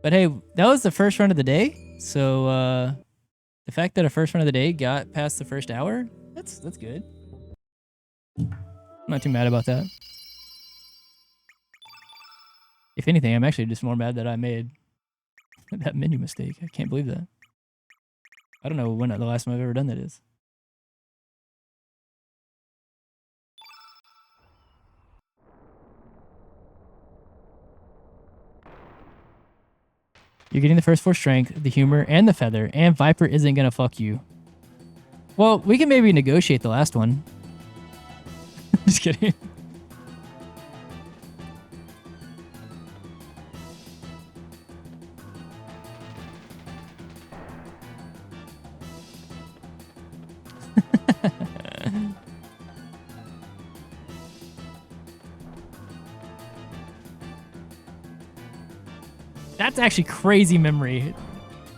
But hey, that was the first run of the day. So the fact that a first run of the day got past the first hour, that's good. I'm not too mad about that. If anything, I'm actually just more mad that I made that menu mistake. I can't believe that. I don't know when the last time I've ever done that is. You're getting the first 4 strength, the humor, and the feather, and Viper isn't gonna fuck you. Well, we can maybe negotiate the last one. Just kidding. That's actually crazy memory.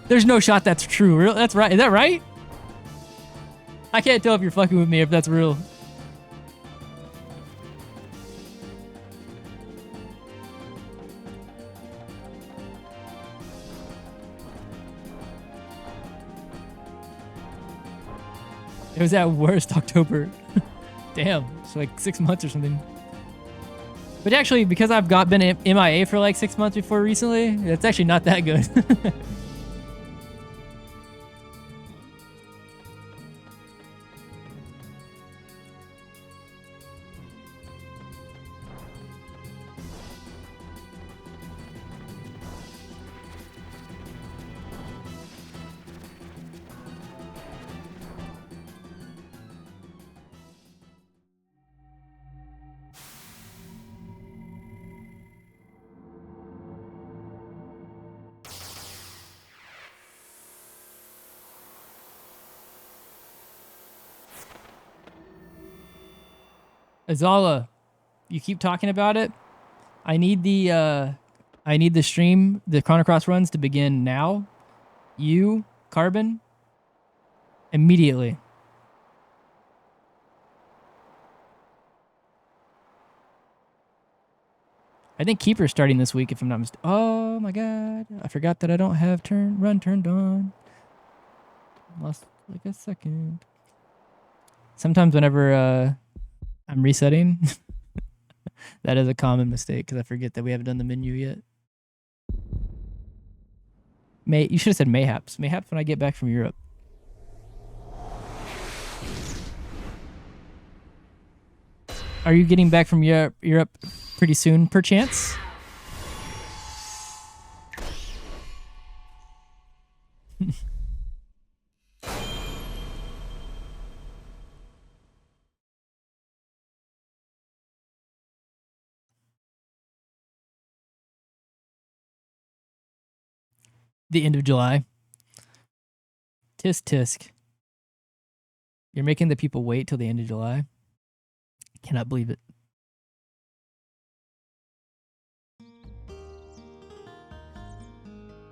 There's no shot that's true. That's right. Is that right? I can't tell if you're fucking with me if that's real. It was at worst October. Damn, it's like 6 months or something. But actually, because I've been MIA for like 6 months before recently, it's actually not that good. Azala, you keep talking about it. I need the stream, the Chrono Cross runs to begin now. You, Carbon, immediately. I think Keeper's starting this week, if I'm not mistaken. Oh my god, I forgot that I don't have run turned on. Lost like a second. Sometimes whenever I'm resetting, that is a common mistake because I forget that we haven't done the menu yet. You should have said mayhaps. Mayhaps when I get back from Europe. Are you getting back from Europe pretty soon, perchance? The end of July. Tisk tisk. You're making the people wait till the end of July. I cannot believe it.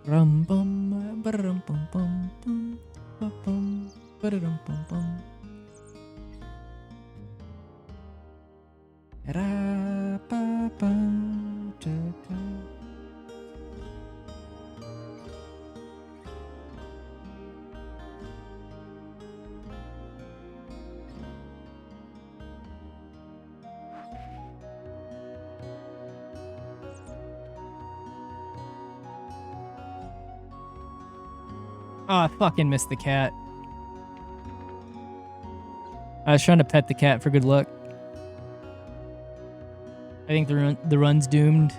Rum bum bum bum bum bum bum bum bum. Ra pa pa ta ta. Oh, I fucking missed the cat. I was trying to pet the cat for good luck. I think the run's doomed.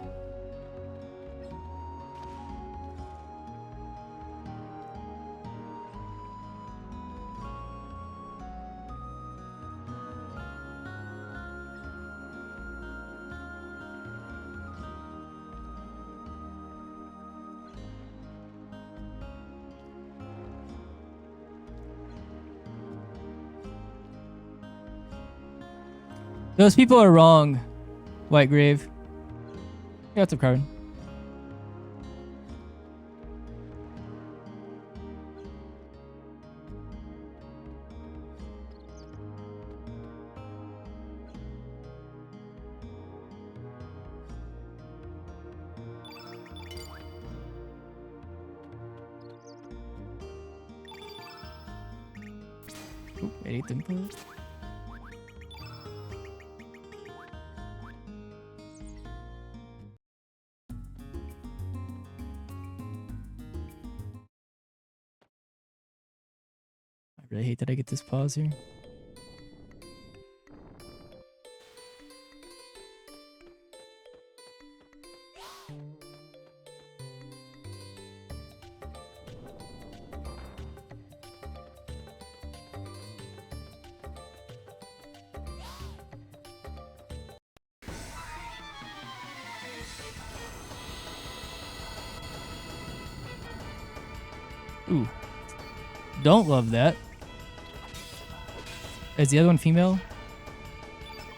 Those people are wrong, White Grave. Yeah, what's up, Carbon? Ooh, 8/8 input. I really hate that I get this pause here. Ooh. Don't love that. Is the other one female?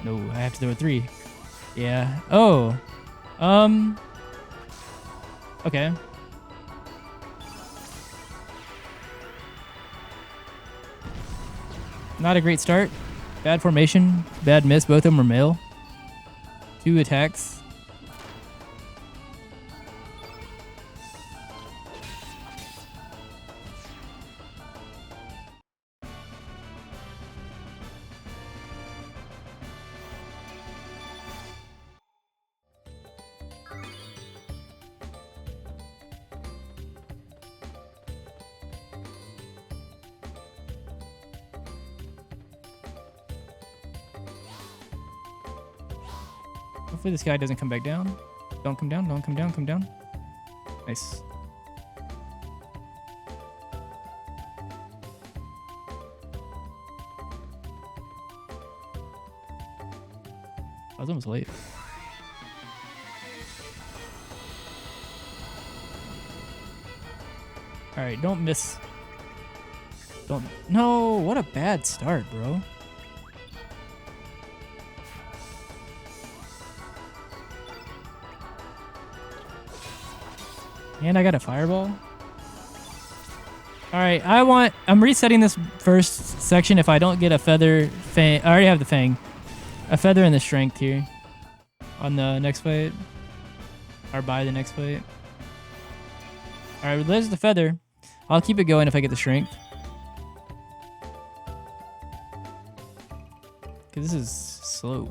No, I have to throw a 3. Yeah. Oh. Okay. Not a great start. Bad formation. Bad miss. Both of them were male. 2 attacks. Hopefully this guy doesn't come back down. Don't come down, don't come down, come down. Nice. I was almost late. Alright, don't miss. Don't. No, what a bad start, bro. And I got a fireball. Alright, I'm resetting this first section if I don't get a feather fang. I already have the fang. A feather and the strength here. On the next fight. Or by the next fight. Alright, there's the feather. I'll keep it going if I get the strength. Because this is slow.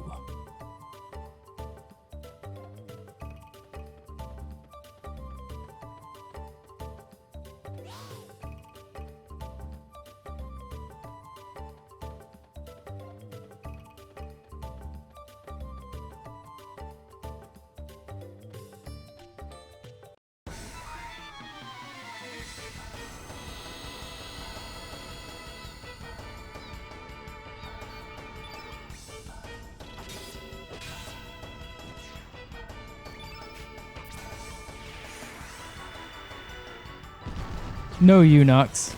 No Unox.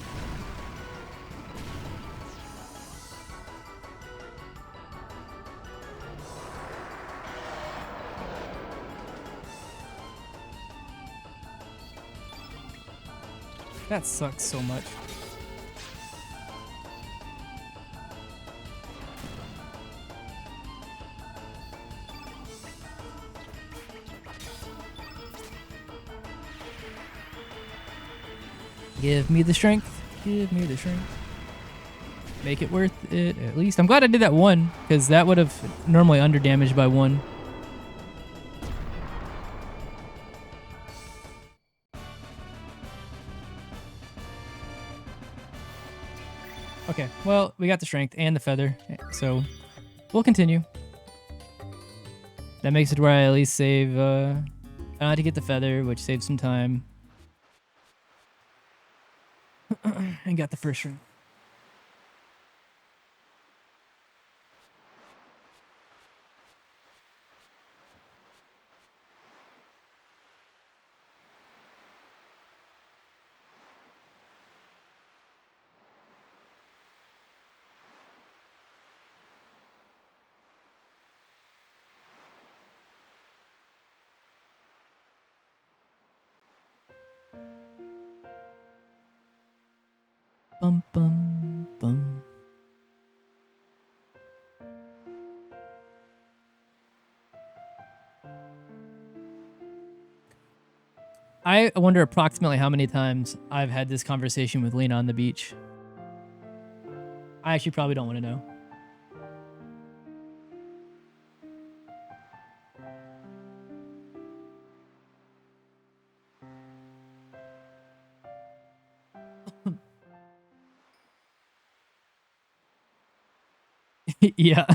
That sucks so much. Give me the strength. Give me the strength. Make it worth it, at least. I'm glad I did that 1, because that would have normally underdamaged by 1. Okay, well, we got the strength and the feather, so we'll continue. That makes it where I at least save, to get the feather, which saves some time. And got the first ring. Bum bum bum. I wonder approximately how many times I've had this conversation with Lena on the beach. I actually probably don't want to know. Yeah.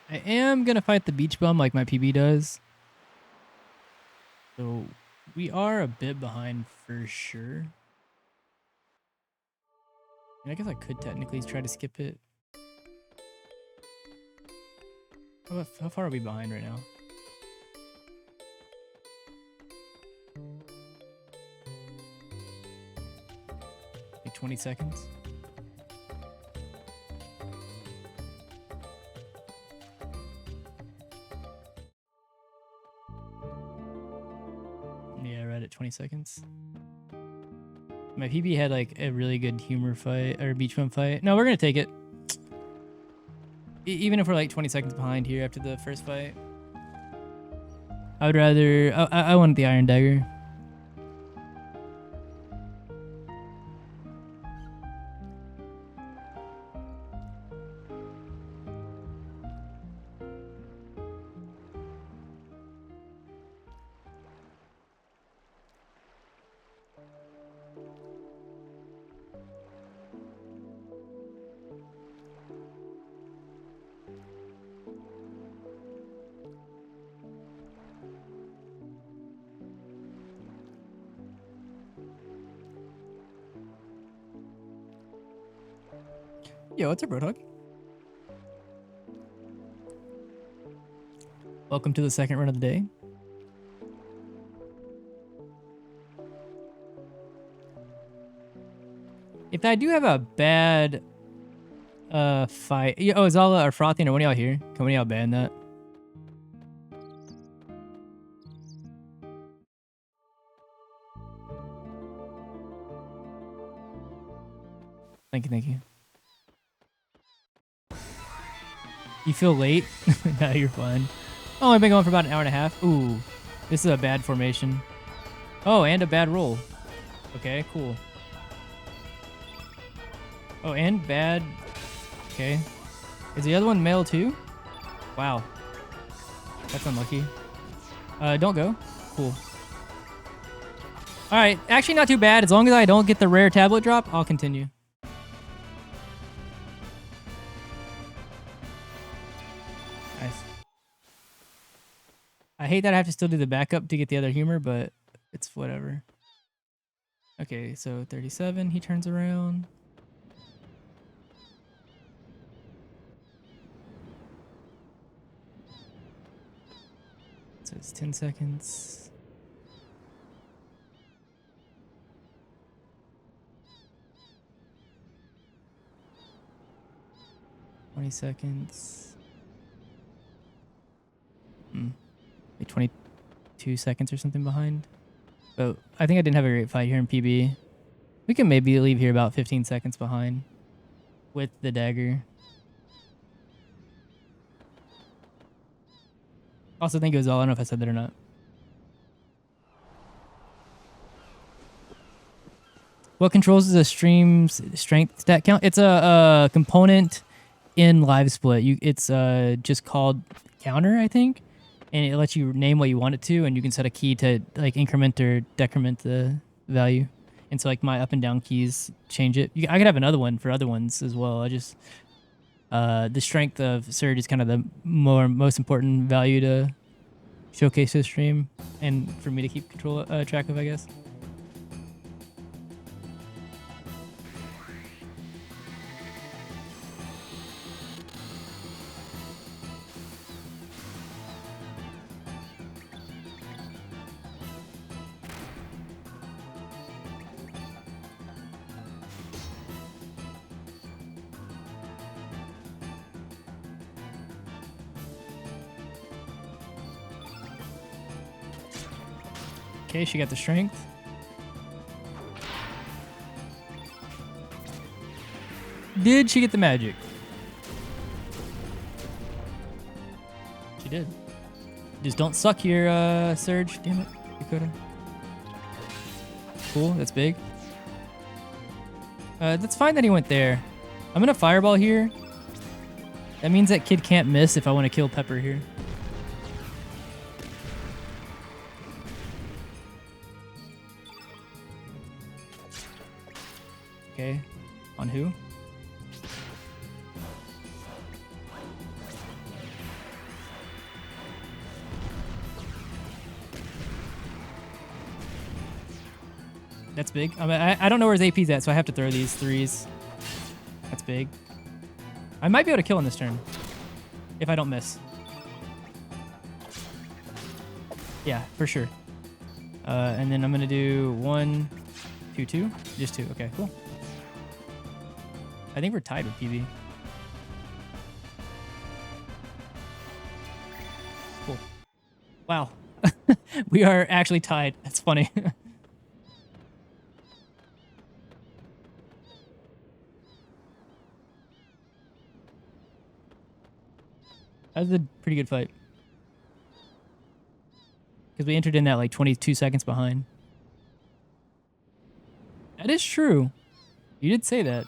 I am going to fight the beach bum like my PB does. So we are a bit behind for sure. I guess I could technically try to skip it. How far are we behind right now? Like 20 seconds? Yeah, right at 20 seconds. My PB had like a really good humor fight or beach bum fight. No, we're going to take it. Even if we're like 20 seconds behind here after the first fight. I would rather... I want the Iron Dagger. Yo, what's up, Roadhog? Welcome to the second run of the day. If I do have a bad fight... Oh, is all our frothing or one of y'all here? Can one of y'all ban that? Thank you, thank you. You feel late? No, you're fine. Oh, I've been going for about an hour and a half. Ooh, this is a bad formation. Oh, and a bad roll. Okay, cool. Oh, and bad... Okay. Is the other one male too? Wow. That's unlucky. Don't go. Cool. Alright, actually not too bad. As long as I don't get the rare tablet drop, I'll continue. Nice. I hate that I have to still do the backup to get the other humor, but it's whatever. Okay, so 37, he turns around. it's 10 seconds. $20 seconds. Like 22 seconds or something behind. But I think I didn't have a great fight here in PB. We can maybe leave here about 15 seconds behind with the dagger. Also, think it was all. I don't know if I said that or not. What controls the stream's strength stat count? It's a component in Live Split. It's just called counter, I think, and it lets you name what you want it to, and you can set a key to like increment or decrement the value. And so like my up and down keys change it. I could have another one for other ones as well. I just the strength of Surge is kind of the most important value to showcase the stream and for me to keep track of, I guess. Okay, she got the strength. Did she get the magic? She did. Just don't suck here, Surge. Damn it. You coulda. Cool, that's big. That's fine that he went there. I'm gonna fireball here. That means that kid can't miss if I want to kill Pepper here. Okay, on who? That's big. I mean, I don't know where his AP's at, so I have to throw these threes. That's big. I might be able to kill in this turn. If I don't miss. Yeah, for sure. And then I'm going to do 1, 2, 2. Just 2. Okay, cool. I think we're tied with PB. Cool. Wow. We are actually tied. That's funny. That was a pretty good fight. Because we entered in that like 22 seconds behind. That is true. You did say that.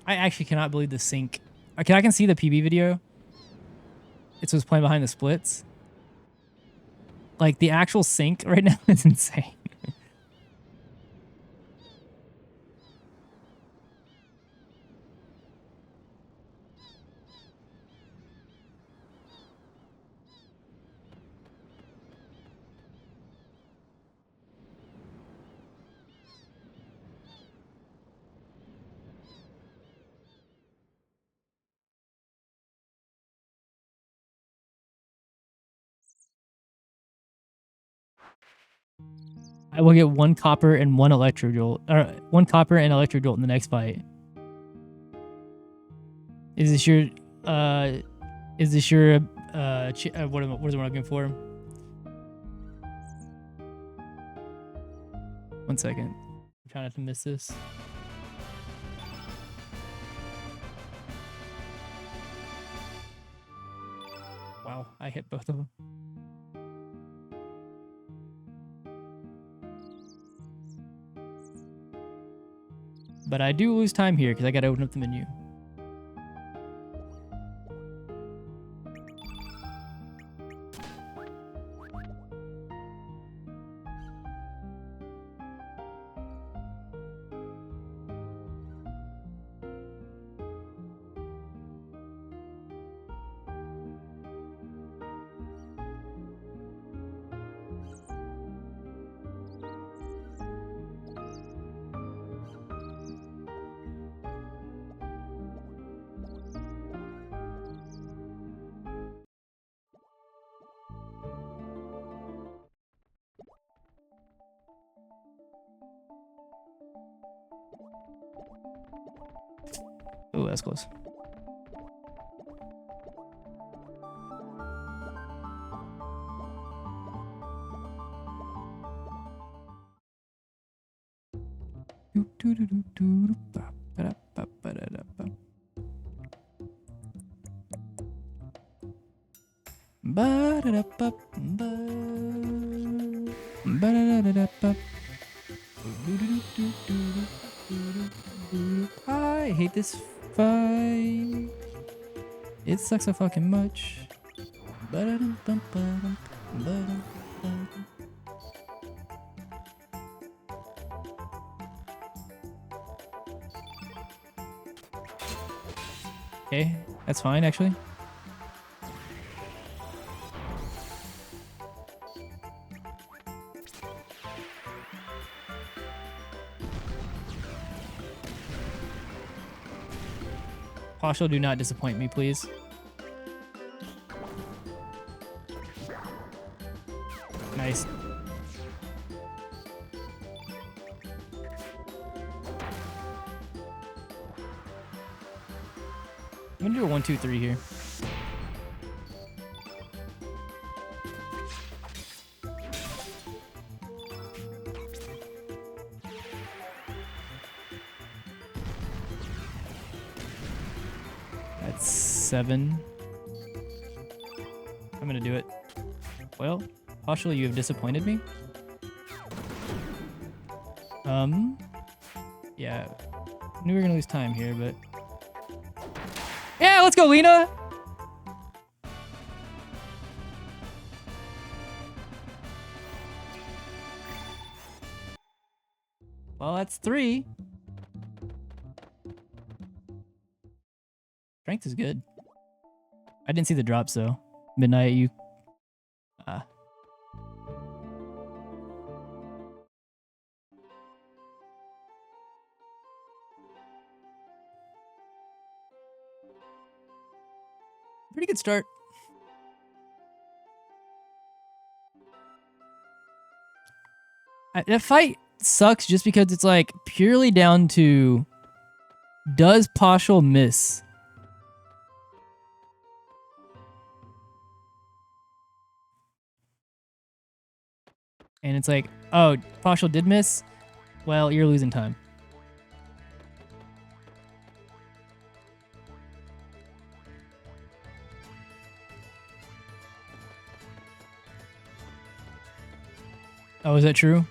I actually cannot believe the sync. Okay, I can see the PB video. It's what's playing behind the splits. Like, the actual sync right now is insane. I will get 1 copper and 1 electro jolt, or 1 copper and electro jolt in the next fight. Is this your what is I'm looking for? 1 second. I'm trying not to miss this. Ow, I hit both of them. But I do lose time here because I gotta open up the menu. Oh, that's close. I hate this fight. It sucks so fucking much. Okay, that's fine actually. Partial, do not disappoint me, please. Nice. I'm gonna do a 1, 2, 3 here. That's 7. I'm gonna do it. Well, partially you have disappointed me. Yeah. I knew we were gonna lose time here, but... Yeah, let's go, Lena! Well, that's 3. Strength is good. I didn't see the drops, though. Midnight, you... Pretty good start. That fight sucks just because it's like purely down to does partial miss? And it's like, oh, partial did miss? Well, you're losing time. Oh, is that true?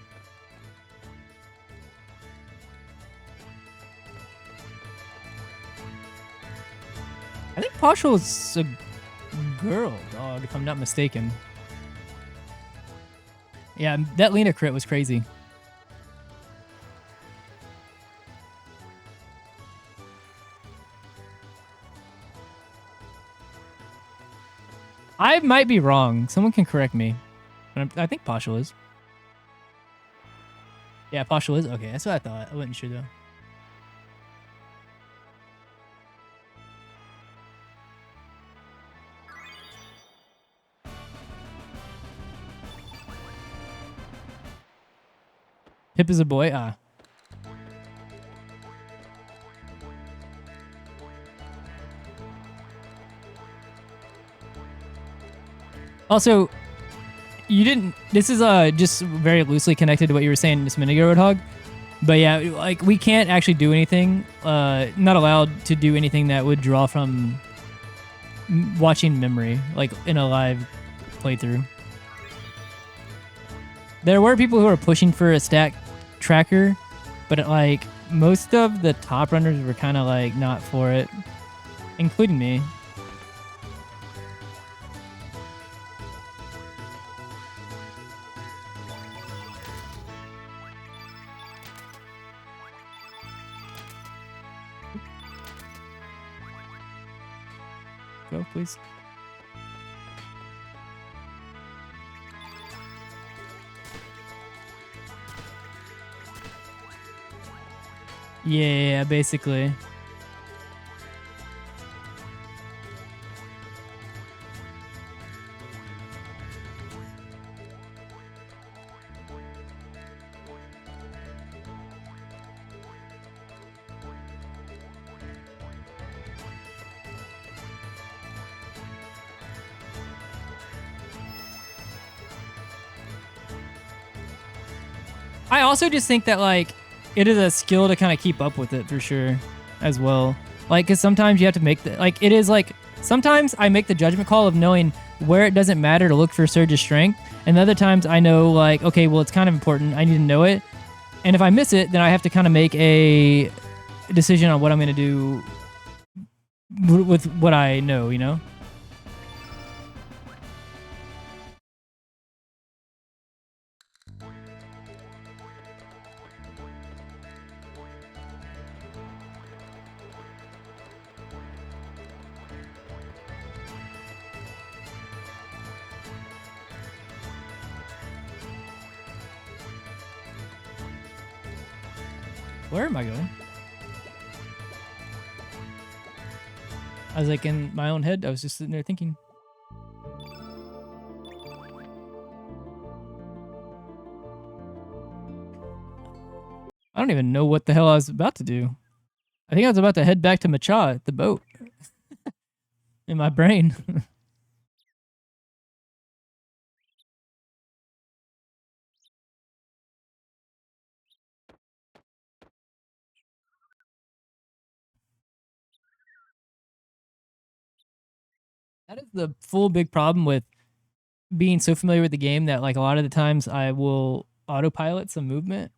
I think partial is a girl, dog, if I'm not mistaken. Yeah, that Lena crit was crazy. I might be wrong. Someone can correct me. But I think partial is. Yeah, partial is? Okay, that's what I thought. I wasn't sure, though. Hip is a boy? Ah. Also, you didn't... This is just very loosely connected to what you were saying just a minute ago, Roadhog. But yeah, like, we can't actually do anything. Not allowed to do anything that would draw from watching memory, like in a live playthrough. There were people who were pushing for a stat tracker, but like most of the top runners were kind of like not for it, including me. Go, please. Yeah, basically. I also just think that like it is a skill to kind of keep up with it for sure as well. Like, cause sometimes you have to make the, like, it is like, sometimes I make the judgment call of knowing where it doesn't matter to look for Surge's strength. And other times I know like, okay, well, it's kind of important. I need to know it. And if I miss it, then I have to kind of make a decision on what I'm going to do with what I know, you know? Where am I going? I was like in my own head. I was just sitting there thinking. I don't even know what the hell I was about to do. I think I was about to head back to Macha at the boat. In my brain. That is the full big problem with being so familiar with the game that like a lot of the times I will autopilot some movement.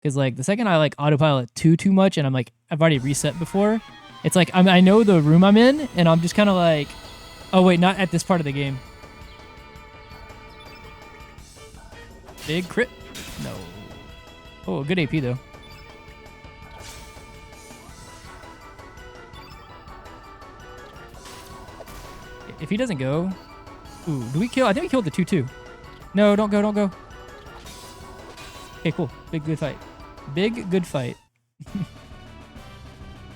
Because like the second I like autopilot too much and I'm like, I've already reset before, it's like I know the room I'm in and I'm just kind of like, oh wait, not at this part of the game. Big crit? No. Oh, good AP though. If he doesn't go... Ooh, do we kill? I think we killed the 2-2. No, don't go, don't go. Okay, cool. Big, good fight. Big, good fight.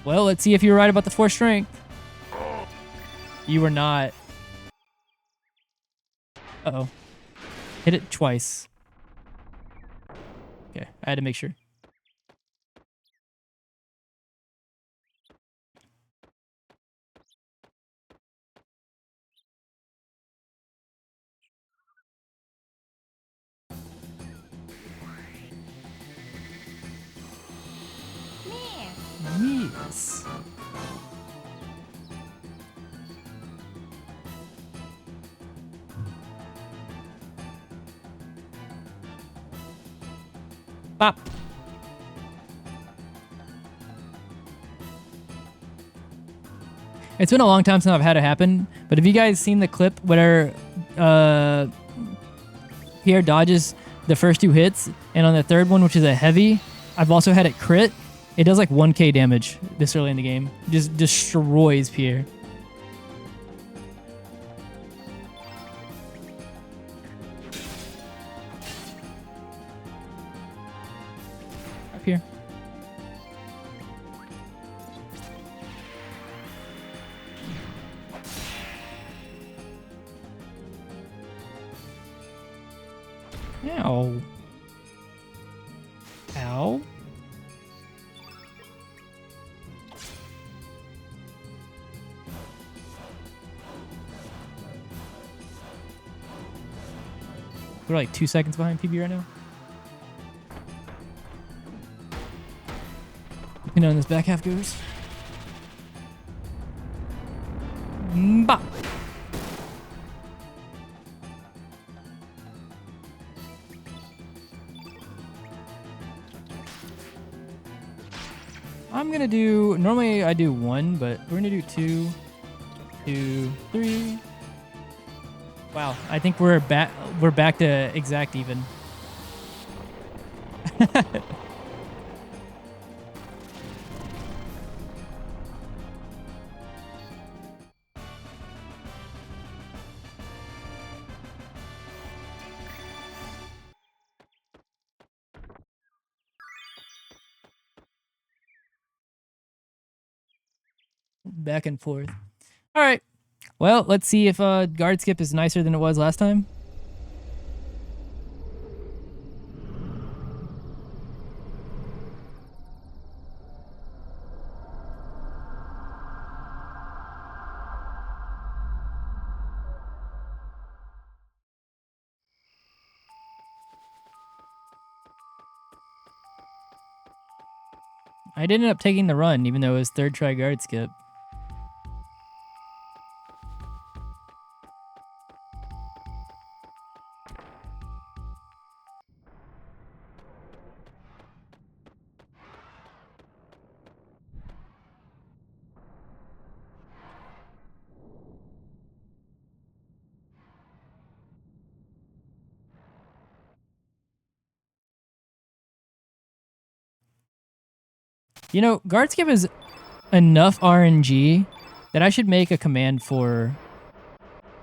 Well, let's see if you were right about the 4 strength. You were not. Uh-oh. Hit it twice. Okay, I had to make sure. Yes. Bop. It's been a long time since I've had it happen, but have you guys seen the clip where Pierre dodges the first 2 hits, and on the third one, which is a heavy, I've also had it crit. It does like 1k damage this early in the game. Just destroys Pierre. Up here. Ow. Ow. We're like 2 seconds behind PB right now. You know, when this back half goes. Bop. I'm gonna do, normally I do 1, but we're gonna do 2, 2, 3. Wow, I think we're back to exact even. Back and forth. All right. Well, let's see if guard skip is nicer than it was last time. I did end up taking the run, even though it was third try guard skip. You know, guard skip is enough RNG that I should make a command for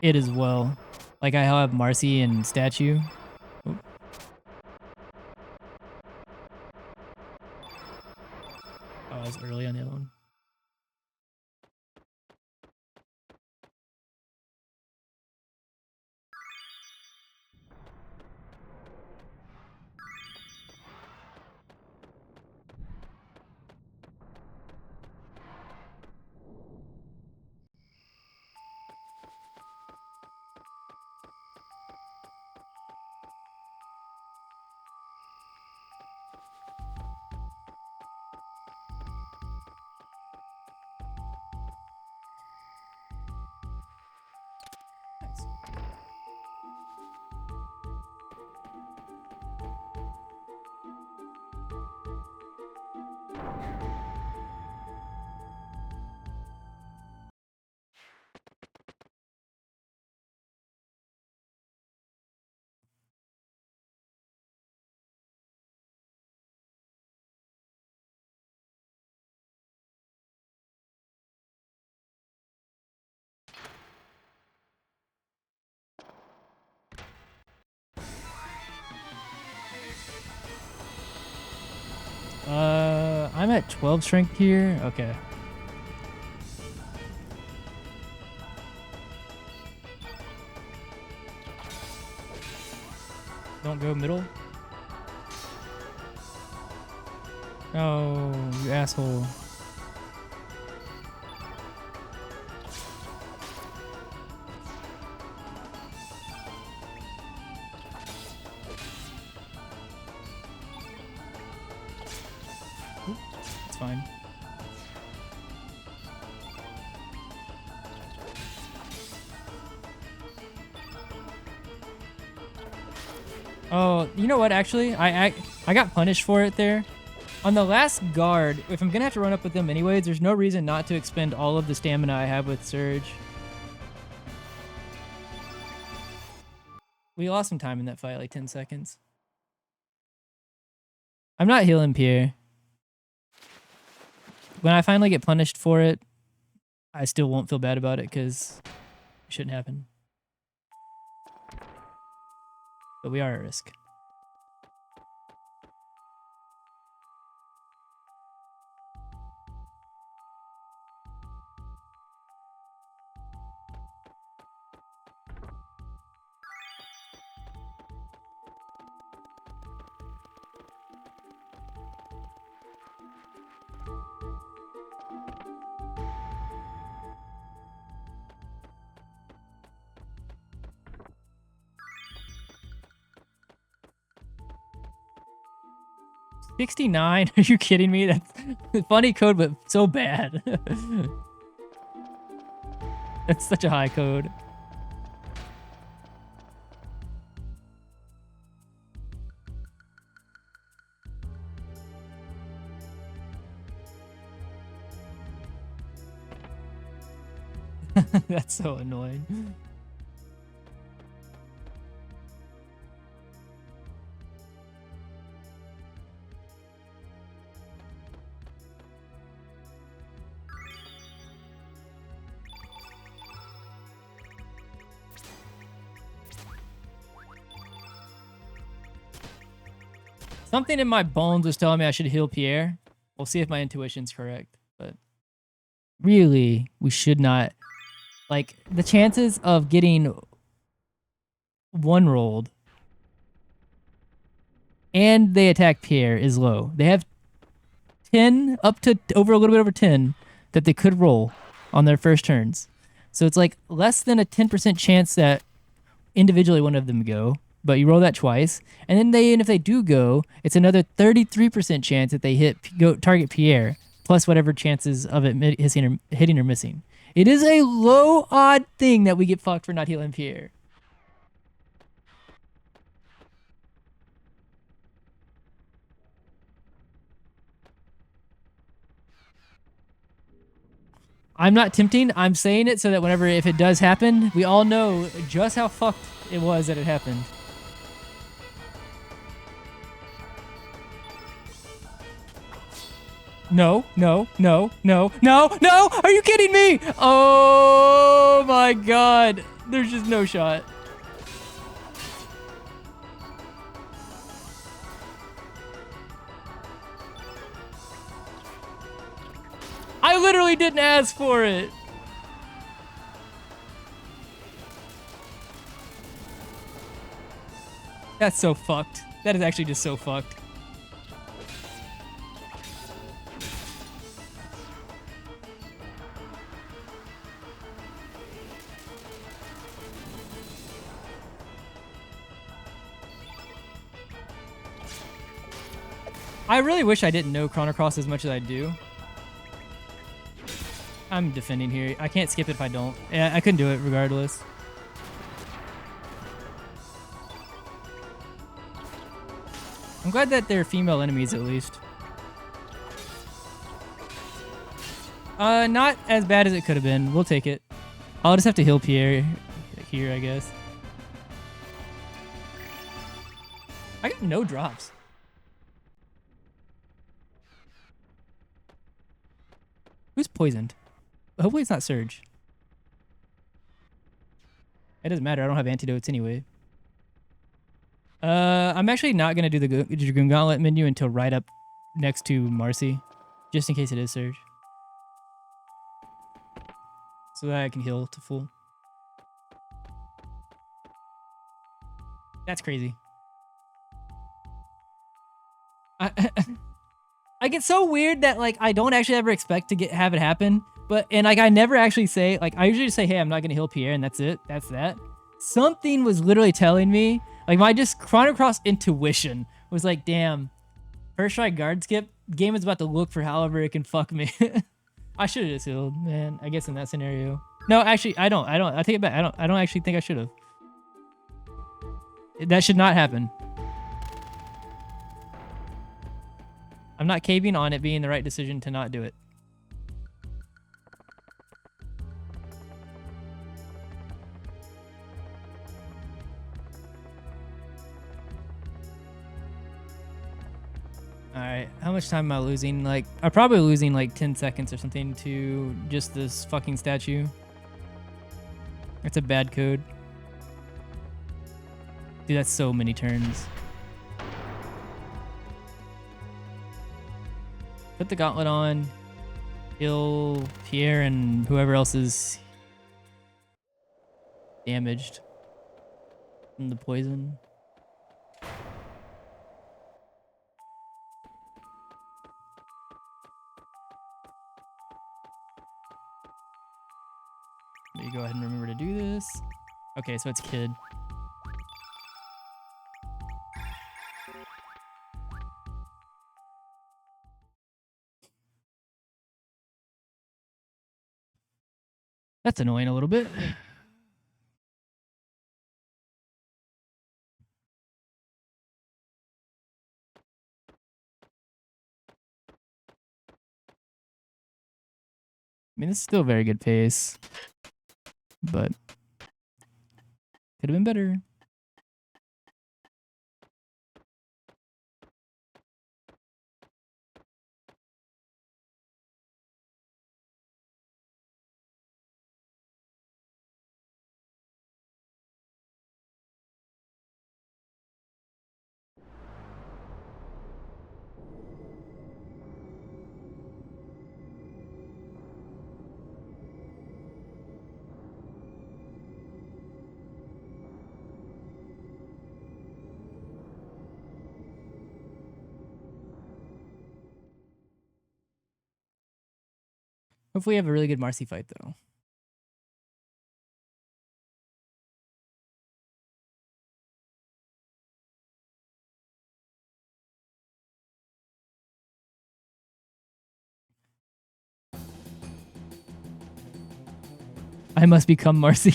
it as well. Like I have Marcy and Statue. Oh, I was early on the other one. Nice. I'm at 12 strength here. Okay. Don't go middle. Oh, you asshole. Oop, it's fine. Oh, you know what? Actually, I got punished for it there. On the last guard, if I'm gonna have to run up with them anyways, there's no reason not to expend all of the stamina I have with Surge. We lost some time in that fight, like 10 seconds. I'm not healing Pierre. When I finally get punished for it, I still won't feel bad about it because it shouldn't happen. But we are at risk. $69? Are you kidding me? That's funny code, but so bad. That's such a high code. That's so annoying. Something in my bones was telling me I should heal Pierre. We'll see if my intuition's correct, but really, we should not. Like, the chances of getting one rolled and they attack Pierre is low. They have 10, up to over a little bit over 10 that they could roll on their first turns. So it's like less than a 10% chance that individually one of them go, but you roll that twice. And then if they do go, it's another 33% chance that they target Pierre, plus whatever chances of it hitting or missing. It is a low odd thing that we get fucked for not healing Pierre. I'm not tempting. I'm saying it so that if it does happen, we all know just how fucked it was that it happened. No, no, no, no, no, no! Are you kidding me? Oh my god. There's just no shot. I literally didn't ask for it. That's so fucked. That is actually just so fucked. I really wish I didn't know Chrono Cross as much as I do. I'm defending here. I can't skip it if I don't. Yeah, I couldn't do it regardless. I'm glad that they're female enemies at least. Not as bad as it could have been. We'll take it. I'll just have to heal Pierre here, I guess. I got no drops. Who's poisoned? Hopefully it's not Surge. It doesn't matter. I don't have antidotes anyway. I'm actually not going to do the Dragoon Gauntlet menu until right up next to Marcy. Just in case it is Surge. So that I can heal to full. That's crazy. I get so weird that like I don't actually ever expect to have it happen, and like I never actually say, like I usually just say, hey, I'm not gonna heal Pierre, and that's it. That's that. Something was literally telling me, like my just Chrono Cross intuition was like, damn, first try guard skip, game is about to look for however it can fuck me. I should have just healed, man. I guess in that scenario. No, actually, I don't. I take it back. I don't actually think I should have. That should not happen. I'm not caving on it being the right decision to not do it. Alright, how much time am I losing? Like, I'm probably losing like 10 seconds or something to just this fucking statue. It's a bad code. Dude, that's so many turns. Put the gauntlet on. Heal Pierre and whoever else is damaged from the poison. Let me go ahead and remember to do this. Okay, so it's Kid. That's annoying a little bit. I mean, this is still a very good pace. but could have been better. Hopefully, we have a really good Marcy fight, though. I must become Marcy.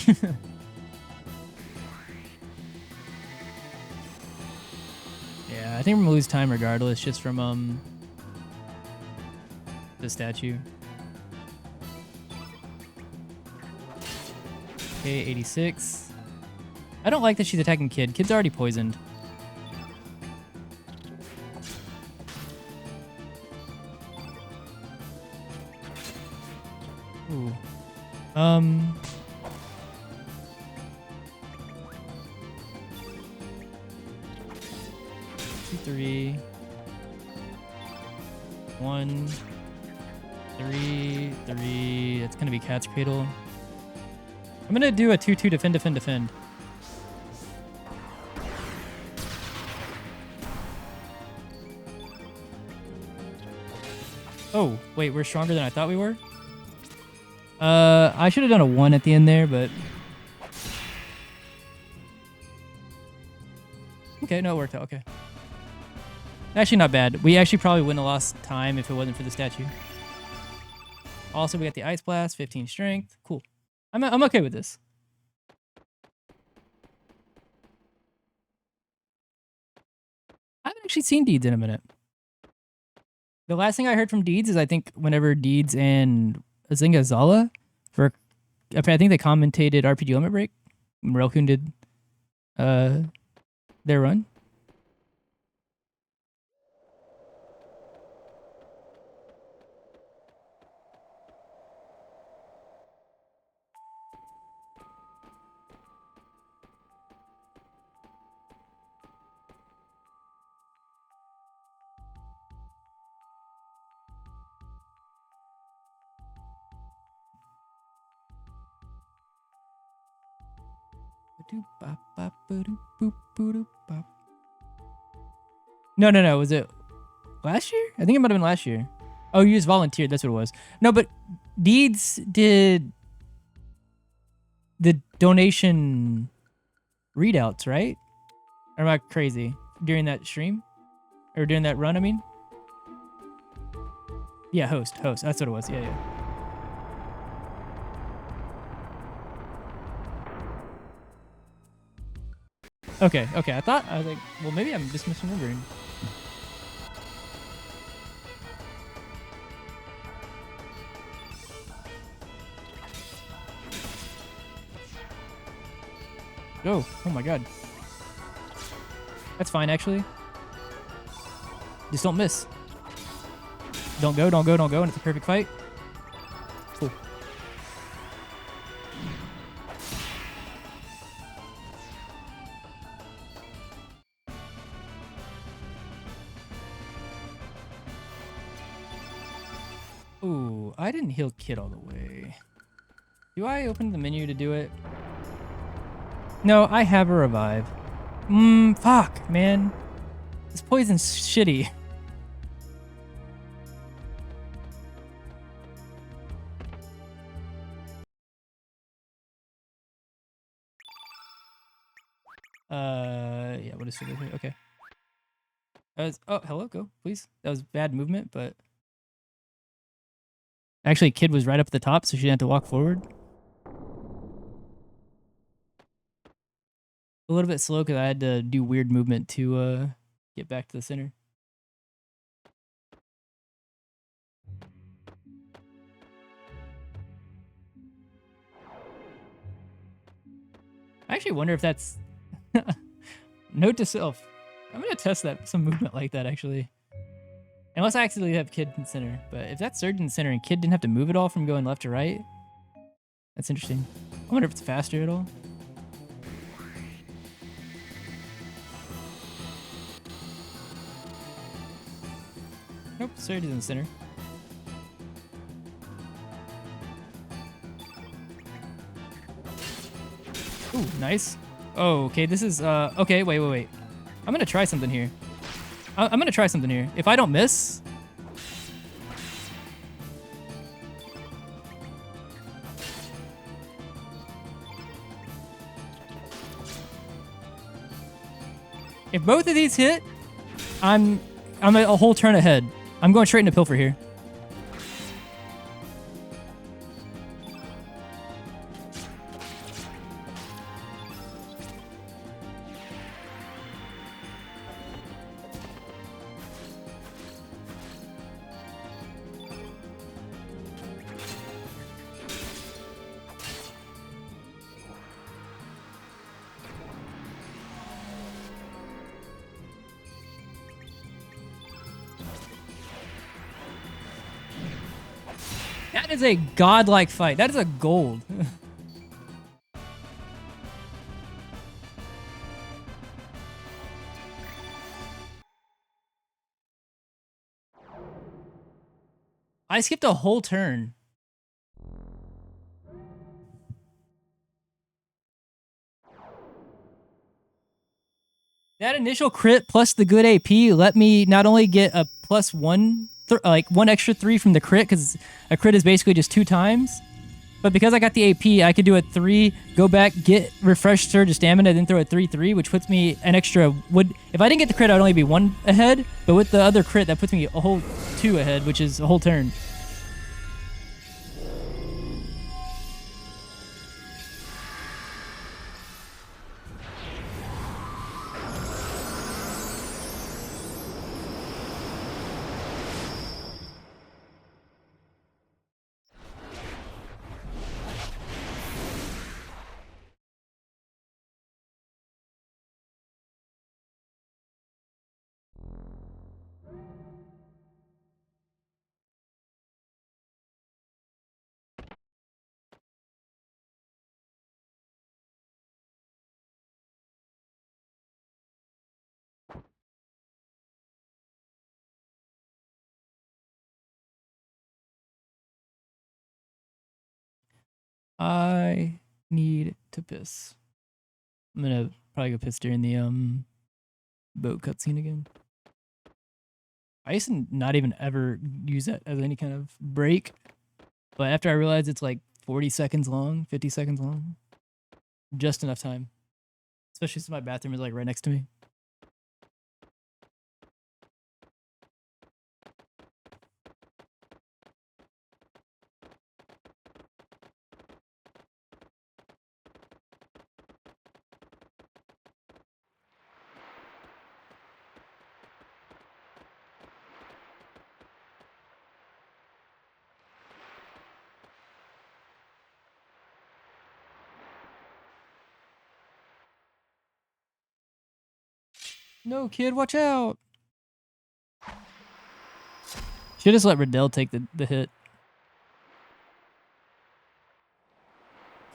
Yeah, I think we're gonna lose time regardless, just from the statue. Okay, 86. I don't like that she's attacking Kid. Kid's already poisoned. Ooh. 2, 3. 1, 3, 3. It's gonna be Cat's Cradle. I'm gonna do a 2-2 defend, defend, defend. Oh, wait, we're stronger than I thought we were? I should have done a 1 at the end there, but... Okay, no, it worked out, okay. Actually, not bad. We actually probably wouldn't have lost time if it wasn't for the statue. Also, we got the Ice Blast, 15 Strength. Cool. I'm okay with this. I haven't actually seen Deeds in a minute. The last thing I heard from Deeds is I think whenever Deeds and Zinga Zala for... I think they commentated RPG Limit Break. Relkun did their run. No. Was it last year? I think it might have been last year. Oh, you just volunteered. That's what it was. No, but Deeds did the donation readouts, right? Or am I crazy? During that stream? Or during that run, I mean? Yeah, host. That's what it was. Yeah. Okay. I was like, well, maybe I'm just misremembering. Oh my god. That's fine, actually. Just don't miss. Don't go, and it's a perfect fight. Cool. Ooh, I didn't heal Kid all the way. Do I open the menu to do it? No, I have a revive. Fuck, man. This poison's shitty. Yeah, what is it here? Okay. Oh, hello, go, please. That was bad movement, but... Actually, Kid was right up at the top, so she didn't have to walk forward. A little bit slow because I had to do weird movement to get back to the center. I actually wonder if that's note to self. I'm gonna test that some movement like that actually. Unless I accidentally have kid in center, but if that's surge in center and kid didn't have to move at all from going left to right, that's interesting. I wonder if it's faster at all. Nope, surge is in the center. Ooh, nice. Oh, okay, this is, okay, wait. I'm gonna try something here. I'm gonna try something here. If I don't miss... If both of these hit, I'm a whole turn ahead. I'm going straight into Pilfer here. That is a godlike fight. That is a gold. I skipped a whole turn. That initial crit plus the good AP let me not only get a plus one, like one extra 3 from the crit, because a crit is basically just 2 times, but because I got the AP, I could do a 3, go back, get refresh surge of stamina, then throw a 3/3, which puts me an extra. If I didn't get the crit, I'd only be 1 ahead, but with the other crit, that puts me a whole 2 ahead, which is a whole turn. I need to piss. I'm gonna probably go piss during the boat cutscene again. I used to not even ever use that as any kind of break, but after I realized it's like 40 seconds long, 50 seconds long, just enough time. Especially since my bathroom is like right next to me. No, kid, watch out. Should just let Riddell take the hit.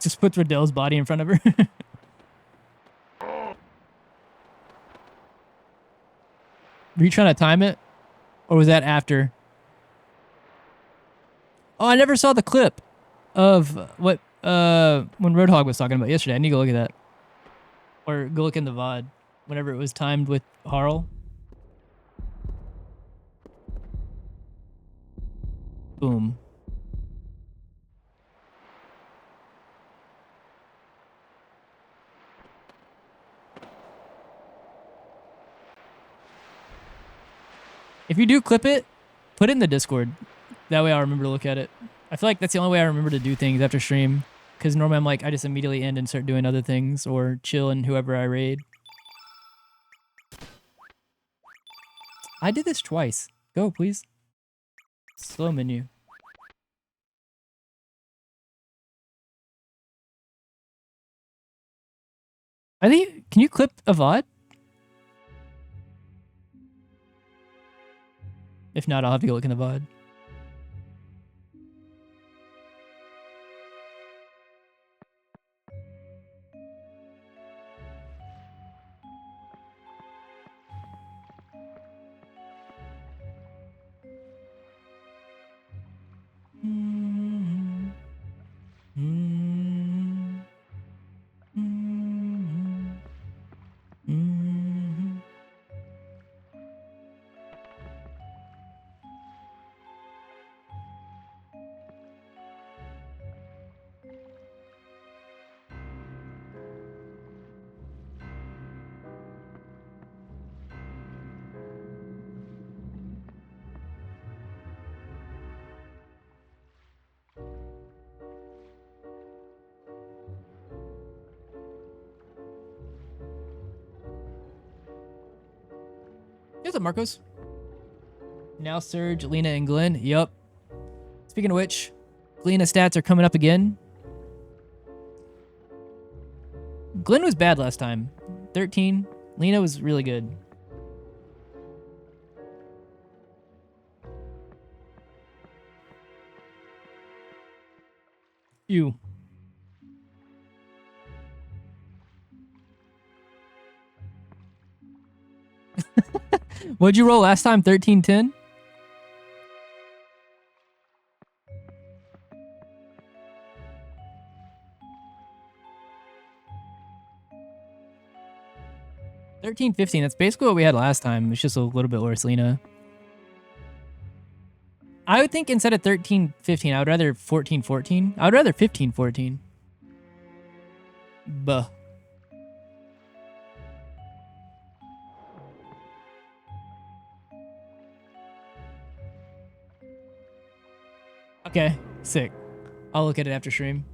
Just put Riddell's body in front of her. Were you trying to time it? Or was that after? Oh, I never saw the clip of what when Roadhog was talking about yesterday. I need to go look at that. Or go look in the VOD whenever it was timed with Harl. Boom. If you do clip it, put it in the Discord. That way I'll remember to look at it. I feel like that's the only way I remember to do things after stream. Because normally I'm like, I just immediately end and start doing other things or chill in whoever I raid. I did this twice. Go, please. Slow menu. I think, can you clip a VOD? If not, I'll have to go look in the VOD. What's up, Marcos? Now Surge, Lena, and Glenn. Yup. Speaking of which, Lena's stats are coming up again. Glenn was bad last time. 13. Lena was really good. Ew. What'd you roll last time? 13-10? $13.15. That's basically what we had last time. It's just a little bit worse, Lena. I would think instead of 13-15, I would rather 14-14. I would rather 15-14. Buh. Okay, sick. I'll look at it after stream.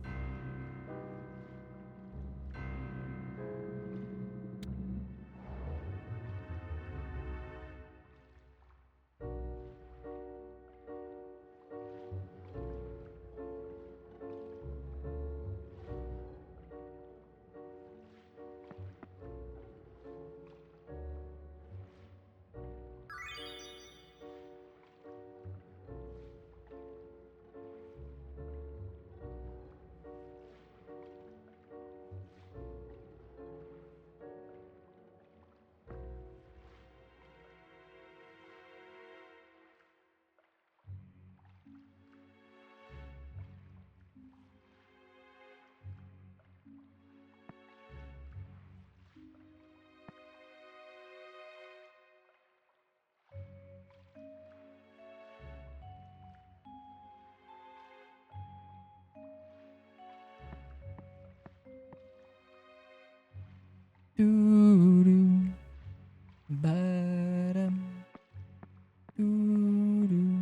Doo-doo. Ba-dum. Doo-doo.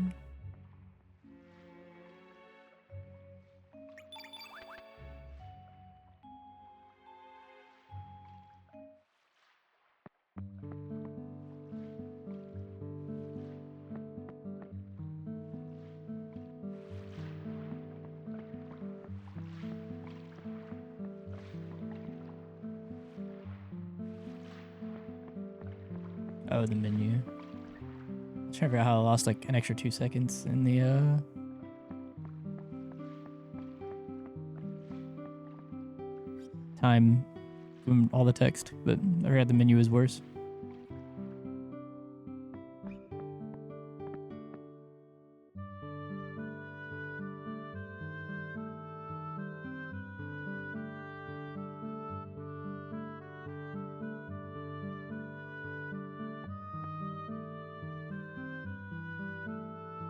Oh, the menu. I'm trying to figure out how I lost like an extra 2 seconds in the time from all the text, but I read the menu is worse.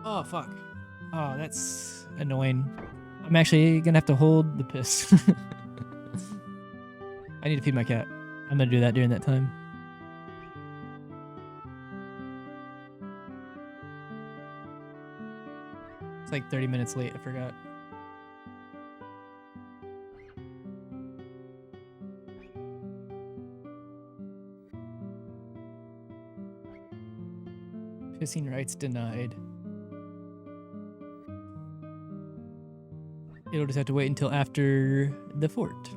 Oh, fuck. Oh, that's annoying. I'm actually gonna have to hold the piss. I need to feed my cat. I'm gonna do that during that time. It's like 30 minutes late, I forgot. Pissing rights denied. It'll just have to wait until after the fort.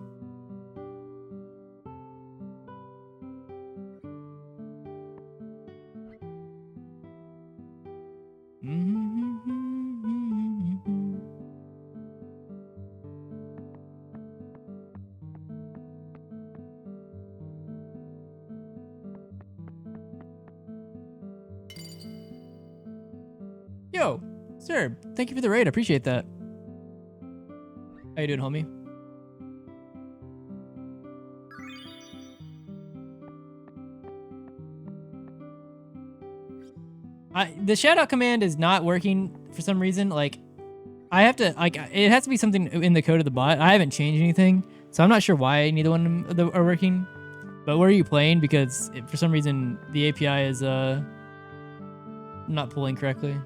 Yo, sir, thank you for the raid. I appreciate that. How you doing, homie? The shout out command is not working for some reason. Like, I have to, like, it has to be something in the code of the bot. I haven't changed anything, so I'm not sure why neither one of them are working. But where are you playing? Because for some reason the API is not pulling correctly.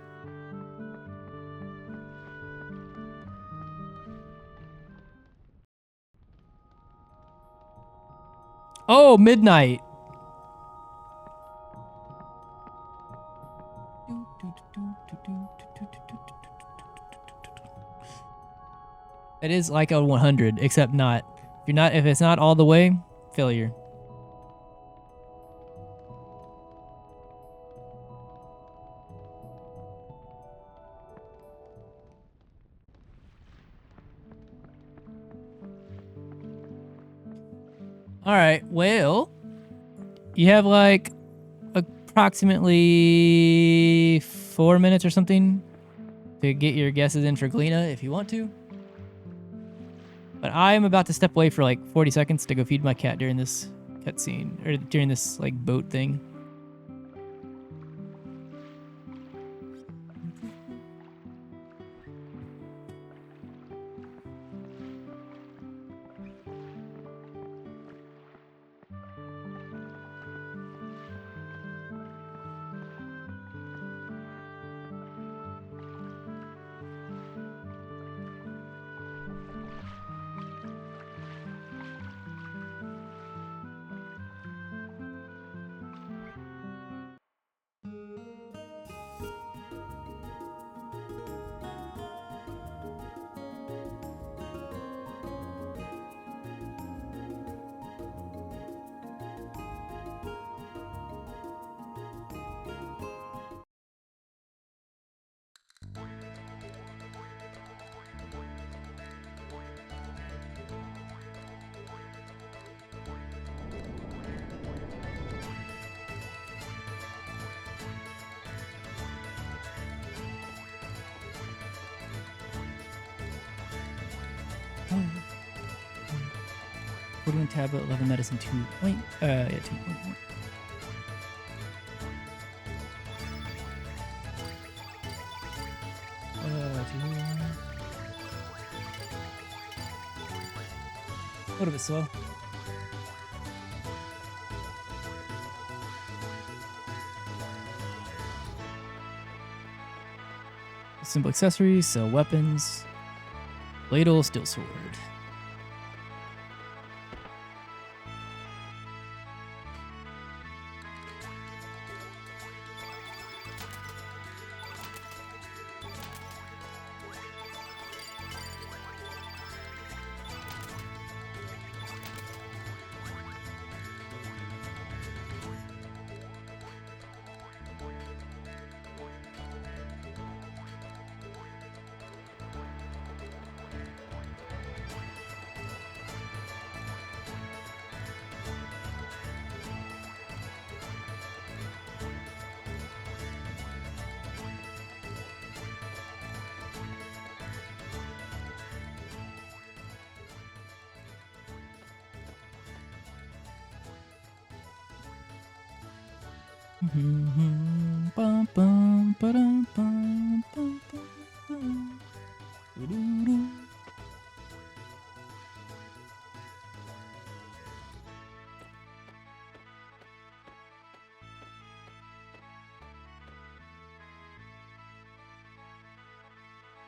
Oh, midnight. It is like a 100, except not. If it's not all the way, failure. All right, well, you have like approximately 4 minutes or something to get your guesses in for Galena if you want to. But I am about to step away for like 40 seconds to go feed my cat during this cutscene, or during this like boat thing. Putting tablet, 11 medicine, 2 point. Yeah, 2 point. A little bit slow. Simple accessories, sell weapons. Ladle, steel sword.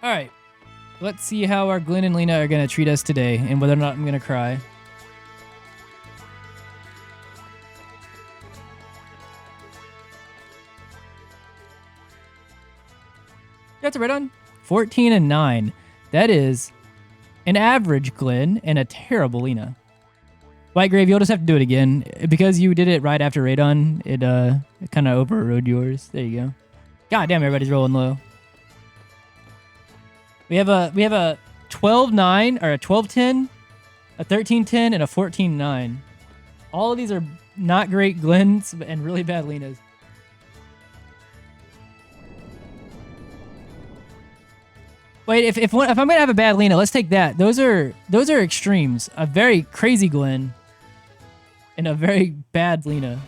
All right, let's see how our Glenn and Lena are going to treat us today and whether or not I'm going to cry. You got the red on? 14 and 9. That is an average Glenn and a terrible Lena. White Grave, you'll just have to do it again. Because you did it right after Radon, it kind of overrode yours. There you go. God damn, everybody's rolling low. We have a 12-9 or a 12-10, a 13-10, and a 14-9. All of these are not great Glens and really bad Lenas. Wait, if I'm gonna have a bad Lena, let's take that. Those are extremes. A very crazy Gwen and a very bad Lena.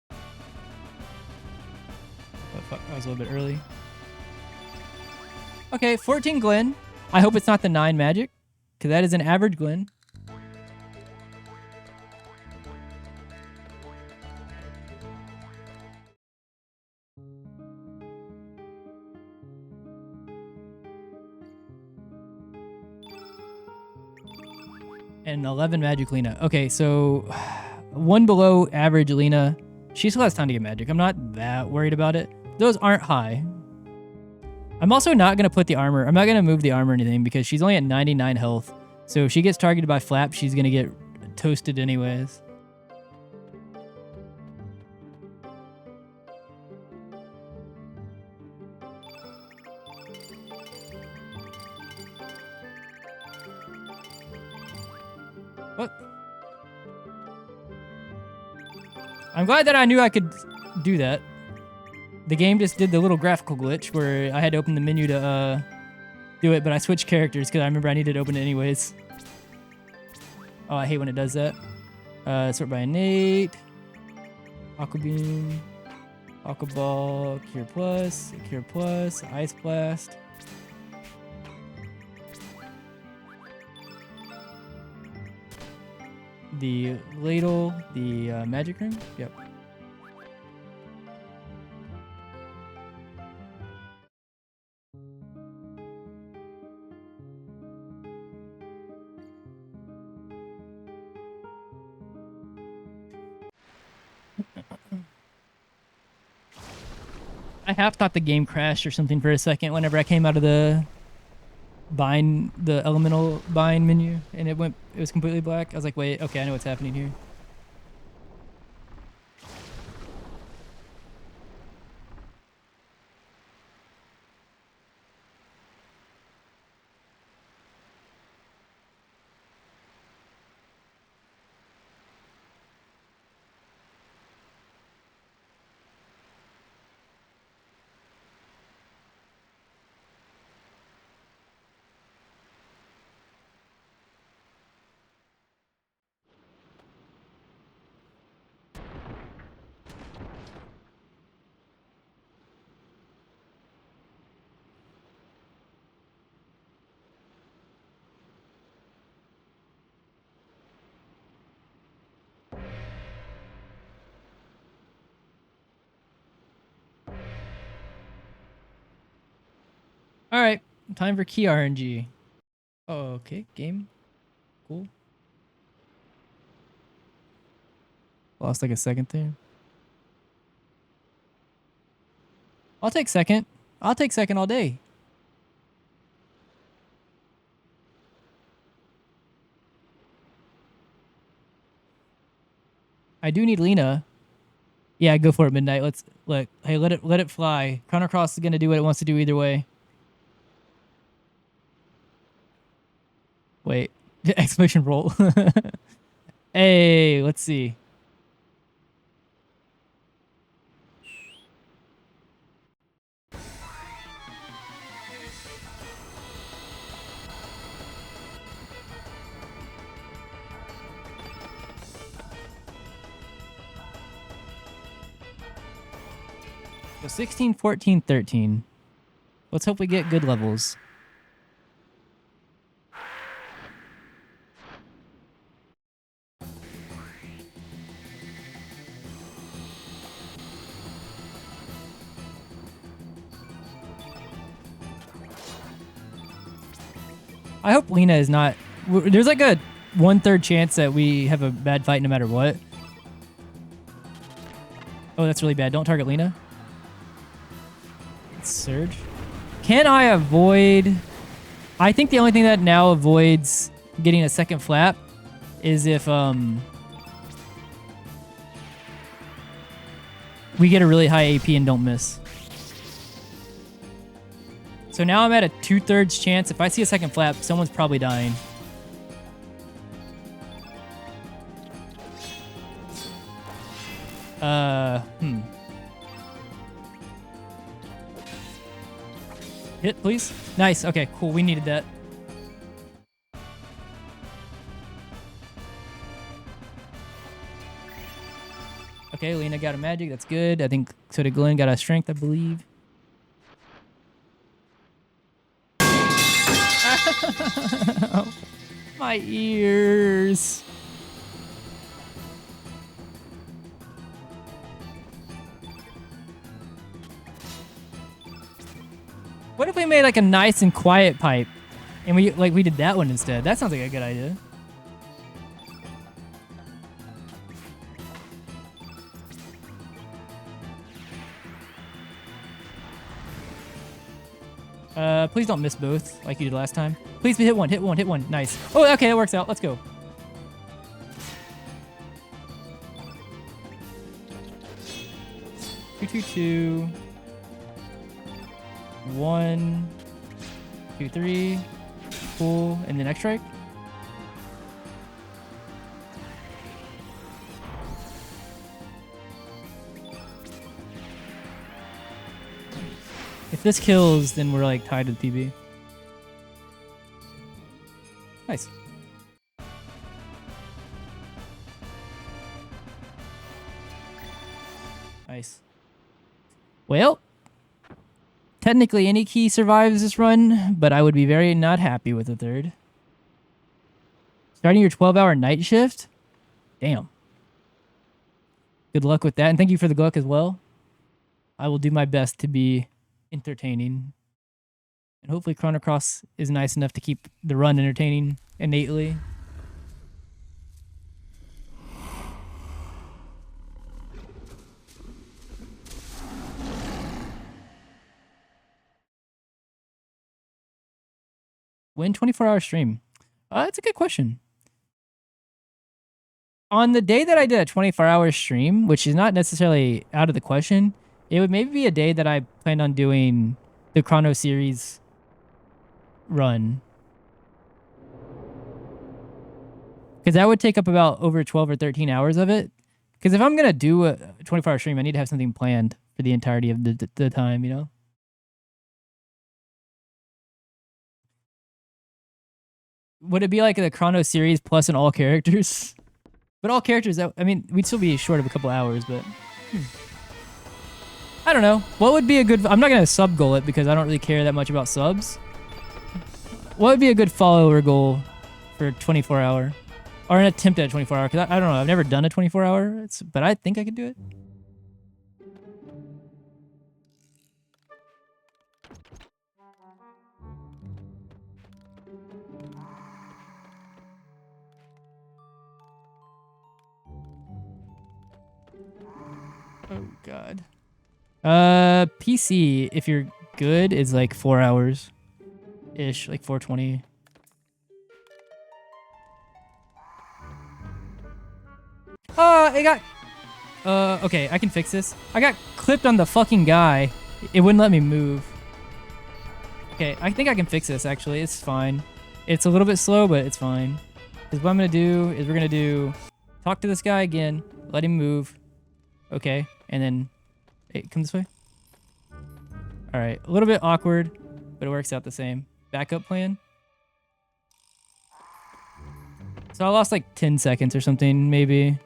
Oh, fuck, I was a little bit early. Okay, 14 Gwen. I hope it's not the 9 magic, because that is an average Gwen. And 11 magic Lena. Okay, so 1 below average Lena. She still has time to get magic. I'm not that worried about it. Those aren't high. I'm also not going to put the armor. I'm not going to move the armor or anything because she's only at 99 health. So if she gets targeted by Flap, she's going to get toasted anyways. What? I'm glad that I knew I could do that. The game just did the little graphical glitch where I had to open the menu to do it, but I switched characters because I remember I needed to open it anyways. Oh, I hate when it does that. Sort by innate, Aqua Beam, Aqua Ball, Cure Plus, Ice Blast. The Ladle, the Magic Ring. Yep. I half thought the game crashed or something for a second whenever I came out of the elemental bind menu and it was completely black. I was like, wait, okay, I know what's happening here. All right, time for key RNG. Oh, okay, game. Cool. Lost like a second there. I'll take second. I'll take second all day. I do need Lena. Yeah, go for it, Midnight. Let's let it fly. Chrono Cross is gonna do what it wants to do either way. Wait, exclamation roll. Hey, let's see. So 16, 14, 13. Let's hope we get good levels. I hope Lena is not... There's like a 1/3 chance that we have a bad fight no matter what. Oh, that's really bad. Don't target Lena. Surge. Can I avoid... I think the only thing that now avoids getting a second flap is if we get a really high AP and don't miss. So now I'm at a 2/3 chance. If I see a second flap, someone's probably dying. Hmm. Hit, please. Nice. Okay, cool. We needed that. Okay, Lena got a magic. That's good. I think so did Glenn. Got a strength, I believe. My ears. What if we made like a nice and quiet pipe, and we did that one instead? That sounds like a good idea. Please don't miss both like you did last time. Please hit one, hit one, hit one. Nice. Oh, okay, that works out. Let's go. Two, two, two. 1, 2, 3. Cool. And the next strike. If this kills, then we're like tied to the PB. Nice. Nice. Well, technically any key survives this run, but I would be very not happy with the third. Starting your 12-hour night shift? Damn. Good luck with that, and thank you for the luck as well. I will do my best to be entertaining. And hopefully Chrono Cross is nice enough to keep the run entertaining innately. When 24-hour stream? That's a good question. On the day that I did a 24-hour stream, which is not necessarily out of the question, it would maybe be a day that I planned on doing the Chrono series run. Because that would take up about over 12 or 13 hours of it. Because if I'm going to do a 24-hour stream, I need to have something planned for the entirety of the time, you know? Would it be like the Chrono series plus an all characters? But all characters, I mean, we'd still be short of a couple hours, but... I don't know. What would be a good... I'm not going to sub goal it because I don't really care that much about subs. What would be a good follower goal for 24-hour? Or an attempt at a 24-hour? Because I don't know. I've never done a 24-hour, but I think I could do it. Oh, God. PC, if you're good, is like 4 hours-ish, like 420. It got... okay, I can fix this. I got clipped on the fucking guy. It wouldn't let me move. Okay, I think I can fix this, actually. It's fine. It's a little bit slow, but it's fine. Because what I'm going to do is we're going to do... Talk to this guy again. Let him move. Okay, and then... Hey, come this way. Alright, a little bit awkward, but it works out the same. Backup plan. So I lost like 10 seconds or something, maybe.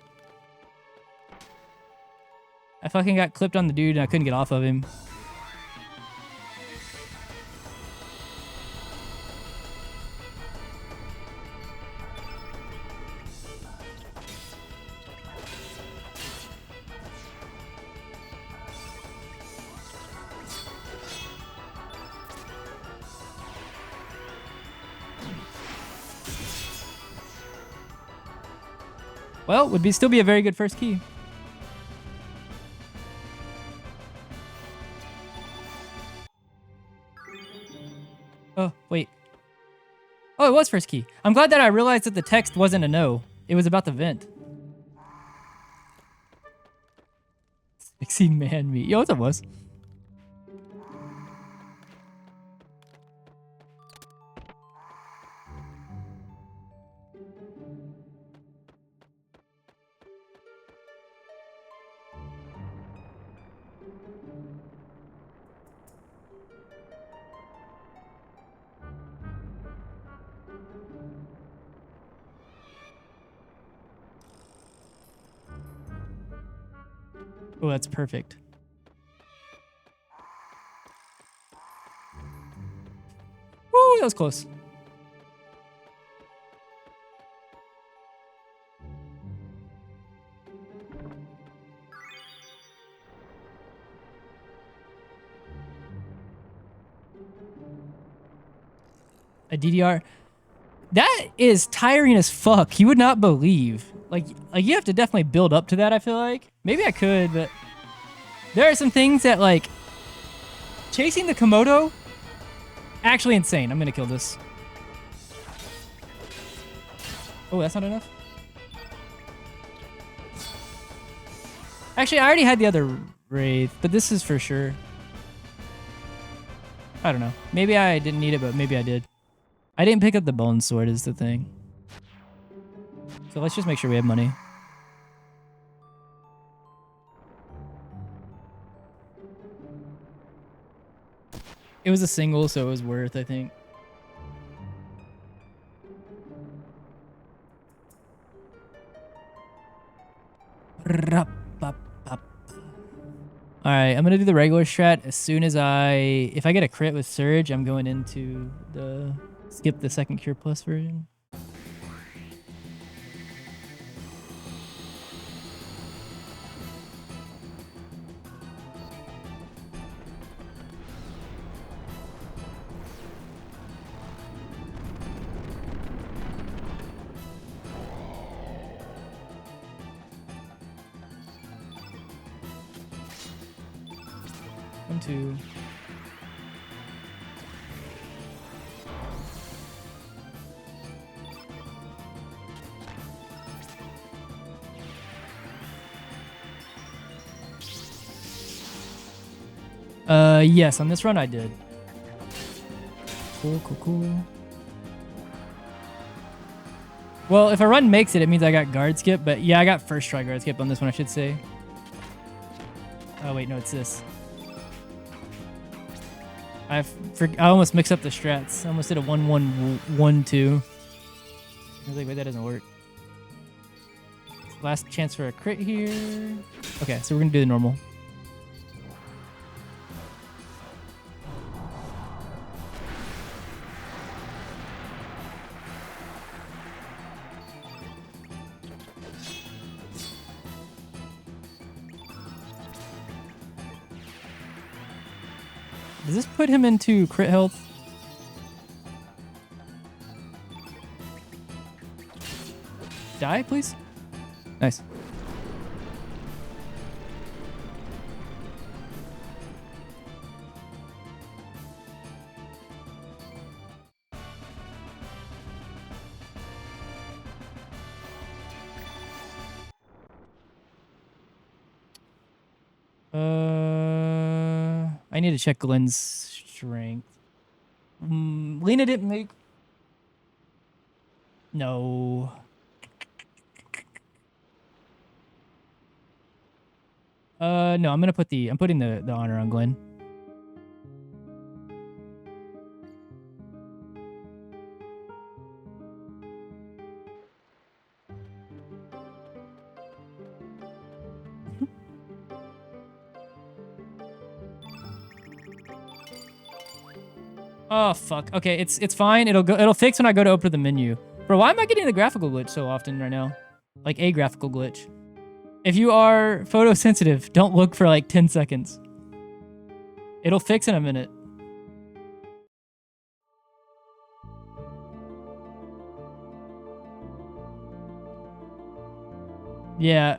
I fucking got clipped on the dude and I couldn't get off of him. Well, would still be a very good first key. Oh, wait. Oh, it was first key. I'm glad that I realized that the text wasn't a no. It was about the vent. 16 man meat. Yo, what's up, Wes? Oh, that's perfect. Woo, that was close. A DDR. That is tiring as fuck. You would not believe. Like you have to definitely build up to that, I feel like. Maybe I could, but there are some things that, like, chasing the Komodo, actually insane. I'm gonna kill this. Oh, that's not enough? Actually, I already had the other Wraith, but this is for sure. I don't know. Maybe I didn't need it, but maybe I did. I didn't pick up the bone sword is the thing. So let's just make sure we have money. It was a single, so it was worth, I think. Alright, I'm gonna do the regular strat as soon as if I get a crit with Surge, I'm going into the skip the second Cure Plus version. One, two. Yes, on this run I did. Cool, cool, cool. Well, if a run makes it, it means I got guard skip, but yeah, I got first try guard skip on this one, I should say. Oh, wait, no, it's this. I almost mixed up the strats. I almost did a 1-1-1-2. I was like, wait, that doesn't work. Last chance for a crit here. Okay, so we're gonna do the normal. Does this put him into crit health? Die, please. Nice. I need to check Glenn's strength. Lena didn't make... No. No, I'm putting the honor on Glenn. Oh fuck. Okay, it's fine. It'll fix when I go to open the menu. Bro, why am I getting the graphical glitch so often right now? Like a graphical glitch. If you are photosensitive, don't look for like 10 seconds. It'll fix in a minute. Yeah.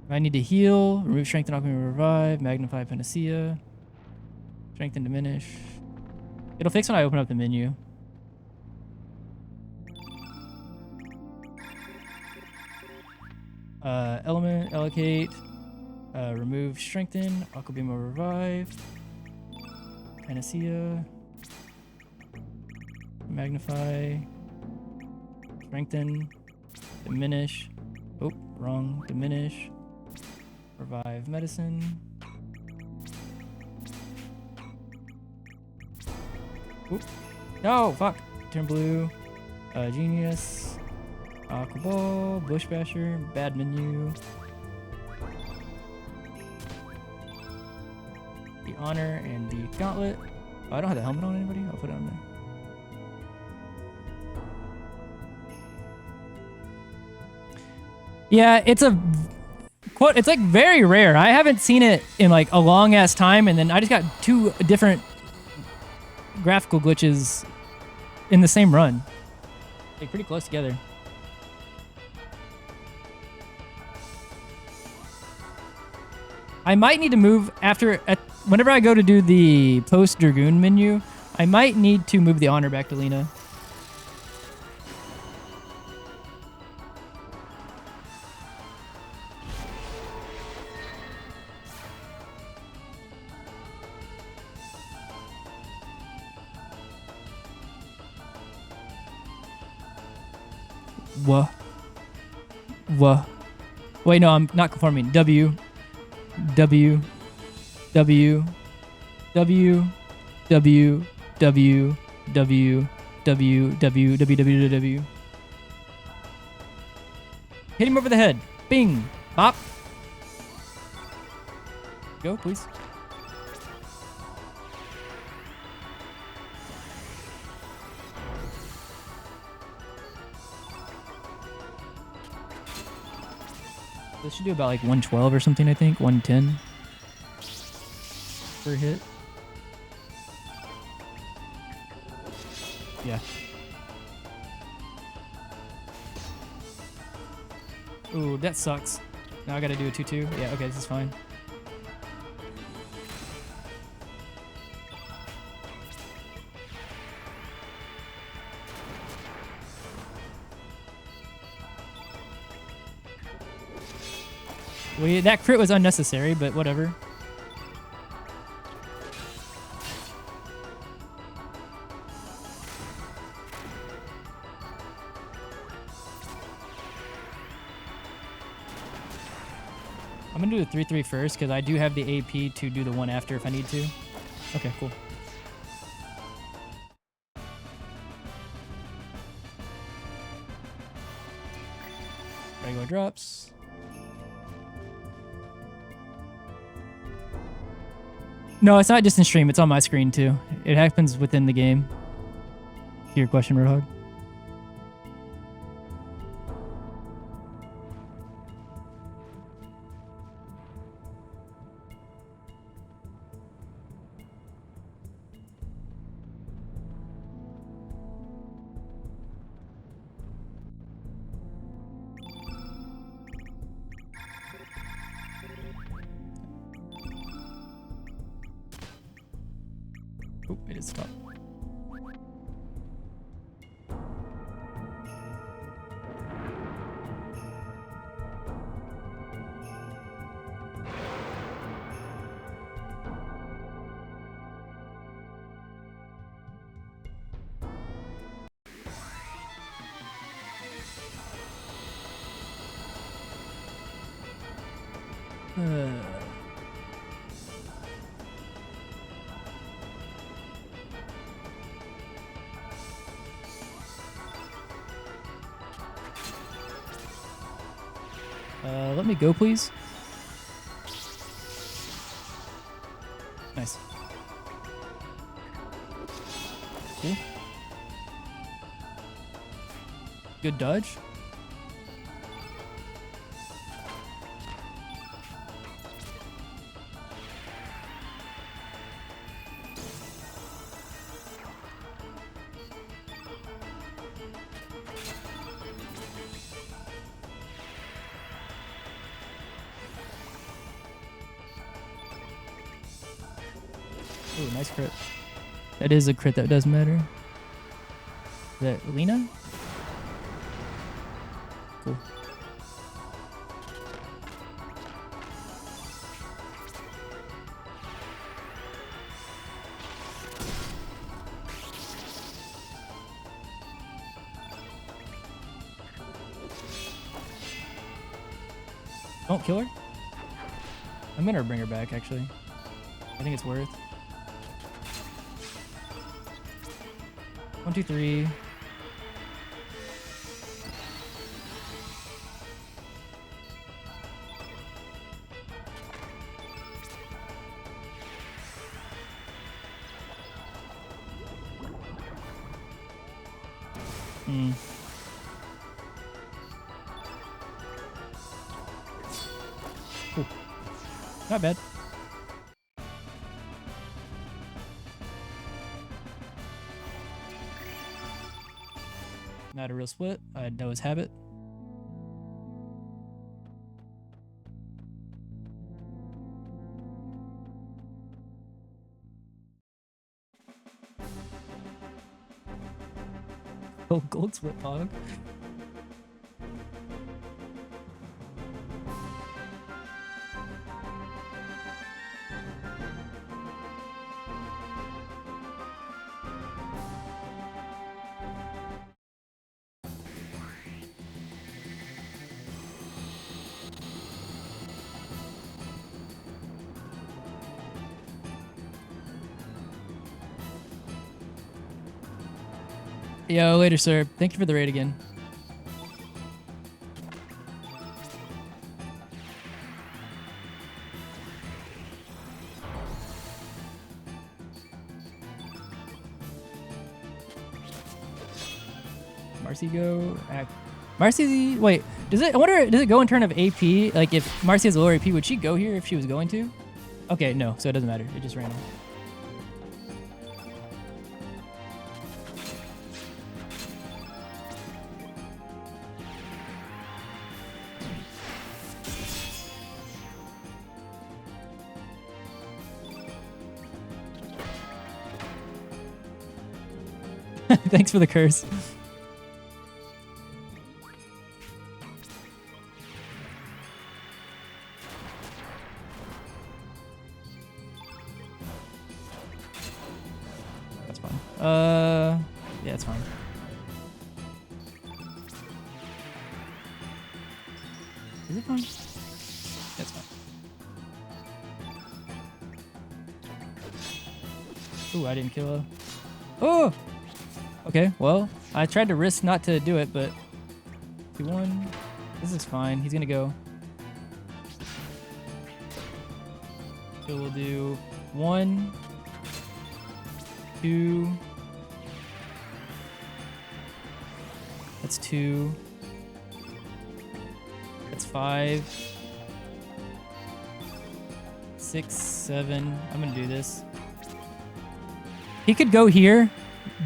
I need to heal, remove strength and alchemy, revive, magnify panacea, strength and diminish. It'll fix when I open up the menu. Element, allocate, remove strengthen, aqua beam or revive, panacea, magnify, strengthen, diminish. Oh, wrong. Diminish. Revive medicine. Oop. No, fuck. Turn blue. Genius. Aqua ball. Bush basher. Bad menu. honor and the gauntlet. Oh, I don't have the helmet on anybody? I'll put it on there. Yeah, it's a quote. It's like very rare. I haven't seen it in like a long ass time, and then I just got 2 different graphical glitches in the same run, like pretty close together. I might need to move whenever I go to do the post Dragoon menu. I might need to move the honor back to Lena. Whoa. Wait, no, I'm not conforming. W. W. W. W. W. W. W. W. W. W. W. Hit him over the head. Bing. Bop. Go, please. This should do about like 112 or something, I think. 110 per hit. Yeah. Ooh, that sucks. Now I gotta do a 2-2. Yeah, okay, this is fine. That crit was unnecessary, but whatever. I'm gonna do the 3-3 first because I do have the AP to do the one after if I need to. Okay, cool. Regular drops. No, it's not just in stream. It's on my screen, too. It happens within the game. To your question, Roadhog. Oh, it is stopped. Let me go, please. Nice. Cool. Good dodge. Ooh, nice crit. That is a crit that does matter. Is that Lena? Cool. Don't kill her? I'm gonna bring her back, actually. I think it's worth. 1, 2, 3. Hmm. Ooh. Not bad. Not a real split. I know his habit. Oh, gold split pog. Yo, later, sir. Thank you for the raid again. Marcy go. Marcy, wait. Does it? I wonder. Does it go in turn of AP? Like if Marcy has a lower AP, would she go here if she was going to? Okay, no. So it doesn't matter. It just random. Thanks for the curse. That's fine. Yeah, it's fine. Is it fine? That's fine. Ooh, I didn't kill her. Oh! Okay, well, I tried to risk not to do it, but 2-1. This is fine. He's gonna go. So we'll do 1, 2. That's 2. That's 5. 6, 7. I'm gonna do this. He could go here,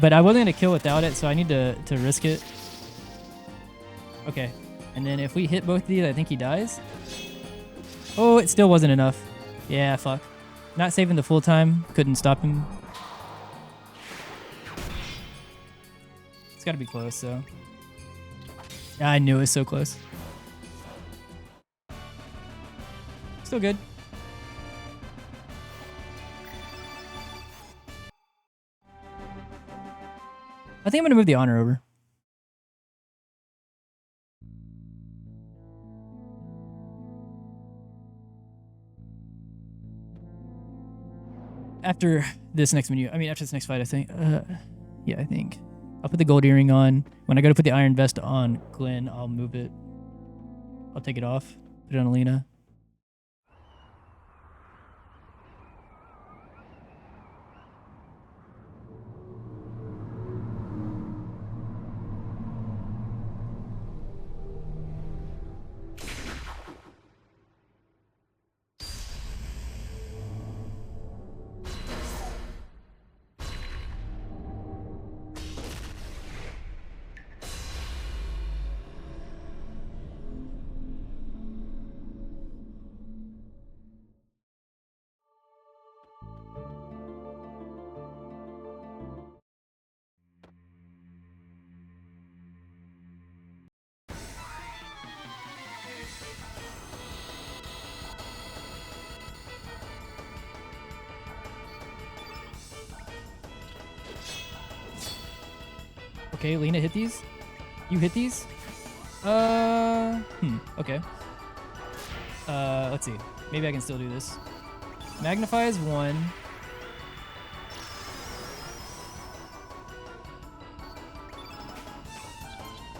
but I wasn't gonna kill without it, so I need to risk it. Okay, and then if we hit both of these, I think he dies. Oh, it still wasn't enough. Yeah, fuck. Not saving the full time. Couldn't stop him. It's gotta be close, so. I knew it was so close. Still good. I think I'm gonna move the honor over. After this next menu, I mean, after this next fight, I think, yeah, I think. I'll put the gold earring on. When I go to put the iron vest on Glenn, I'll move it. I'll take it off, put it on Alina. Okay, Lena hit these. You hit these. Okay. Let's see. Maybe I can still do this. Magnify is 1.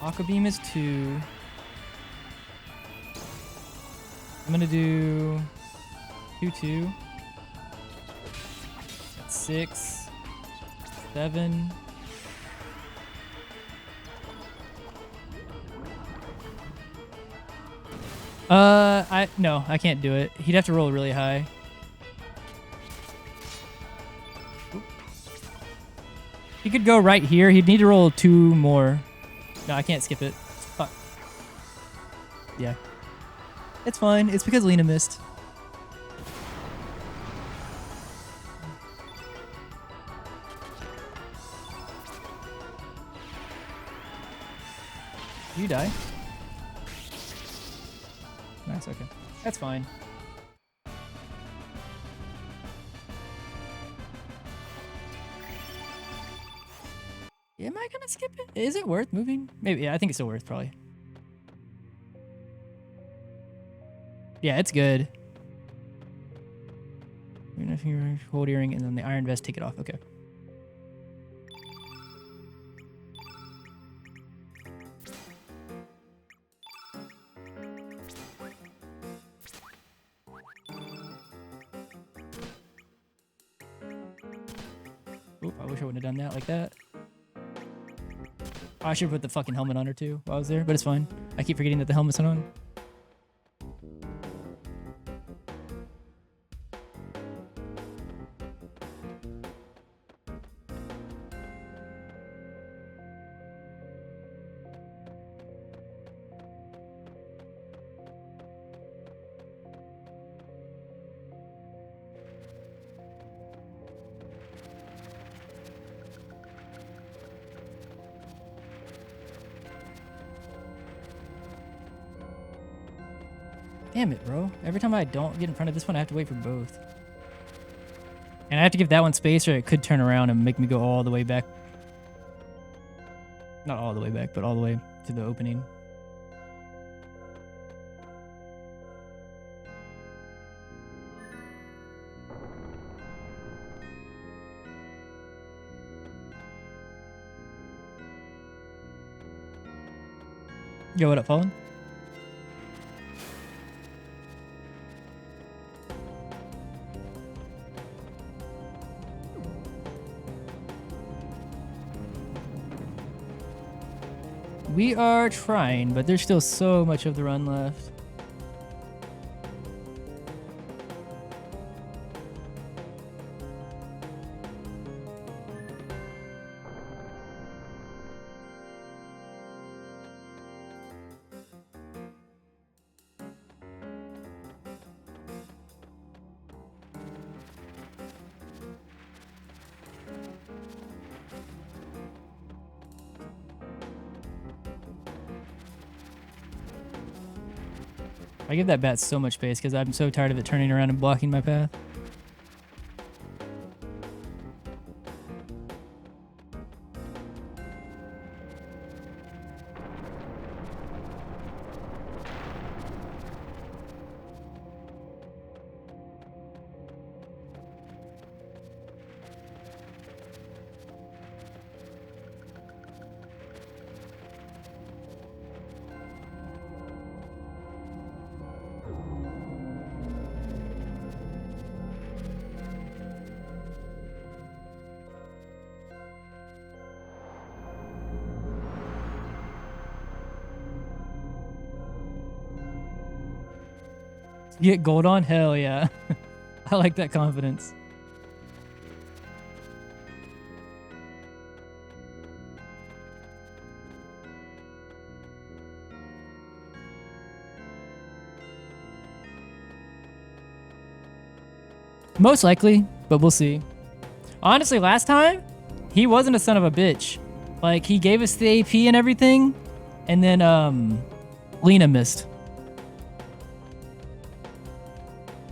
Aqua Beam is 2. I'm gonna do 2-2. That's 6, 7. No, I can't do it. He'd have to roll really high. He could go right here. He'd need to roll 2 more. No, I can't skip it. Fuck. Yeah. It's fine. It's because Lena missed. You die. Nice, okay. That's fine. Am I gonna skip it? Is it worth moving? Maybe, yeah, I think it's still worth, probably. Yeah, it's good. Hold earring and then the iron vest, take it off. Okay. Oop, I wish I wouldn't have done that like that. Oh, I should put the fucking helmet on her too while I was there, but it's fine. I keep forgetting that the helmet's on. Damn it, bro. Every time I don't get in front of this one, I have to wait for both. And I have to give that one space or it could turn around and make me go all the way back. Not all the way back, but all the way to the opening. Yo, what up, Fallen? We are trying, but there's still so much of the run left. I give that bat so much space because I'm so tired of it turning around and blocking my path. Get gold on? Hell yeah. I like that confidence. Most likely, but we'll see. Honestly, last time, he wasn't a son of a bitch. Like, he gave us the AP and everything, and then, Lena missed.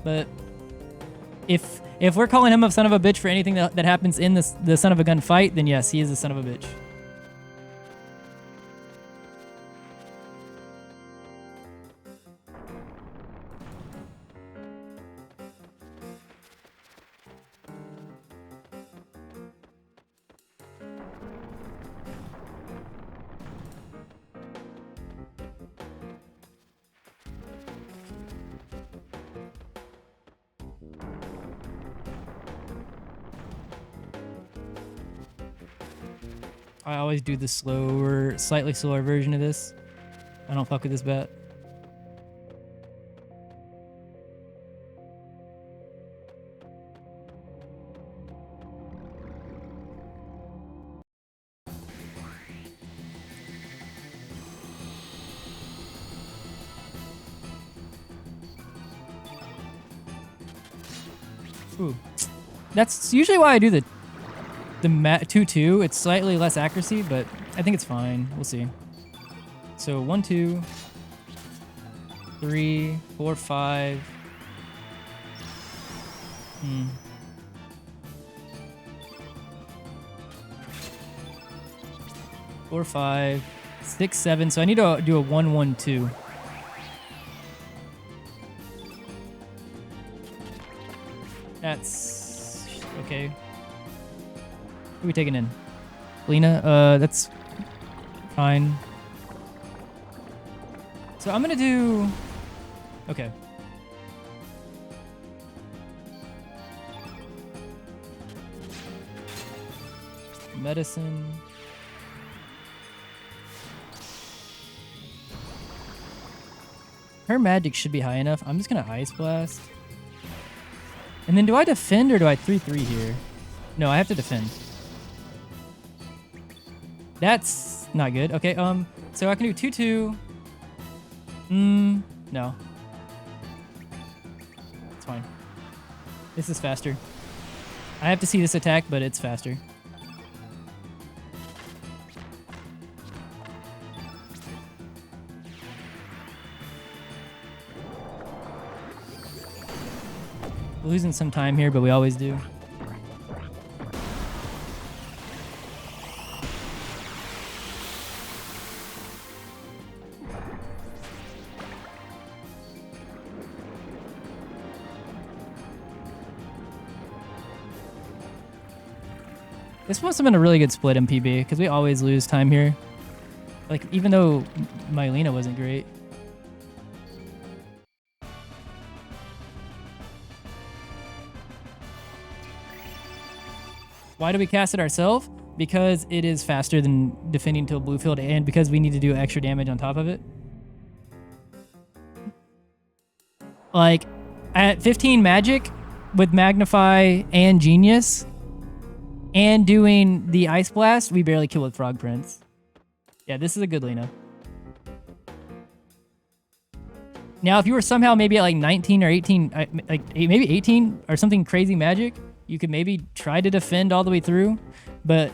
But if we're calling him a son of a bitch for anything that happens in the son of a gun fight, then yes, he is a son of a bitch. I always do the slower, slightly slower version of this. I don't fuck with this bat. Ooh. That's usually why I do the 2-2. It's slightly less accuracy, but I think it's fine. We'll see. So 1, 2, 3, 4, 5. 4, 5, 6, 7. So I need to do a 1, 1, 2. That's okay. Who are we taking in? Lena? That's fine. So I'm gonna do... Okay. Medicine. Her magic should be high enough. I'm just gonna Ice Blast. And then do I defend or do I 3-3 here? No, I have to defend. That's not good. Okay, so I can do 2-2. No. It's fine. This is faster. I have to see this attack, but it's faster. Losing some time here, but we always do. This must have been a really good split in PB, because we always lose time here. Like, even though my Lena wasn't great. Why do we cast it ourselves? Because it is faster than defending till blue field, and because we need to do extra damage on top of it. Like, at 15 magic with Magnify and Genius, and doing the Ice Blast, we barely kill with Frog Prince. Yeah, this is a good Lena. Now, if you were somehow maybe at like 19 or 18, like maybe 18 or something crazy magic, you could maybe try to defend all the way through, but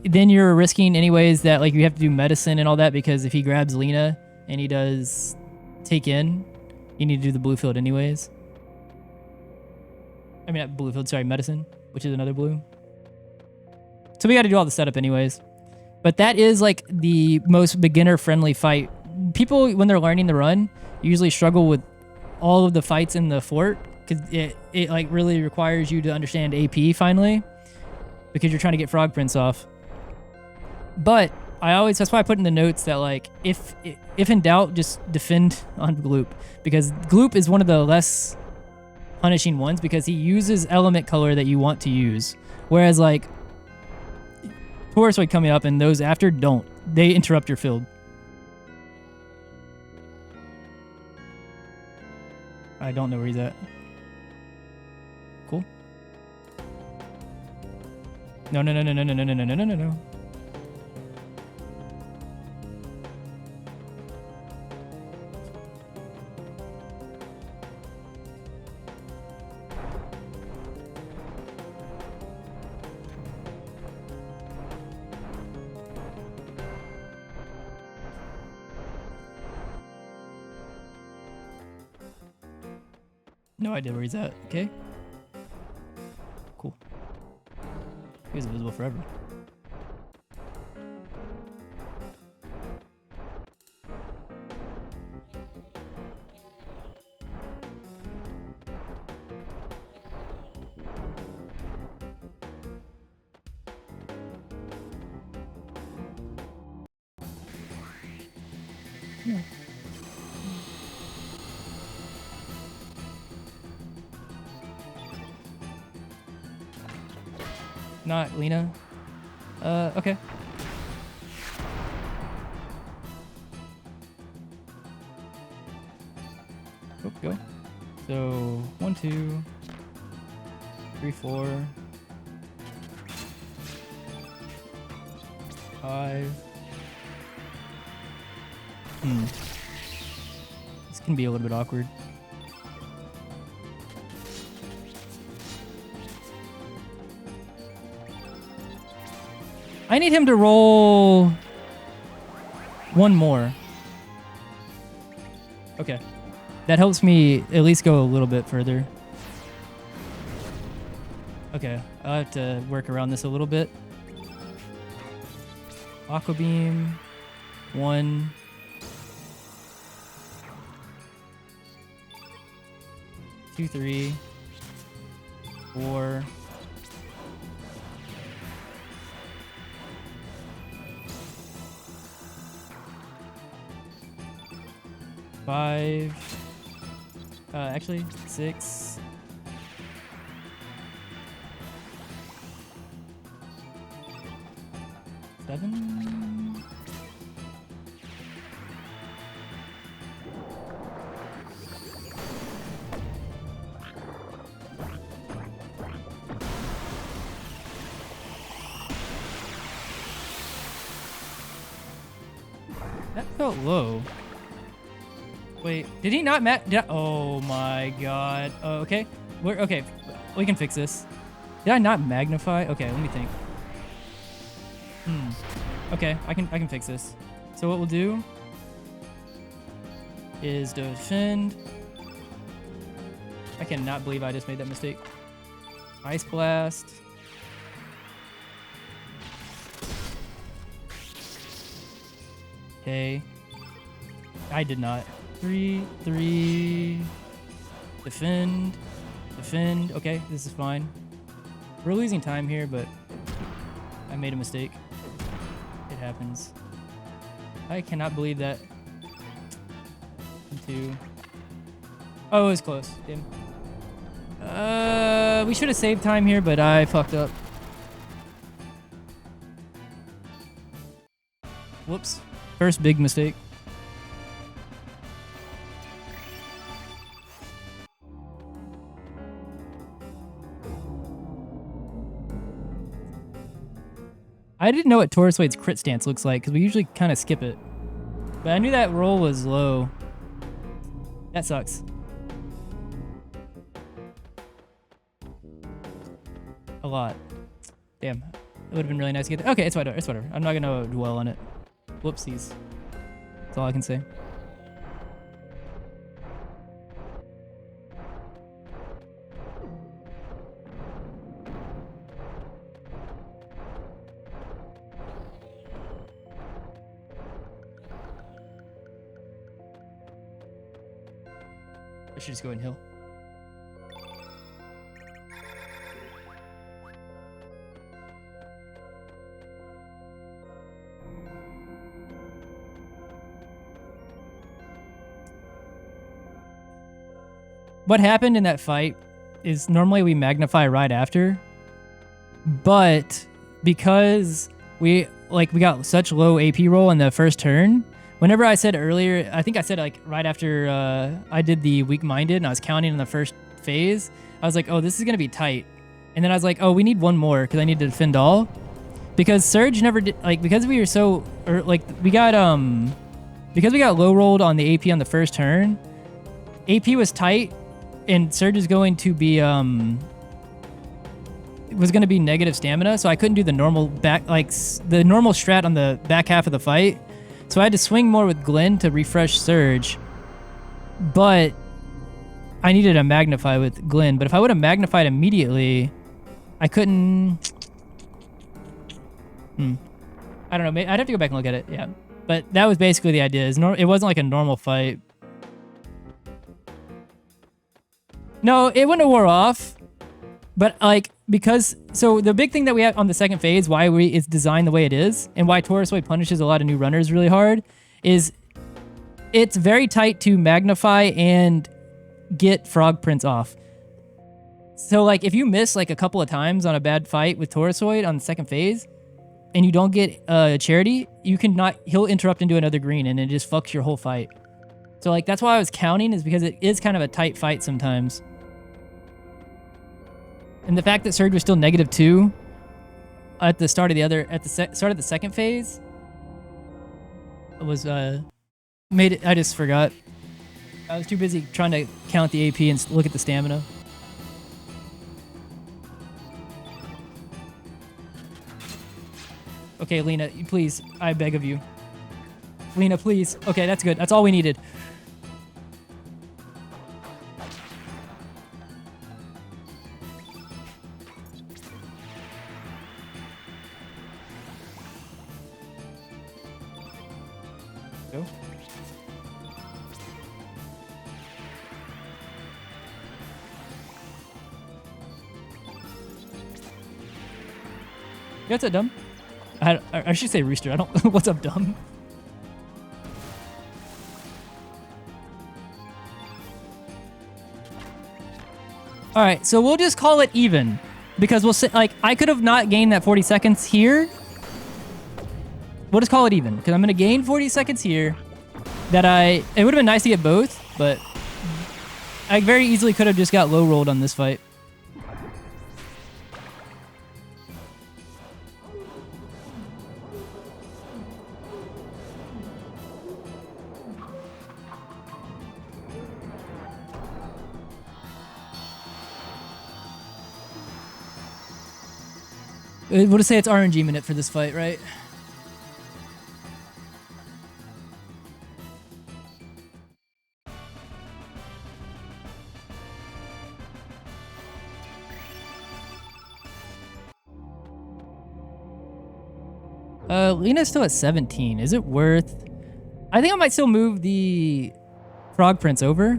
then you're risking anyways that like you have to do medicine and all that, because if he grabs Lena and he does take in, you need to do the blue field anyways. I mean, not blue field, sorry, medicine, which is another blue. So we got to do all the setup anyways. But that is like the most beginner-friendly fight. People, when they're learning the run, usually struggle with all of the fights in the fort, because it like really requires you to understand AP finally, because you're trying to get Frog Prince off. But that's why I put in the notes that like if in doubt, just defend on Gloop, because Gloop is one of the less punishing ones because he uses element color that you want to use, whereas like Taurusoid coming up and those after don't. They interrupt your field. I don't know where he's at. Cool. No. No idea where he's at. Okay. Cool. He was invisible forever. Yeah. Not Lena. Okay. Oh, go. So 1, 2, 3, 4, 5. This can be a little bit awkward. I need him to roll one more. Okay. That helps me at least go a little bit further. Okay, I'll have to work around this a little bit. Aqua Beam. 1. 2, 3. 4. 5. Actually, 6. 7. That felt low. Wait, did he not oh my god. Oh, okay. Okay, we can fix this. Did I not magnify? Okay, let me think. Okay, I can fix this. So what we'll do is defend. I cannot believe I just made that mistake. Ice Blast. Okay. I did not. 3, 3. Defend. Defend. Okay, this is fine. We're losing time here, but I made a mistake. It happens. I cannot believe that. 2. Oh, it was close. Damn. We should have saved time here, but I fucked up. Whoops. First big mistake. I didn't know what Taurusoid's crit stance looks like, because we usually kind of skip it. But I knew that roll was low. That sucks. A lot. Damn. It would have been really nice to get that. Okay, it's whatever. It's whatever. I'm not going to dwell on it. Whoopsies. That's all I can say. I should just go and heal. What happened in that fight is normally we magnify right after, but because we got such low AP roll in the first turn, whenever I said earlier, I think I said like right after I did the weak-minded and I was counting in the first phase, I was like, oh, this is going to be tight. And then I was like, oh, we need one more because I need to defend all. Because Surge never did, like, because we were so, or like, because we got low rolled on the AP on the first turn, AP was tight and Surge is going to be, was going to be negative stamina. So I couldn't do the normal the normal strat on the back half of the fight. So I had to swing more with Glenn to refresh Surge, but I needed a magnify with Glenn. But if I would have magnified immediately, I couldn't. I don't know. I'd have to go back and look at it. Yeah, but that was basically the idea. It wasn't like a normal fight. No, it wouldn't have wore off. But like, so the big thing that we have on the second phase, why it's designed the way it is, and why Taurusoid punishes a lot of new runners really hard, is it's very tight to magnify and get Frog Prince off. So like, if you miss like a couple of times on a bad fight with Taurusoid on the second phase, and you don't get Charity, he'll interrupt into another green, and it just fucks your whole fight. So like, that's why I was counting, is because it is kind of a tight fight sometimes. And the fact that Surge was still -2 at the start of start of the second phase was made it. I just forgot. I was too busy trying to count the AP and look at the stamina. Okay, Lena, please. I beg of you. Lena, please. Okay, that's good. That's all we needed. Go. Yeah, what's up, dumb? I should say rooster. I don't. What's up, dumb? All right, so we'll just call it even because we'll say like I could have not gained that 40 seconds here. We'll just call it even because I'm gonna gain 40 seconds here. It would have been nice to get both, but I very easily could have just got low rolled on this fight. We'll just say it's RNG minute for this fight, right? Lena's still at 17. Is it worth... I think I might still move the Frog Prince over.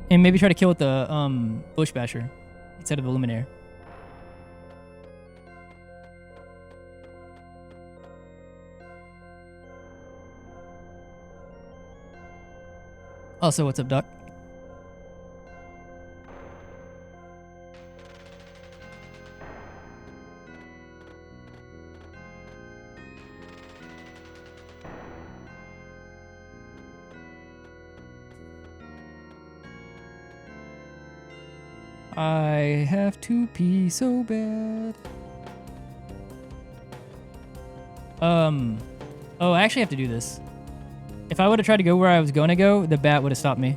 And maybe try to kill with the Bush Basher instead of the Luminaire. Also, what's up, Doc? I have to pee so bad. Oh, I actually have to do this. If I would have tried to go where I was going to go, the bat would have stopped me.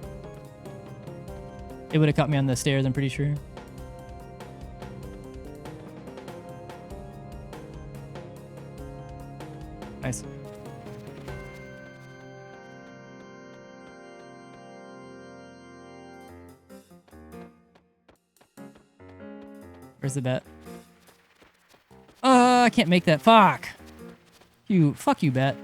It would have caught me on the stairs, I'm pretty sure. Nice. Where's the bat? I can't make that. Fuck. Fuck you, bat.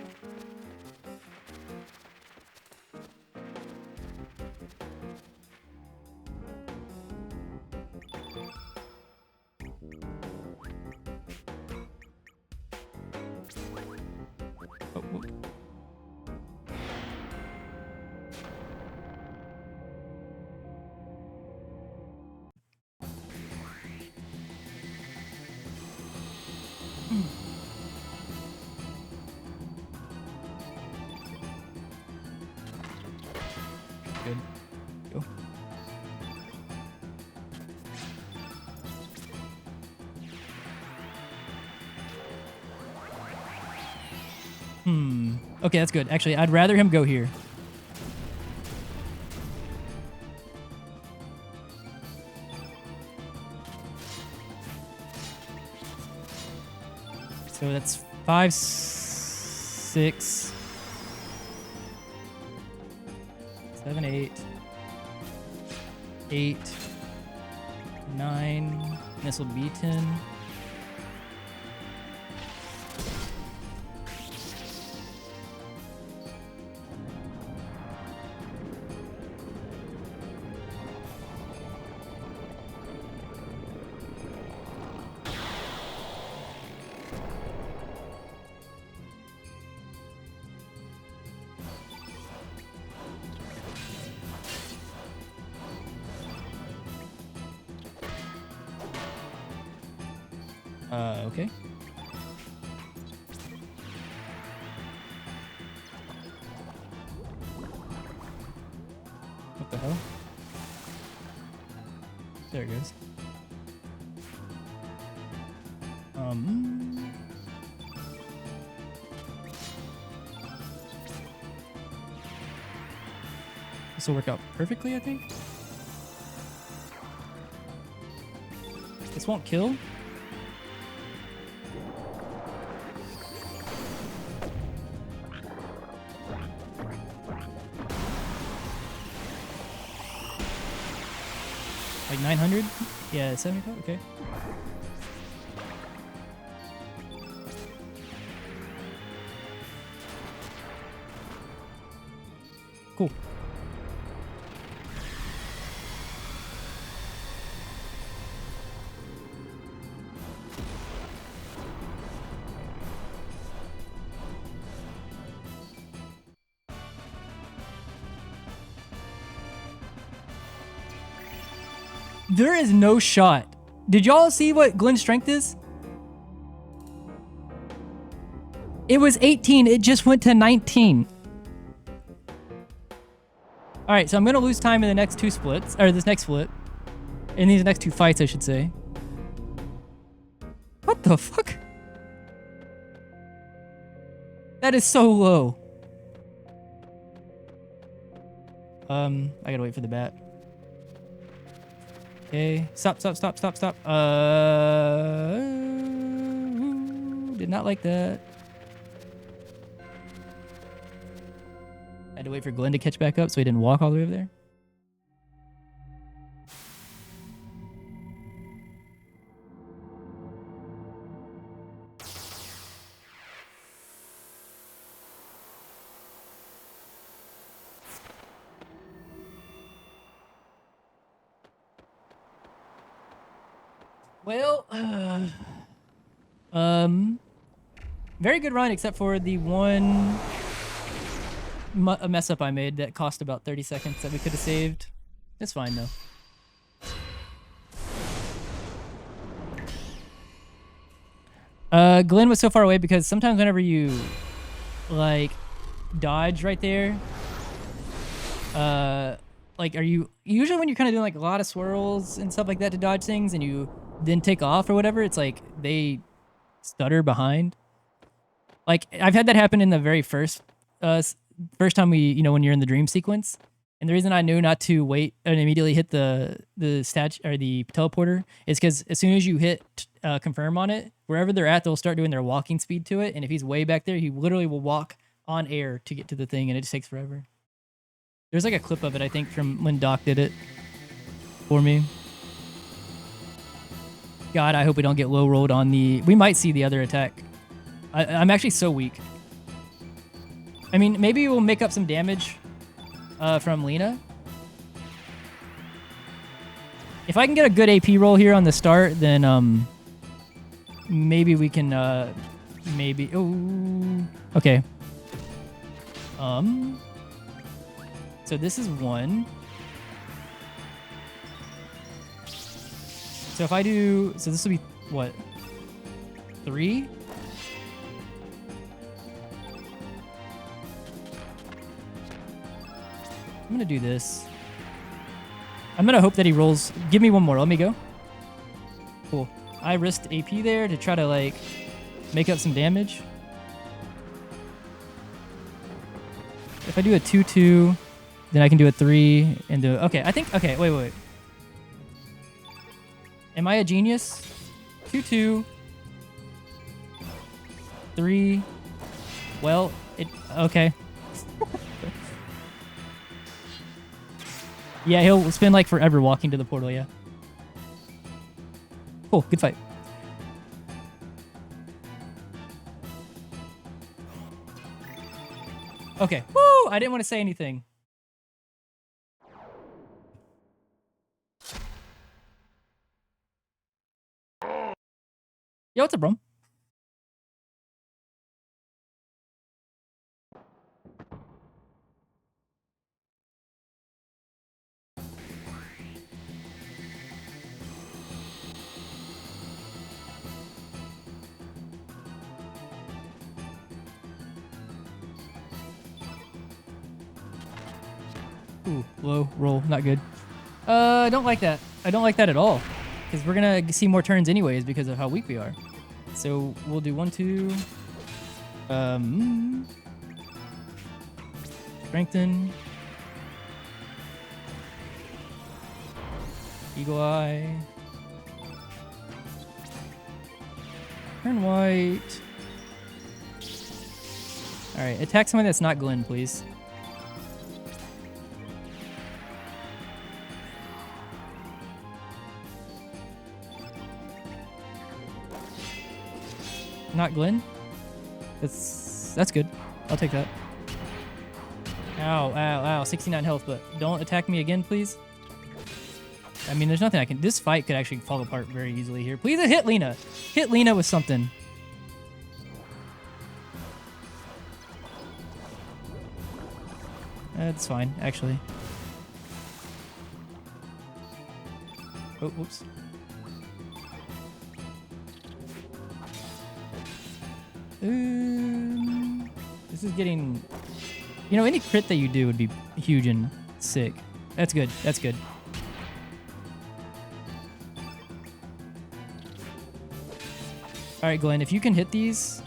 Good. Go. Okay, that's good. Actually, I'd rather him go here. So that's 5, 6, 7, 8, 8, 9. This will be 10. Okay. What the hell? There it goes. This will work out perfectly, I think. This won't kill. Like 900? Yeah, 75? Okay. Cool. There is no shot. Did y'all see what Glenn's strength is? It was 18. It just went to 19. All right, so I'm going to lose time in the next two splits, or this next split. In these next two fights, I should say. What the fuck? That is so low. I gotta wait for the bat. Okay, stop. Did not like that. I had to wait for Glenn to catch back up so he didn't walk all the way over there. Well, very good run except for the one mess up I made that cost about 30 seconds that we could have saved. It's fine though. Glenn was so far away because sometimes whenever you like dodge right there, like usually when you're kind of doing like a lot of swirls and stuff like that to dodge things and you then take off or whatever, it's like they stutter behind. Like I've had that happen in the very first time when you're in the dream sequence. And the reason I knew not to wait and immediately hit the statue or the teleporter is because as soon as you hit confirm on it, wherever they're at, they'll start doing their walking speed to it. And if he's way back there, he literally will walk on air to get to the thing, and it just takes forever. There's like a clip of it, I think, from when Doc did it for me. God, I hope we don't get low rolled on the... We might see the other attack. I'm actually so weak. I mean, maybe we'll make up some damage from Lena. If I can get a good AP roll here on the start, then maybe we can... maybe... Oh, okay. So this is 1. So if I do... So this will be, what? 3? I'm going to do this. I'm going to hope that he rolls... Give me one more. Let me go. Cool. I risked AP there to try to, like, make up some damage. If I do a 2-2, then I can do a 3 and do... Okay, I think... Okay, wait. Am I a genius? 2-2. 3. Well, it... Okay. Yeah, he'll spend like forever walking to the portal, yeah. Cool, good fight. Okay. Woo! I didn't want to say anything. Yo, what's up, bro? Ooh, low roll, not good. I don't like that. I don't like that at all. Because we're going to see more turns anyways because of how weak we are. So we'll do 1, 2. Strengthen. Eagle Eye. Turn white. All right, attack something that's not Glenn, please. Not Glenn? That's good. I'll take that. Ow, ow, ow. 69 health, but don't attack me again, please. I mean, there's nothing I can... This fight could actually fall apart very easily here. Please hit Lena. Hit Lena with something. That's fine, actually. Oh, whoops. This is getting... You know, any crit that you do would be huge and sick. That's good. That's good. All right, Glenn, if you can hit these...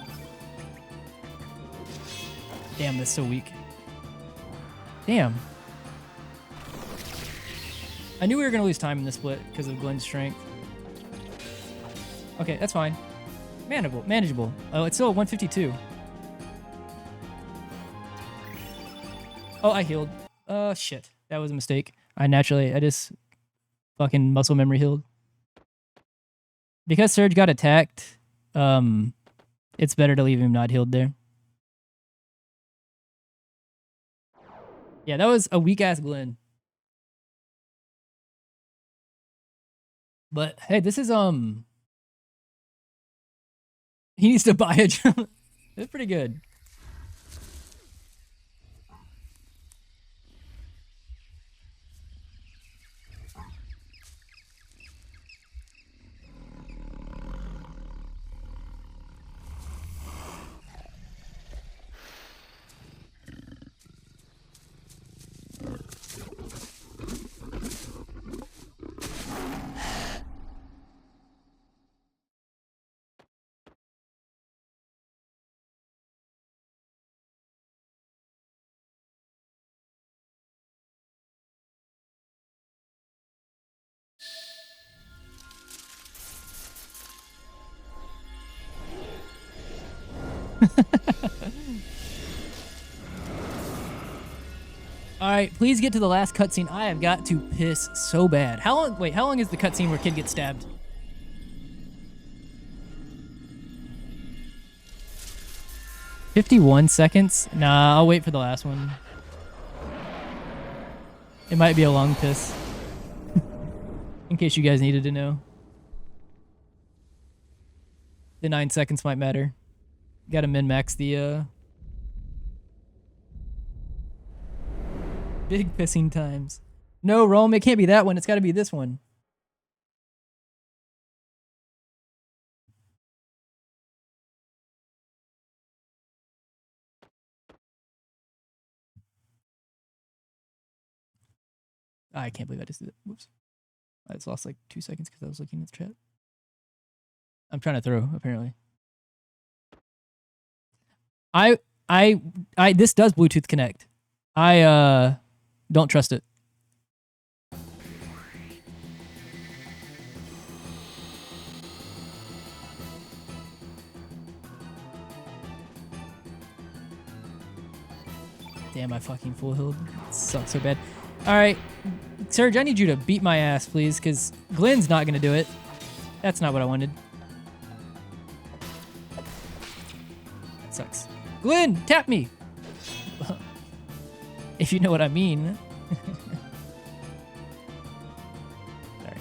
Damn, that's so weak. Damn. I knew we were going to lose time in this split because of Glenn's strength. Okay, that's fine. Manageable. Oh, it's still 152. Oh, I healed. Shit. That was a mistake. I just fucking muscle memory healed. Because Surge got attacked, it's better to leave him not healed there. Yeah, that was a weak-ass Glenn. But, hey, this is, he needs to buy a jump. It's pretty good. All right, please get to the last cutscene. I have got to piss so bad. How long? Wait, how long is the cutscene where kid gets stabbed? $51 seconds? Nah, I'll wait for the last one. It might be a long piss. In case you guys needed to know. The 9 seconds might matter. Gotta min-max the, big pissing times. No, Rome, it can't be that one. It's gotta be this one. I can't believe I just did it. Whoops. I just lost like 2 seconds because I was looking at the chat. I'm trying to throw, apparently. This does Bluetooth connect. I don't trust it. Damn, I fucking full healed. It sucks so bad. All right, Serge, I need you to beat my ass, please, because Glenn's not gonna do it. That's not what I wanted. That sucks. Glenn, tap me. If you know what I mean. Sorry.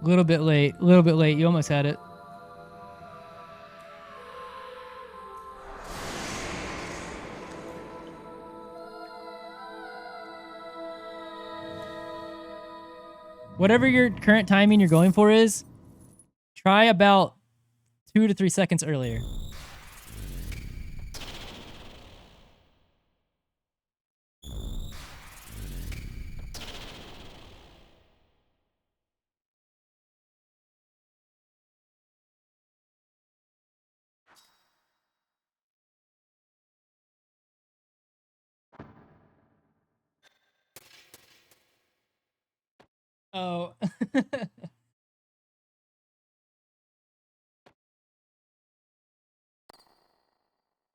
A little bit late. A little bit late. You almost had it. Whatever your current timing you're going for is, try about 2 to 3 seconds earlier. Oh.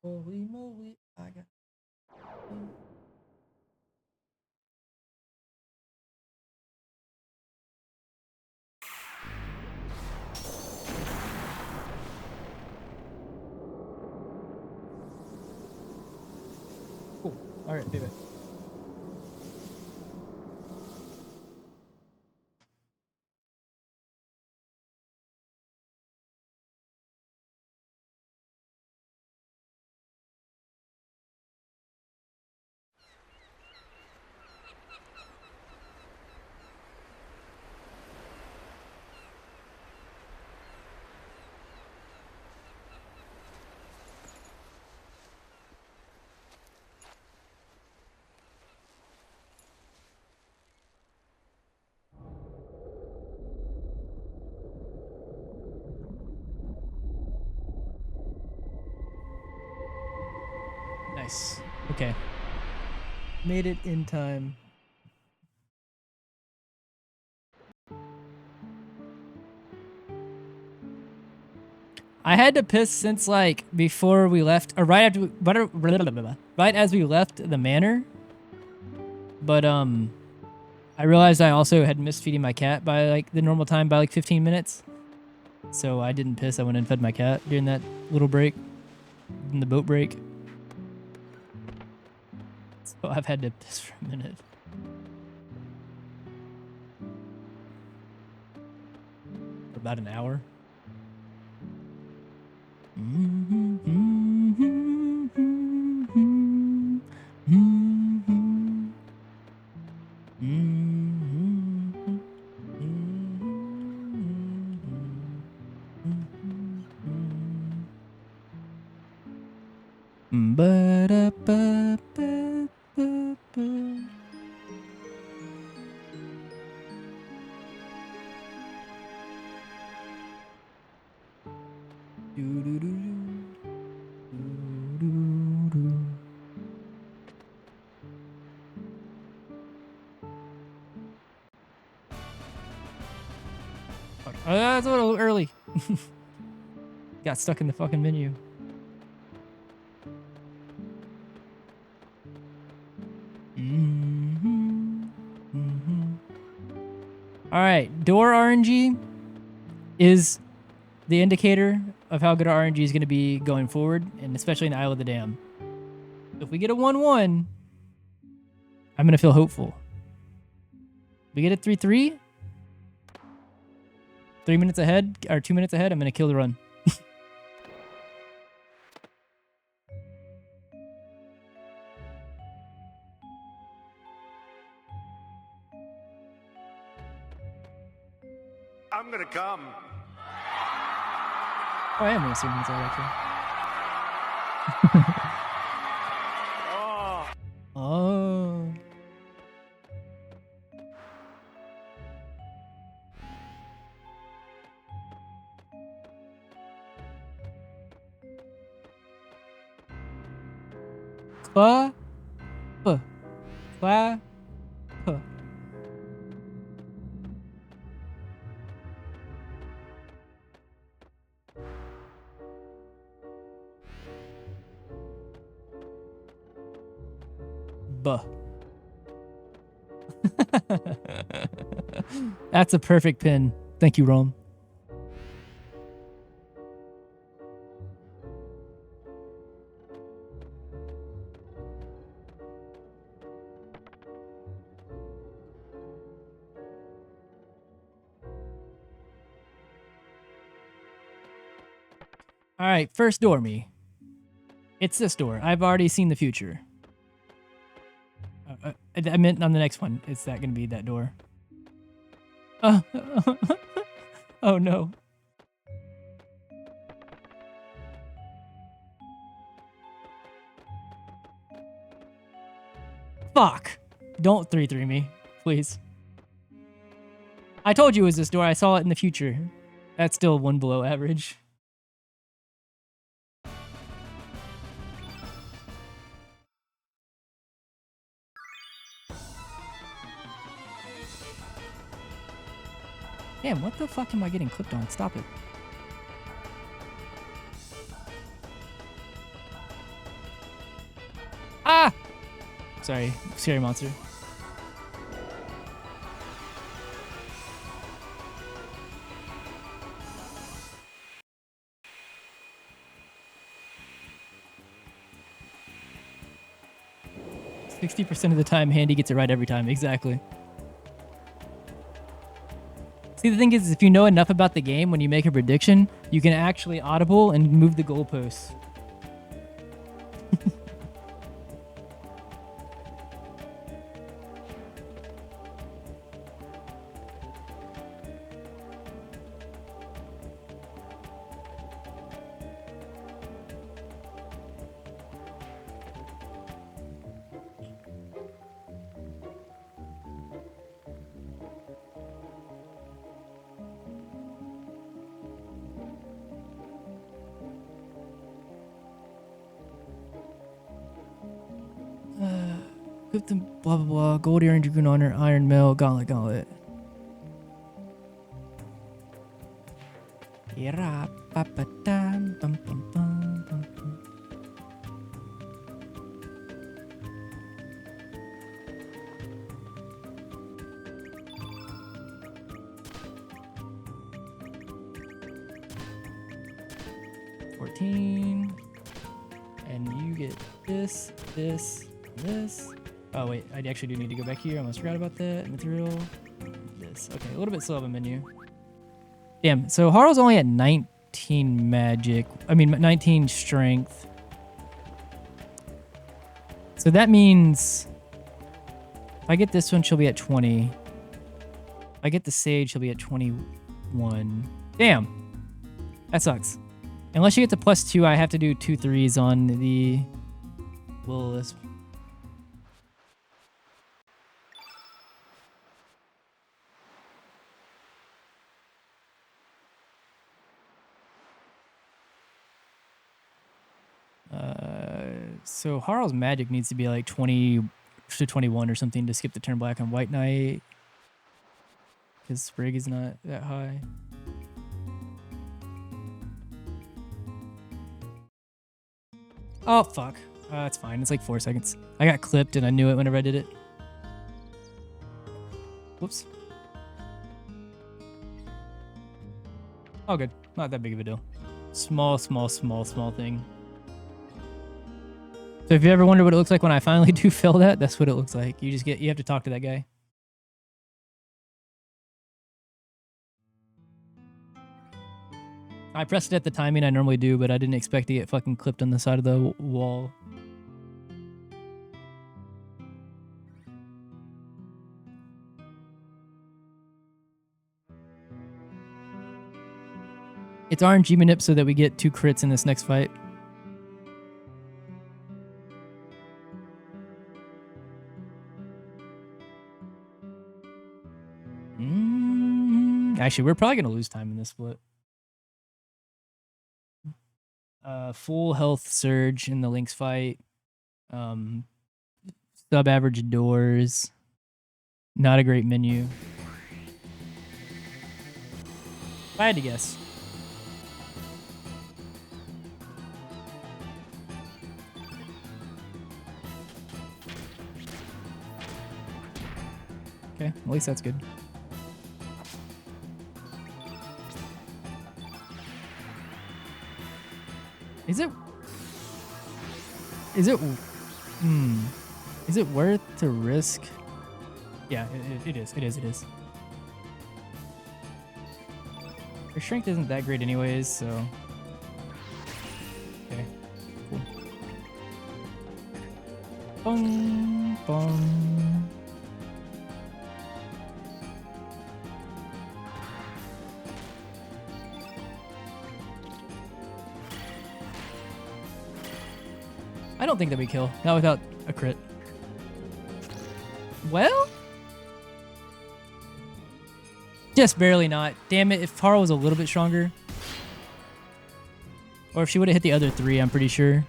Holy moly. I got... Cool. All right, baby. Nice. Okay. Made it in time. I had to piss since like before we left, or right after, right as we left the manor. But I realized I also had missed feeding my cat by like the normal time by like 15 minutes. So I didn't piss. I went and fed my cat during that little break, in the boat break. So I've had to piss for a minute. For about an hour. Oh, that's a little early. Got stuck in the fucking menu. All right, door RNG is the indicator of how good our RNG is going to be going forward, and especially in the Isle of the Dam. If we get a 1-1, I'm going to feel hopeful. We get a 3-3, 3 minutes ahead, or 2 minutes ahead, I'm going to kill the run. I'm gonna come. Oh, I am going to assume he's out, actually. Oh. Cla. Cla. Buh. That's a perfect pin. Thank you, Rome. All right, first door me. It's this door. I've already seen the future. I meant on the next one. Is that going to be that door? Oh no. Fuck. Don't 3-3 me, please. I told you it was this door. I saw it in the future. That's still one below average. Damn, what the fuck am I getting clipped on? Stop it. Ah! Sorry, scary monster. %60 of the time, Handy gets it right every time. Exactly. See, the thing is, if you know enough about the game, when you make a prediction, you can actually audible and move the goalposts. Equip them, blah, blah, blah. Gold earring, Dragoon Honor, Iron Mail, Gauntlet, Gauntlet. $14. And you get this, this, this. Oh wait, I actually do need to go back here. I almost forgot about that. Material. This. Okay, a little bit slow of a menu. Damn, so Harl's only at 19 magic. I mean, 19 strength. So that means if I get this one, she'll be at 20. If I get the Sage, she'll be at 21. Damn. That sucks. Unless she gets a +2, I have to do 2 3s on the Will-O-Wisp. So Harl's magic needs to be like 20 to 21 or something to skip the turn black on White Knight. Because Sprig is not that high. Oh, fuck. That's fine. It's like 4 seconds. I got clipped and I knew it whenever I did it. Whoops. Oh, good. Not that big of a deal. Small thing. So if you ever wonder what it looks like when I finally do fill that, that's what it looks like. You have to talk to that guy. I pressed it at the timing I normally do, but I didn't expect to get fucking clipped on the side of the wall. It's RNG manip so that we get 2 crits in this next fight. Actually, we're probably going to lose time in this split. Full health surge in the Lynx fight. Sub-average doors. Not a great menu. If I had to guess. Okay, at least that's good. Is it worth to risk? Yeah, it is. Her strength isn't that great anyways, so Bong, bong. I don't think that we kill. Not without a crit. Well? Just barely not. Damn it, if Taro was a little bit stronger. Or if she would have hit the other 3, I'm pretty sure.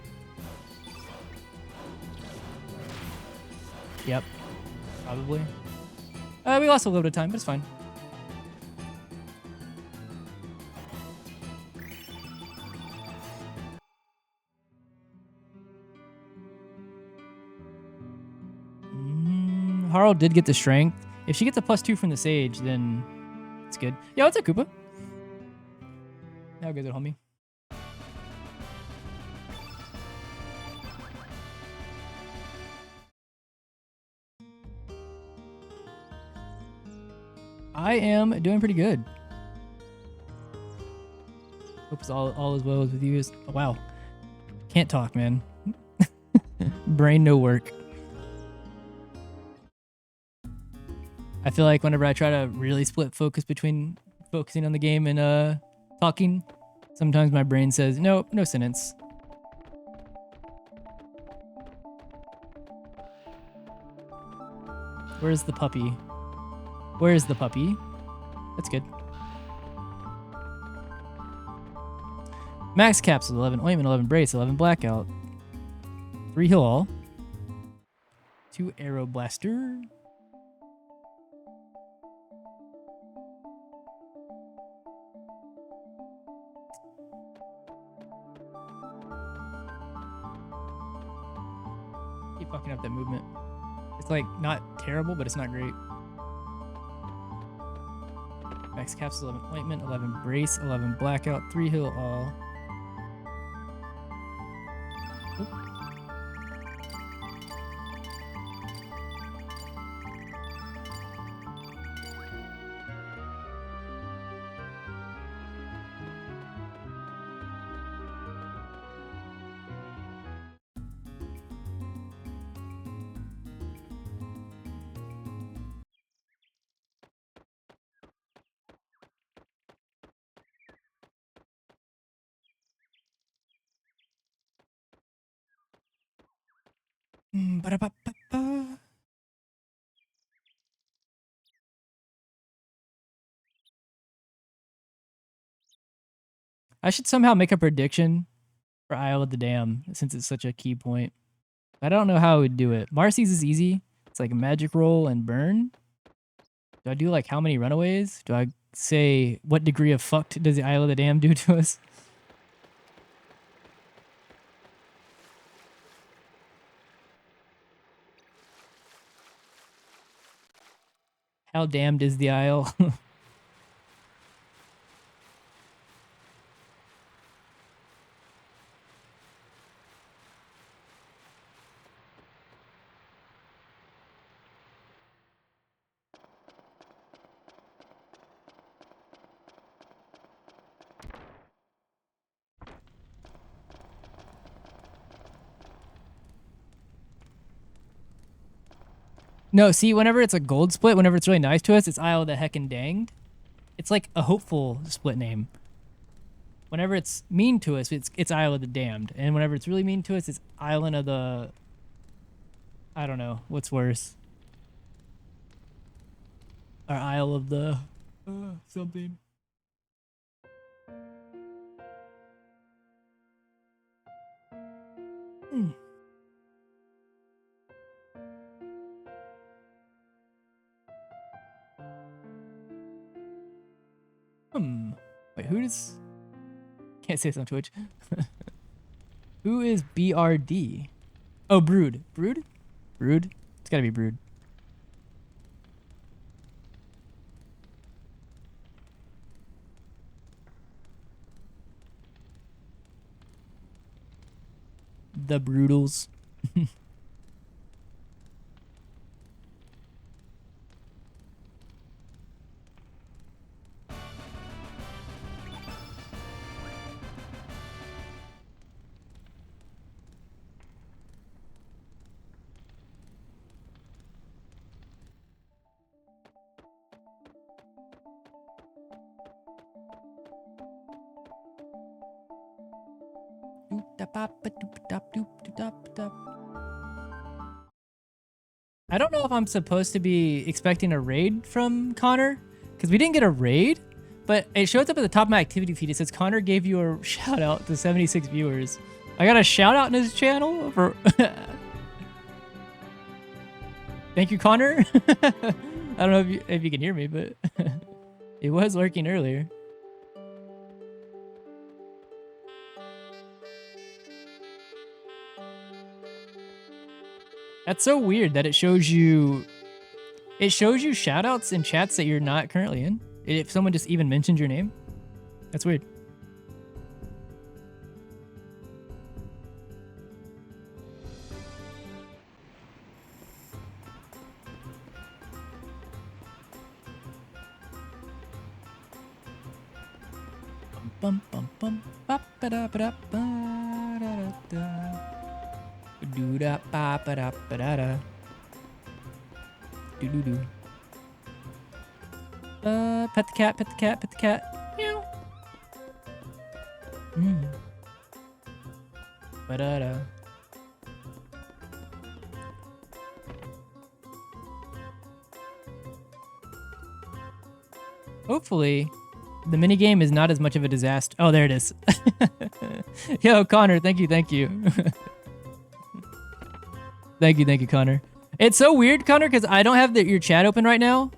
Yep. Probably. We lost a little bit of time, but it's fine. Harl did get the strength. If she gets a +2 from the Sage, then it's good. Yeah, what's up, Koopa? How goes it, homie? I am doing pretty good. Hope it's all as well as with you. Oh, wow. Can't talk, man. Brain no work. I feel like whenever I try to really split focus between focusing on the game and talking, sometimes my brain says, no, no sentence. Where's the puppy? Where's the puppy? That's good. Max capsule, 11 ointment, 11 brace, 11 blackout. 3 heal all. 2 arrow blaster. Keep fucking up that movement. It's like not terrible, but it's not great. Max capsule, 11 ointment, 11 brace, 11 blackout, 3 heal all. Oop. Ba-da-ba-ba-ba. I should somehow make a prediction for Isle of the Dam since it's such a key point. I don't know how I would do it. Marcy's is easy. It's like a magic roll and burn. Do I do like how many runaways? Do I say what degree of fucked does the Isle of the Dam do to us? How damned is the Isle? No, see, whenever it's a gold split, whenever it's really nice to us, it's Isle of the Heckin' Danged. It's like a hopeful split name. Whenever it's mean to us, it's Isle of the Damned. And whenever it's really mean to us, it's Island of the... I don't know. What's worse? Or Isle of the... something. Wait, who does... Can't say this on Twitch. Who is BRD? Oh, Brood. Brood? Brood? It's gotta be Brood. The Broodals. I don't know if I'm supposed to be expecting a raid from Connor, because we didn't get a raid, but it shows up at the top of my activity feed. It says Connor gave you a shout out to 76 viewers. I got a shout out in his channel for. Thank you, Connor. I don't know if you can hear me, but it was lurking earlier. That's so weird that it shows you shout outs in chats that you're not currently in. If someone just even mentions your name. That's weird. Bum bum bum ba ba da ba da ba da da. Do da ba ba da ba da da. Do do do. Pet the cat, pet the cat, pet the cat. Meow. Ba da da. Hopefully, the minigame is not as much of a disaster. Oh, there it is. Yo, Connor, thank you. Thank you, Connor. It's so weird, Connor, because I don't have your chat open right now.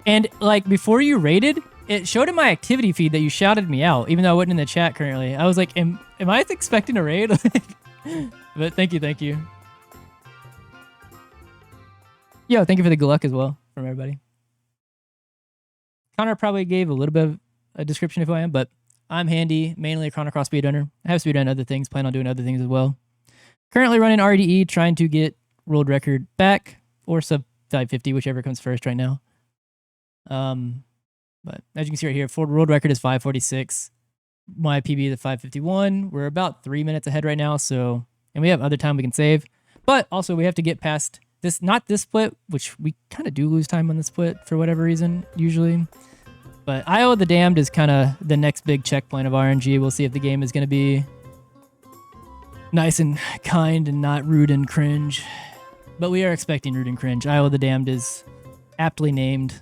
And, like, before you raided, it showed in my activity feed that you shouted me out, even though I wasn't in the chat currently. I was like, am I expecting a raid? But thank you. Yo, thank you for the good luck as well from everybody. Connor probably gave a little bit of a description of who I am, but I'm Handy, mainly a Chrono Cross speedrunner. I have speedrun other things, plan on doing other things as well. Currently running RDE, trying to get world record back, or sub 550, whichever comes first right now. But as you can see right here, world record is 546. My PB is 551. We're about 3 minutes ahead right now, so, and we have other time we can save. But also we have to get past this, not this split, which we kind of do lose time on the split for whatever reason, usually. But Isle of the Damned is kind of the next big checkpoint of RNG. We'll see if the game is going to be nice and kind and not rude and cringe. But we are expecting rude and cringe. Isle of the Damned is aptly named.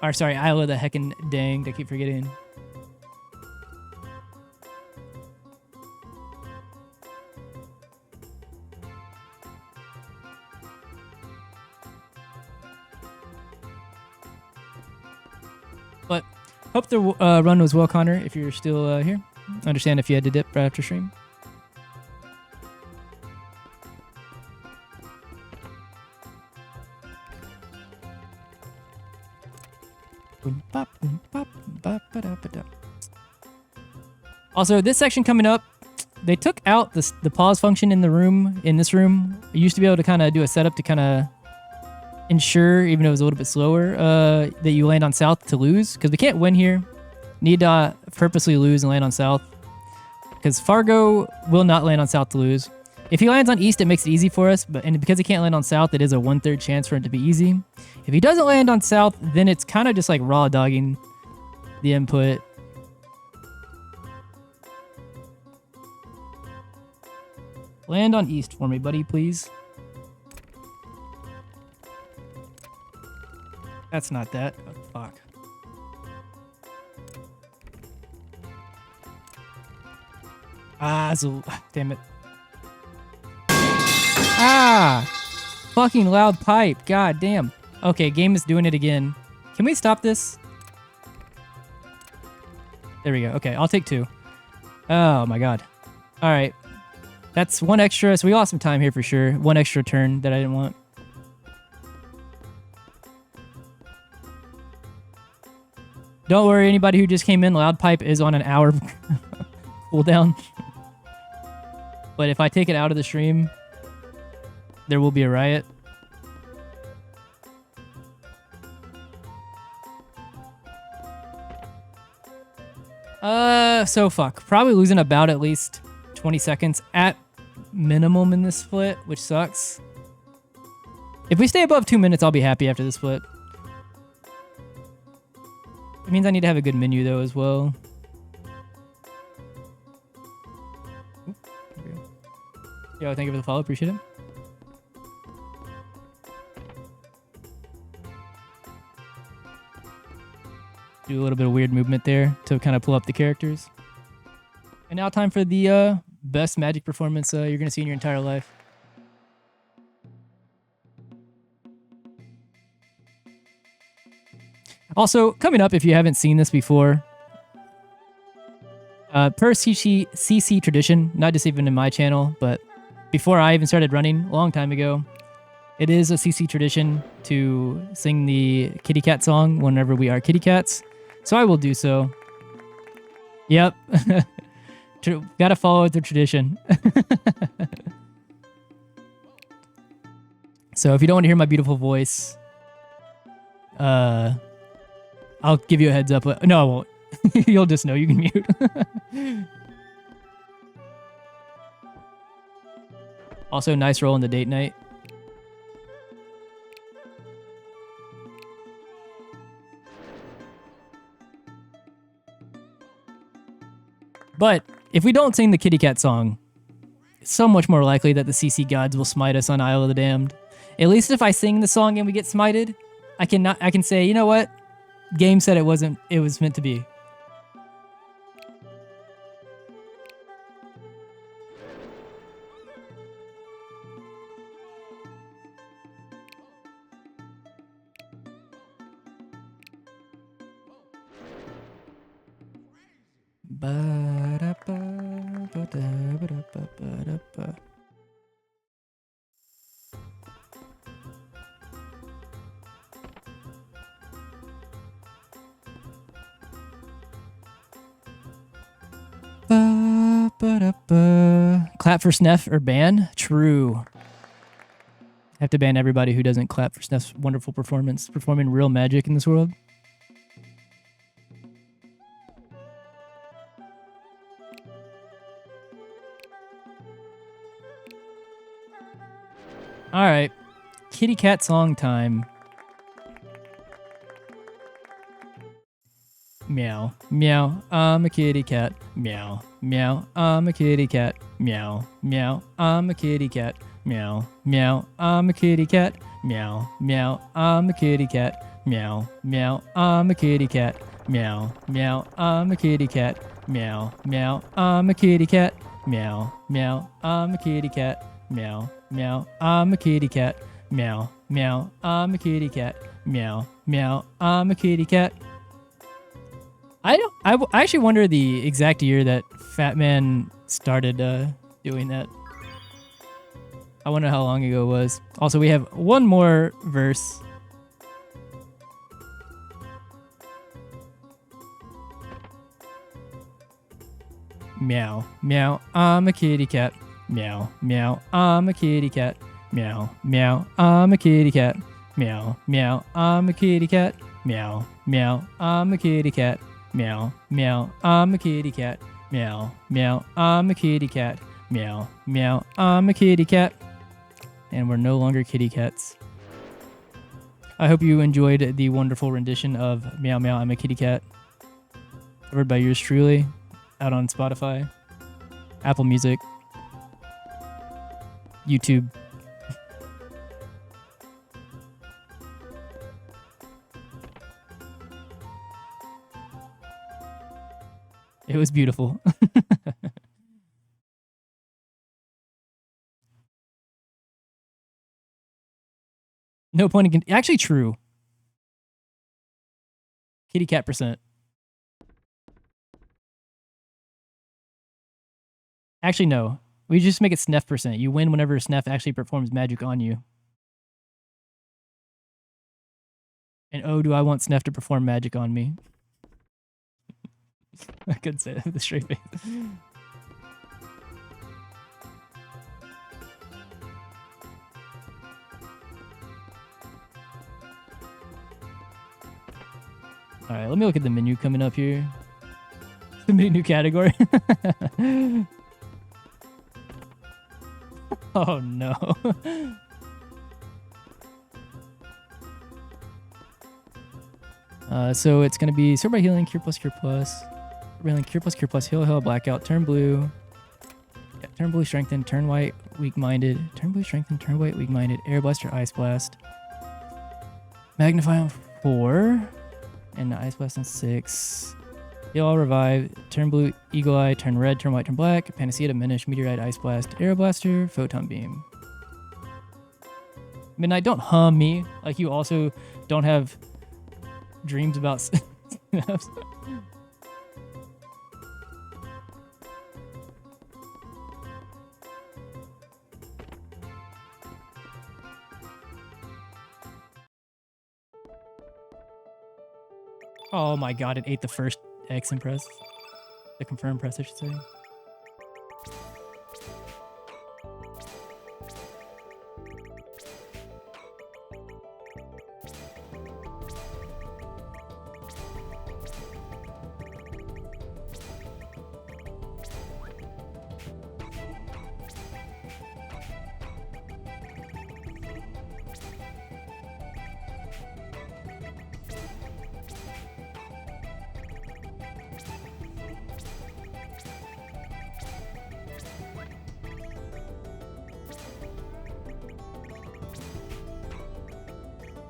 Or sorry, Isle of the Heckin' Danged. I keep forgetting. But hope the run was well, Connor, if you're still here. I understand if you had to dip right after stream. Also, this section coming up, they took out the pause function in this room. You used to be able to kind of do a setup to kind of ensure, even though it was a little bit slower, that you land on south to lose, because we can't win here. Need to purposely lose and land on south, because Fargo will not land on south to lose. If he lands on east, it makes it easy for us, and because he can't land on south, it is a 1/3 chance for it to be easy. If he doesn't land on south, then it's kind of just like raw dogging the input. Land on east for me, buddy, please. That's not that. Oh, fuck. Ah, damn it. Ah! Fucking loud pipe. God damn. Okay, game is doing it again. Can we stop this? There we go. Okay, I'll take 2. Oh my god. Alright. That's 1 extra, so we lost some time here for sure. 1 extra turn that I didn't want. Don't worry, anybody who just came in, loud pipe is on an hour cooldown. But if I take it out of the stream, there will be a riot. So fuck. Probably losing about at least 20 seconds at minimum in this split, which sucks. If we stay above 2 minutes, I'll be happy after the split. It means I need to have a good menu though as well. Yo, thank you for the follow. Appreciate it. Do a little bit of weird movement there to kind of pull up the characters. And now time for the best magic performance you're going to see in your entire life. Also, coming up, if you haven't seen this before, per CC tradition, not just even in my channel, but before I even started running a long time ago, it is a CC tradition to sing the kitty cat song whenever we are kitty cats. So I will do so. Yep. Gotta follow the tradition. So if you don't want to hear my beautiful voice, I'll give you a heads up. No, I won't. You'll just know. You can mute. Also, nice roll in the date night. But if we don't sing the kitty cat song, it's so much more likely that the CC gods will smite us on Isle of the Damned. At least if I sing the song and we get smited, I can say, you know what? Game said it was meant to be. Clap for Sneff or ban? True. Have to ban everybody who doesn't clap for Sneff's wonderful performance, performing real magic in this world. All right, kitty cat song time. Meow, meow, I'm a kitty cat. Meow, meow, I'm a kitty cat. Meow, meow, I'm a kitty cat. Meow, meow, I'm a kitty cat. Meow, meow, I'm a kitty cat. Meow, meow, I'm a kitty cat. Meow, meow, I'm a kitty cat. Meow, meow, I'm a kitty cat. Meow, meow, I'm a kitty cat. Meow, meow, I'm a kitty cat. Meow, meow, I'm a kitty cat. Meow, meow, I'm a kitty cat. I actually wonder the exact year that Fat Man started doing that. I wonder how long ago it was. Also, we have one more verse. Meow, meow, I'm a kitty cat. Meow, meow, I'm a kitty cat. Meow, meow, I'm a kitty cat. Meow, meow, I'm a kitty cat. Meow, meow, I'm a kitty cat. Meow, meow, I'm a kitty cat. Meow, meow, I'm a kitty cat. Meow, meow, I'm a kitty cat. And we're no longer kitty cats. I hope you enjoyed the wonderful rendition of Meow, Meow, I'm a Kitty Cat. Covered by yours truly, out on Spotify, Apple Music, YouTube. It was beautiful. No point in... Actually true. Kitty cat %. Actually, no. We just make it Sneff %. You win whenever Sneff actually performs magic on you. And oh, do I want Sneff to perform magic on me. I couldn't say that with a straight face. All right, let me look at the menu coming up here. Submit a new category. Oh no. So it's gonna be Sword by Healing, Cure Plus, healing, Cure Plus, heal, blackout, turn blue. Yeah, turn blue strengthened, turn white weak-minded, turn blue strengthened, turn white weak-minded, air blaster, ice blast. Magnify on 4 and ice blast on 6. Heal all revive, turn blue eagle eye, turn red, turn white, turn black, panacea diminish, meteorite, ice blast, air blaster, photon beam. Midnight, don't hum me. Like you also don't have dreams about Oh my god, it ate the first X impress. The confirmed press, I should say.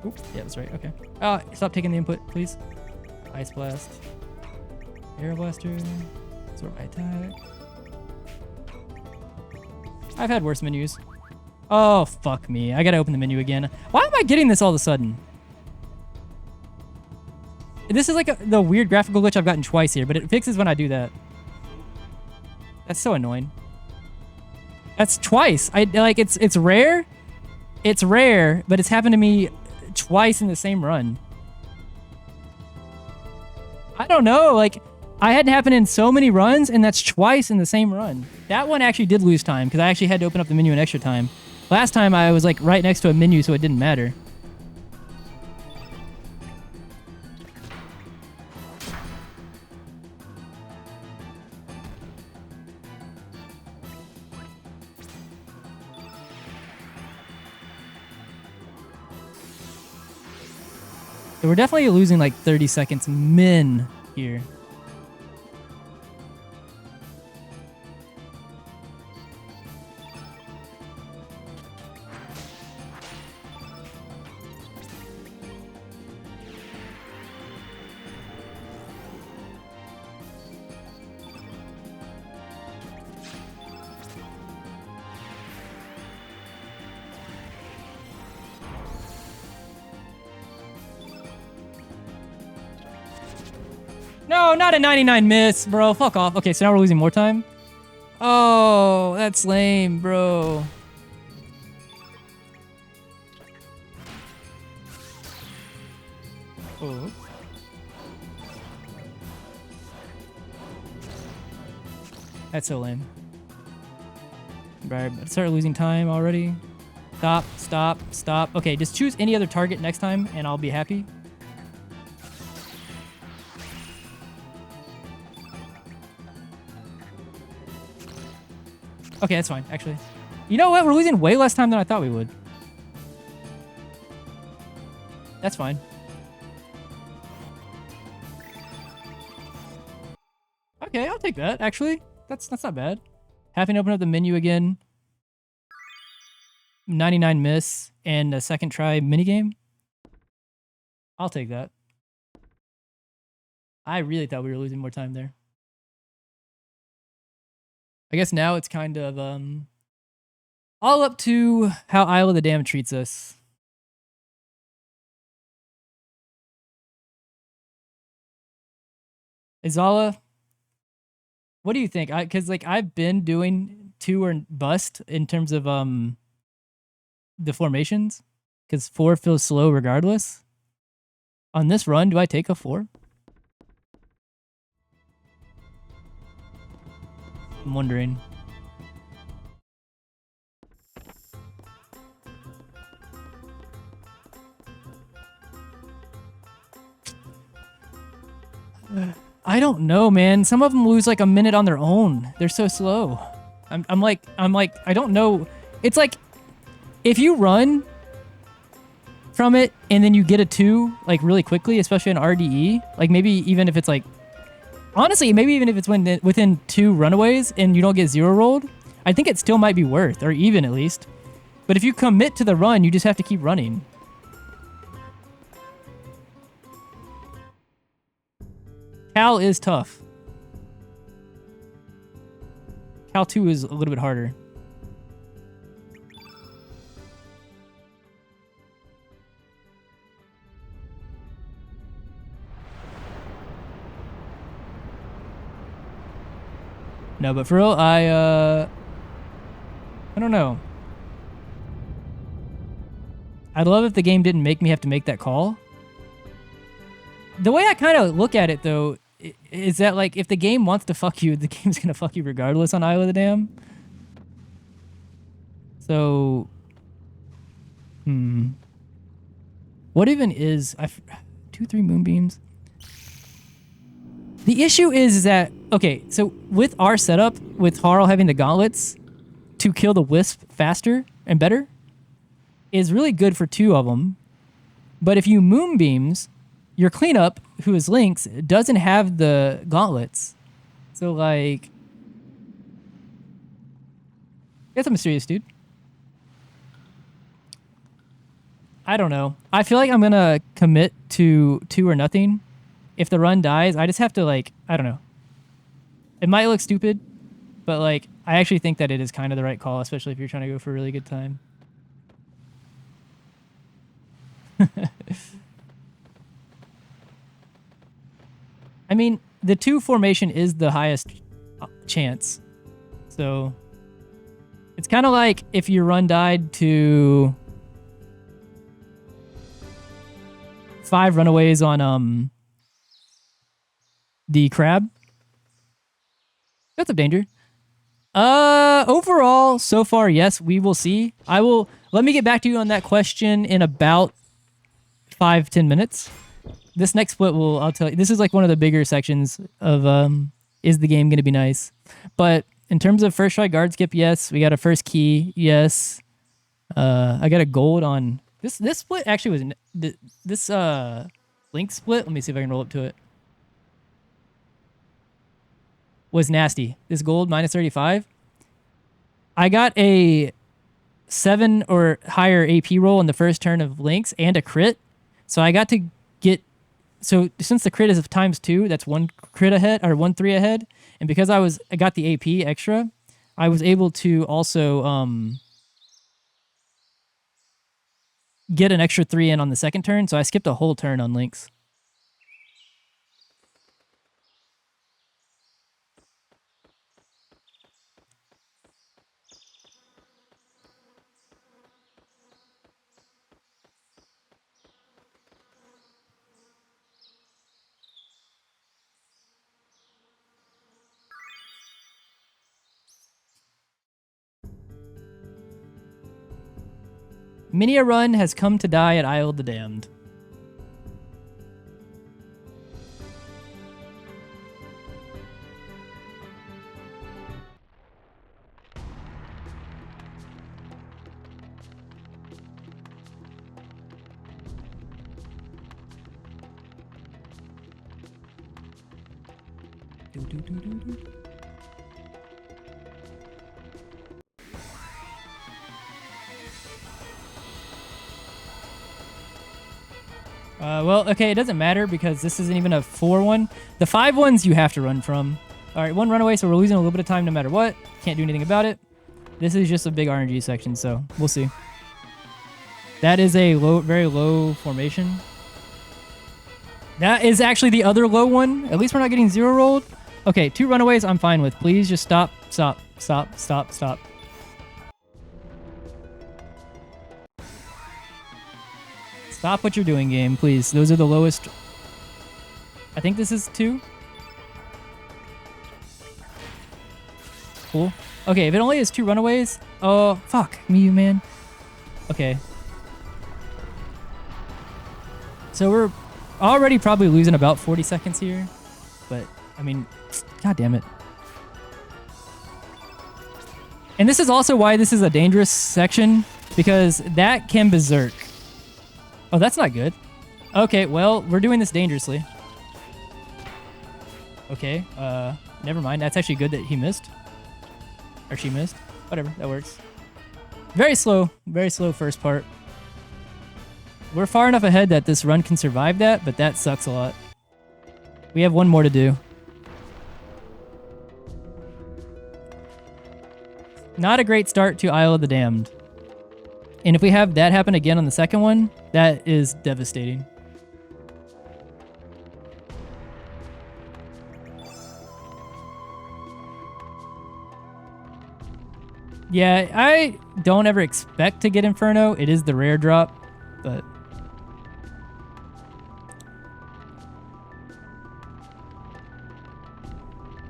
Oop, yeah, that's right. Okay. Stop taking the input, please. Ice blast. Air blaster. Absorb my attack. I've had worse menus. Oh, fuck me. I gotta open the menu again. Why am I getting this all of a sudden? This is like the weird graphical glitch I've gotten twice here, but it fixes when I do that. That's so annoying. That's twice. It's rare. It's rare, but it's happened to me twice in the same run. I don't know, like, I had it happen in so many runs, and that's twice in the same run. That one actually did lose time, because I actually had to open up the menu an extra time. Last time I was, like, right next to a menu, so it didn't matter. So we're definitely losing like 30 seconds min here. No, not a 99 miss, bro. Fuck off. Okay, so now we're losing more time. Oh, that's lame, bro. Oh. That's so lame. Right, start losing time already. Stop, stop, stop. Okay, just choose any other target next time, and I'll be happy. Okay, that's fine, actually. You know what? We're losing way less time than I thought we would. That's fine. Okay, I'll take that, actually. That's not bad. Having to open up the menu again. 99 miss and a second try minigame. I'll take that. I really thought we were losing more time there. I guess now it's kind of all up to how Isle of the Damned treats us. Izala, what do you think? Because like I've been doing 2 or bust in terms of the formations, because 4 feels slow regardless. On this run, do I take a 4? I'm wondering. I don't know, man. Some of them lose like a minute on their own. They're so slow. I'm like, I don't know. It's like, if you run from it and then you get a 2 like really quickly, especially in RDE, like maybe even if it's like, honestly, maybe even if it's within 2 runaways and you don't get 0 rolled, I think it still might be worth, or even at least. But if you commit to the run, you just have to keep running. Cal is tough. Cal 2 is a little bit harder. No, but for real, I don't know. I'd love if the game didn't make me have to make that call. The way I kind of look at it, though, is that, like, if the game wants to fuck you, the game's going to fuck you regardless on Isle of the Dam. So, what even is... 2-3 moonbeams? The issue is that... Okay, so with our setup, with Harl having the gauntlets to kill the wisp faster and better, is really good for 2 of them. But if you moonbeams, your cleanup, who is Lynx, doesn't have the gauntlets. So, like... That's a mysterious dude. I don't know. I feel like I'm going to commit to 2 or nothing. If the run dies, I just have to, like... I don't know. It might look stupid, but, like, I actually think that it is kind of the right call, especially if you're trying to go for a really good time. I mean, the 2 formation is the highest chance. So, it's kind of like if your run died to 5 runaways on the crab. That's a danger. Overall, so far, yes, we will see. Let me get back to you on that question in about 5-10 minutes. This next split I'll tell you, this is like one of the bigger sections of, is the game going to be nice? But in terms of first try guard skip, yes. We got a first key, yes. I got a gold on, this split actually was, this link split, let me see if I can roll up to it, was nasty. This gold minus 35. I got a 7 or higher AP roll in the first turn of Lynx and a crit. So I got to get... So since the crit is of ×2, that's 1 crit ahead, or 1 3 ahead. And because I got the AP extra, I was able to also get an extra 3 in on the second turn. So I skipped a whole turn on Lynx. Many a run has come to die at Isle of the Damned. Well, okay, it doesn't matter because this isn't even a 4-1. The 5 ones you have to run from. All right, 1 runaway, so we're losing a little bit of time no matter what. Can't do anything about it. This is just a big RNG section, so we'll see. That is a very low formation. That is actually the other low one. At least we're not getting 0 rolled. Okay, 2 runaways I'm fine with. Please just stop, stop, stop, stop, stop. Stop what you're doing, game, please. Those are the lowest. I think this is 2. Cool. Okay, if it only has 2 runaways. Oh, fuck me, man. Okay. So we're already probably losing about 40 seconds here. But, I mean, god damn it. And this is also why this is a dangerous section. Because that can berserk. Oh, that's not good. Okay, well, we're doing this dangerously. Okay, never mind. That's actually good that he missed. Or she missed. Whatever, that works. Very slow first part. We're far enough ahead that this run can survive that, but that sucks a lot. We have one more to do. Not a great start to Isle of the Damned. And if we have that happen again on the second one, that is devastating. Yeah, I don't ever expect to get Inferno. It is the rare drop, but...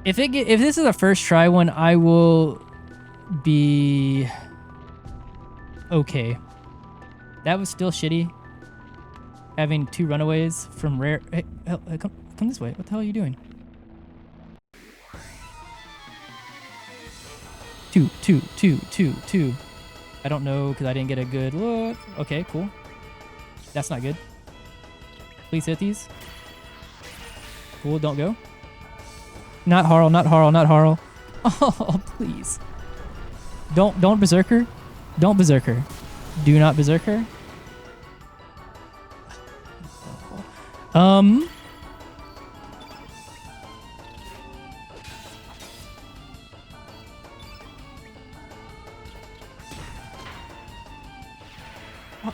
If this is a first try one, I will be okay. That was still shitty. Having 2 runaways from rare. Hey, come this way. What the hell are you doing? Two. I don't know because I didn't get a good look. Okay, cool. That's not good. Please hit these. Cool, don't go. Not Harl, not Harl, not Harl. Oh, please. Don't Berserker. Don't Berserker. Do not Berserker.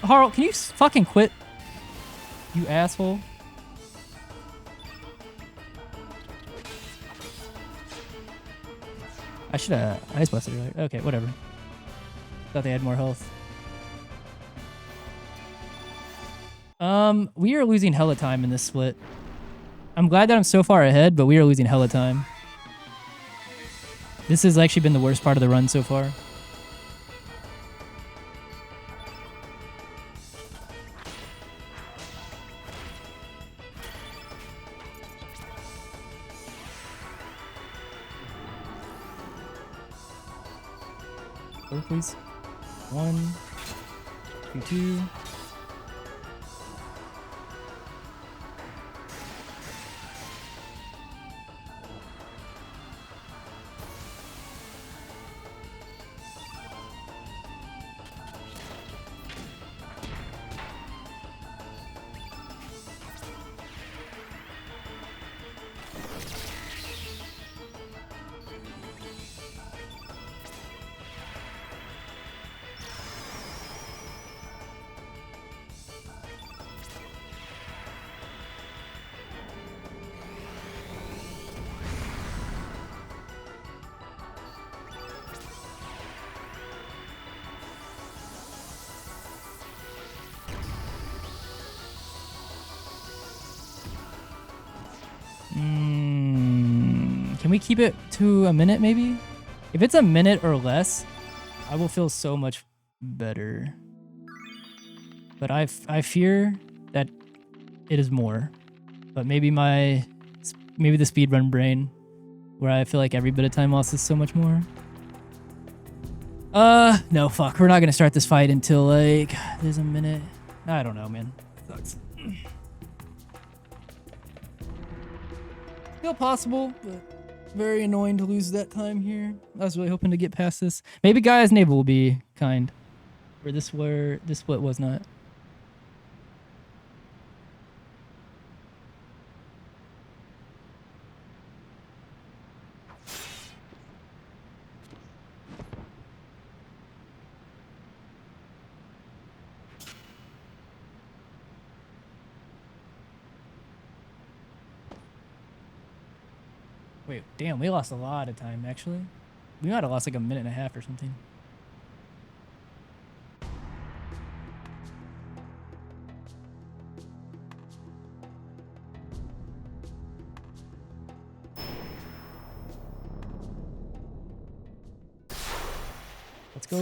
Harl, can you fucking quit? You asshole. I should have Ice Blasted earlier. Okay, whatever. Thought they had more health. We are losing hella time in this split. I'm glad that I'm so far ahead, but we are losing hella time. This has actually been the worst part of the run so far. Go, please. 1, 2. Can we keep it to a minute, maybe? If it's a minute or less, I will feel so much better. But I fear that it is more. But maybe the speedrun brain, where I feel like every bit of time lost is so much more. No, fuck. We're not gonna start this fight until, like, there's a minute. I don't know, man. Sucks. Still possible, but very annoying to lose that time here. I was really hoping to get past this. Maybe Gaia's Navel will be kind. Where this split was not. Wait, damn, we lost a lot of time, actually. We might have lost like a minute and a half or something. Let's go,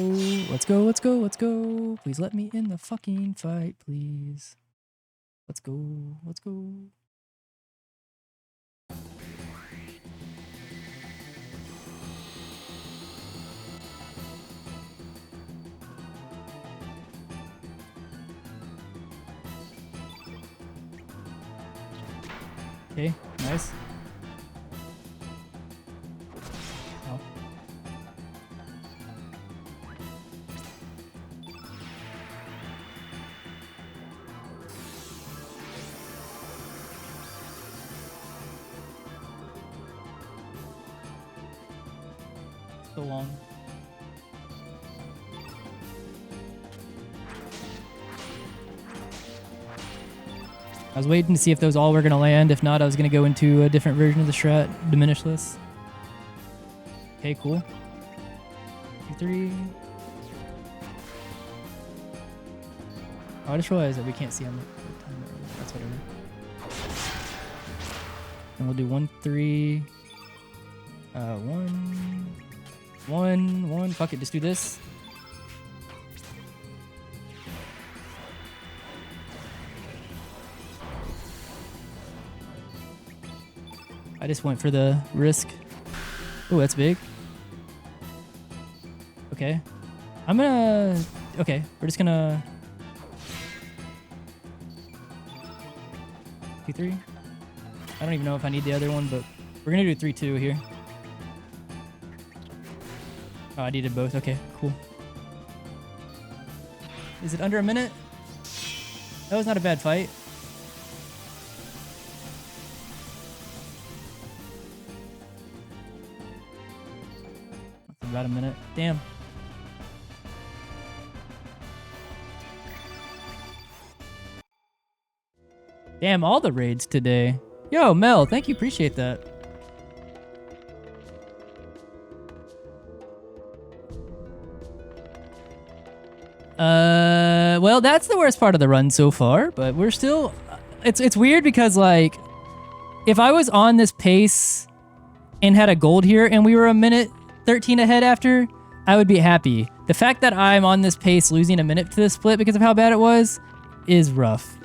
let's go, let's go, let's go. Please let me in the fucking fight, please. Let's go, let's go. Okay, nice. Oh. So long. I was waiting to see if those all were going to land. If not, I was going to go into a different version of the strat, diminishless. Okay, cool. 2-3. Oh, I just realized that we can't see on the timer. That's whatever. And we'll do 1-3. 1. Fuck it, just do this. I just went for the risk. Oh, that's big. Okay. I'm gonna... Okay, we're just gonna... 2-3. I don't even know if I need the other one, but we're gonna do 3-2 here. Oh, I needed both. Okay, cool. Is it under a minute? That was not a bad fight. About a minute. Damn. Damn, all the raids today. Yo, Mel, thank you. Appreciate that. Well, that's the worst part of the run so far, but we're still... It's weird because, like, if I was on this pace and had a gold here and we were a minute 13 ahead after, I would be happy. The fact that I'm on this pace losing a minute to this split because of how bad it was is rough.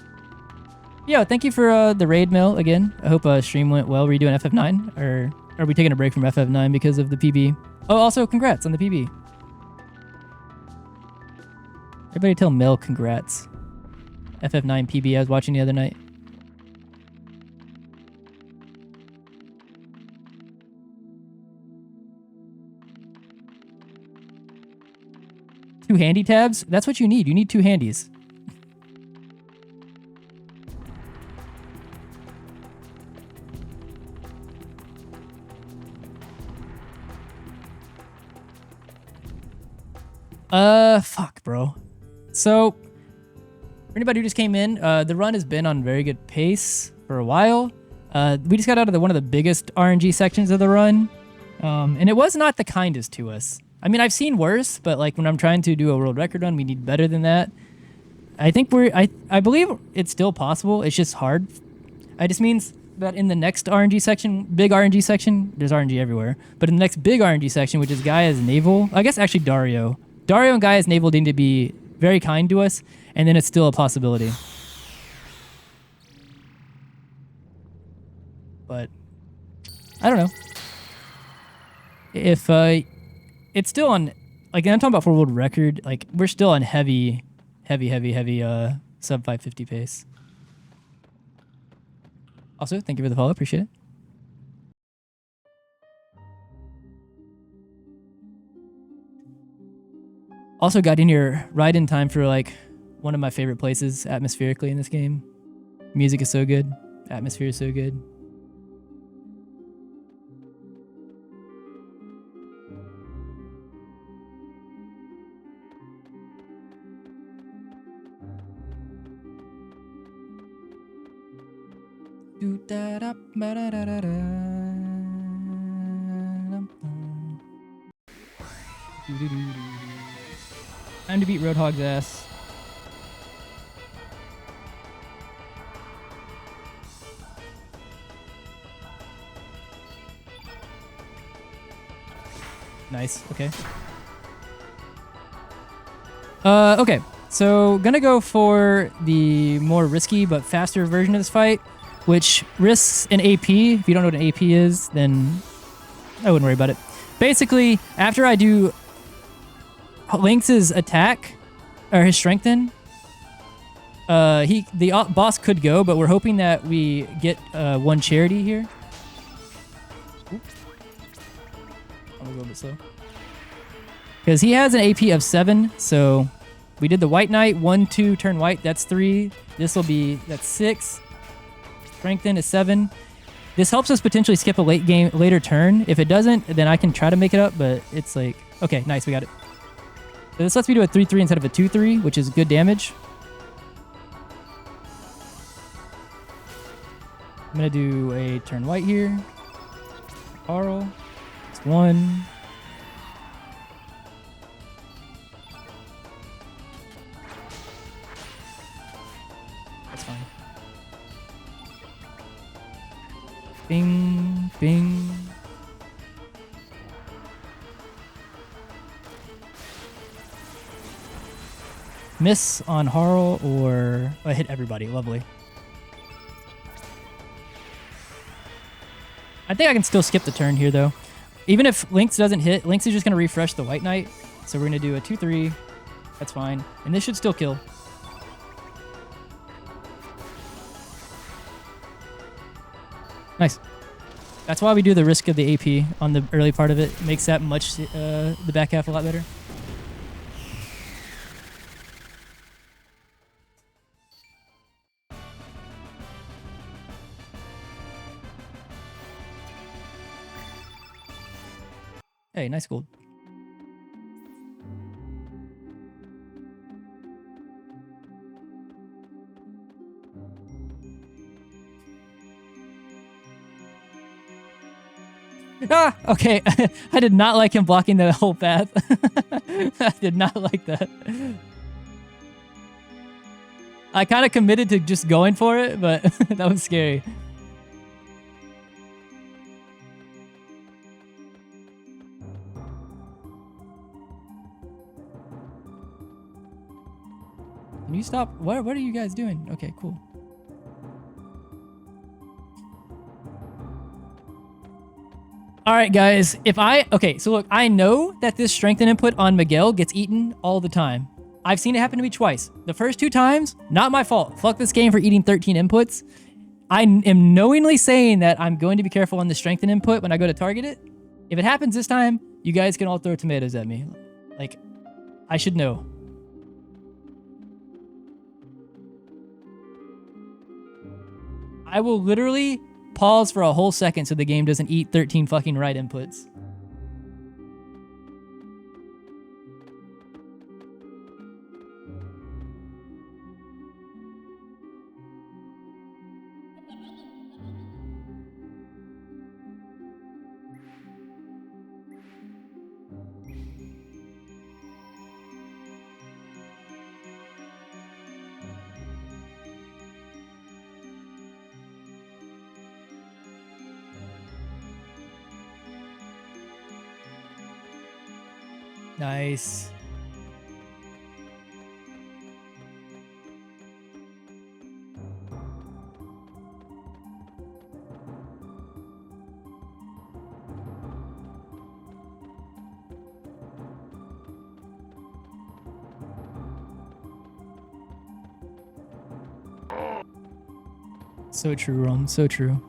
Yo, thank you for the raid mail again. I hope stream went well. Were you doing FF9? Or are we taking a break from FF9 because of the PB? Oh, also congrats on the PB. Everybody tell Mel congrats. FF9 PB I was watching the other night. Two handy tabs? That's what you need. You need two handies. Fuck, bro. So, for anybody who just came in, the run has been on very good pace for a while. We just got out of one of the biggest RNG sections of the run, and it was not the kindest to us. I mean, I've seen worse, but like when I'm trying to do a world record run, we need better than that. I think I believe it's still possible. It's just hard. It just means that in the next RNG section, big RNG section, there's RNG everywhere, but in the next big RNG section, which is Gaia's Naval, I guess actually Dario and Gaia's Naval need to be very kind to us, and then it's still a possibility. But I don't know. If it's still on, like, I'm talking about for world record, like, we're still on heavy sub 550 pace. Also, thank you for the follow, appreciate it. Also got in here right in time for, like, one of my favorite places atmospherically in this game. Music is so good. Atmosphere is so good. Time to beat Roadhog's ass. Nice, okay. Okay, so gonna go for the more risky but faster version of this fight, which risks an AP. If you don't know what an AP is, then I wouldn't worry about it. Basically, after I do Lynx's attack, or his strengthen, the boss could go, but we're hoping that we get one charity here. Oops. I'm a little bit slow. Because he has an AP of 7, so we did the White Knight, 1, 2, turn white, that's 3. That's 6. Strengthen is 7. This helps us potentially skip a later turn. If it doesn't, then I can try to make it up, but it's like, okay, nice, we got it. So this lets me do a 3-3 instead of a 2-3, which is good damage. I'm gonna do a turn white here. Carl. It's 1. That's fine. Bing, bing. Miss on Harl, or I hit everybody. Lovely. I think I can still skip the turn here, though. Even if Lynx doesn't hit, Lynx is just going to refresh the White Knight. So we're going to do a 2-3. That's fine. And this should still kill. Nice. That's why we do the risk of the AP on the early part of it. Makes that much, the back half a lot better. Hey, nice gold. Ah, okay. I did not like him blocking the whole path. I did not like that. I kind of committed to just going for it, but that was scary. Can you stop? What are you guys doing? Okay, cool. All right, guys. Okay, so look, I know that this strengthen input on Miguel gets eaten all the time. I've seen it happen to me twice. The first 2 times, not my fault. Fuck this game for eating 13 inputs. I am knowingly saying that I'm going to be careful on the strengthen input when I go to target it. If it happens this time, you guys can all throw tomatoes at me. Like, I should know. I will literally pause for a whole second so the game doesn't eat 13 fucking right inputs. Nice. So true, Ron. So true.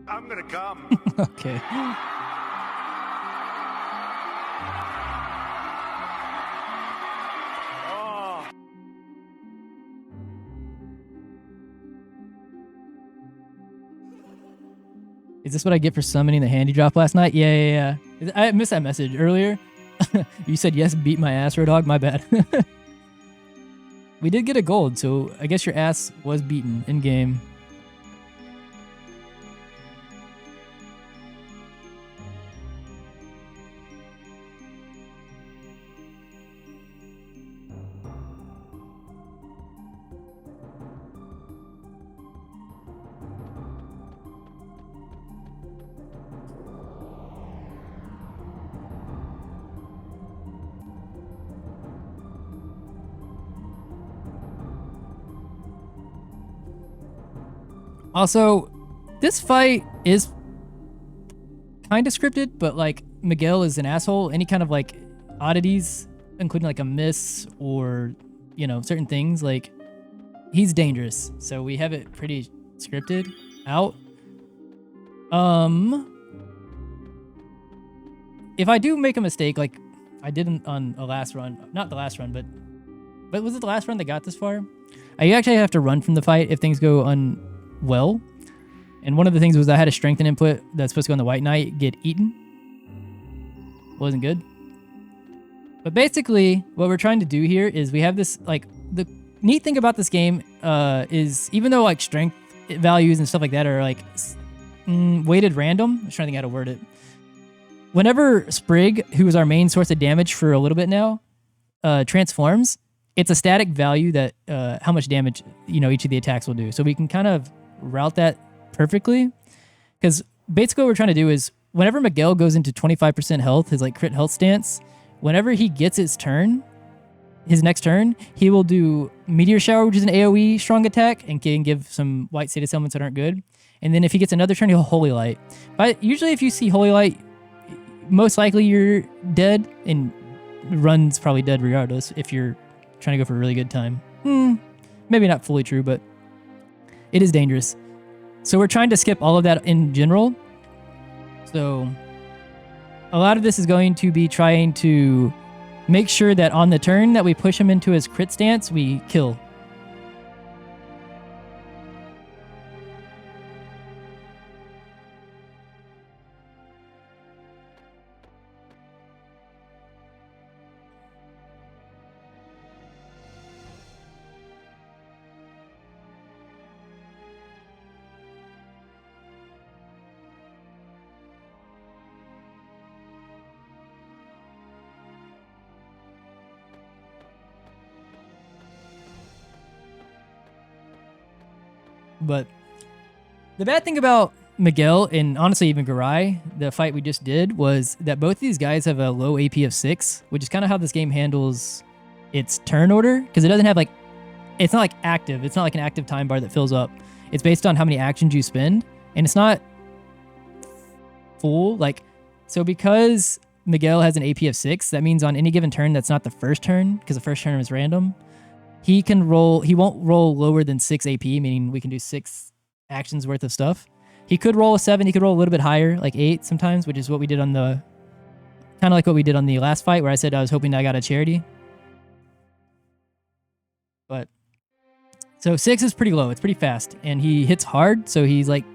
I'm gonna come. Okay. Oh. Is this what I get for summoning the handy drop last night? Yeah. I missed that message earlier. You said yes, beat my ass, Roadhog. My bad. We did get a gold, so I guess your ass was beaten in game. Also, this fight is kind of scripted, but like Miguel is an asshole, any kind of like oddities, including like a miss or, you know, certain things, like he's dangerous. So we have it pretty scripted out. If I do make a mistake, like I did on a last run, not the last run, but was it the last run that got this far? I actually have to run from the fight if things go unwell. And one of the things was I had a strengthen input that's supposed to go on the White Knight get eaten. Wasn't good. But basically, what we're trying to do here is we have this, like, the neat thing about this game is even though like strength values and stuff like that are like weighted random, I'm trying to think how to word it. Whenever Sprig, who is our main source of damage for a little bit now, transforms, it's a static value that how much damage, you know, each of the attacks will do. So we can kind of route that perfectly, because basically what we're trying to do is whenever Miguel goes into 25% health, his like crit health stance, whenever he gets his turn, his next turn, he will do Meteor Shower, which is an AoE strong attack, and can give some white status elements that aren't good. And then if he gets another turn, he'll Holy Light. But usually if you see Holy Light, most likely you're dead, and run's probably dead regardless if you're trying to go for a really good time. Maybe not fully true, but it is dangerous. So we're trying to skip all of that in general. So a lot of this is going to be trying to make sure that on the turn that we push him into his crit stance, we kill. But the bad thing about Miguel, and honestly even Garai, the fight we just did, was that both of these guys have a low AP of 6, which is kind of how this game handles its turn order, because it doesn't have like, it's not like active. It's not like an active time bar that fills up. It's based on how many actions you spend, and it's not full. Like, so because Miguel has an AP of 6, that means on any given turn that's not the first turn, because the first turn is random, he won't roll lower than 6 AP, meaning we can do 6 actions worth of stuff. He could roll a 7, he could roll a little bit higher, like 8 sometimes, which is what we did on the, kind of like what we did on the last fight where I said I was hoping I got a charity. But, so 6 is pretty low, it's pretty fast, and he hits hard, so he's like,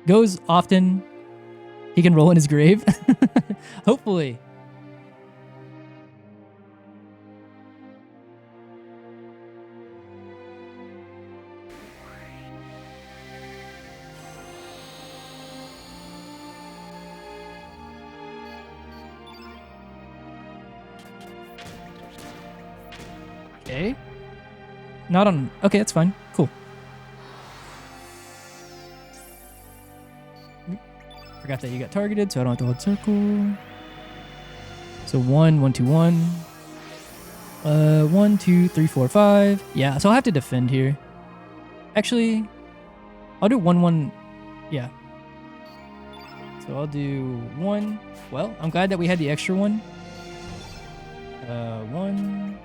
goes often, he can roll in his grave, hopefully. Okay. Not on... Okay, that's fine. Cool. Forgot that you got targeted, so I don't have to hold circle. So 1, 1, 2, 1. 1, 2, 3, 4, 5. Yeah, so I'll have to defend here. Actually, I'll do 1, 1. Yeah. So I'll do 1. Well, I'm glad that we had the extra one. 1...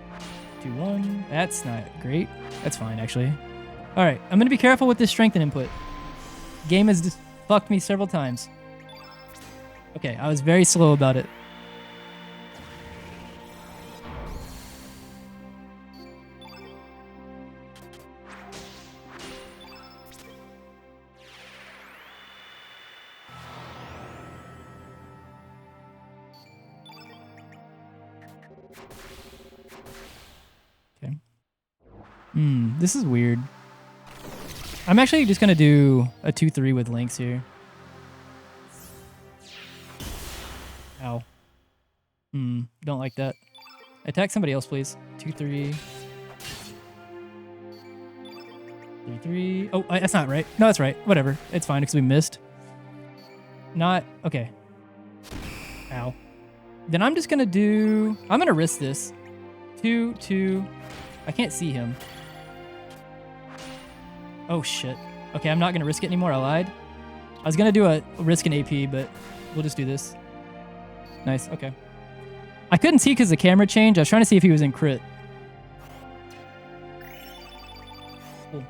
2, 1. That's not great. That's fine, actually. Alright, I'm going to be careful with this strengthen input. Game has just fucked me several times. Okay, I was very slow about it. This is weird. I'm actually just going to do a 2-3 with links here. Ow. Don't like that. Attack somebody else, please. 2-3. 3-3. Oh, that's not right. No, that's right. Whatever. It's fine because we missed. Not... Okay. Ow. Then I'm just going to do... I'm going to risk this. 2, 2... I can't see him. Oh, shit. Okay, I'm not going to risk it anymore. I lied. I was going to do a risk an AP, but we'll just do this. Nice, okay. I couldn't see because the camera changed. I was trying to see if he was in crit. Cool.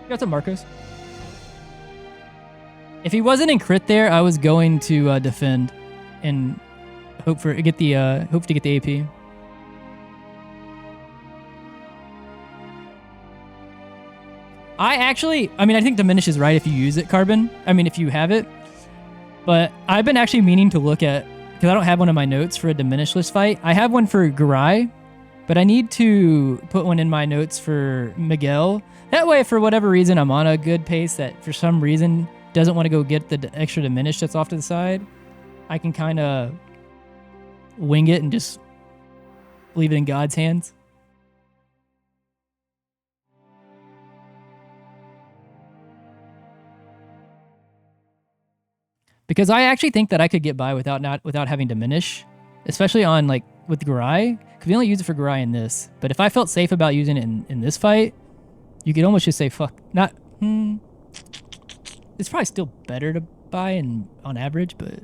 Got some Marcos. If he wasn't in crit there, I was going to defend and hope to get the AP. I think Diminish is right if you use it, Carbon. I mean, if you have it. But I've been actually meaning to look at, because I don't have one in my notes for a Diminish list fight. I have one for Garai, but I need to put one in my notes for Miguel. That way, for whatever reason, I'm on a good pace that for some reason doesn't want to go get the extra Diminish that's off to the side. I can kind of wing it and just leave it in God's hands. Because I actually think that I could get by without having Diminish, especially on like with Garai, because we only use it for Garai in this. But if I felt safe about using it in this fight, you could almost just say fuck. It's probably still better to buy on average, but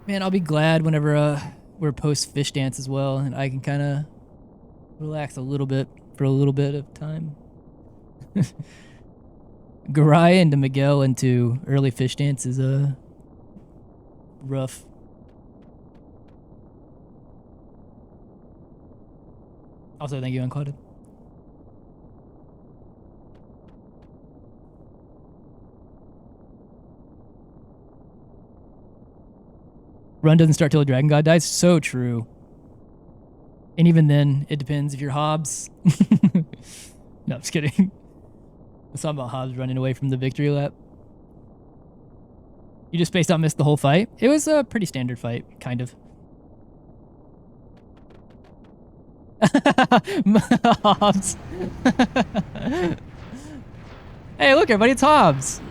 man, I'll be glad whenever we're post fish dance as well, and I can kind of relax a little bit for a little bit of time. Garai into Miguel into early fish dance is rough. Also, thank you, Unclouded. Run doesn't start till the Dragon God dies. So true. And even then, it depends if you're Hobbs. No, I'm just kidding. It's not about Hobbs running away from the victory lap. You just spaced out, missed the whole fight. It was a pretty standard fight, kind of. Hobbs. Hey, look, everybody, it's Hobbs.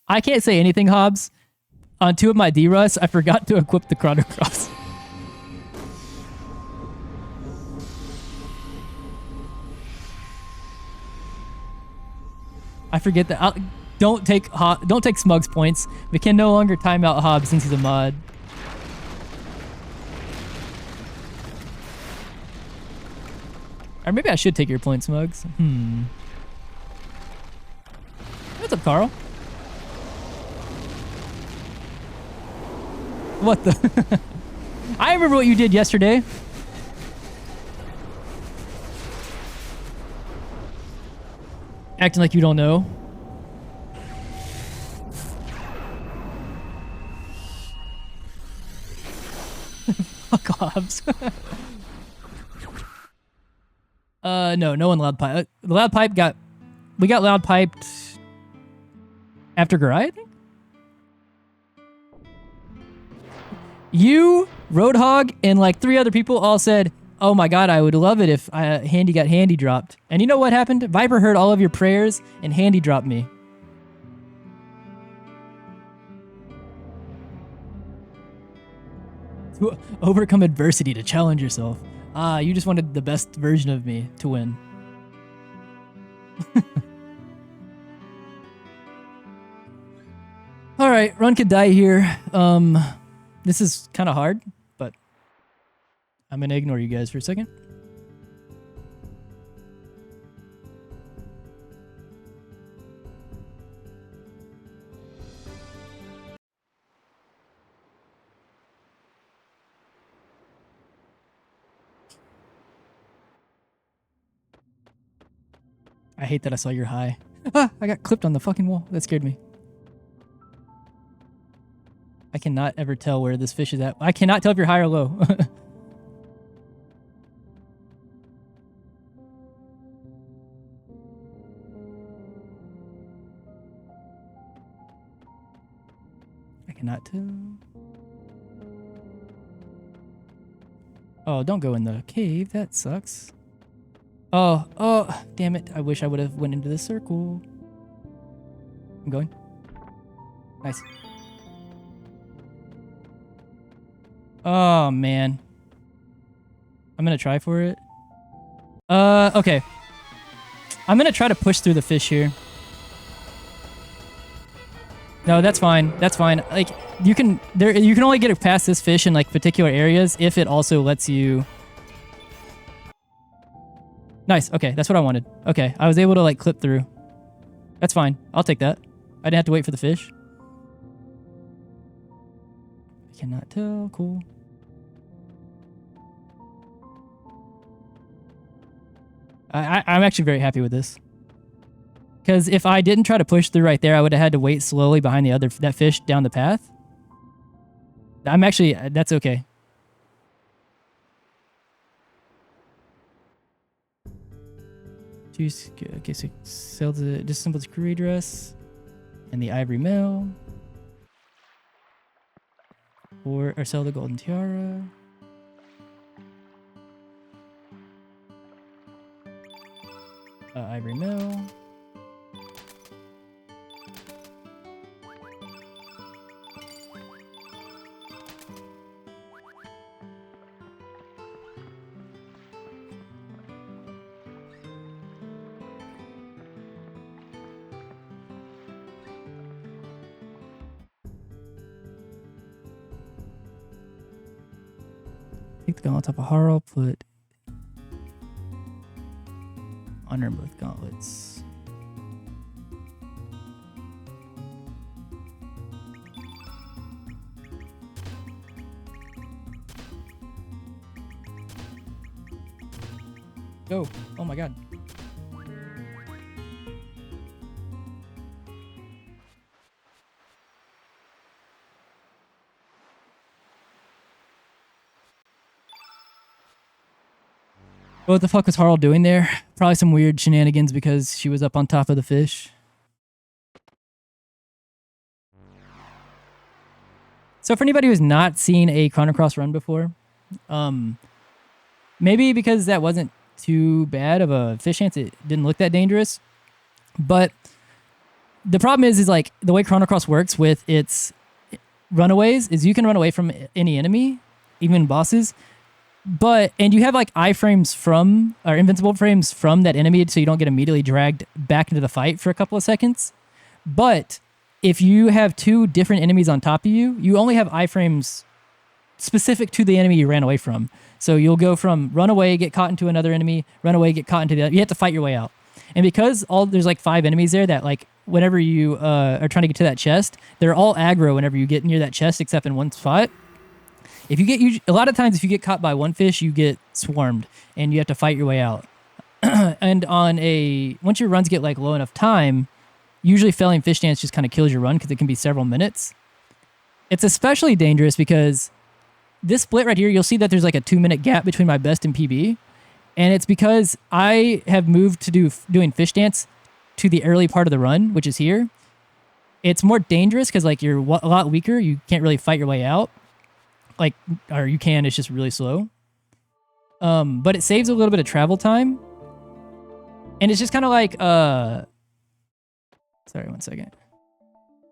I can't say anything, Hobbs. On 2 of my D-Russ, I forgot to equip the Chrono Cross. I forget that. Don't take Smug's points. We can no longer time out Hobbs since he's a mod. Or maybe I should take your points, Smugs. What's up, Carl? What the? I remember what you did yesterday. Acting like you don't know. Fuck Hobbs. No one loud pipe. The loud pipe we got loud piped after Garai, I think? You, Roadhog, and like 3 other people all said, oh my god, I would love it if Handy got Handy dropped. And you know what happened? Viper heard all of your prayers and Handy dropped me. To overcome adversity to challenge yourself. You just wanted the best version of me to win. Alright, Run could die here. This is kind of hard, but I'm going to ignore you guys for a second. I hate that I saw your high. Ah, I got clipped on the fucking wall. That scared me. I cannot ever tell where this fish is at. I cannot tell if you're high or low. I cannot tell. Oh, don't go in the cave. That sucks. Oh, damn it. I wish I would have went into the circle. I'm going. Nice. Oh, man. I'm going to try for it. Okay. I'm gonna try to push through the fish here. No, that's fine. That's fine. Like you can only get past this fish in like particular areas if it also lets you. Nice. Okay, that's what I wanted. Okay, I was able to like clip through. That's fine. I'll take that. I didn't have to wait for the fish. I cannot tell. Cool. I'm actually very happy with this. Because if I didn't try to push through right there, I would have had to wait slowly behind that fish down the path. That's okay. Juice, okay, so sell the disassembled screw dress and the ivory mill. Or sell the golden tiara. Ivory mill. Take the gauntlet off of Harl, put honor both gauntlets. Go. Oh my god. What the fuck was Harl doing there? Probably some weird shenanigans because she was up on top of the fish. So for anybody who's not seen a Chrono Cross run before, maybe because that wasn't too bad of a fish chance, it didn't look that dangerous. But the problem is like the way Chrono Cross works with its runaways is you can run away from any enemy, even bosses. And you have like iframes from, or invincible frames from that enemy so you don't get immediately dragged back into the fight for a couple of seconds. But if you have two different enemies on top of you, you only have iframes specific to the enemy you ran away from. So you'll go from run away, get caught into another enemy, run away, get caught into the other. You have to fight your way out. And because there's like 5 enemies there that like whenever you are trying to get to that chest, they're all aggro whenever you get near that chest except in one spot. If you get a lot of times if you get caught by one fish, you get swarmed and you have to fight your way out. And once your runs get like low enough time, usually failing fish dance just kind of kills your run because it can be several minutes. It's especially dangerous because this split right here, you'll see that there's like a 2-minute gap between my best and PB. And it's because I have moved to doing fish dance to the early part of the run, which is here. It's more dangerous because like you're a lot weaker. You can't really fight your way out. Or you can, it's just really slow. But it saves a little bit of travel time. And it's just kind of like, sorry, one second.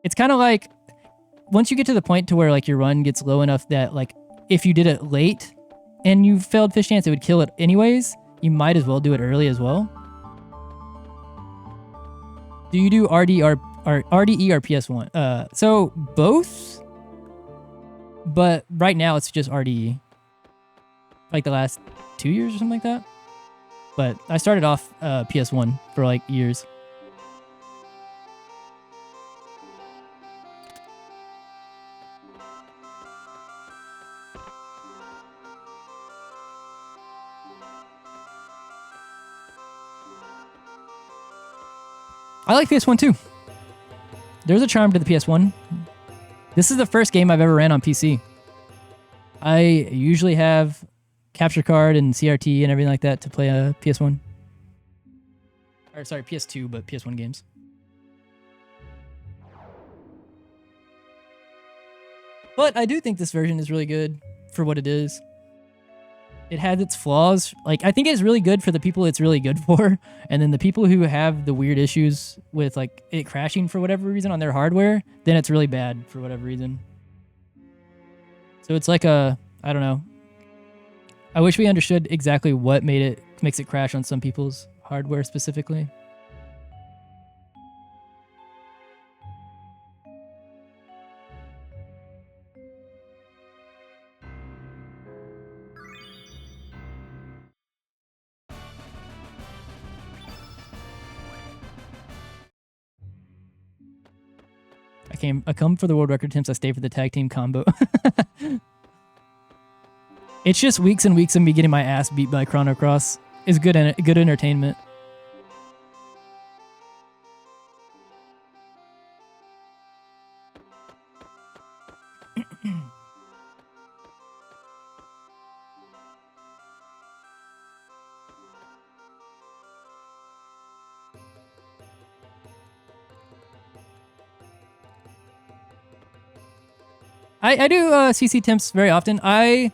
It's kind of like, once you get to the point to where like your run gets low enough that like, if you did it late and you failed fish dance, it would kill it anyways. You might as well do it early as well. Do you do RDE or PS1? So both. But right now it's just RDE. Like the last 2 years or something like that. But I started off PS1 for like years. I like PS1 too. There's a charm to the PS1. This is the first game I've ever ran on PC. I usually have capture card and CRT and everything like that to play a PS1. Or sorry, PS2, but PS1 games. But I do think this version is really good for what it is. It has its flaws. Like, I think it's really good for the people it's really good for. And then the people who have the weird issues with, like, it crashing for whatever reason on their hardware, then it's really bad for whatever reason. So it's like I don't know. I wish we understood exactly what made it makes it crash on some people's hardware specifically. I come for the world record attempts. I stay for the tag team combo. It's just weeks and weeks of me getting my ass beat by Chrono Cross. Is good entertainment. I do CC temps very often. I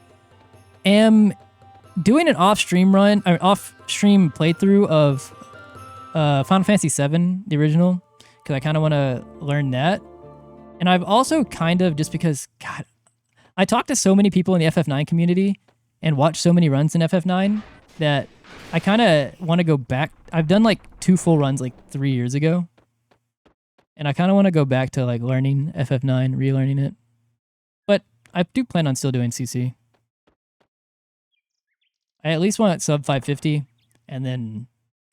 am doing an off-stream playthrough of Final Fantasy VII, the original, because I kind of want to learn that. And I've also kind of, just because, God, I talk to so many people in the FF9 community and watch so many runs in FF9 that I kind of want to go back. I've done like 2 full runs like 3 years ago. And I kind of want to go back to like learning FF9, relearning it. But I do plan on still doing CC. I at least want sub 550, and then,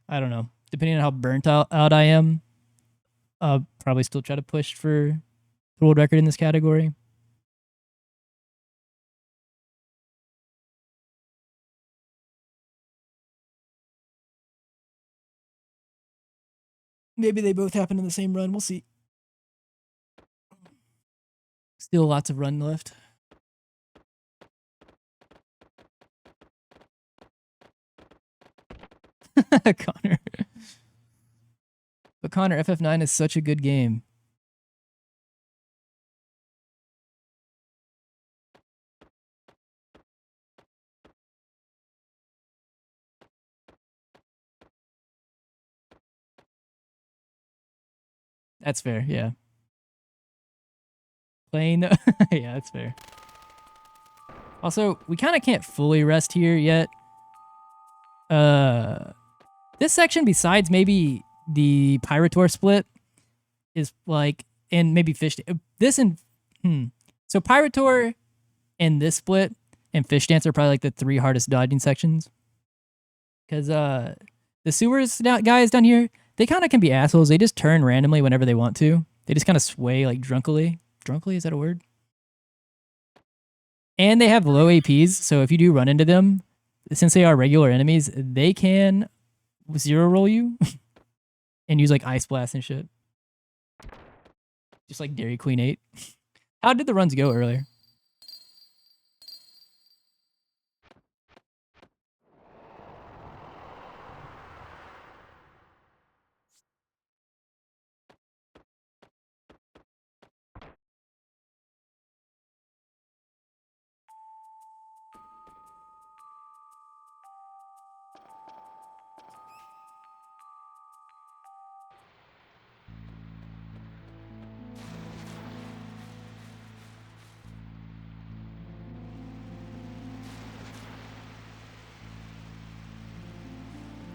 I don't know, depending on how burnt out I am, I'll probably still try to push for the world record in this category. Maybe they both happen in the same run. We'll see. Still lots of run left. Connor. But Connor, FF9 is such a good game. That's fair, yeah. Playing the yeah, that's fair. Also, we kind of can't fully rest here yet. This section, besides maybe the Pyrotor split, is like, and maybe Fish. This and so Pyrotor and this split and Fish Dance are probably like the 3 hardest dodging sections. Because the sewers guys down here, they kind of can be assholes. They just turn randomly whenever they want to. They just kind of sway like drunkily. Drunkily, is that a word? And they have low APs, so if you do run into them, since they are regular enemies, they can 0 roll you and use like Ice Blast and shit. Just like Dairy Queen 8. How did the runs go earlier?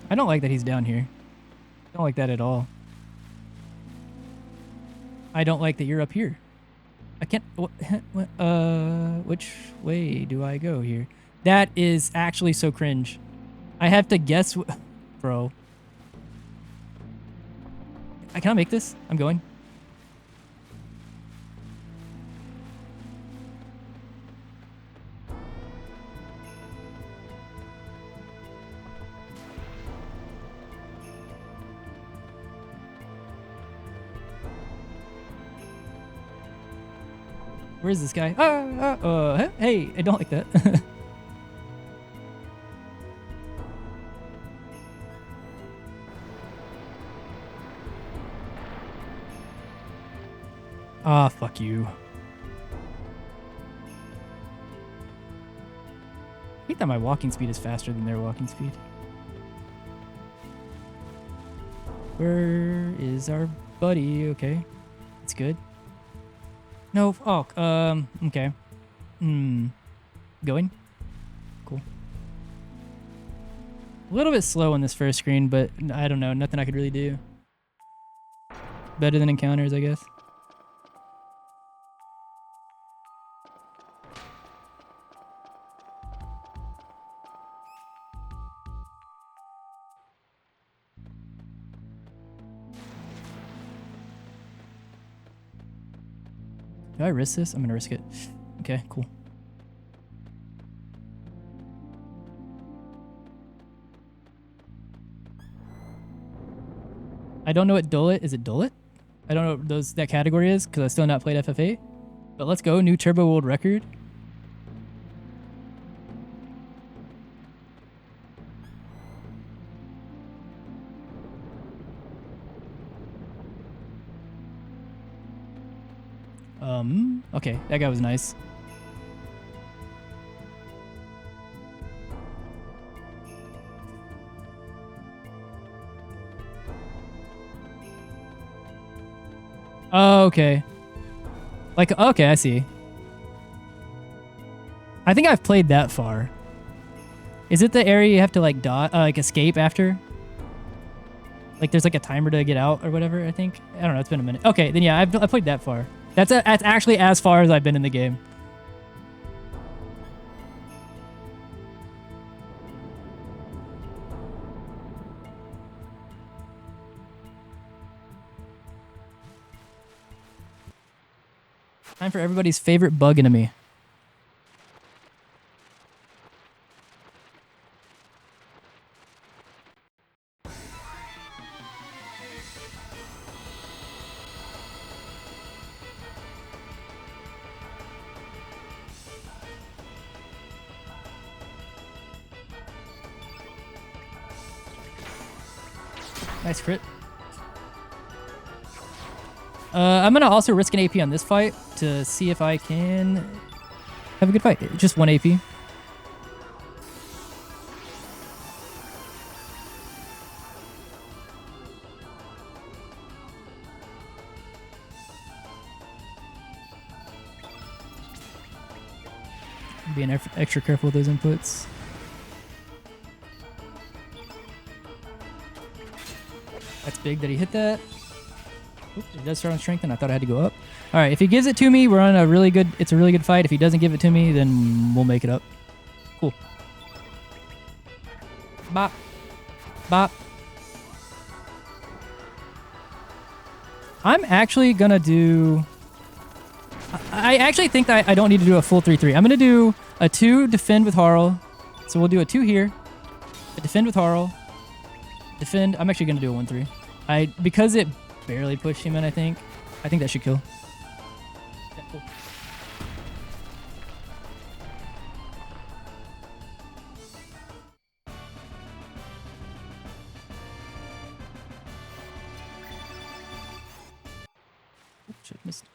I don't like that he's down here. I don't like that at all. I don't like that you're up here. I can't... which way do I go here? That is actually so cringe. I have to guess... Bro. I cannot make this? I'm going. Where is this guy? Hey, I don't like that. Ah, fuck you. I hate that my walking speed is faster than their walking speed. Where is our buddy? Okay, it's good. No, oh, okay. Going? Cool. A little bit slow on this first screen, but I don't know. Nothing I could really do. Better than encounters, I guess. Do I risk this? I'm gonna risk it. Okay, cool. I don't know what Dullet is. It Dullet? I don't know what that category is because I still not played FFA. But let's go. New Turbo World Record. Okay, that guy was nice. Oh, okay. Like, okay, I see. I think I've played that far. Is it the area you have to like like escape after? Like there's like a timer to get out or whatever, I think. I don't know, it's been a minute. Okay, then yeah, I've played that far. That's actually as far as I've been in the game. Time for everybody's favorite bug enemy. Nice crit. I'm gonna also risk an AP on this fight to see if I can have a good fight. Just 1 AP. Being extra careful with those inputs. That's big that he hit that. Oops, it does start on strength, and I thought I had to go up. All right, if he gives it to me, we're on a really good. It's a really good fight. If he doesn't give it to me, then we'll make it up. Cool. Bop, bop. I'm actually gonna do. I actually think that I don't need to do a full 3-3. I'm gonna do a 2 defend with Harl. So we'll do a 2 here. A defend with Harl. Defend. I'm actually gonna do a 1-3. Because it barely pushed him in, I think that should kill. Yeah, cool. Oops, shit, missed.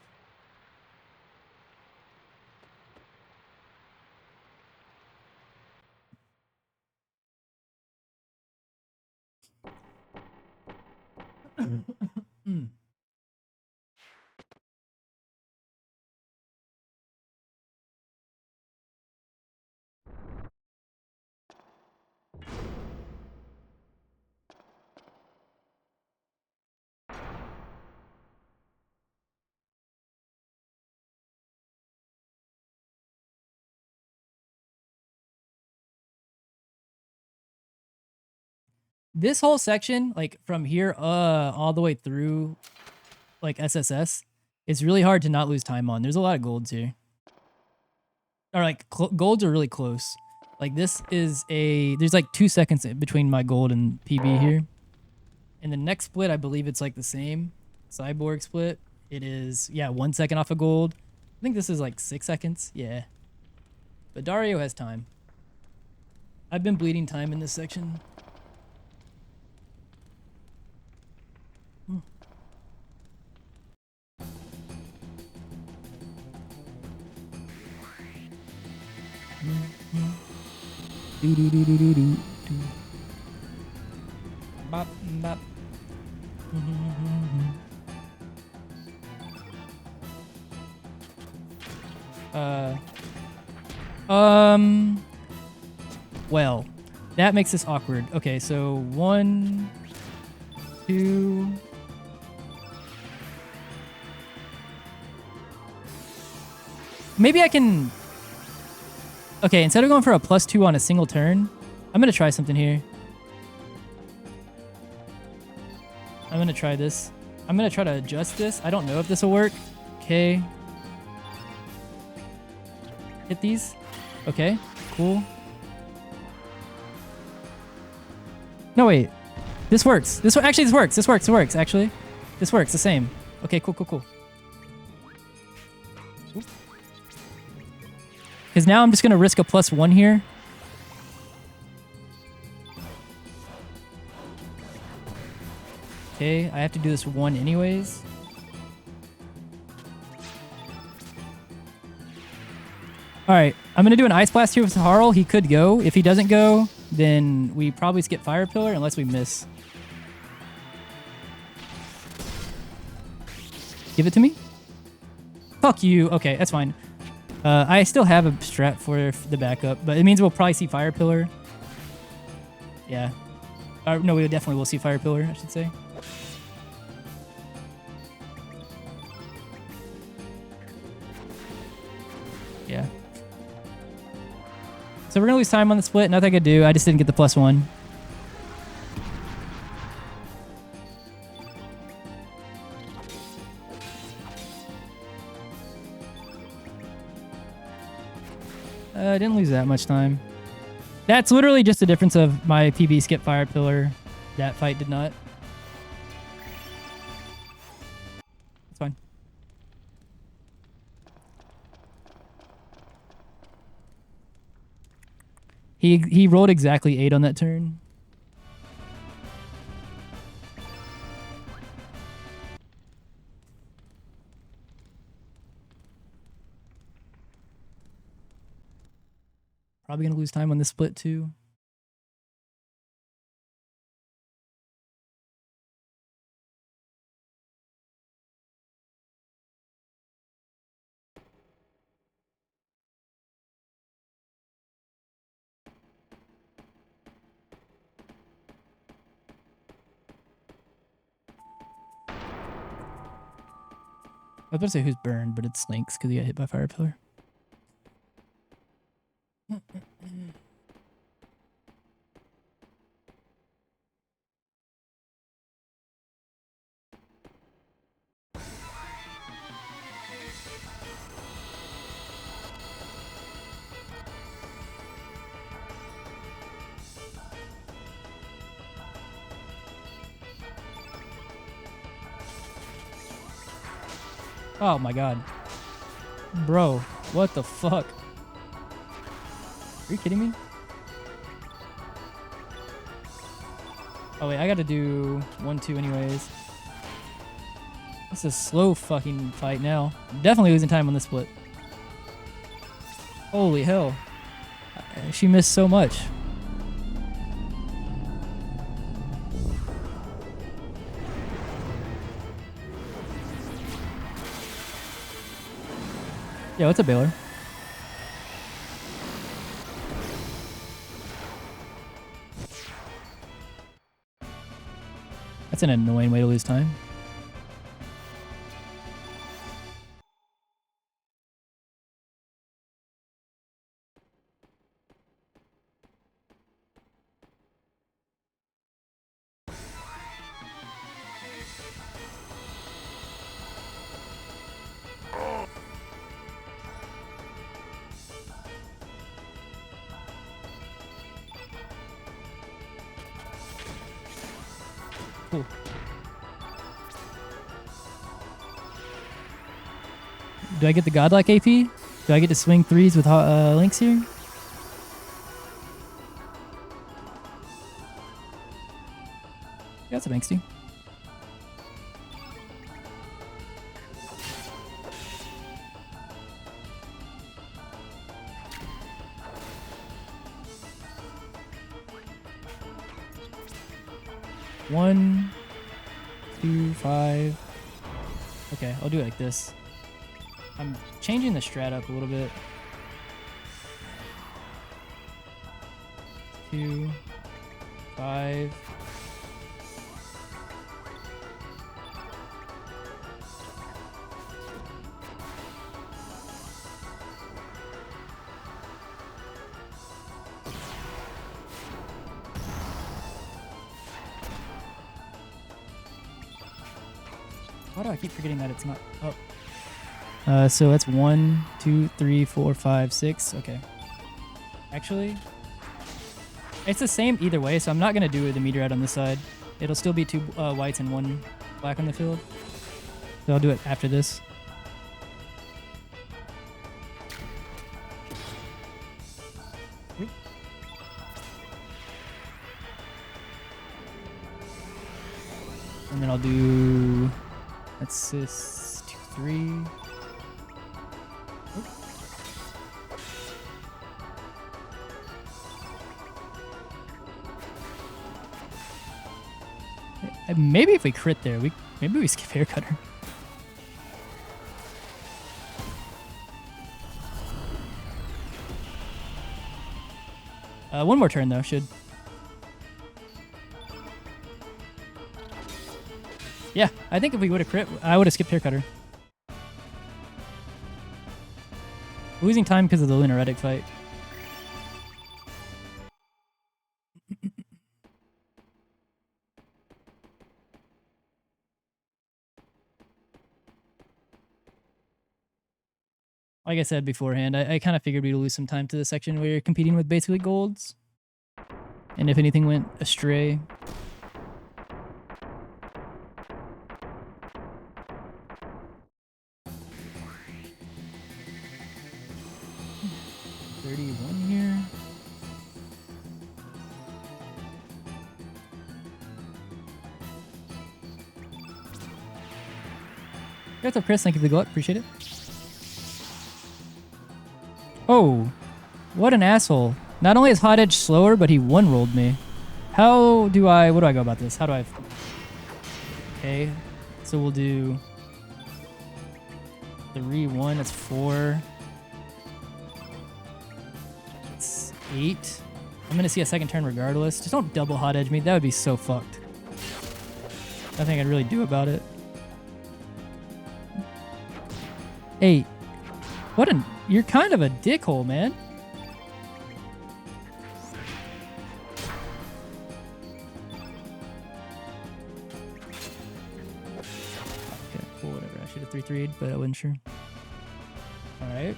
This whole section, like from here all the way through like SSS, is really hard to not lose time on. There's a lot of golds here. Or like golds are really close. Like this is there's like 2 seconds between my gold and PB here. And the next split, I believe it's like the same. Cyborg split. It is, yeah, 1 second off a gold. I think this is like 6 seconds. Yeah. But Dario has time. I've been bleeding time in this section. Do do do do do do do. Bop bop. Well, That makes this awkward. Okay, so 1, 2. Maybe I can... Okay, instead of going for a +2 on a single turn, I'm going to try something here. I'm going to try this. I'm going to try to adjust this. I don't know if this will work. Okay. Hit these. Okay, cool. No, wait. This works. Actually, this works. This works, actually. This works, the same. Okay, cool. Because now I'm just going to risk a +1 here. Okay, I have to do this 1 anyways. Alright, I'm going to do an Ice Blast here with Harl. He could go. If he doesn't go, then we probably skip Fire Pillar unless we miss. Give it to me? Fuck you. Okay, that's fine. I still have a strat for the backup, but it means we'll probably see Fire Pillar. Yeah. No, we definitely will see Fire Pillar, I should say. Yeah. So we're going to lose time on the split. Nothing I could do. I just didn't get the +1. I didn't lose that much time. That's literally just the difference of my PB skip Fire Pillar. That fight did not. It's fine. He rolled exactly 8 on that turn. Probably going to lose time on this split too. I was about to say who's burned, but it's Lynx because he got hit by Fire Pillar. Oh my god. Bro, what the fuck? Are you kidding me? Oh wait, I gotta do 1-2 anyways. This is a slow fucking fight now. I'm definitely losing time on this split. Holy hell. She missed so much. Yeah, what's a Baylor? That's an annoying way to lose time. Cool. Do I get the godlike AP? Do I get to swing 3s with Lynx here? Yeah, that's a Banksy. One, 2, 5. Okay, I'll do it like this. I'm changing the strat up a little bit. 2, 5. Why do I keep forgetting that it's not up? So that's 1, 2, 3, 4, 5, 6. Okay. Actually, it's the same either way, so I'm not gonna do the meter out on this side. It'll still be 2 whites and 1 black on the field. So I'll do it after this. And then I'll do, that's this 2, 3. Maybe if we crit there, maybe we skip hair cutter. One more turn though, should. Yeah, I think if we would have crit, I would have skipped hair cutter. Losing time because of the Lunaretic fight. Like I said beforehand, I kind of figured we'd lose some time to the section where you're competing with basically golds. And if anything went astray. Here. What's up, Chris? Thank you for the go up. Appreciate it. Oh, what an asshole. Not only is Hot Edge slower, but he one-rolled me. What do I go about this? How do I... Okay, so we'll do 3, 1, that's 4. It's 8. I'm gonna see a second turn regardless. Just don't double Hot Edge me. That would be so fucked. Nothing I'd really do about it. 8. You're kind of a dickhole, man. Okay, cool, whatever. I should have 3-3'd, but I wasn't sure. Alright.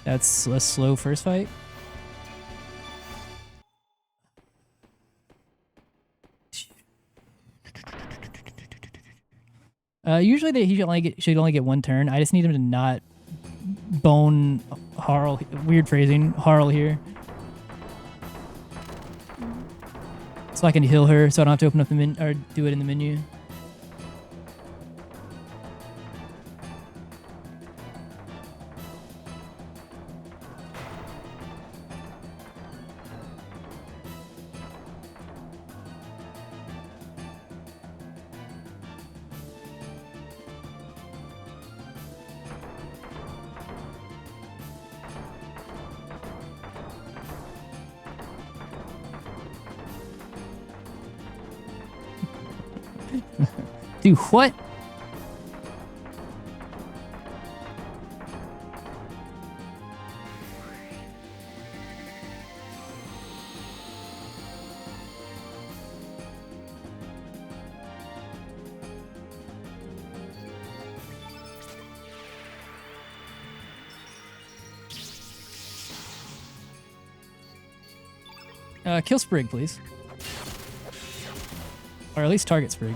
That's a slow first fight. Usually he should only get 1 turn. I just need him to not bone Harl. Weird phrasing. Harl here. So I can heal her so I don't have to open up the menu or do it in the menu. Dude, what? Kill Sprig, please. Or at least target Sprig.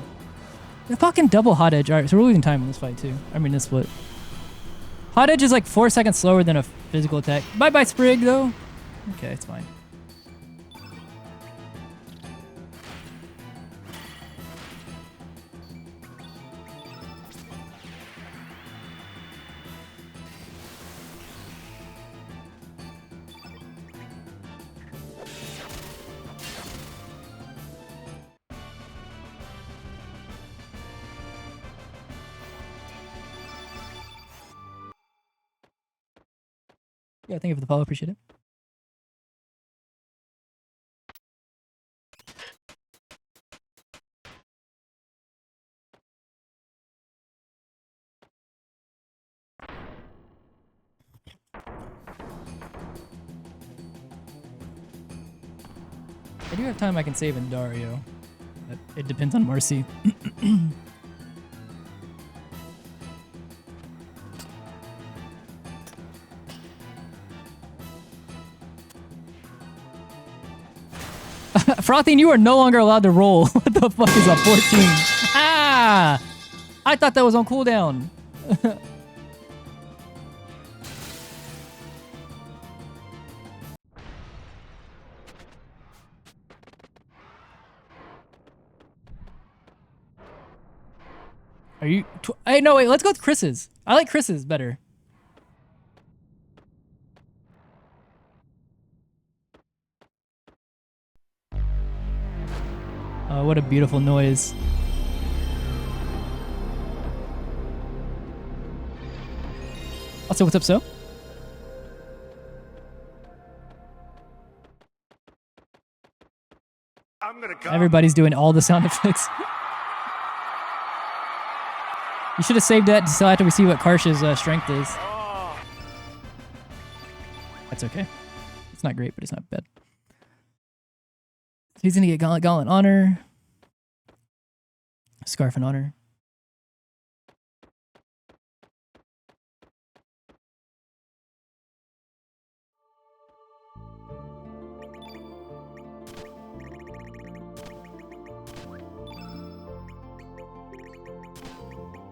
The fucking double Hot Edge. Alright, so we're losing time in this fight too. I mean, this split. Hot Edge is like 4 seconds slower than a physical attack. Bye-bye Sprig, though. Okay, it's fine. Yeah, thank you for the follow. Appreciate it. I do have time I can save in Dario. But it depends on Marcy. Frothing, you are no longer allowed to roll. What the fuck is a 14? Ah! I thought that was on cooldown. Are you... Hey, no, wait. Let's go with Chris's. I like Chris's better. Oh, what a beautiful noise. Also, what's up, so? I'm gonna come. Everybody's doing all the sound effects. You should have saved that until after we see what Karsh's strength is. Oh. That's okay. It's not great, but it's not bad. He's gonna get Gauntlet Honor. Scarf and Honor.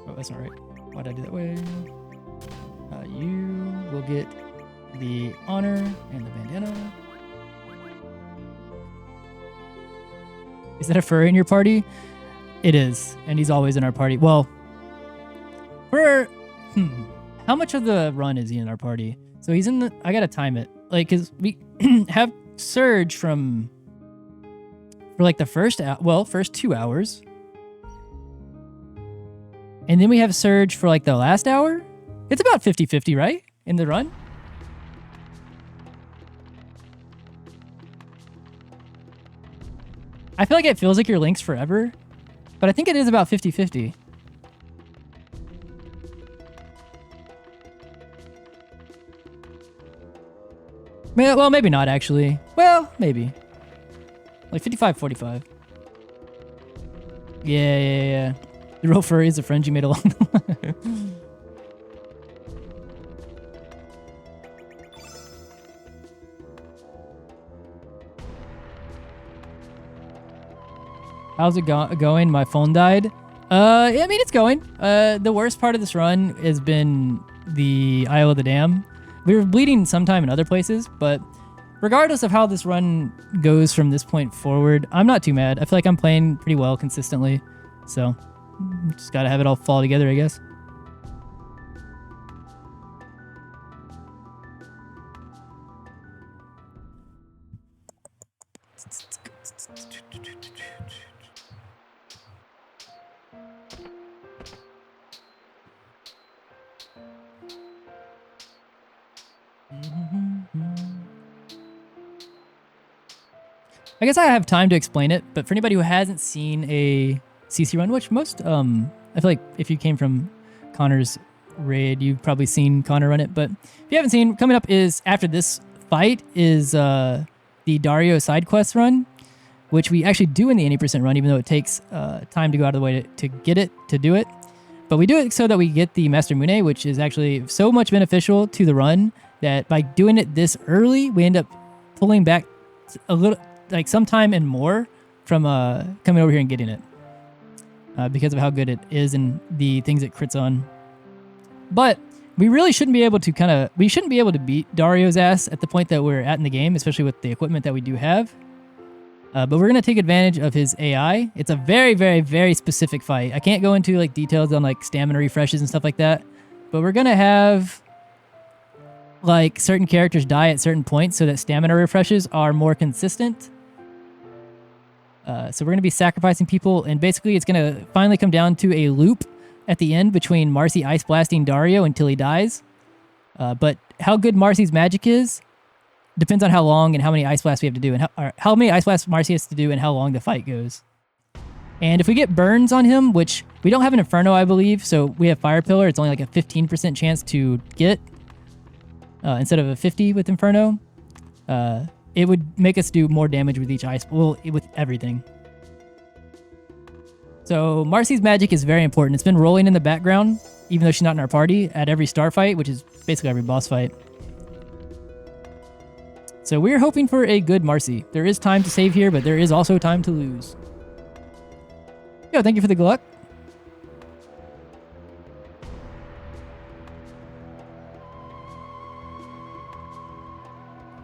Oh, that's not right. Why'd I do that way? You will get the Honor and the Bandana. Is that a furry in your party? It is, and he's always in our party. Well, how much of the run is he in our party? So he's in the... I gotta time it. Like, cause we have Surge for like the first 2 hours. And then we have Surge for like the last hour. It's about 50-50, right? In the run? I feel like it feels like your links forever, but I think it is about 50-50. Well, maybe not actually. Well, maybe. Like 55-45. Yeah. The real furry is a friend you made along the way. How's it going? My phone died. I mean, it's going. The worst part of this run has been the Isle of the Dam. We were bleeding sometime in other places, but regardless of how this run goes from this point forward, I'm not too mad. I feel like I'm playing pretty well consistently, so just gotta have it all fall together, I guess. I guess I have time to explain it, but for anybody who hasn't seen a CC run, which most, I feel like if you came from Connor's raid, you've probably seen Connor run it, but if you haven't seen, coming up is, after this fight, is the Dario side quest run, which we actually do in the 80% run, even though it takes time to go out of the way to get it, to do it. But we do it so that we get the Master Mune, which is actually so much beneficial to the run that by doing it this early, we end up pulling back a little, like some time and more from coming over here and getting it. Because of how good it is and the things it crits on. But we really shouldn't be able to we shouldn't be able to beat Dario's ass at the point that we're at in the game, especially with the equipment that we do have. But we're going to take advantage of his AI. It's a very, very, very specific fight. I can't go into like details on like stamina refreshes and stuff like that. But we're going to have like certain characters die at certain points so that stamina refreshes are more consistent. So we're going to be sacrificing people, and basically it's going to finally come down to a loop at the end between Marcy ice blasting Dario until he dies. But how good Marcy's magic is depends on how long and how many ice blasts we have to do, and how many ice blasts Marcy has to do and how long the fight goes. And if we get burns on him, which we don't have an Inferno, I believe, so we have Fire Pillar, it's only like a 15% chance to get instead of a 50 with Inferno. it would make us do more damage with each ice. Well, with everything. So Marcy's magic is very important. It's been rolling in the background, even though she's not in our party, at every star fight, which is basically every boss fight. So we're hoping for a good Marcy. There is time to save here, but there is also time to lose. Yo, thank you for the Gluck.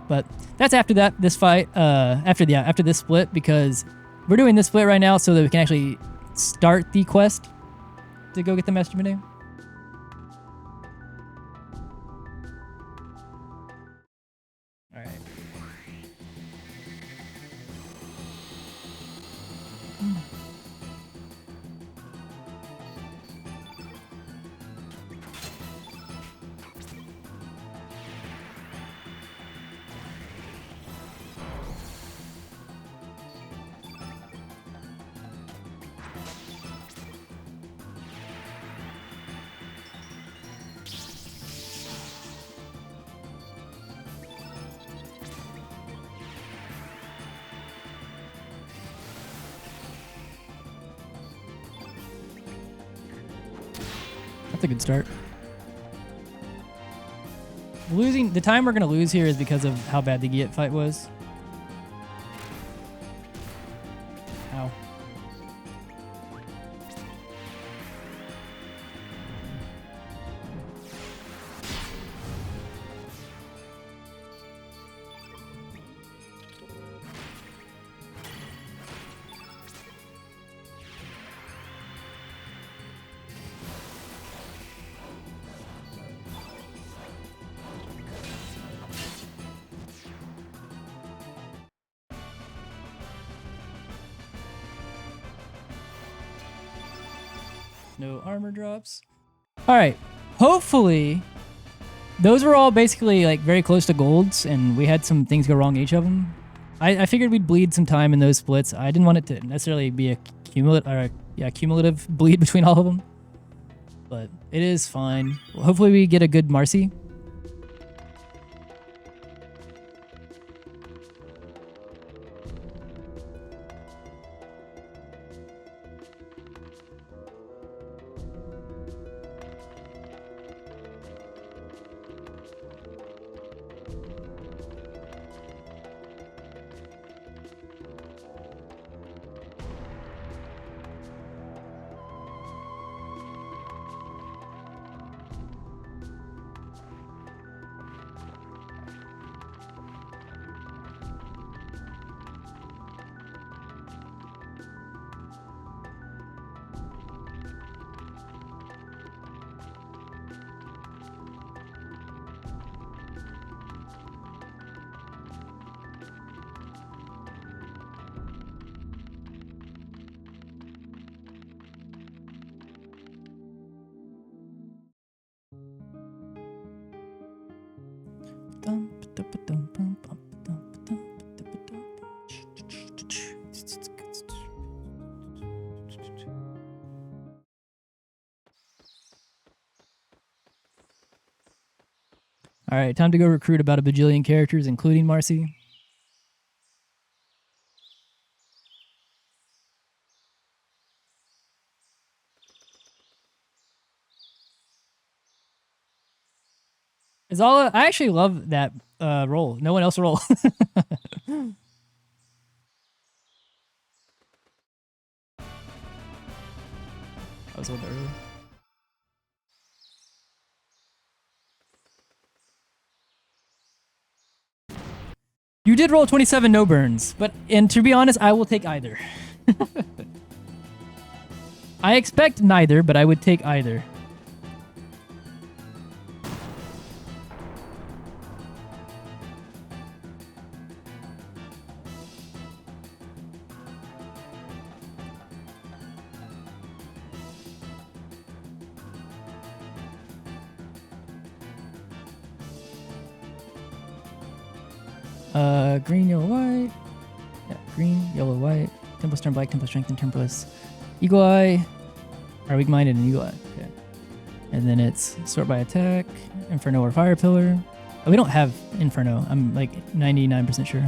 But that's after this fight, after this split, because we're doing this split right now so that we can actually start the quest to go get the Master Mine. All right. That's a good start. The time we're going to lose here is because of how bad the Giat fight was. Ow. No armor drops. All right. Hopefully, those were all basically like very close to golds, and we had some things go wrong in each of them. I figured we'd bleed some time in those splits. I didn't want it to necessarily be a cumulative bleed between all of them, but it is fine. Well, hopefully, we get a good Marcy. All right, time to go recruit about a bajillion characters, including Marcy. I actually love that roll. No one else roll. I was a little bit early. You did roll 27 no burns, and to be honest, I will take either. I expect neither, but I would take either. Green, yellow, white. Yeah, green, yellow, white. Tempo turn black, tempo strength, and templess. Eagle eye. Or weak minded and eagle eye. Okay. And then it's sort by attack, inferno or fire pillar. Oh, we don't have Inferno. I'm like 99% sure.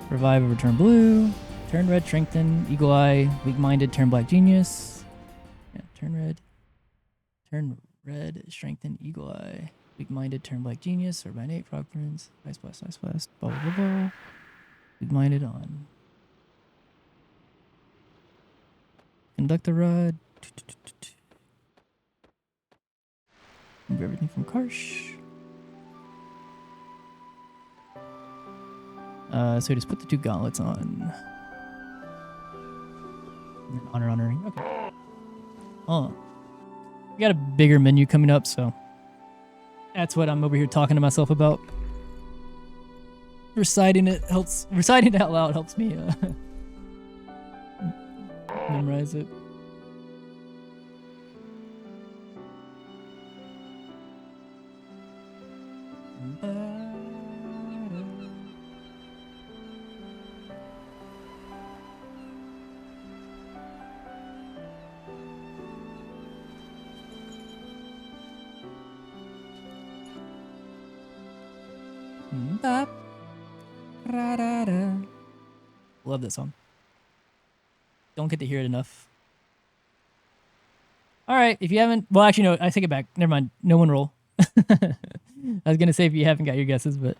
Revive over turn blue. Turn red, strengthen. Eagle Eye, weak-minded, turn black, genius. Yeah, turn red. Turn red, strengthen, Eagle Eye. Weak-minded, turn black, genius. Or by innate, frog prince. Ice blast, ice blast. Blah, blah, blah, blah. Weak-minded on. Conduct the rod. Remove everything from Karsh. So we just put the 2 gauntlets on. And then honoring. Okay. Oh. We got a bigger menu coming up, so that's what I'm over here talking to myself about. Reciting it out loud helps me memorize it. Love this song. Don't get to hear it enough. All right, if you haven't, well, actually, no, I take it back. Never mind. No one roll. I was gonna say if you haven't got your guesses, but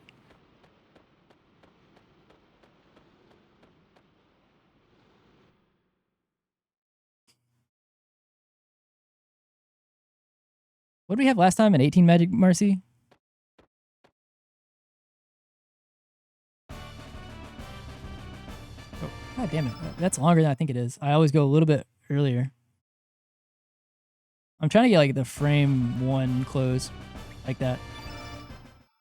what did we have last time? An 18 Magic Marcy? Oh, God damn it. That's longer than I think it is. I always go a little bit earlier. I'm trying to get like the frame 1 close like that.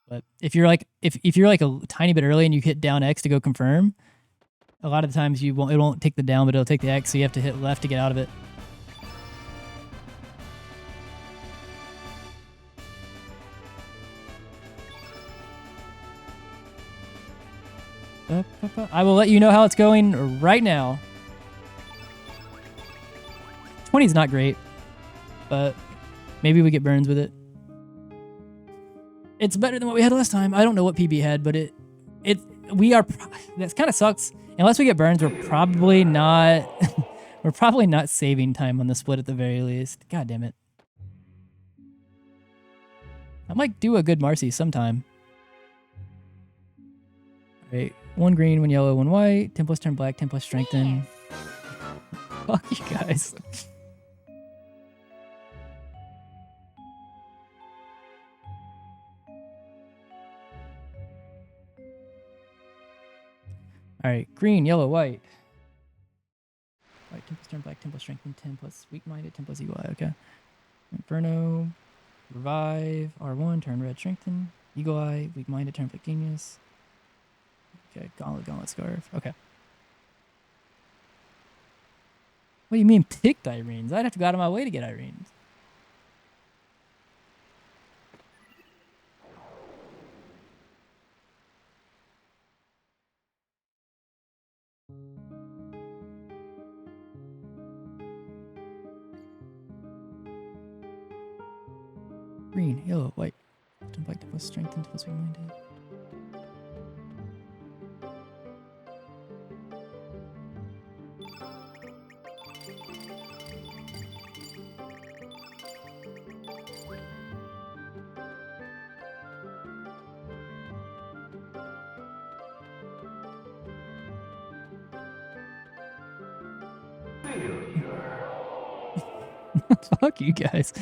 But if you're like if you're like a tiny bit early and you hit down X to go confirm, a lot of the times it won't take the down, but it'll take the X, so you have to hit left to get out of it. I will let you know how it's going right now. 20 is not great, but maybe we get burns with it. It's better than what we had last time. I don't know what PB had, but that kind of sucks. Unless we get burns, we're probably not we're probably not saving time on the split at the very least. God damn it. I might do a good Marcy sometime. All right. 1 green, 1 yellow, 1 white. 10 plus turn black, 10 plus strengthen. Fuck you guys. Alright, green, yellow, white. White, 10 plus turn black, 10 plus strengthen, 10 plus weak-minded, 10 plus eagle eye, okay. Inferno, revive, R1, turn red, strengthen. Eagle eye, weak-minded, turn black, genius. Okay, gauntlet, scarf. Okay. What do you mean picked Irenes? I'd have to go out of my way to get Irenes. Green, yellow, white. Turn black, 10 plus strengthen, 10 plus weak-minded. Fuck you guys.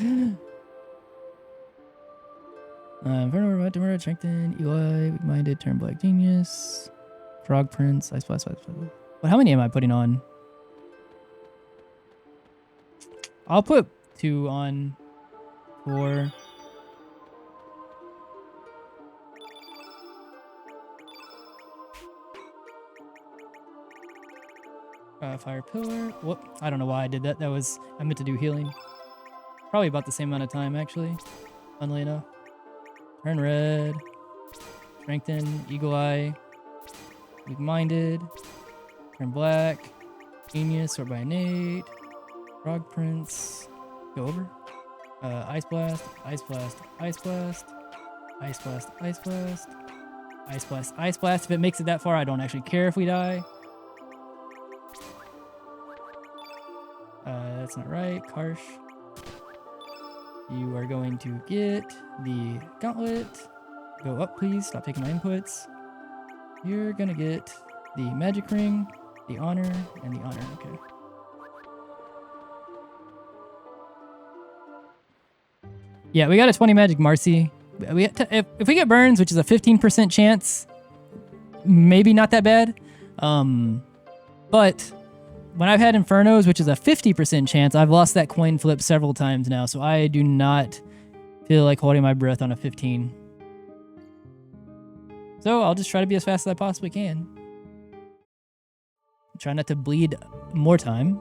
Inferno, red, strengthen, Eli, weak-minded, turn black, genius, frog prince, ice blast, ice blast. But how many am I putting on? I'll put 2 on 4. Fire pillar. Whoop! I don't know why I did that. I meant to do healing. Probably about the same amount of time actually. Funnily enough. Turn red. Strengthen. Eagle eye. Weak-minded. Turn black. Genius or by innate. Frog prince. Go over. Ice blast. Ice blast. Ice blast. Ice Blast, Ice Blast. Ice Blast, Ice Blast. If it makes it that far, I don't actually care if we die. That's not right. Karsh. You are going to get the gauntlet. Go up, please. Stop taking my inputs. You're gonna get the magic ring, the honor, and the honor. Okay. Yeah, we got a 20 magic Marcy. If we get burns, which is a 15% chance, maybe not that bad. But when I've had Infernos, which is a 50% chance, I've lost that coin flip several times now. So I do not feel like holding my breath on a 15. So I'll just try to be as fast as I possibly can. Try not to bleed more time.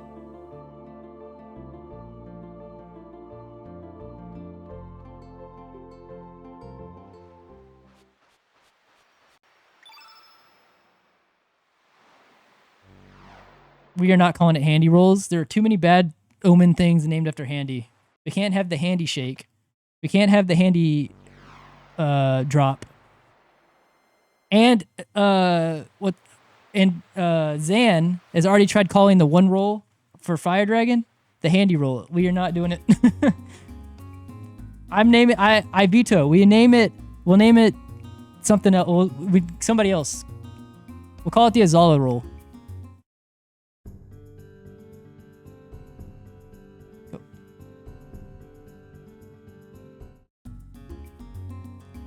We are not calling it handy rolls. There are too many bad omen things named after handy. We can't have the handy shake. We can't have the handy drop. And Zan has already tried calling the one roll for Fire Dragon the handy roll. We are not doing it. I veto. We'll name it something else. Somebody else. We'll call it the Azala roll.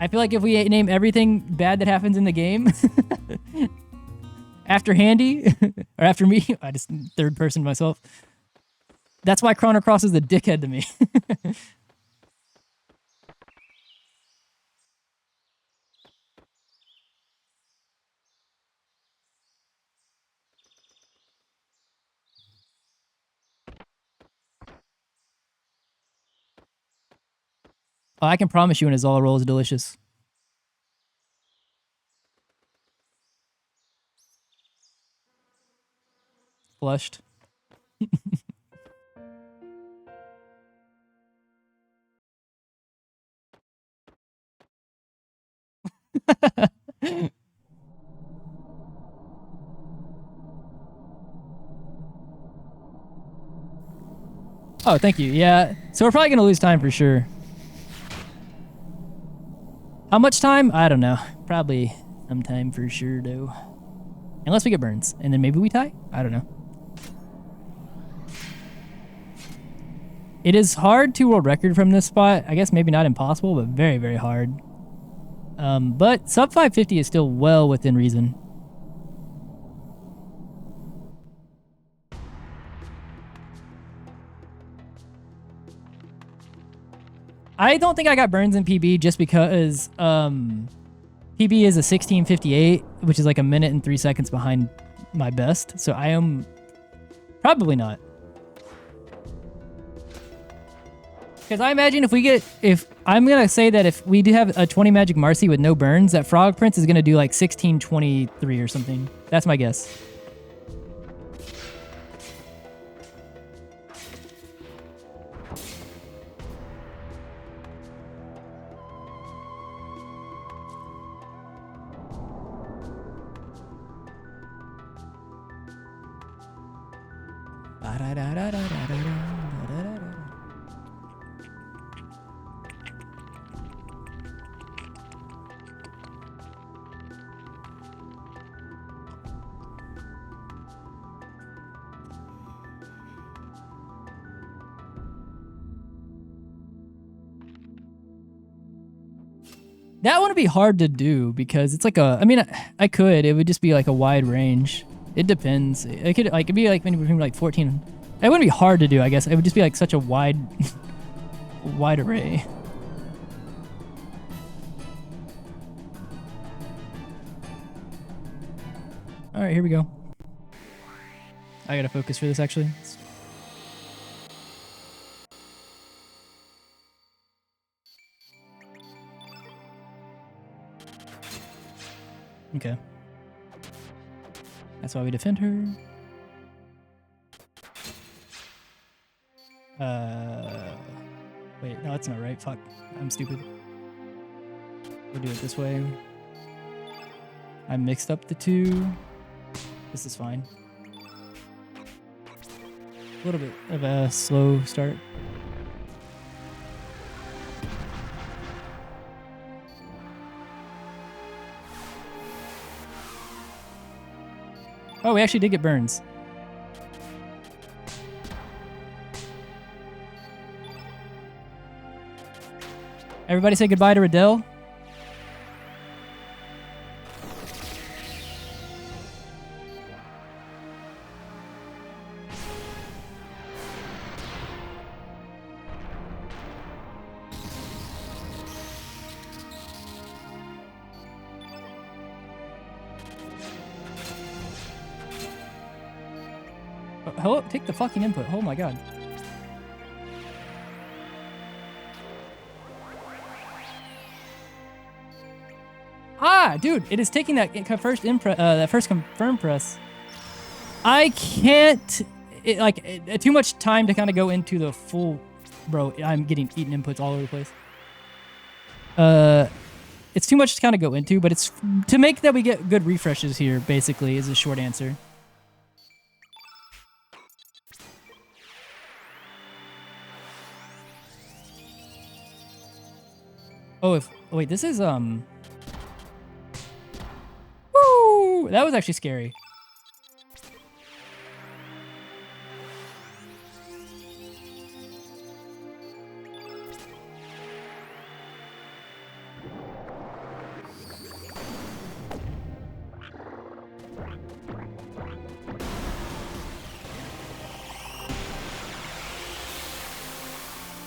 I feel like if we name everything bad that happens in the game after Handy or after me, I just third person myself. That's why Chrono Cross is the dickhead to me. Oh, I can promise you an Azala roll is delicious. Flushed. Oh, thank you. Yeah, so we're probably going to lose time for sure. How much time? I don't know. Probably some time for sure, though. Unless we get burns. And then maybe we tie? I don't know. It is hard to world record from this spot. I guess maybe not impossible, but very, very hard. But sub 550 is still well within reason. I don't think I got burns in PB just because PB is a 16:58, which is like a minute and 3 seconds behind my best. So I am probably not. Because I imagine if I'm going to say that if we do have a 20 Magic Marcy with no burns, that Frog Prince is going to do like 16:23 or something. That's my guess. That would be hard to do because it's like a, I mean, I could, it would just be like a wide range. It depends. It could like, it'd be like maybe between like 14. It wouldn't be hard to do, I guess. It would just be like such a wide, wide array. All right, here we go. I gotta focus for this actually. Okay. That's why we defend her. Wait, no, that's not right. Fuck. I'm stupid. We'll do it this way. I mixed up the two. This is fine. A little bit of a slow start. Oh, we actually did get burns. Everybody say goodbye to Riddell. Hello, take the fucking input. Oh my god. Ah, dude, it is taking that first confirm press. I can't. Too much time to kind of go into the full. Bro, I'm getting eaten inputs all over the place. It's too much to kind of go into, but it's to make that we get good refreshes here. Basically, is a short answer. Oh, wait, this is, Woo! That was actually scary.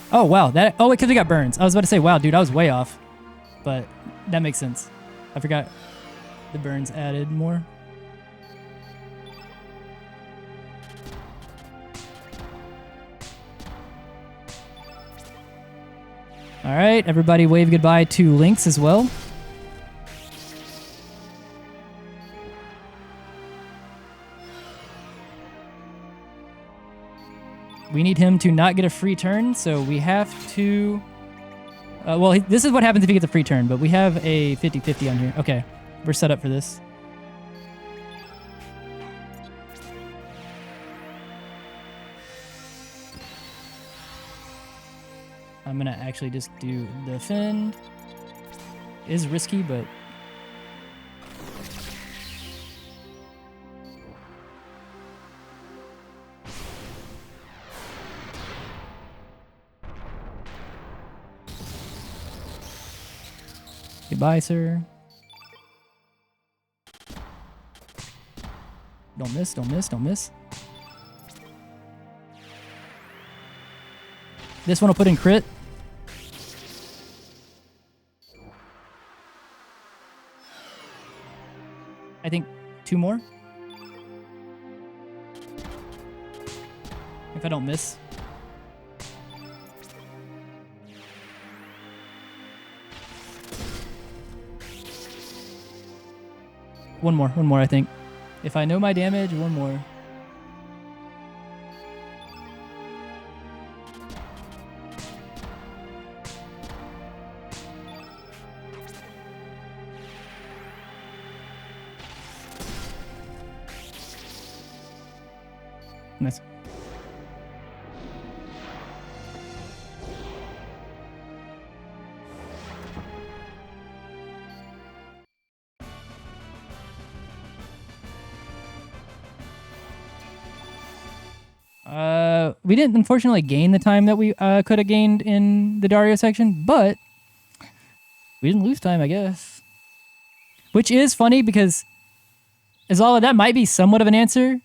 Oh, wow. Oh, because we got burns. I was about to say, wow, dude, I was way off. But that makes sense. I forgot the burns added more. All right, everybody wave goodbye to Lynx as well. We need him to not get a free turn, so we have to... well, this is what happens if he gets a free turn, but we have a 50-50 on here. Okay, we're set up for this. I'm going to actually just do defend. It is risky, but... Goodbye, sir. Don't miss, don't miss, don't miss. This one will put in crit. I think 2 more. If I don't miss. One more, I think. If I know my damage, one more. Nice. We didn't unfortunately gain the time that we could have gained in the Dario section, but we didn't lose time, I guess. Which is funny because Azala, that might be somewhat of an answer.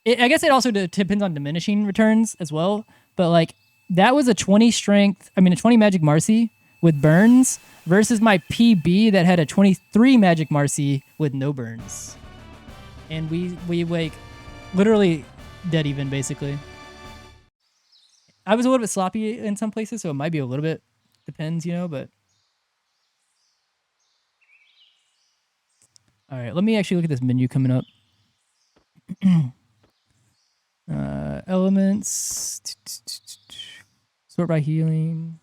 I guess it also depends on diminishing returns as well. But like that was a 20 strength, a 20 magic Marcy with burns versus my PB that had a 23 magic Marcy with no burns. And we like literally dead even basically. I was a little bit sloppy in some places, so it might be a little bit, depends, but. All right, let me actually look at this menu coming up. Elements, sort by healing.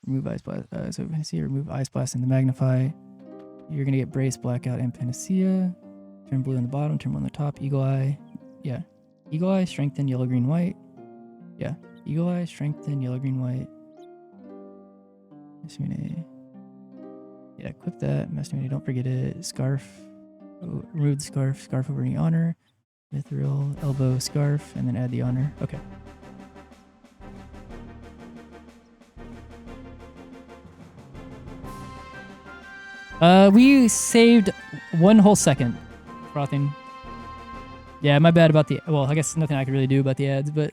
Remove Ice Blast. So Panacea, remove Ice Blast and the Magnify. You're going to get Brace, Blackout, and Panacea. Turn blue on the bottom, turn 1 on the top. Eagle Eye. Yeah. Eagle Eye, Strengthen, Yellow, Green, White. Yeah. Eagle Eye, Strengthen, Yellow, Green, White. Masumune. Yeah, equip that. Masumune, don't forget it. Scarf. Oh, remove the Scarf. Scarf over any honor. Mithril, Elbow, Scarf, and then add the honor. Okay. We saved 1 whole second. Frothing. Yeah, my bad about the... Well, I guess nothing I could really do about the ads, but...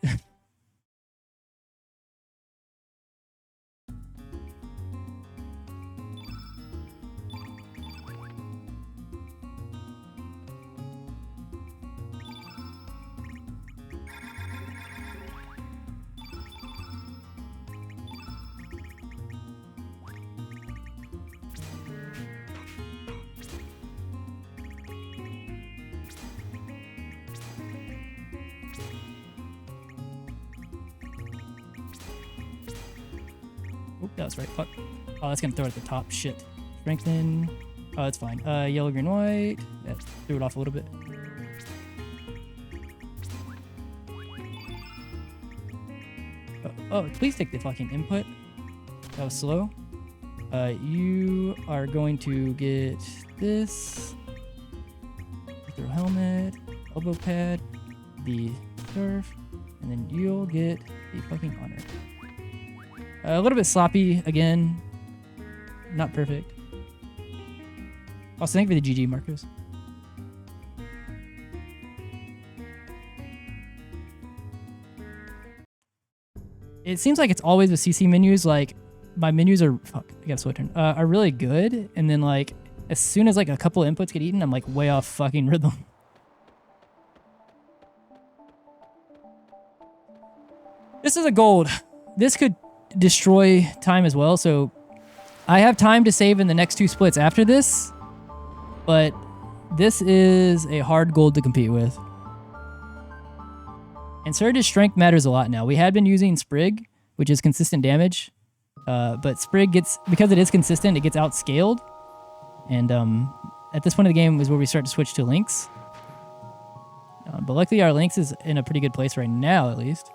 Oop, that was right. Fuck. Oh, that's gonna throw it at the top. Shit. Strengthen. Oh, that's fine. Yellow, green, white. That threw it off a little bit. Oh, please take the fucking input. That was slow. You are going to get this. Throw helmet, elbow pad, the scarf, and then you'll get the fucking honor. A little bit sloppy again. Not perfect. Also, thank you for the GG, Marcos. It seems like it's always with CC menus. Like, my menus are... Fuck, I gotta slow turn. Are really good. And then, like, as soon as, like, a couple of inputs get eaten, I'm, like, way off fucking rhythm. This is a gold. This could destroy time as well, so I have time to save in the next 2 splits after this, but this is a hard gold to compete with. And Surge's strength matters a lot now. We had been using Sprig, which is consistent damage, but Sprig gets, because it is consistent, it gets outscaled, and at this point of the game is where we start to switch to Lynx. But luckily our Lynx is in a pretty good place right now, at least.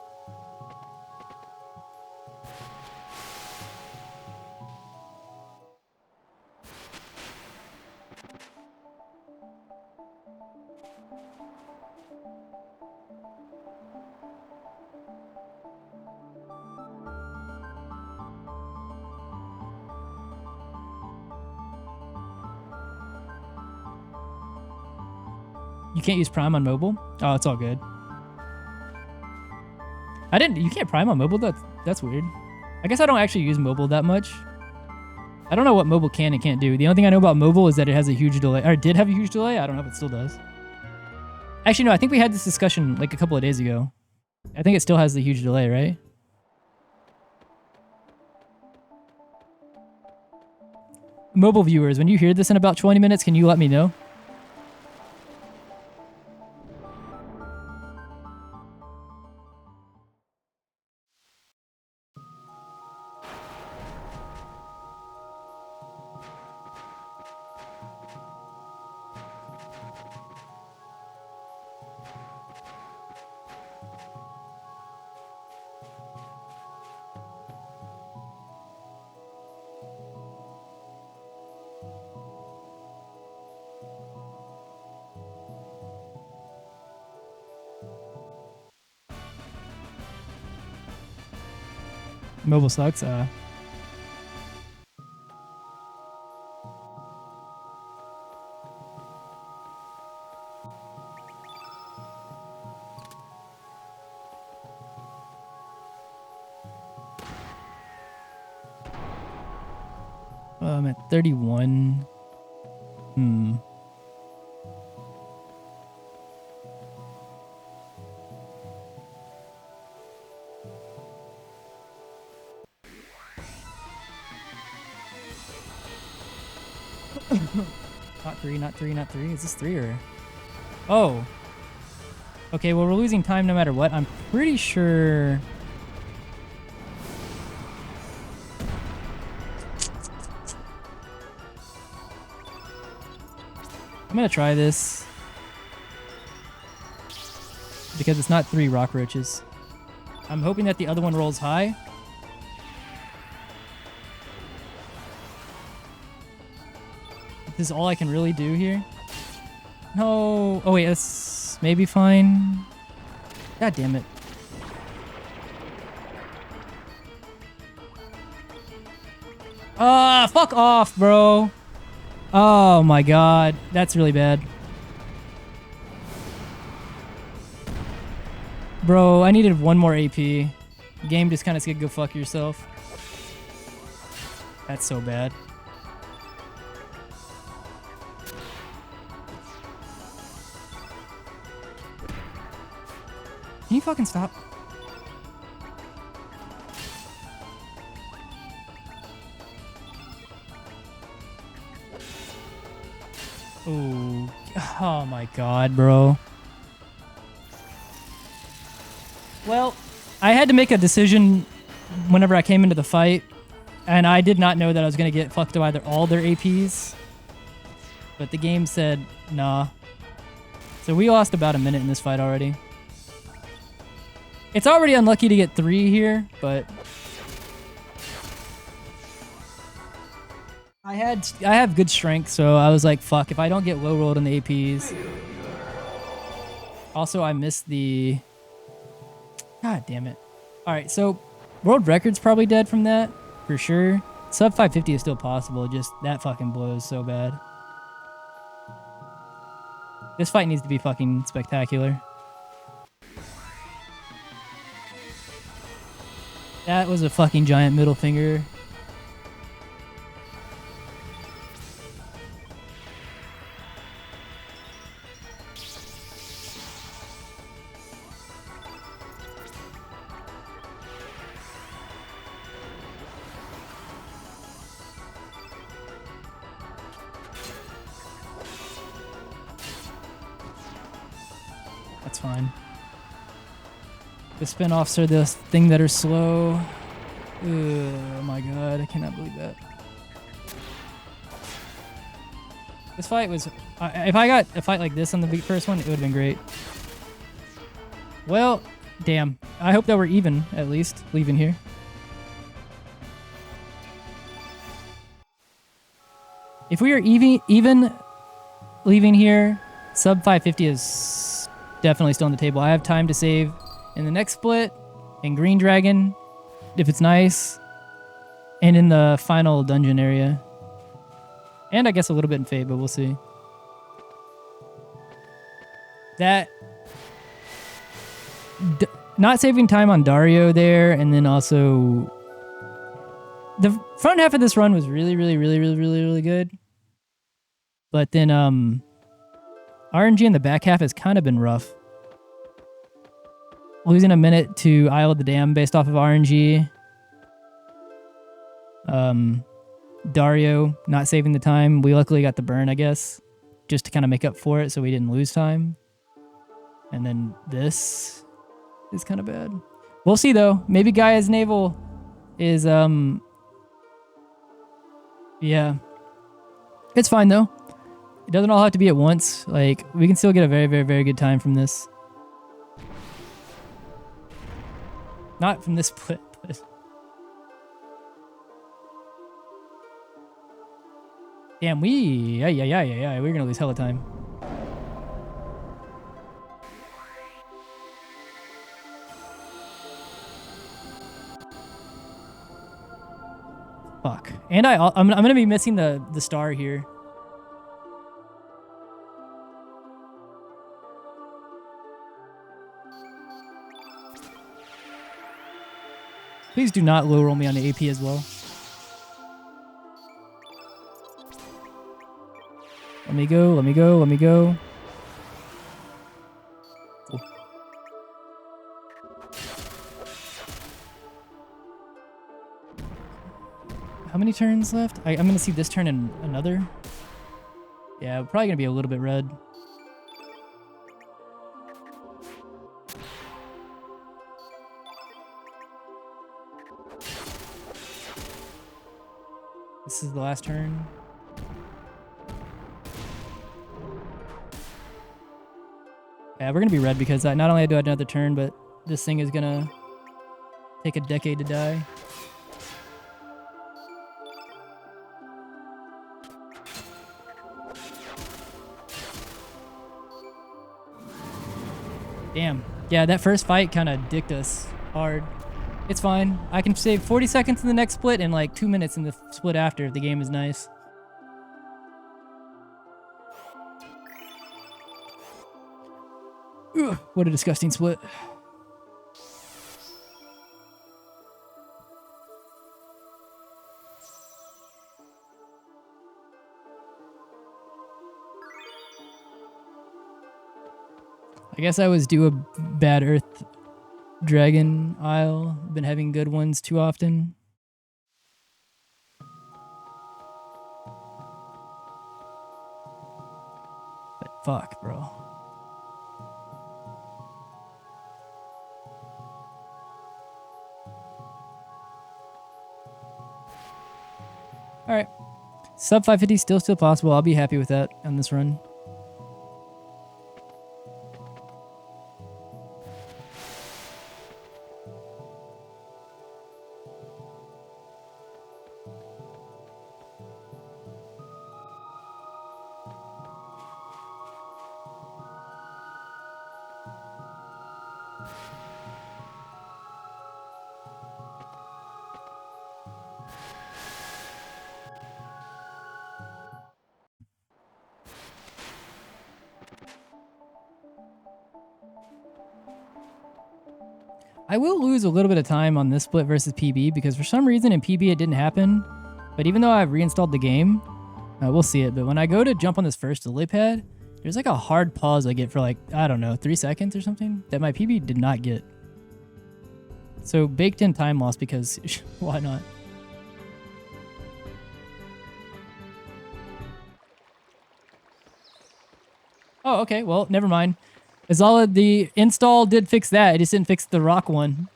You can't use Prime on mobile? Oh, it's all good. You can't Prime on mobile? That's weird. I guess I don't actually use mobile that much. I don't know what mobile can and can't do. The only thing I know about mobile is that it has a huge delay. Or it did have a huge delay. I don't know if it still does. Actually, no, I think we had this discussion like a couple of days ago. I think it still has the huge delay, right? Mobile viewers, when you hear this in about 20 minutes, can you let me know? Mobile sucks. I'm at 31. Not three, not three, not three. Is this 3 or... Oh. Okay, well, we're losing time no matter what. I'm pretty sure... I'm gonna try this. Because it's not 3 rock roaches. I'm hoping that the other one rolls high. This is all I can really do here. No. Oh wait, that's maybe fine. God damn it. Ah, fuck off, bro. Oh my god. That's really bad. Bro, I needed 1 more AP. The game just kind of said go fuck yourself. That's so bad. Can you fucking stop? Oh my god, bro. Well, I had to make a decision whenever I came into the fight, and I did not know that I was going to get fucked by all their APs. But the game said, nah. So we lost about a minute in this fight already. It's already unlucky to get 3 here, but I have good strength, so I was like, fuck, if I don't get low rolled in the APs. Also, I missed the... God damn it. Alright, so world record's probably dead from that, for sure. Sub 550 is still possible, just that fucking blows so bad. This fight needs to be fucking spectacular. That was a fucking giant middle finger. That's fine. The spin-offs are the thing that are slow. Oh my god, I cannot believe that. This fight was... if I got a fight like this on the first one, it would have been great. Well, damn. I hope that we're even, at least, leaving here. If we are even leaving here, sub 550 is definitely still on the table. I have time to save in the next split, in Green Dragon, if it's nice, and in the final dungeon area. And I guess a little bit in Fate, but we'll see. That... not saving time on Dario there, and then also... the front half of this run was really good. But then, RNG in the back half has kind of been rough. Losing a minute to Isle of the Dam based off of RNG. Dario not saving the time. We luckily got the burn, I guess, just to kind of make up for it so we didn't lose time. And then this is kind of bad. We'll see, though. Maybe Gaia's Naval is, yeah. It's fine, though. It doesn't all have to be at once. Like, we can still get a very good time from this. Not from this split, but... Damn, we're gonna lose hella time. Fuck. And I'm gonna be missing the star here. Please do not low roll me on the AP as well. Let me go. Cool. How many turns left? I'm going to see this turn and another. Yeah, probably going to be a little bit red. This is the last turn. Yeah, we're gonna be red because not only do I do another turn, but this thing is gonna take a decade to die. Damn. Yeah, that first fight kind of dicked us hard. It's fine. I can save 40 seconds in the next split and like 2 minutes in the split after if the game is nice. Ugh, what a disgusting split. I guess I was due a bad Earth Dragon Isle. Been having good ones too often. But fuck, bro. Alright. Sub 550 still possible. I'll be happy with that on this run. I will lose a little bit of time on this split versus PB because for some reason in PB it didn't happen. But even though I've reinstalled the game, we'll see it. But when I go to jump on this first delay pad, there's like a hard pause I get for like, I don't know, 3 seconds or something that my PB did not get. So baked in time loss because why not? Oh, okay. Well, never mind. Azala, the install did fix that. It just didn't fix the rock one.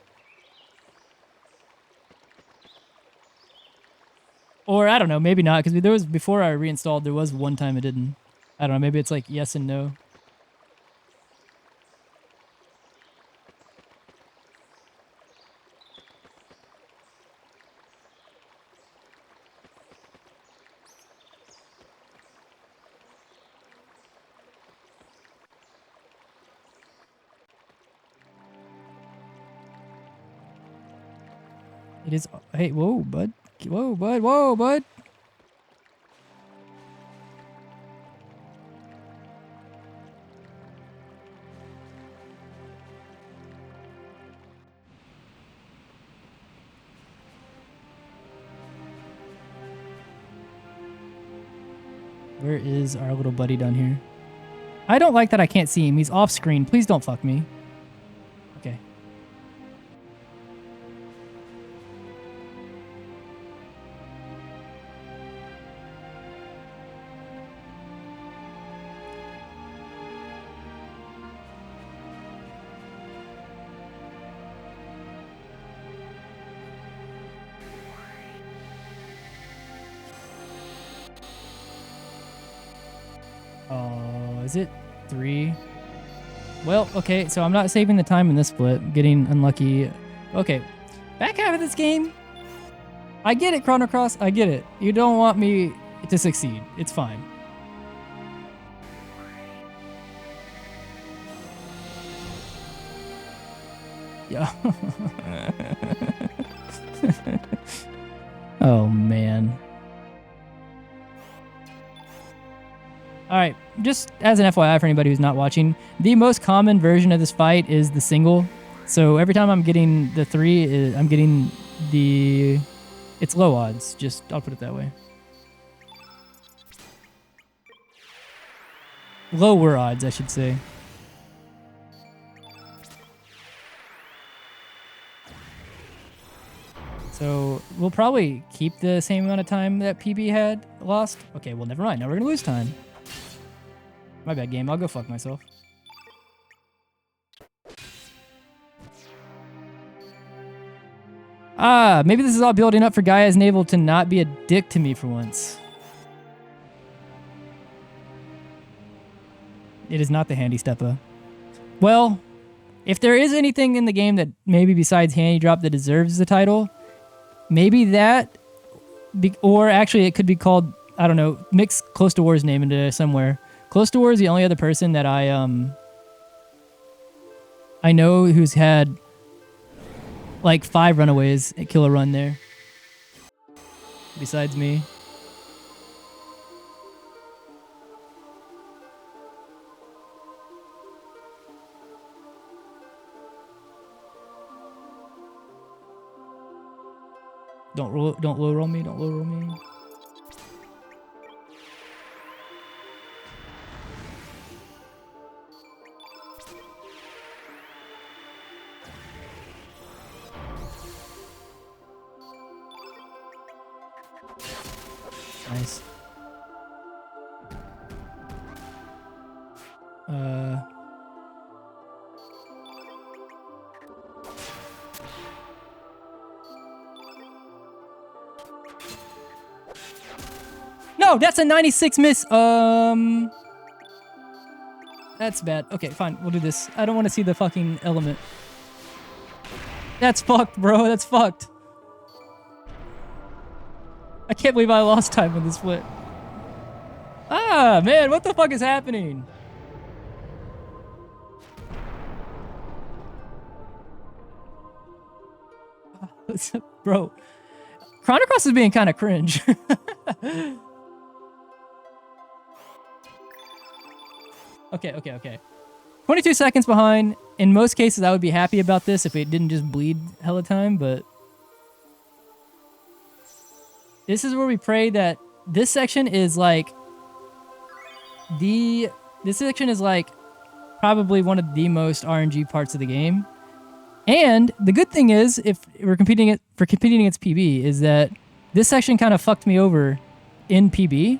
Or I don't know, maybe not, because there was before I reinstalled, there was one time it didn't. I don't know, maybe it's like yes and no. It is. Hey, whoa, bud. Whoa, bud. Whoa, bud. Where is our little buddy down here? I don't like that I can't see him. He's off screen. Please don't fuck me. Okay. Oh, is it 3? Well, okay, so I'm not saving the time in this split. I'm getting unlucky. Okay, back half of this game. I get it, Chrono Cross. I get it. You don't want me to succeed. It's fine. Yeah. Oh, man. All right, just as an FYI for anybody who's not watching, the most common version of this fight is the single. So every time I'm getting the 3, I'm getting the... It's low odds, just I'll put it that way. Lower odds, I should say. So we'll probably keep the same amount of time that PB had lost. Okay, well, never mind. Now we're going to lose time. My bad, game. I'll go fuck myself. Ah, maybe this is all building up for Gaia's Navel to not be a dick to me for once. It is not the handy steppa. Well, if there is anything in the game that maybe besides Handy Drop that deserves the title, maybe that, or actually it could be called, I don't know, mix Close to War's name into there somewhere. Close to War is the only other person that I know who's had like 5 runaways at Kill a Run there. Besides me. Don't low roll me, don't low roll me. Nice. No, that's a 96 miss. That's bad. Okay, fine. We'll do this. I don't want to see the fucking element. That's fucked, bro. That's fucked. I can't believe I lost time in this split. Ah, man, what the fuck is happening? Bro, Chrono Cross is being kind of cringe. Okay. 22 seconds behind. In most cases, I would be happy about this if it didn't just bleed hella time, but this is where we pray that this section is like probably one of the most RNG parts of the game. And the good thing is, if we're competing against PB, is that this section kind of fucked me over in PB.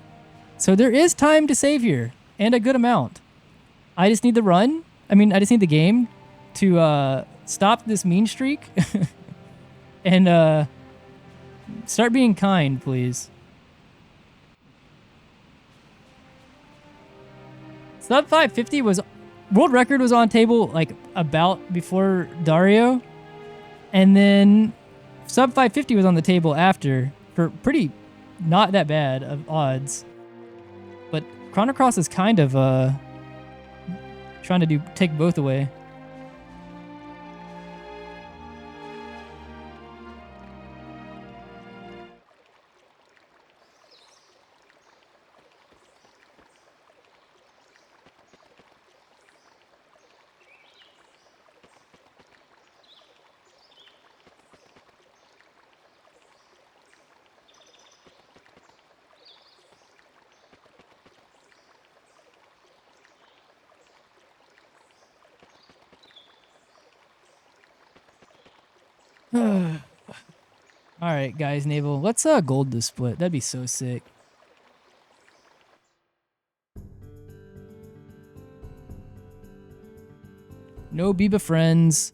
So there is time to save here, and a good amount. I just need the run. I just need the game to stop this mean streak and start being kind, please. Sub 550 was world record was on table like about before Dario, and then sub 550 was on the table after for pretty not that bad of odds. But Chrono Cross is kind of trying to take both away. Alright, guys, Naval. Let's gold this split. That'd be so sick. No Biba friends.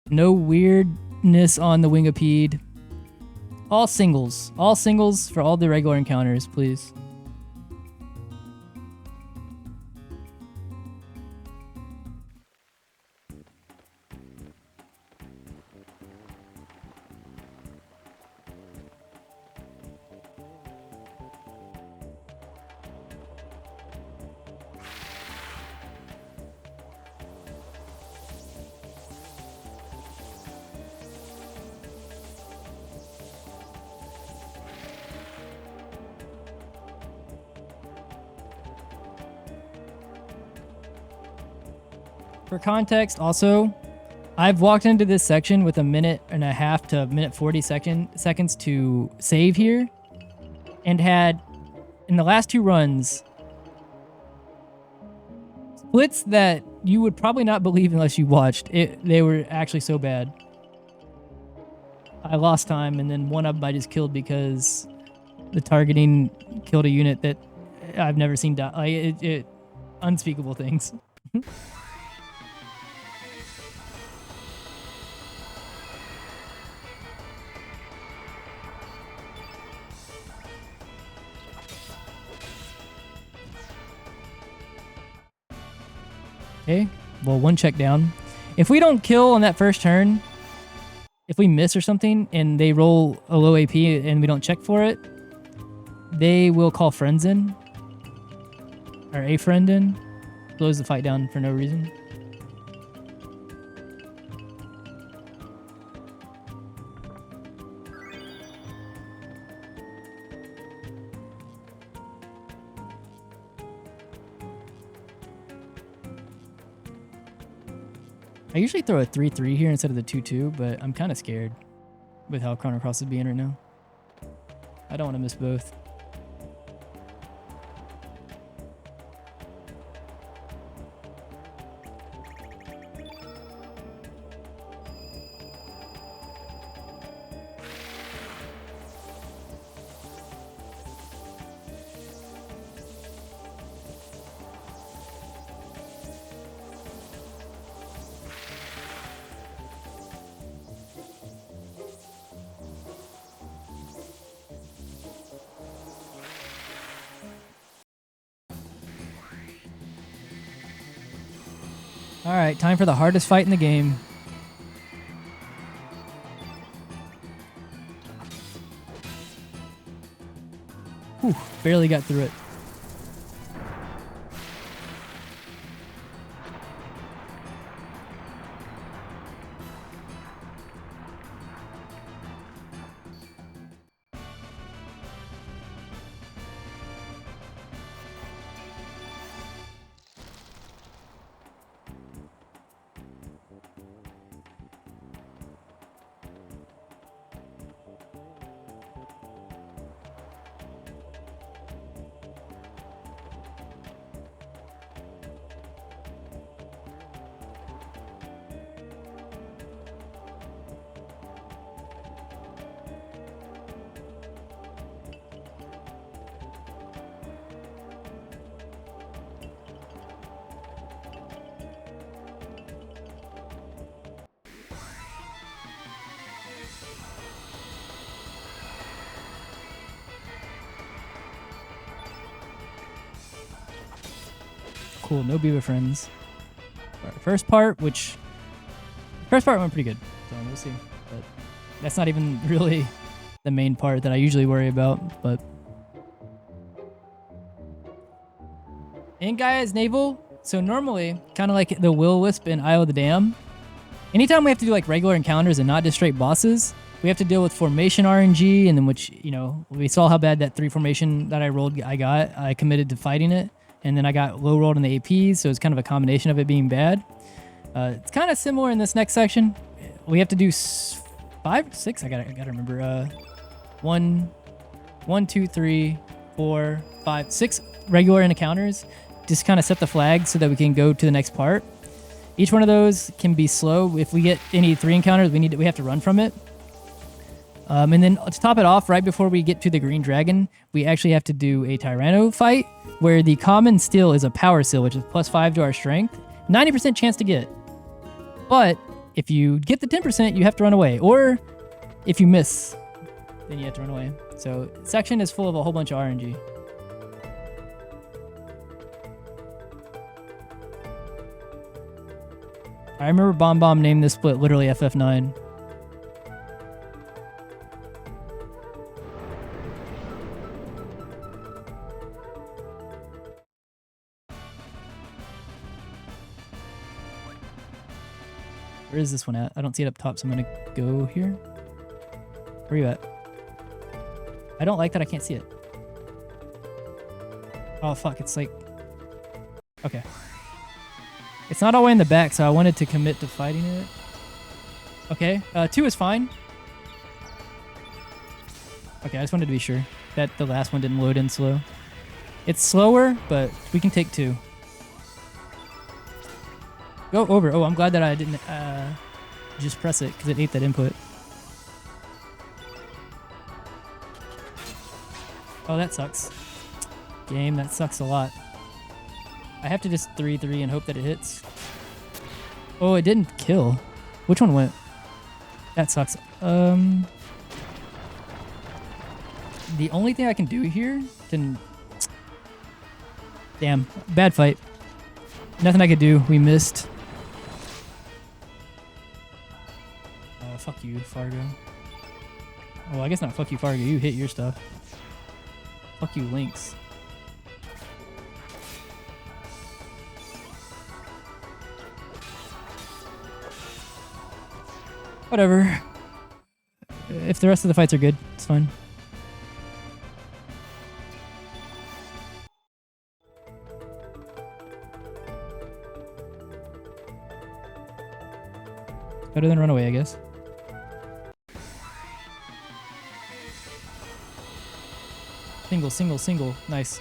No weirdness on the Wingapede. All singles. All singles for all the regular encounters, please. For context, also, I've walked into this section with 1.5 to 1:40 seconds to save here, and had, in the last 2 runs, splits that you would probably not believe unless you watched. They were actually so bad. I lost time, and then one of them I just killed because the targeting killed a unit that I've never seen die. Like, unspeakable things. Okay, well, 1 check down. If we don't kill on that first turn, if we miss or something and they roll a low AP and we don't check for it, they will call friends in. Or a friend in. Slows the fight down for no reason. I usually throw a 3-3 here instead of the 2-2, but I'm kind of scared with how Chrono Cross is being right now. I don't want to miss both. All right, time for the hardest fight in the game. Whew, barely got through it. Cool, no Beaver friends. All right, first part went pretty good, so we'll see. But that's not even really the main part that I usually worry about. But and guys, naval. So normally, kind of like the Will-O-Wisp and Isle of the Dam, anytime we have to do like regular encounters and not just straight bosses, we have to deal with formation RNG, and then which, you know, we saw how bad that 3 formation that I committed to fighting it. And then I got low rolled in the APs, so it's kind of a combination of it being bad. It's kind of similar in this next section. We have to do 5, 6. I gotta remember. 1, 2, 3, 4, 5, 6 regular encounters. Just kind of set the flag so that we can go to the next part. Each one of those can be slow. If we get any 3 encounters, we have to run from it. And then to top it off, right before we get to the Green Dragon, we actually have to do a Tyranno fight, where the common still is a power seal, which is +5 to our strength. 90% chance to get. But if you get the 10%, you have to run away. Or if you miss, then you have to run away. So section is full of a whole bunch of RNG. I remember Bomb named this split literally FF9. Where is this one at? I don't see it up top, so I'm gonna go here. Where are you at? I don't like that I can't see it. Oh fuck, it's like... Okay. It's not all the way in the back, so I wanted to commit to fighting it. Okay, 2 is fine. Okay, I just wanted to be sure that the last one didn't load in slow. It's slower, but we can take 2. Go over. Oh, I'm glad that I didn't just press it because it ate that input. Oh, that sucks. Game, that sucks a lot. I have to just 3-3 and hope that it hits. Oh, it didn't kill. Which one went? That sucks. The only thing I can do here to... Damn, bad fight. Nothing I could do. We missed. fuck you, Fargo. Well, I guess not fuck you, Fargo. You hit your stuff. Fuck you, Lynx. Whatever. If the rest of the fights are good, it's fine. Better than run away, I guess. Single, single, single. Nice.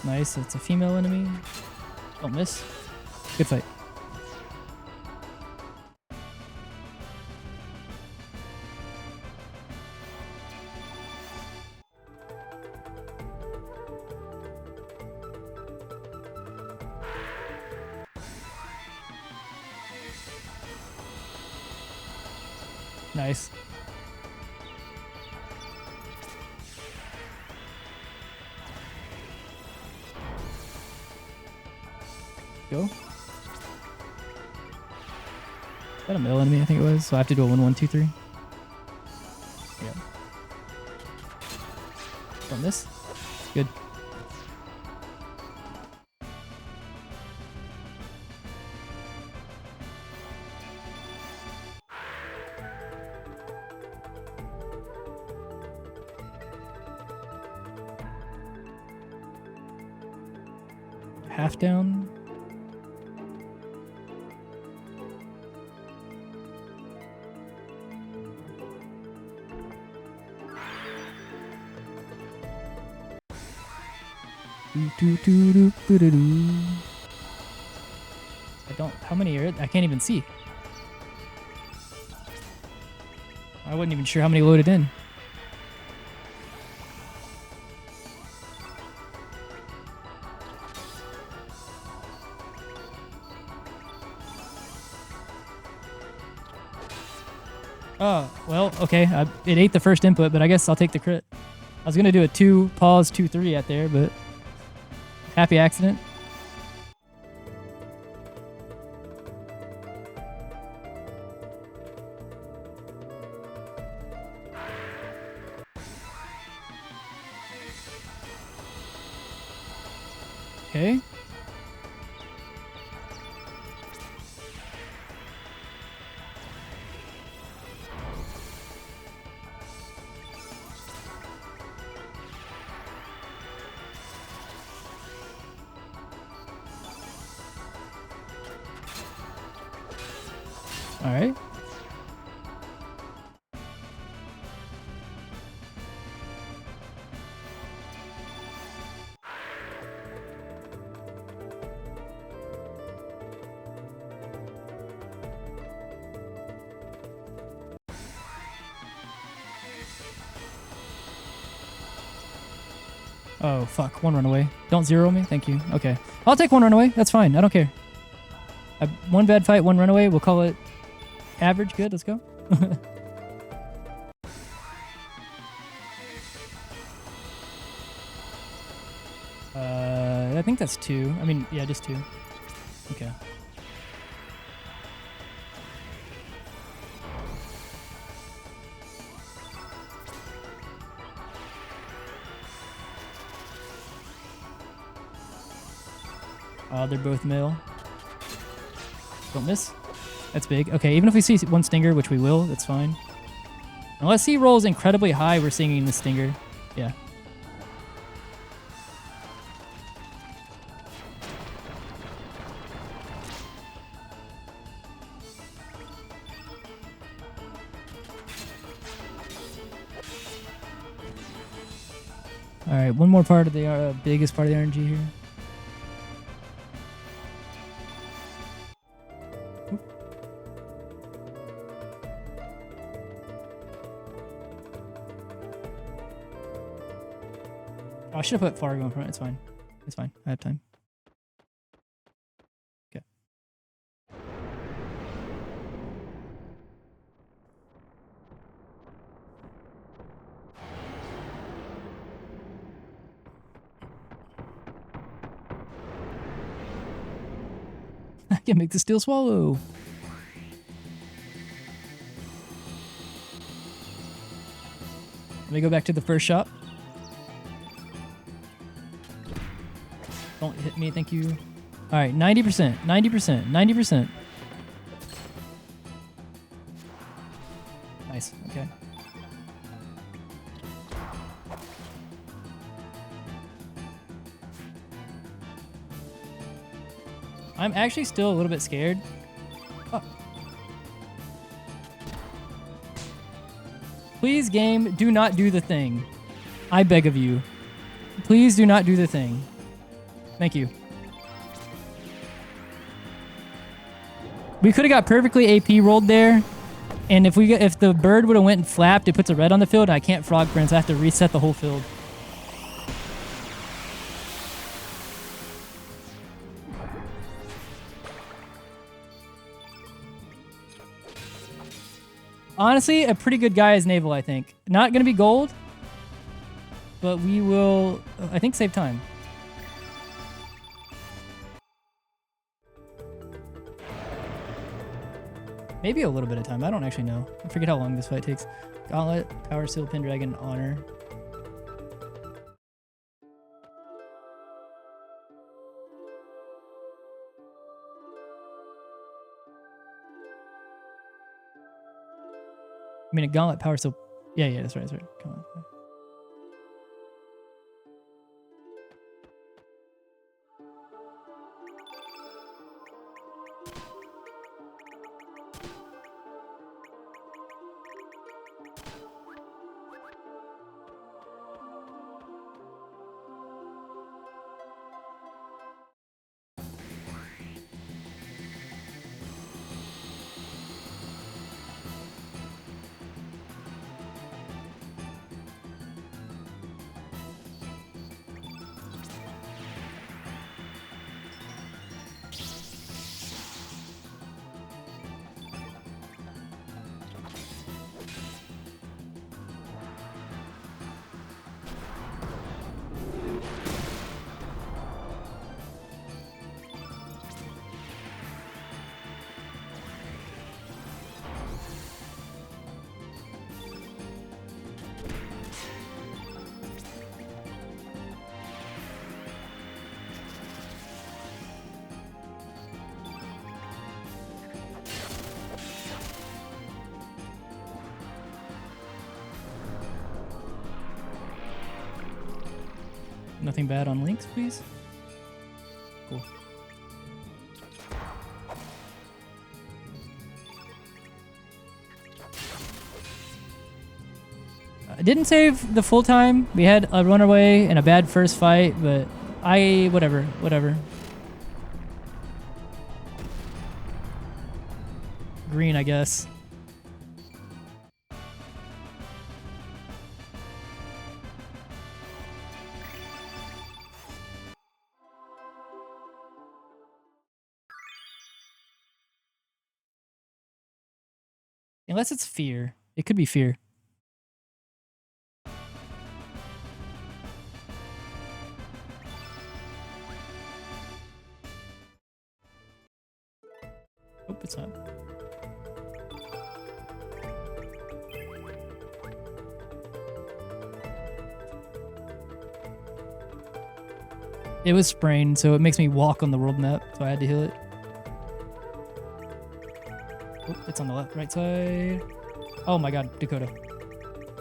Nice. It's a female enemy. Don't miss. Good fight. Nice. Go. Is that a middle enemy? I think it was. So I have to do a 1, 1, 2, 3. Yeah. Don't miss. Good. Half down. I don't. How many are it? I can't even see. I wasn't even sure how many loaded in. Oh, well, okay. It ate the first input, but I guess I'll take the crit. I was going to do a 2, pause, 2, 3 at there, but happy accident. Okay. All right. Oh, fuck. 1 runaway. Don't zero me. Thank you. Okay. I'll take 1 runaway. That's fine. I don't care. 1 bad fight, 1 runaway. We'll call it average. Good. Let's go. I think that's 2. I mean, yeah, just 2. Okay. They're both male. Don't miss. That's big. Okay, even if we see 1 stinger, which we will, that's fine. Unless he rolls incredibly high, we're singing the stinger. Yeah. All right, one more part of the biggest part of the RNG here. Oh, I should have put Fargo in front. It's fine. It's fine. I have time. Okay. can make the steel swallow. Let me go back to the first shop. Don't hit me, thank you. All right, 90%, 90%, 90%. Nice, okay. I'm actually still a little bit scared. Oh. Please, game, do not do the thing. I beg of you. Please do not do the thing. Thank you. We could have got perfectly AP rolled there. And if the bird would have went and flapped, it puts a red on the field, and I can't frog prince. I have to reset the whole field. Honestly, a pretty good guy is Naval, I think. Not going to be gold, but we will, I think, save time. Maybe a little bit of time. I don't actually know. I forget how long this fight takes. Gauntlet, Power Seal, Pendragon, Honor. I mean, a Gauntlet, Power Seal. Yeah, that's right, that's right. Come on. Nothing bad on links, please. Cool. I didn't save the full time. We had a runaway and a bad first fight, but whatever. Green, I guess. Unless it's fear. It could be fear. Oh, it's not. It was sprained, so it makes me walk on the world map, so I had to heal it. Oh, it's on the right side. Oh my god, Dakota.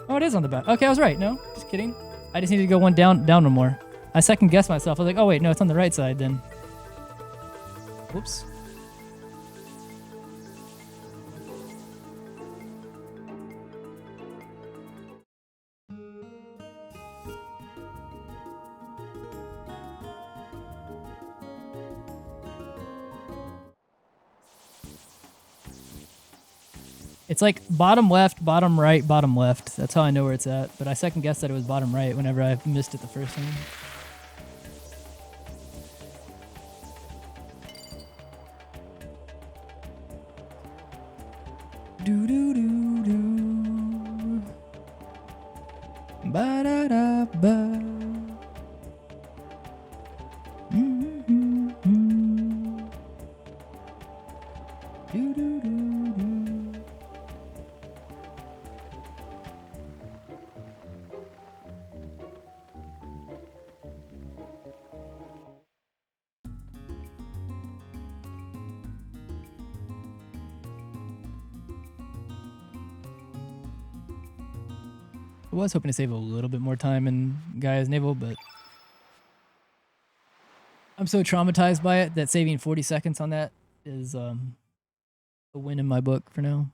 Oh, it is on the back. Okay, I was right. No, just kidding. I just needed to go one down one more. I second guessed myself. I was like, oh wait, no, it's on the right side then. Whoops. It's like bottom left, bottom right, bottom left. That's how I know where it's at. But I second guessed that it was bottom right whenever I missed it the first time. Do do do do. Ba da da ba. I was hoping to save a little bit more time in Gaia's Naval, but I'm so traumatized by it that saving 40 seconds on that is a win in my book for now.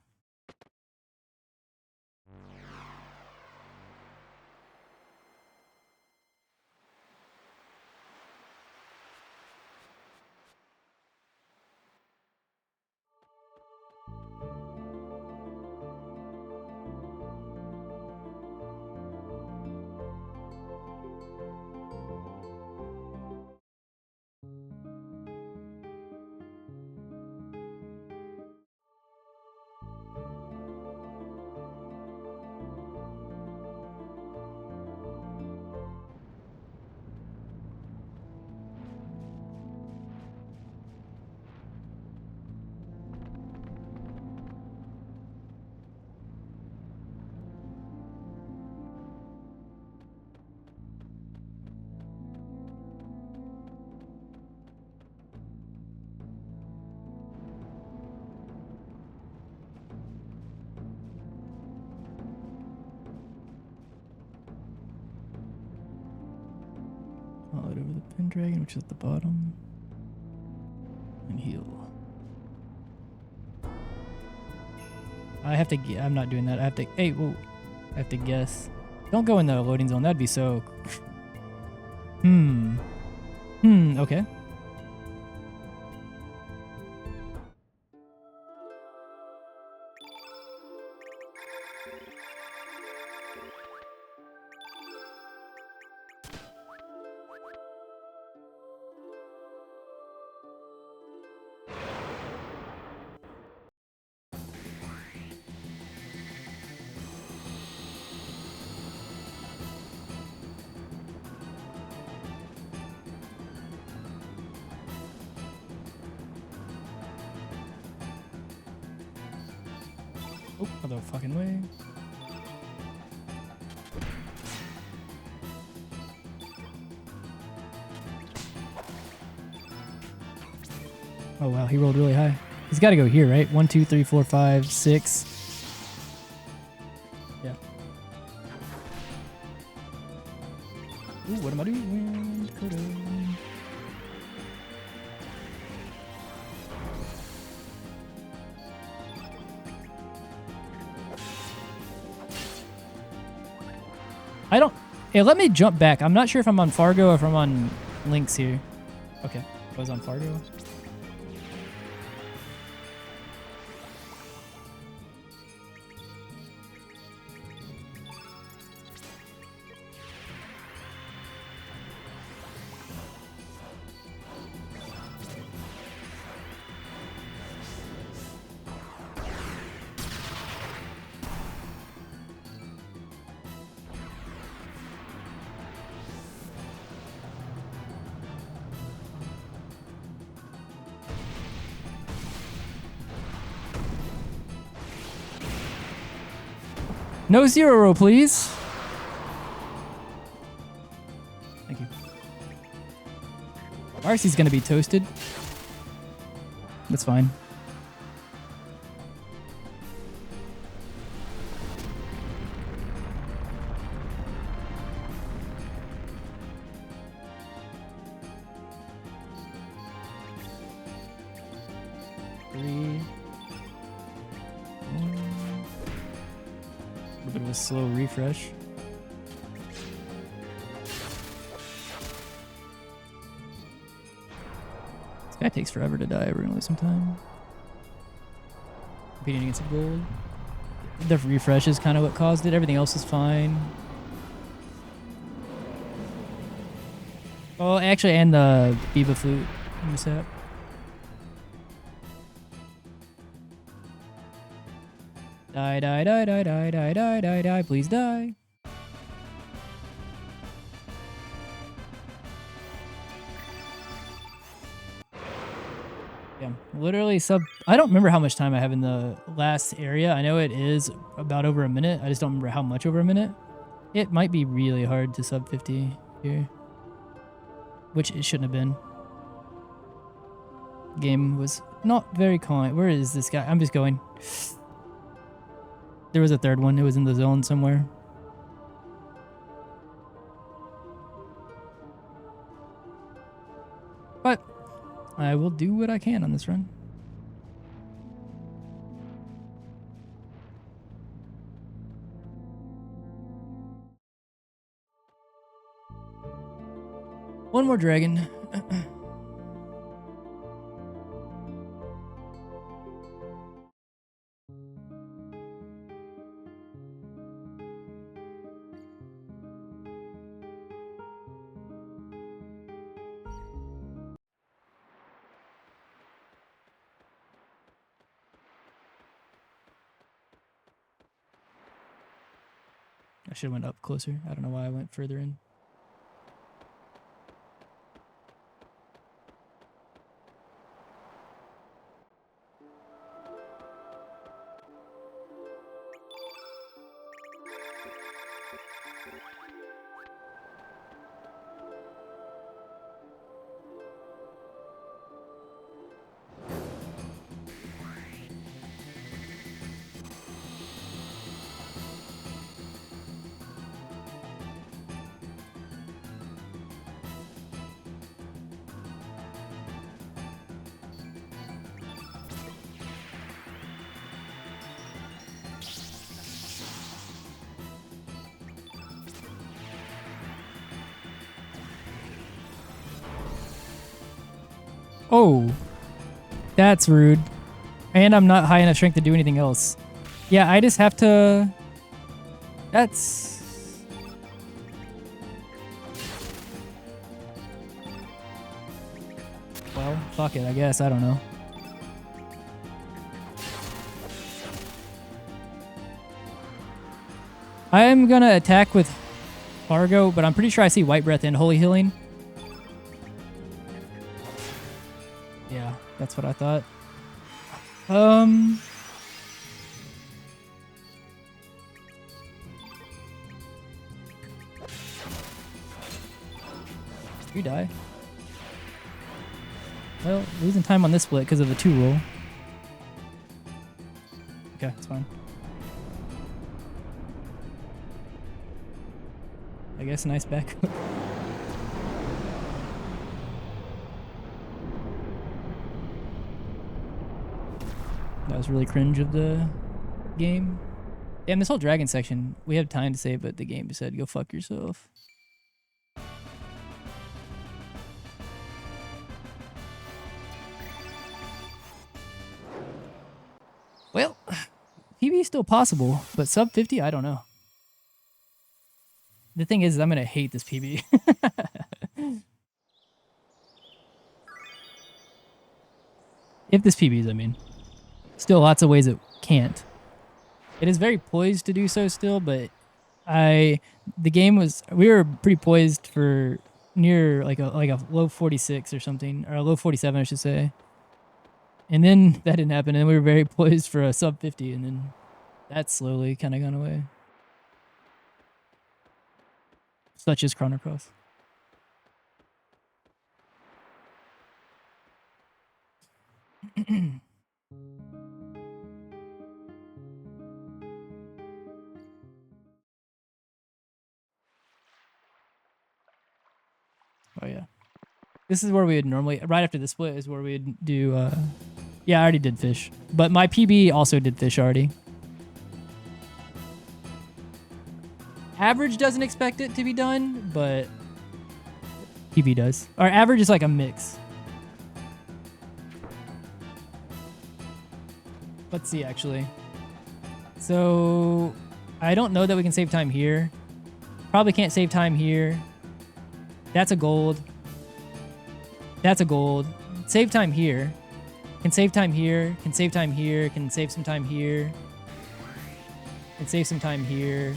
Follow it over the Pendragon, which is at the bottom. And heal. I have to. I'm not doing that. I have to. Hey, whoa! I have to guess. Don't go in the loading zone. That'd be so. Okay. Oh, other fucking way. Oh wow, he rolled really high. He's got to go here, right? 1, 2, 3, 4, 5, 6. Yeah. Ooh, what am I doing? Dakota. I don't... Hey, let me jump back. I'm not sure if I'm on Fargo or if I'm on Lynx here. Okay, I was on Fargo. No 0, please. Thank you. Marcy's gonna be toasted. That's fine. Slow refresh. This guy takes forever to die. We're gonna lose some time. Competing against a gold. The refresh is kind of what caused it. Everything else is fine. Oh, actually, and the Biba flute mishap. Die, die, die, die, die, die, die, die, die, please die. Yeah, literally I don't remember how much time I have in the last area. I know it is about over a minute. I just don't remember how much over a minute. It might be really hard to sub 50 here. Which it shouldn't have been. Game was not very kind. Where is this guy? I'm just going. There was a third one. It was in the zone somewhere. I will do what I can on this run. One more dragon. I should have went up closer. I don't know why I went further in. Oh, that's rude. And I'm not high enough strength to do anything else. Yeah, I just have to... That's... Well, fuck it, I guess. I don't know. I am gonna attack with Fargo, but I'm pretty sure I see White Breath and Holy Healing. Yeah, that's what I thought. You die. Well, losing time on this split because of the 2 roll. Okay, it's fine. I guess nice back. That was really cringe of the game. Damn, this whole dragon section, we have time to save, but the game just said, go fuck yourself. Well, PB is still possible, but sub 50, I don't know. The thing is, I'm going to hate this PB. If this PBs, I mean. Still lots of ways it can't. It is very poised to do so still, but we were pretty poised for near like a low 46 or something, or a low 47, I should say. And then that didn't happen, and we were very poised for a sub 50, and then that slowly kind of gone away. Such as Chrono Cross. Oh yeah. This is where we would normally, right after the split is where we'd do, yeah, I already did fish. But my PB also did fish already. Average doesn't expect it to be done, but PB does. Our average is like a mix. Let's see, actually. So, I don't know that we can save time here. Probably can't save time here. That's a gold. That's a gold. Save time here. Can save time here. Can save time here. Can save some time here. Can save some time here.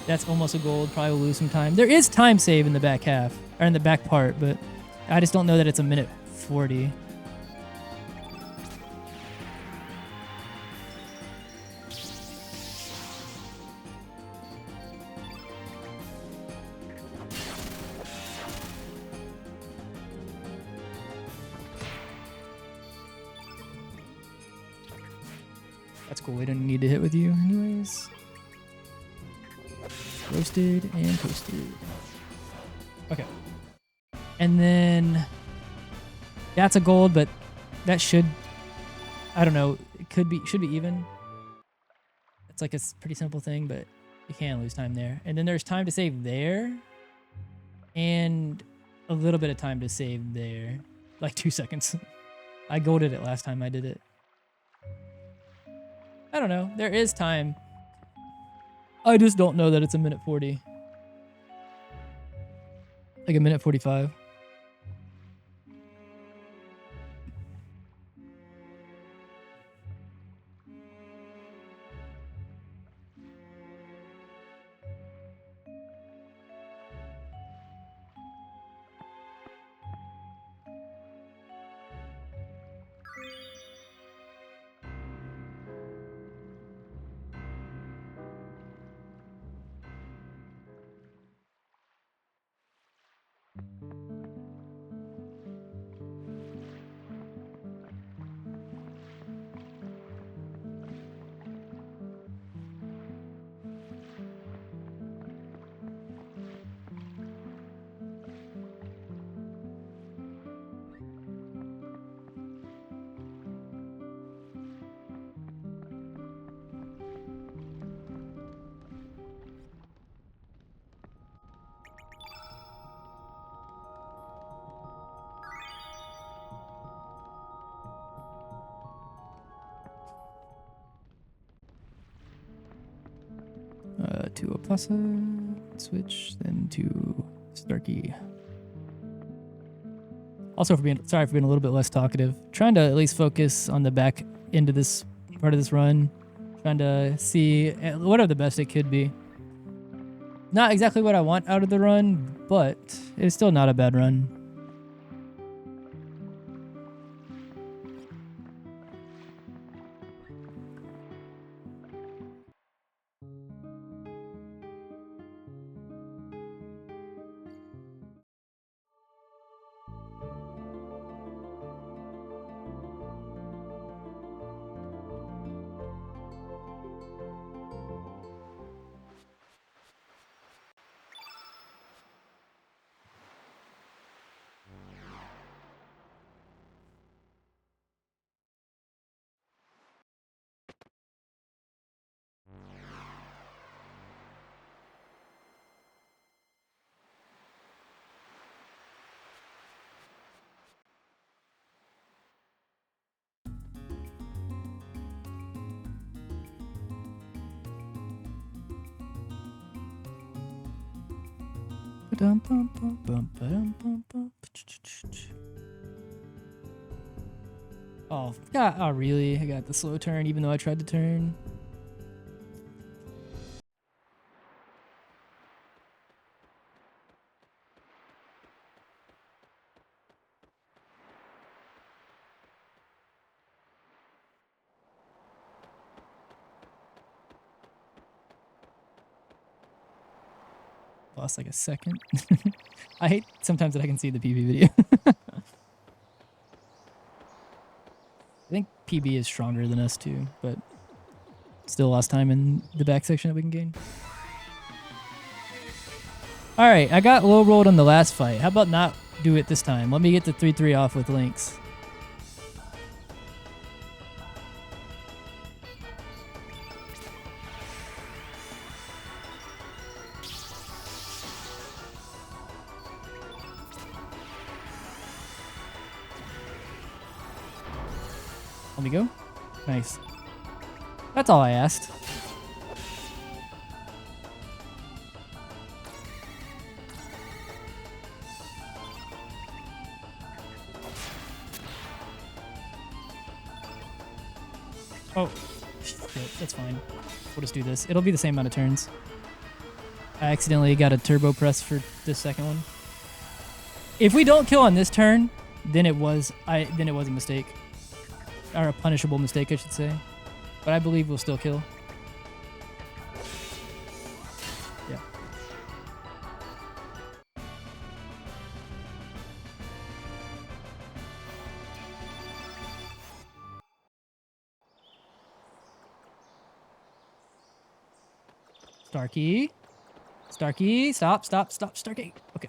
That's almost a gold. Probably will lose some time. There is time save in the back half. Or in the back part, but I just don't know that it's a minute 40. That's cool. We didn't need to hit with you anyways. Roasted and toasted. Okay. And then That's a gold, but that should, I don't know, it should be even. It's like a pretty simple thing, but you can't lose time there. And then there's time to save there and a little bit of time to save there. Like 2 seconds. I golded it last time I did it. I don't know. There is time. I just don't know that it's a minute 40. Like a minute 45. To a Plaza, switch, then to Starkey. Also, sorry for being a little bit less talkative. Trying to at least focus on the back end of this part of this run. Trying to see what are the best it could be. Not exactly what I want out of the run, but it's still not a bad run. Oh, God, oh, really? I got the slow turn even though I tried to turn. Lost like a second. I hate sometimes that I can see the PB video. I think PB is stronger than us too, but still lost time in the back section that we can gain. All right, I got low rolled on the last fight. How about not do it this time? Let me get the 3-3 off with links. Let me go. Nice. That's all I asked. Oh, shit, that's fine. We'll just do this. It'll be the same amount of turns. I accidentally got a turbo press for this second one. If we don't kill on this turn, then it was a mistake. Or a punishable mistake, I should say. But I believe we'll still kill. Yeah. Starkey. Starkey. Stop, stop, stop, Starkey. Okay.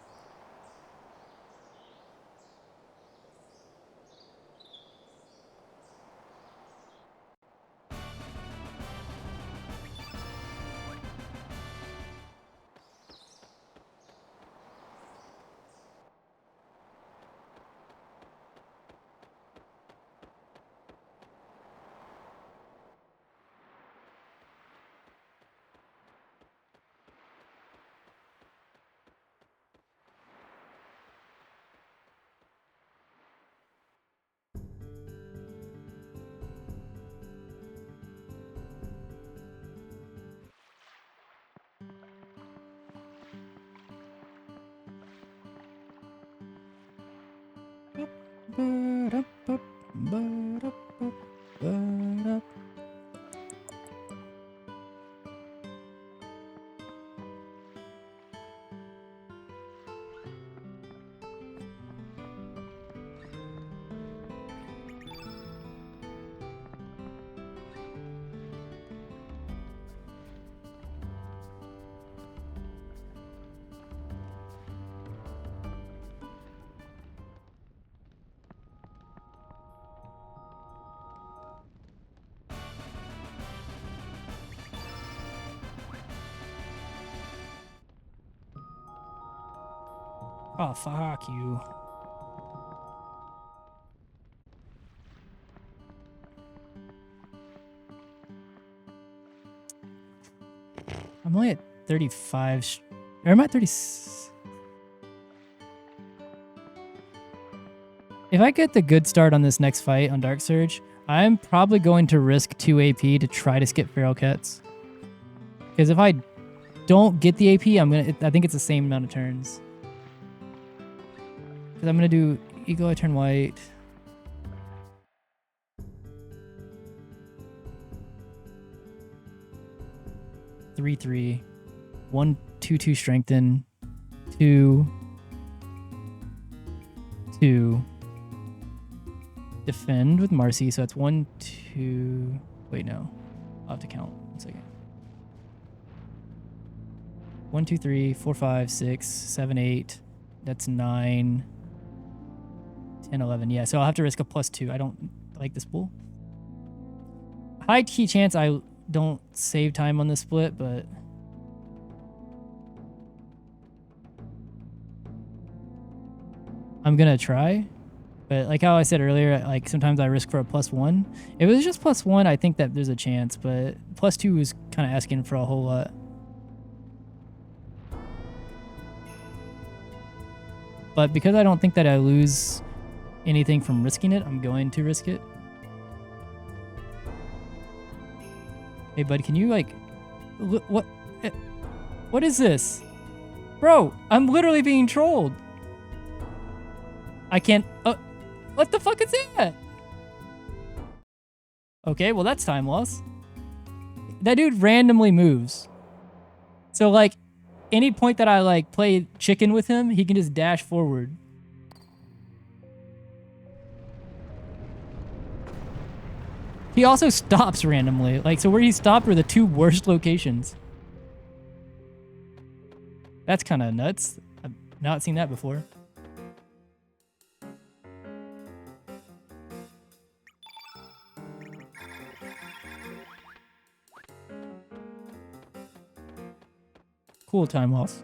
Oh, fuck you. I'm only at 35. Or am I at 30? If I get the good start on this next fight on Dark Surge, I'm probably going to risk 2 AP to try to skip Feral Cats. Because if I don't get the AP, I think it's the same amount of turns. Because I'm going to do Eagle Eye Turn White. Three, 3. 1, 2, 2 strengthen. 2. 2. Defend with Marcy. So that's 1, 2. Wait, no. I'll have to count. 1 second. 1, 2, 3, 4, 5, 6, 7, 8. That's 9. 10, 11. Yeah, so I'll have to risk a +2. I don't like this pool. High key chance I don't save time on this split, but I'm gonna try. But like how I said earlier, like sometimes I risk for a +1. If it was just +1, I think that there's a chance, but +2 is kind of asking for a whole lot. But because I don't think that I lose anything from risking it, I'm going to risk it. Hey, bud, can you, like... What is this? Bro, I'm literally being trolled. I can't... what the fuck is that? Okay, well, that's time loss. That dude randomly moves. So, like, any point that I, like, play chicken with him, he can just dash forward. He also stops randomly. Like, so where he stopped were the 2 worst locations. That's kind of nuts. I've not seen that before. Cool time loss.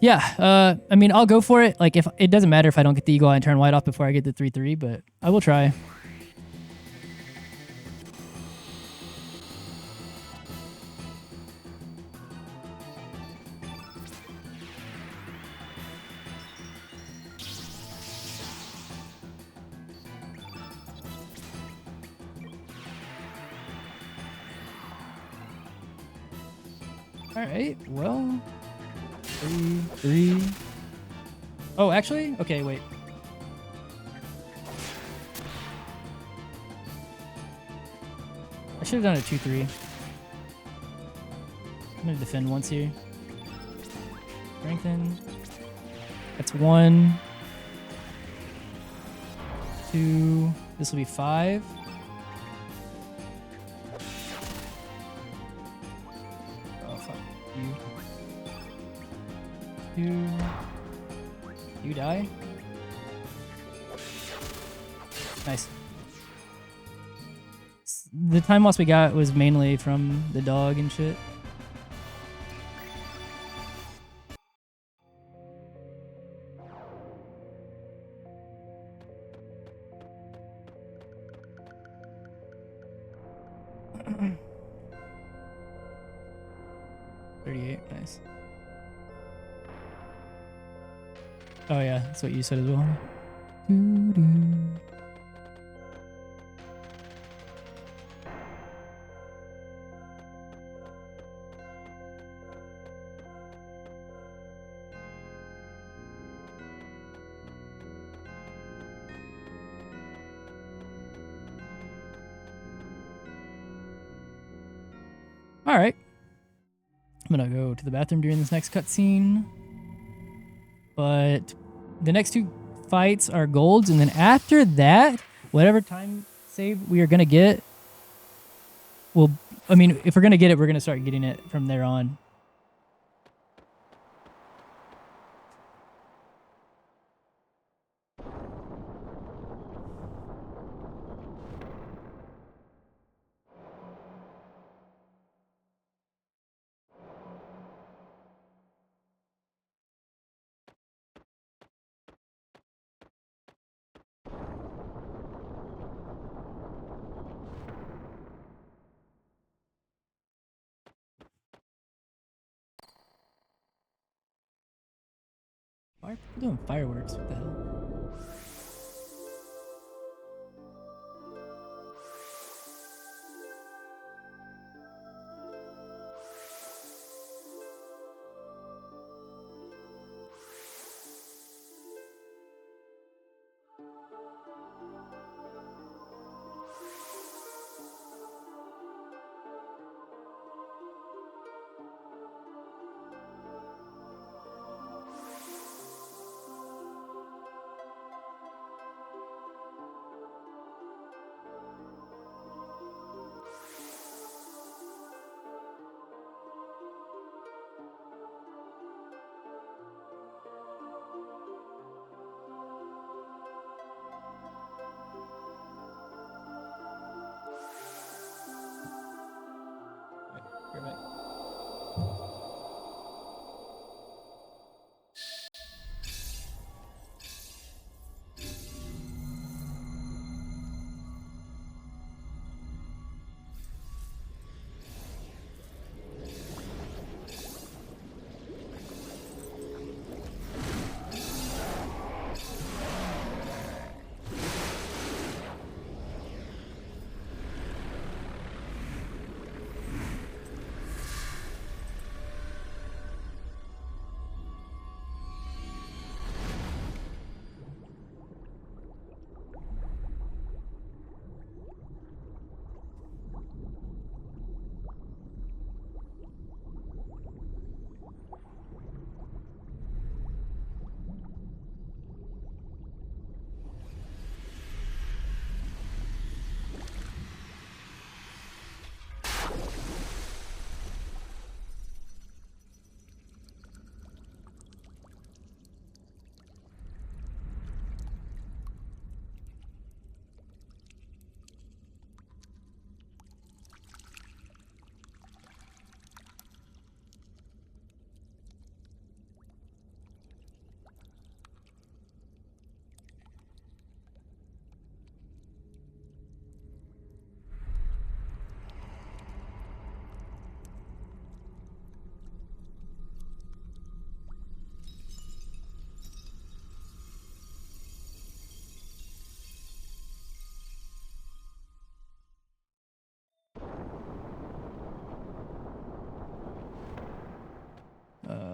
Yeah, I mean, I'll go for it. Like, if it doesn't matter if I don't get the Eagle Eye and turn white off before I get the 3-3, but I will try. All right, well... 3. Oh, actually? Okay, wait. I should have done a 2-3. I'm gonna defend once here. Strengthen. That's 1. 2. This will be 5. Oh, fuck. You die? Nice. The time loss we got was mainly from the dog and shit. Nice. Oh yeah, that's what you said as well. Doo-doo. All right. I'm gonna go to the bathroom during this next cutscene. But the next two fights are golds, and then after that, whatever time save we are gonna get, I mean, if we're gonna get it, we're gonna start getting it from there on. Why are people doing fireworks? What the hell? Right, right.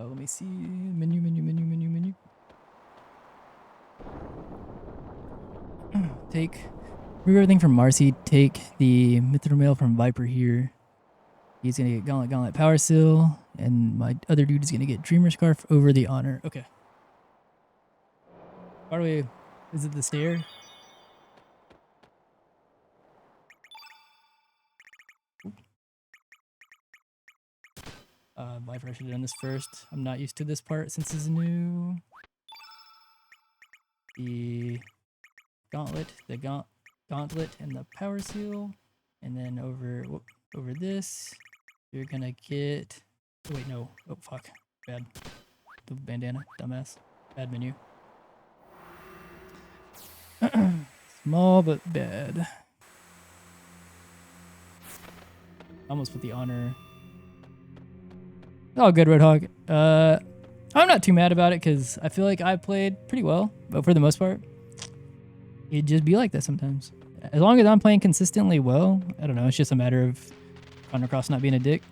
Let me see. Menu, menu, menu, menu, menu. Remove everything from Marcy. Take the Mithril Mail from Viper here. He's gonna get Gauntlet, Gauntlet, Power Seal. And my other dude is gonna get Dreamer Scarf over the Honor. Okay. By the way, is it the stair? Viper, I should have done this first. I'm not used to this part since it's new. The Gauntlet, Gauntlet, and the Power Seal. And then over this, you're gonna get... Oh, wait, no. Oh, fuck. Bad. The bandana. Dumbass. Bad menu. Small, but bad. Almost put the Honor... Oh, good, Roadhog. I'm not too mad about it because I feel like I played pretty well, but for the most part, it'd just be like that sometimes. As long as I'm playing consistently well, I don't know. It's just a matter of Chrono Cross not being a dick.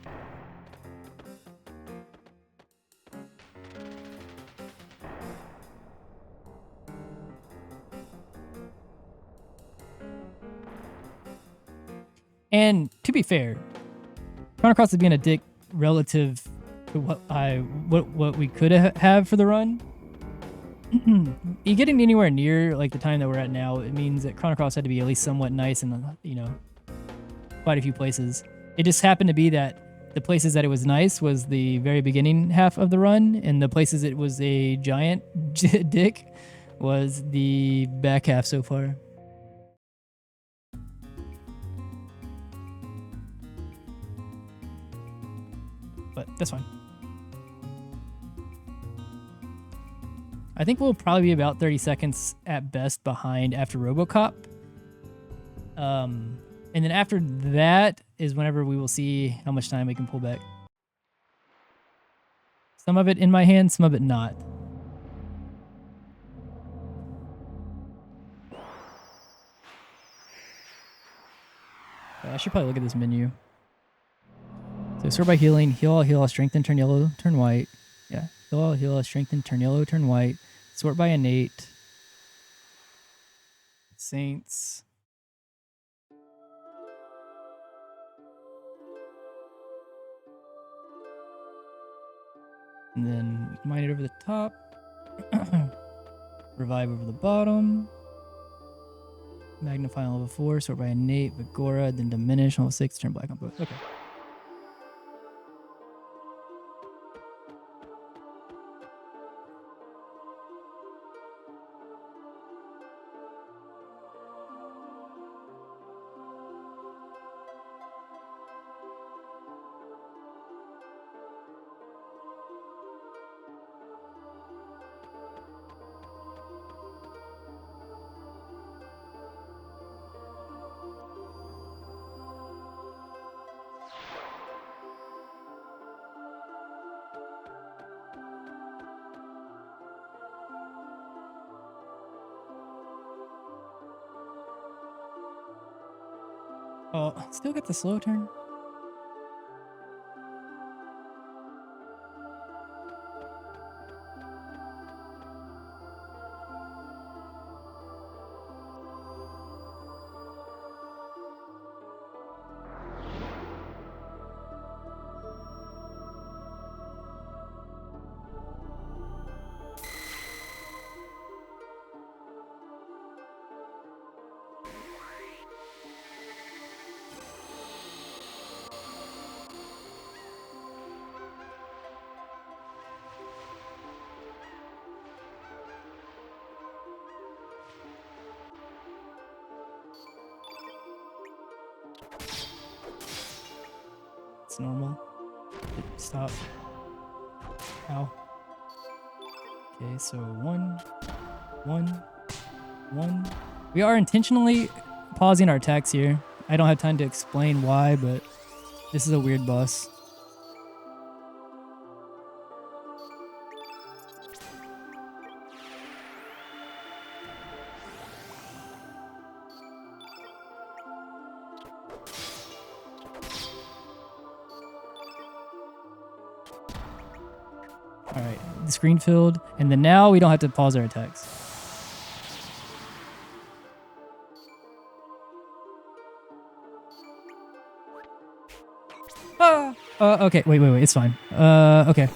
And to be fair, Chrono Cross is being a dick relative to what we could have for the run. You getting anywhere near like the time that we're at now, it means that Chrono Cross had to be at least somewhat nice in, you know, quite a few places. It just happened to be that the places that it was nice was the very beginning half of the run, and the places it was a giant dick was the back half so far. But that's fine. I think we'll probably be about 30 seconds at best behind after RoboCop. And then after that is whenever we will see how much time we can pull back. Some of it in my hand, some of it not. I should probably look at this menu. So sort by healing, heal all, strengthen, turn yellow, turn white. Yeah, heal all, strengthen, turn yellow, turn white. Sort by innate. Saints. And then we can mine it over the top. Revive over the bottom. Magnify on level 4, sort by innate, Vigora, then diminish on level 6, turn black on both. Okay. Oh, still got the slow turn. It's normal. Stop. Ow. Okay, so 1, 1, 1. We are intentionally pausing our attacks here. I don't have time to explain why, but this is a weird boss. Alright, the screen filled, and then now we don't have to pause our attacks. Okay, wait, it's fine. Okay.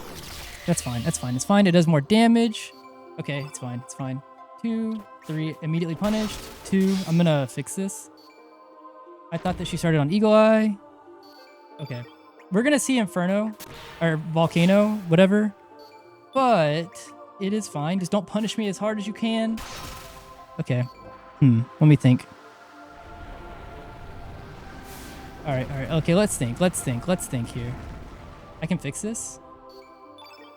That's fine. It does more damage. Okay, it's fine. 2, 3, immediately punished. 2, I'm gonna fix this. I thought that she started on Eagle Eye. Okay. We're gonna see Inferno, or Volcano, whatever. But it is fine. Just don't punish me as hard as you can. Okay. Let me think. Alright. Okay, let's think here. I can fix this.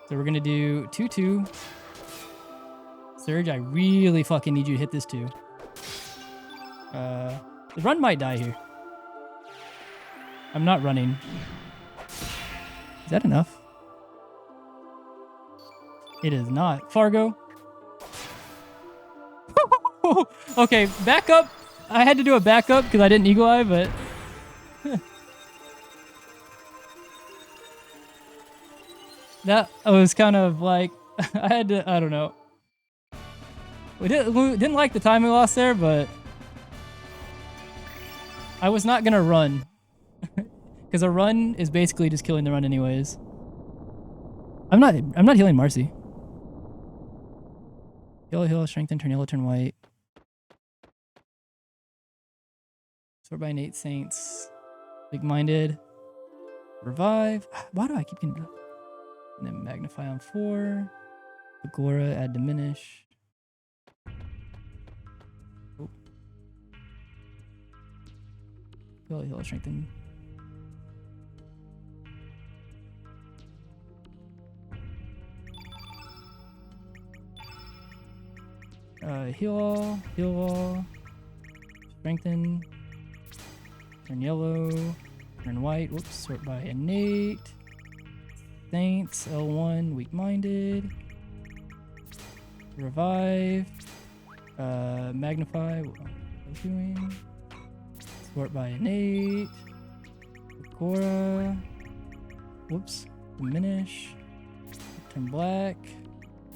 So we're gonna do 2-2. Surge, I really fucking need you to hit this too. The run might die here. I'm not running. Is that enough? It is not. Fargo. Okay, back up. I had to do a backup because I didn't eagle eye, but that was kind of like I had to. I don't know. We didn't like the time we lost there, but I was not gonna run because a run is basically just killing the run anyways. I'm not healing Marcy. Heal, strengthen, turn yellow, turn white. Sort by innate saints. Big-minded. Revive. Why do I keep getting... And then magnify on 4. Agora, add diminish. Oh. Heal, strengthen. Heal all. Strengthen. Turn yellow. Turn white. Whoops. Sort by innate. Saints. L1. Weak-minded. Revive. Magnify. What am I doing? Sort by innate. Agora. Whoops. Diminish. Turn black.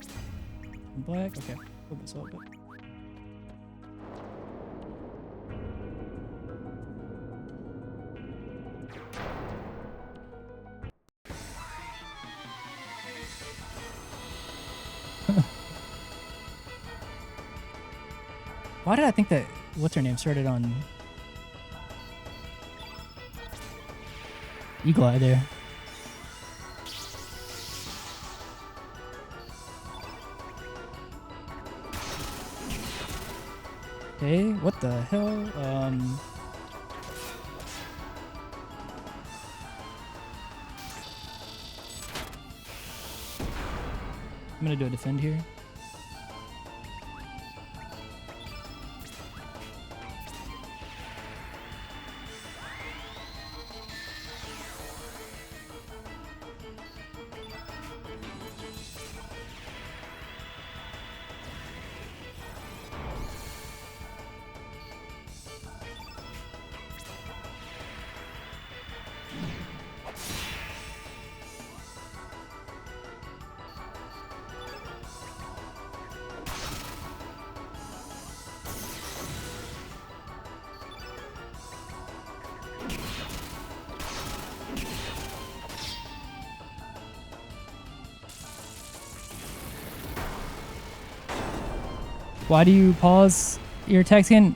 Turn black. Okay. Open this up. Why did I think that what's her name started on Eagle Eye there? Okay, what the hell? I'm gonna do a defend here. Why do you pause your attacks again?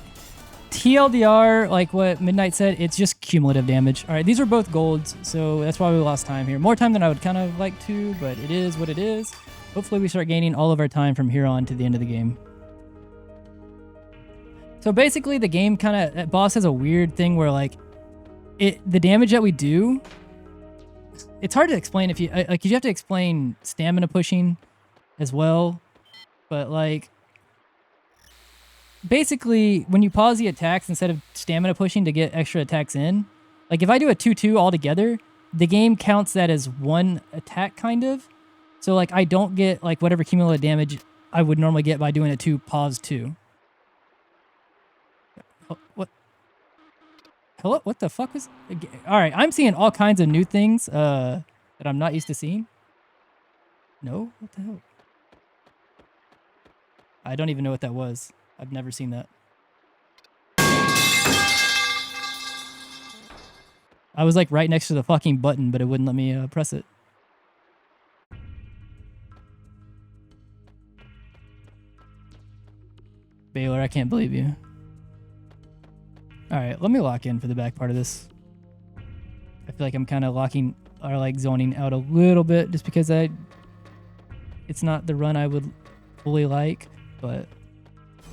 TLDR, like what Midnight said, it's just cumulative damage. All right, these are both golds, so that's why we lost time here. More time than I would kind of like to, but it is what it is. Hopefully we start gaining all of our time from here on to the end of the game. So basically the game kind of, boss has a weird thing where like, the damage that we do, it's hard to explain if you, like you have to explain stamina pushing as well, but like, basically, when you pause the attacks instead of stamina pushing to get extra attacks in, like if I do a 2-2 altogether, the game counts that as one attack kind of. So like I don't get like whatever cumulative damage I would normally get by doing a 2 pause 2. What? Hello? What the fuck was... Alright, I'm seeing all kinds of new things that I'm not used to seeing. No? What the hell? I don't even know what that was. I've never seen that. I was like right next to the fucking button, but it wouldn't let me press it. Baylor, I can't believe you. Alright, let me lock in for the back part of this. I feel like I'm kind of locking, or like zoning out a little bit just because it's not the run I would fully like, but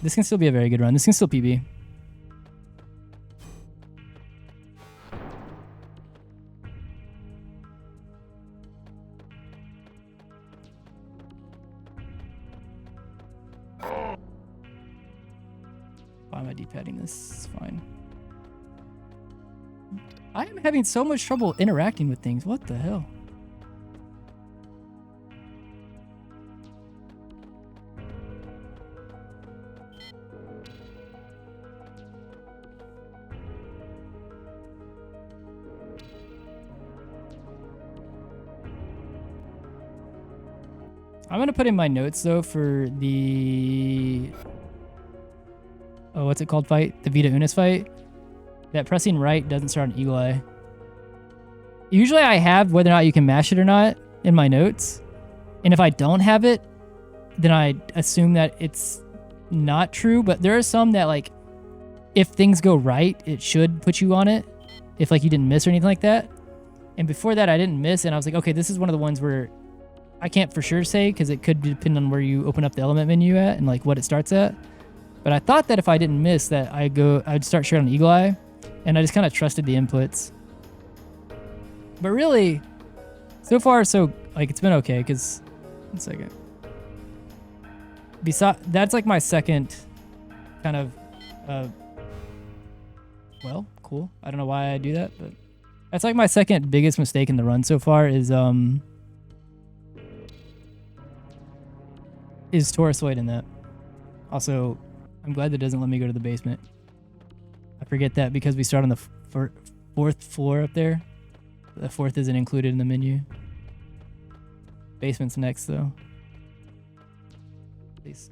this can still be a very good run. This can still PB. Why am I D-padding this? It's fine. I am having so much trouble interacting with things. What the hell? I'm gonna put in my notes though for the what's it called fight? The Vita Unis fight. That pressing right doesn't start an eagle eye. Usually I have whether or not you can mash it or not in my notes. And if I don't have it, then I assume that it's not true. But there are some that like, if things go right, it should put you on it. If like you didn't miss or anything like that. And before that I didn't miss and I was like, okay, this is one of the ones where I can't for sure say because it could depend on where you open up the element menu at and like what it starts at. But I thought that if I didn't miss that I'd start straight on Eagle Eye and I just kind of trusted the inputs. But really, so far so like it's been okay because, 1 second. That's like my second kind of, well, cool. I don't know why I do that, but that's like my second biggest mistake in the run so far is Taurusoid in that. Also, I'm glad that doesn't let me go to the basement. I forget that because we start on the fourth floor up there. The fourth isn't included in the menu. Basement's next though. Please.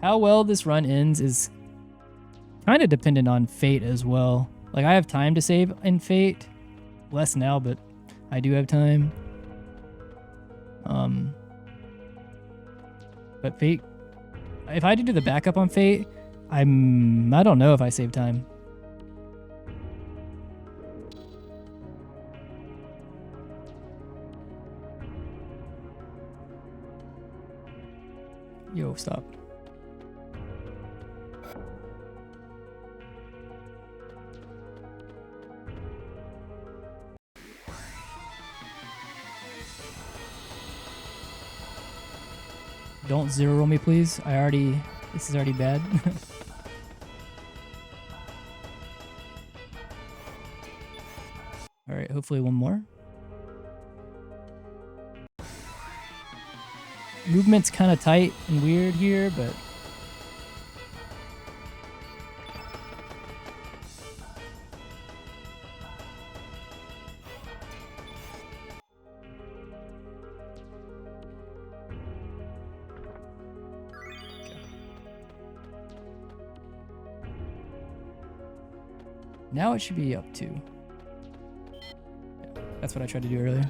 How well this run ends is kind of dependent on fate as well. Like I have time to save in fate. Less now, but I do have time. But fate, if I had to do the backup on fate, I don't know if I save time. Yo, stop. Don't zero roll me, please. This is already bad. All right, hopefully one more. Movement's kind of tight and weird here, but now it should be up to. Yeah, that's what I tried to do earlier.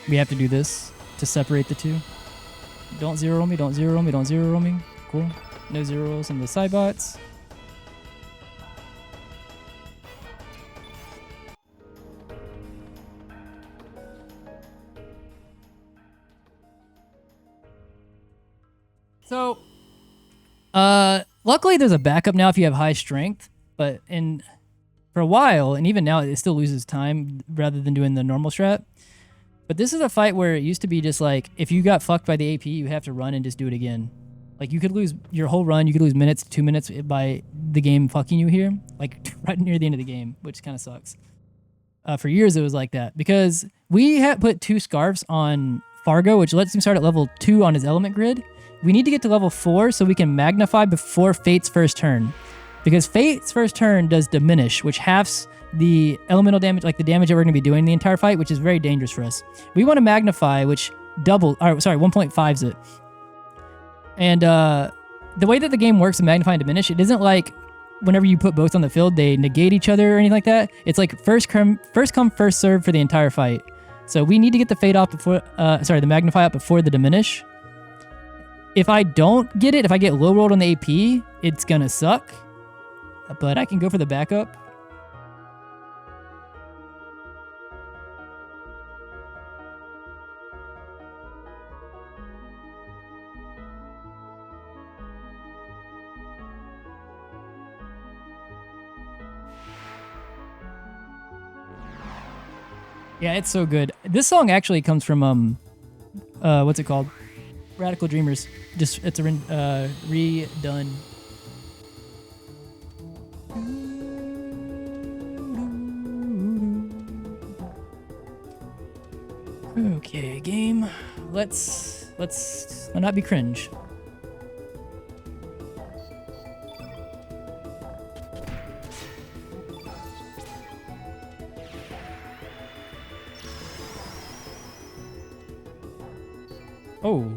We have to do this to separate the two. Don't zero roll me, don't zero roll me, don't zero roll me. Cool. No zero rolls in the side bots. So, luckily there's a backup now if you have high strength, but for a while, and even now, it still loses time rather than doing the normal strat. But this is a fight where it used to be just like, if you got fucked by the AP, you have to run and just do it again. Like, you could lose your whole run, you could lose minutes, 2 minutes by the game fucking you here, like right near the end of the game, which kind of sucks. For years, it was like that because we had put 2 scarves on Fargo, which lets him start at level 2 on his element grid. We need to get to level 4 so we can magnify before Fate's first turn. Because Fate's first turn does diminish, which halves the elemental damage, like the damage that we're going to be doing the entire fight, which is very dangerous for us. We want to magnify, which 1.5s it. And the way that the game works in magnify and diminish, it isn't like whenever you put both on the field, they negate each other or anything like that. It's like first come, first serve for the entire fight. So we need to get the Fate off before, the magnify up before the diminish. If I don't get it, if I get low rolled on the AP, it's going to suck. But I can go for the backup. Yeah, it's so good. This song actually comes from, what's it called? Radical Dreamers. Just it's redone. Okay, game. Let's not be cringe. Oh.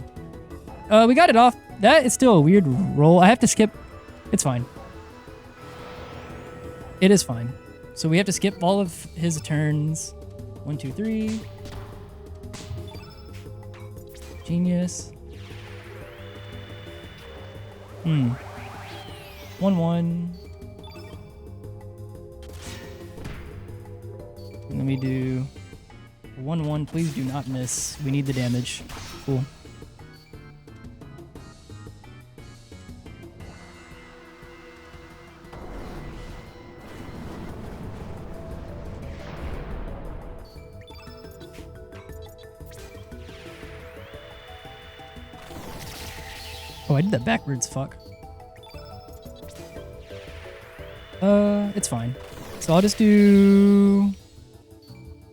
We got it off. That is still a weird roll. I have to skip. It's fine. It is fine. So we have to skip all of his turns. 1, 2, 3. Genius. 1, 1. And let me do 1, 1. Please do not miss. We need the damage. Cool. Oh, I did that backwards, fuck. It's fine. So I'll just do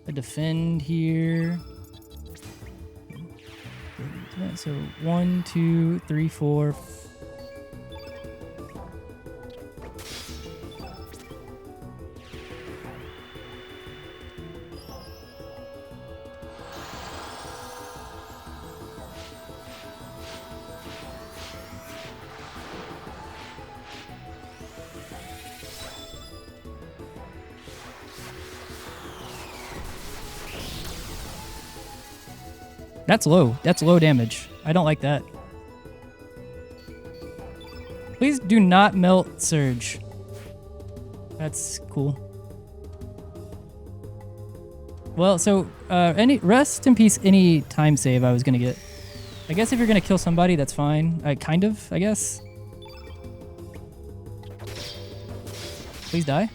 a defend here. So 1, 2, 3, 4. That's low. That's low damage. I don't like that. Please do not melt Surge. That's cool. Well, so any rest in peace. Any time save I was gonna get. I guess if you're gonna kill somebody, that's fine. Kind of, I guess. Please die.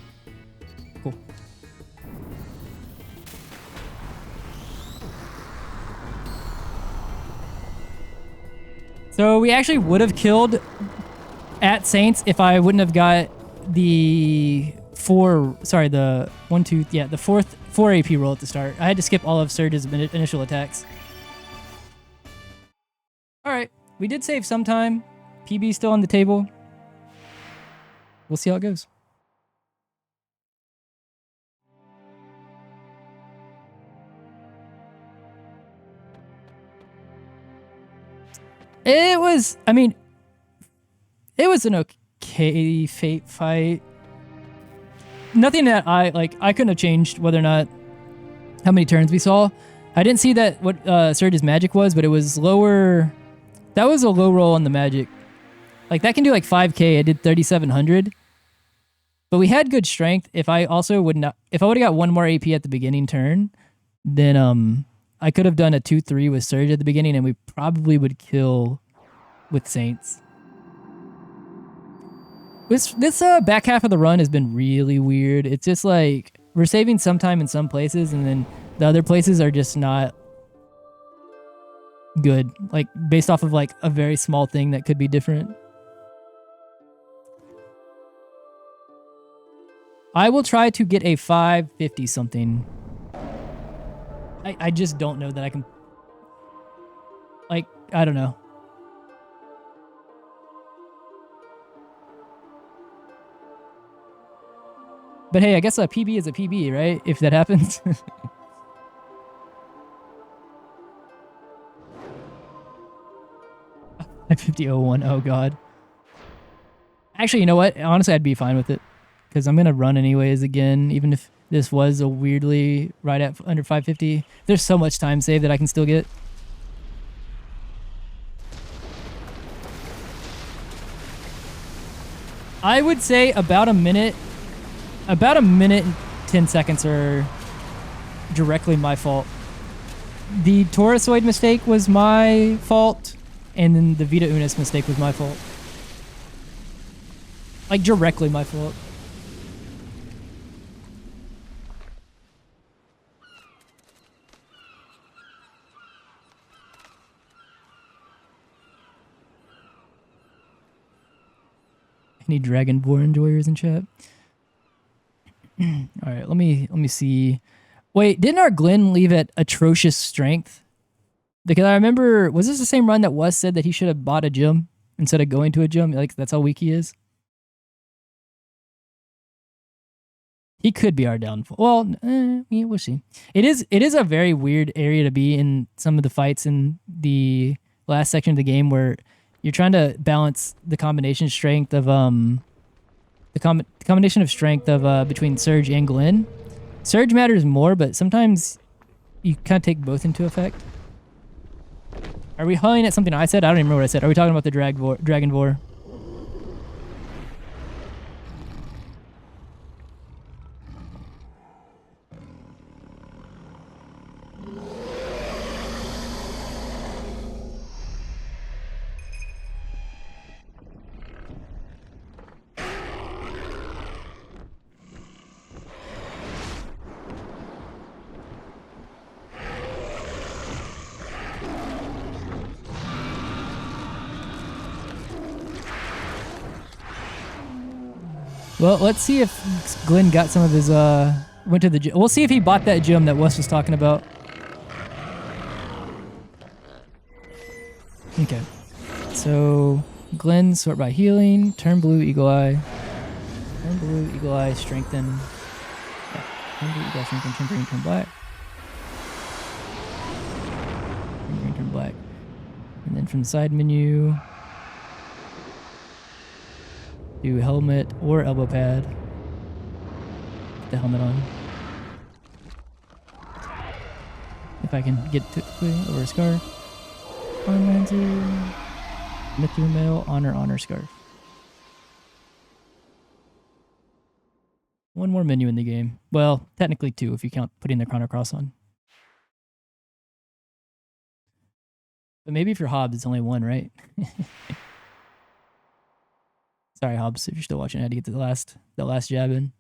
Cool. So we actually would have killed at Saints if I wouldn't have got the the 1, 2, yeah, the 4 AP roll at the start. I had to skip all of Surge's initial attacks. All right, we did save some time. PB still on the table. We'll see how it goes. It was, I mean, it was an okay fate fight. Nothing that I couldn't have changed whether or not how many turns we saw. I didn't see that what Surge's magic was, but it was lower. That was a low roll on the magic. Like that can do like 5k. I did 3,700. But we had good strength. If I would have got one more AP at the beginning turn, then I could have done a 2-3 with Surge at the beginning, and we probably would kill with Saints. This back half of the run has been really weird. It's just like we're saving some time in some places, and then the other places are just not good. Like based off of like a very small thing that could be different. I will try to get a 550 something. I just don't know that I can. Like, I don't know. But hey, I guess a PB is a PB, right? If that happens. 5001, oh god. Actually, you know what? Honestly, I'd be fine with it. Because I'm going to run anyways again, even if this was a weirdly right at under 550. There's so much time save that I can still get. I would say about a minute and 10 seconds are directly my fault. The Taurusoid mistake was my fault, and then the Vita Unis mistake was my fault. Like, directly my fault. Any Dragonborn enjoyers in chat? All right, let me see. Wait, didn't our Glenn leave at atrocious strength? Because I remember, was this the same run that Wes said that he should have bought a gym instead of going to a gym? Like, that's how weak he is? He could be our downfall. Well, yeah, we'll see. It is a very weird area to be in some of the fights in the last section of the game where you're trying to balance the combination strength of the combination of strength of between Surge and Glenn. Surge matters more, but sometimes you kind of take both into effect. Are we hulling at something I said? I don't even remember what I said. Are we talking about the Dragonvor? Well, let's see if Glenn got some of his, went to the gym. We'll see if he bought that gym that Wes was talking about. Okay. So, Glenn, sort by healing. Turn blue, eagle eye. Turn blue, eagle eye, strengthen. Yeah. Turn blue, eagle eye, strengthen. Turn green, turn black. Turn green, turn black. And then from the side menu, do helmet or elbow pad. Put the helmet on. If I can get to over a scarf. Arm Lancer. Mithril mail. Honor scarf. One more menu in the game. Well, technically two if you count putting the Chrono Cross on. But maybe if you're Hobbs, it's only one, right? Sorry, Hobbs, if you're still watching, I had to get to the last jab in.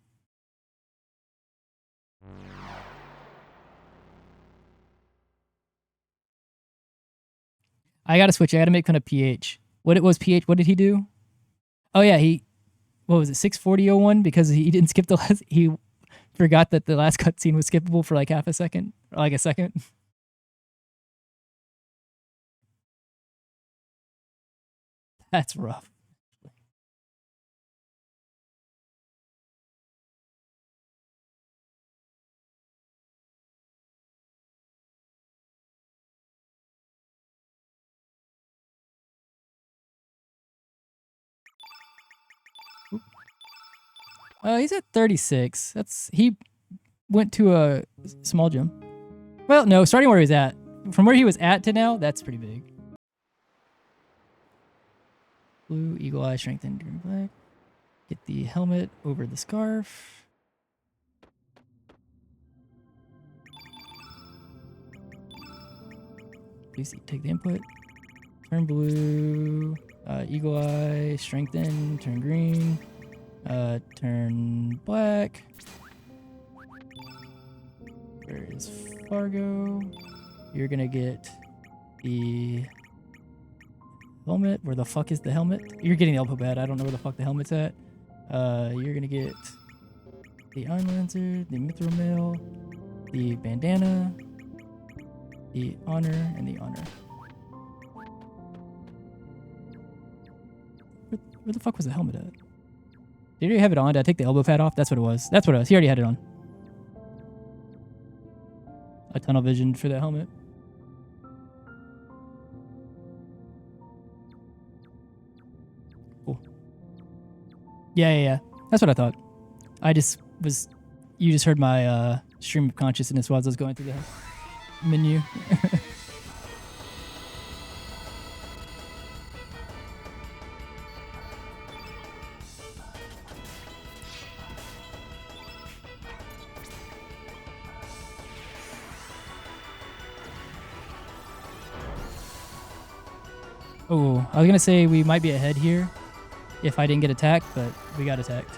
I gotta switch. I gotta make fun of PH. What it was PH? What did he do? Oh yeah, what was it? 640.01 because he didn't skip the last. He forgot that the last cutscene was skippable for like half a second or like a second. That's rough. He's at 36. He went to a small gym. Well, no, starting where he was at. From where he was at to now, that's pretty big. Blue, eagle eye, strengthen, green, black. Get the helmet over the scarf. Please take the input. Turn blue, eagle eye, strengthen, turn green. Turn black. Where is Fargo? You're gonna get the helmet. Where the fuck is the helmet? You're getting the elbow pad. I don't know where the fuck the helmet's at. You're gonna get the Iron Lancer, the Mithril Mail, the bandana, the honor, and the honor. Where the fuck was the helmet at? Did he have it on? Did I take the elbow pad off? That's what it was. That's what it was. He already had it on. A tunnel vision for that helmet. Cool. Yeah. That's what I thought. You just heard my stream of consciousness while I was going through the menu. Oh, I was going to say we might be ahead here if I didn't get attacked, but we got attacked.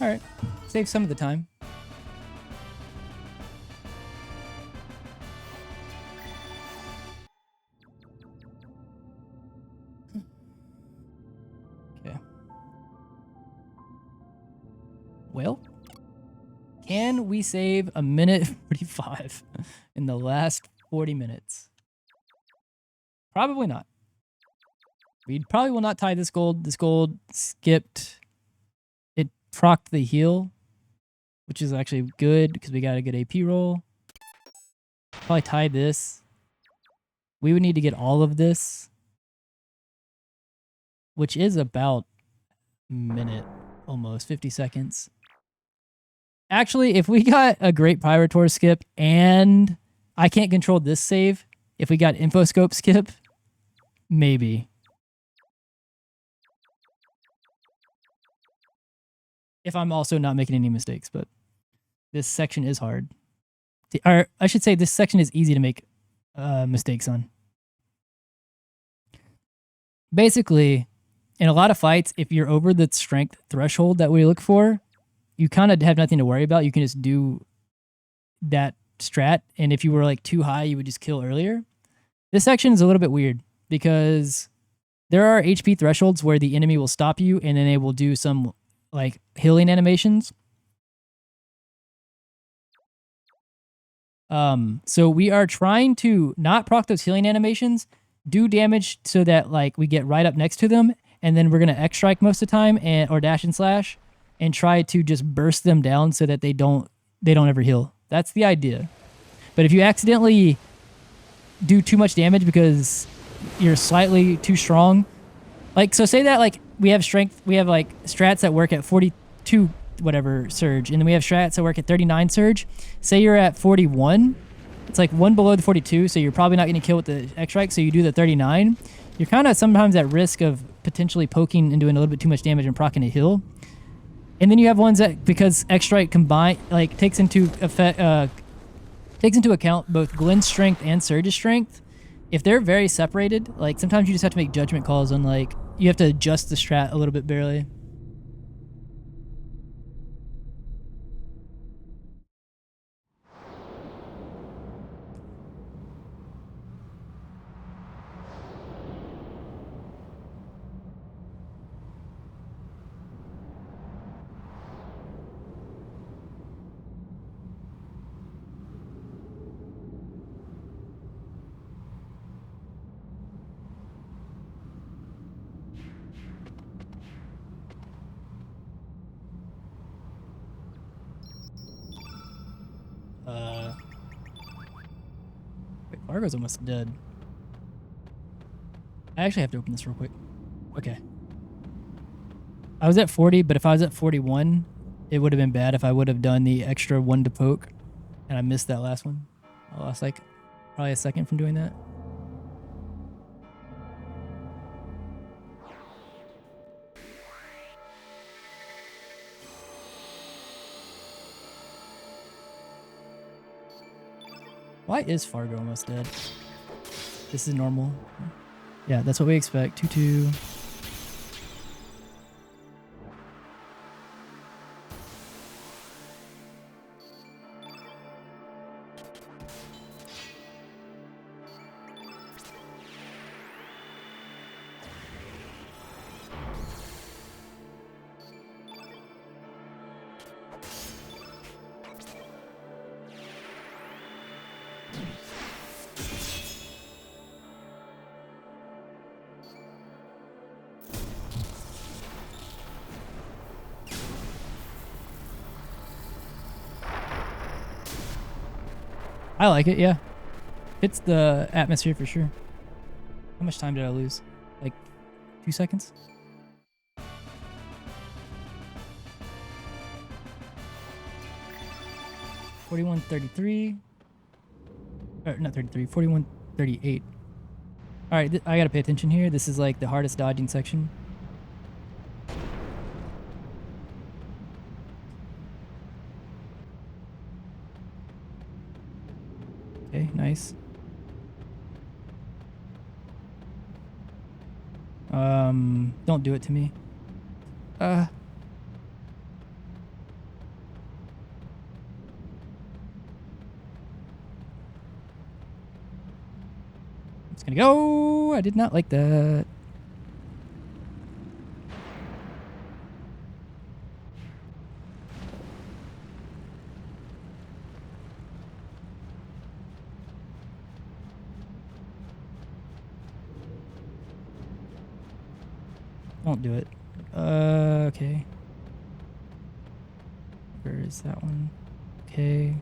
All right. Save some of the time. Okay. Well, can we save a minute 45 in the last 40 minutes? Probably not. We probably will not tie this gold. This gold skipped. It procced the heal, which is actually good because we got a good AP roll. Probably tie this. We would need to get all of this, which is about a minute, almost 50 seconds. Actually, if we got a great Pyrotor skip and I can't control this save, if we got Infoscope skip, maybe. If I'm also not making any mistakes, but this section is hard. Or I should say this section is easy to make mistakes on. Basically, in a lot of fights, if you're over the strength threshold that we look for, you kind of have nothing to worry about. You can just do that strat, and if you were like too high, you would just kill earlier. This section is a little bit weird because there are HP thresholds where the enemy will stop you and then they will do some like healing animations. So we are trying to not proc those healing animations, do damage so that like we get right up next to them, and then we're gonna X strike most of the time or dash and slash and try to just burst them down so that they don't ever heal. That's the idea. But if you accidentally do too much damage because you're slightly too strong, like so say that like we have strength, we have like strats that work at 42 whatever surge, and then we have strats that work at 39 surge. Say you're at 41, it's like one below the 42, so you're probably not going to kill with the X strike, so you do the 39. You're kind of sometimes at risk of potentially poking and doing a little bit too much damage and proccing a heal. And then you have ones that, because X strike combine like takes into account both Glenn's strength and Surge's strength. If they're very separated, like sometimes you just have to make judgment calls on like you have to adjust the strat a little bit barely. Wait, Fargo's almost dead. I actually have to open this real quick. Okay. I was at 40, but if I was at 41, it would have been bad if I would have done the extra one to poke, and I missed that last one. I lost like probably a second from doing that. Why is Fargo almost dead? This is normal. Yeah, that's what we expect. 2-2. I like it, yeah. Hits the atmosphere for sure. How much time did I lose? Like 2 seconds? $41.33. Or not 33, $41.38. Alright, I gotta pay attention here. This is like the hardest dodging section. Okay, nice. Don't do it to me. It's gonna go. I did not like that. Don't do it. Okay. Where is that one? Okay.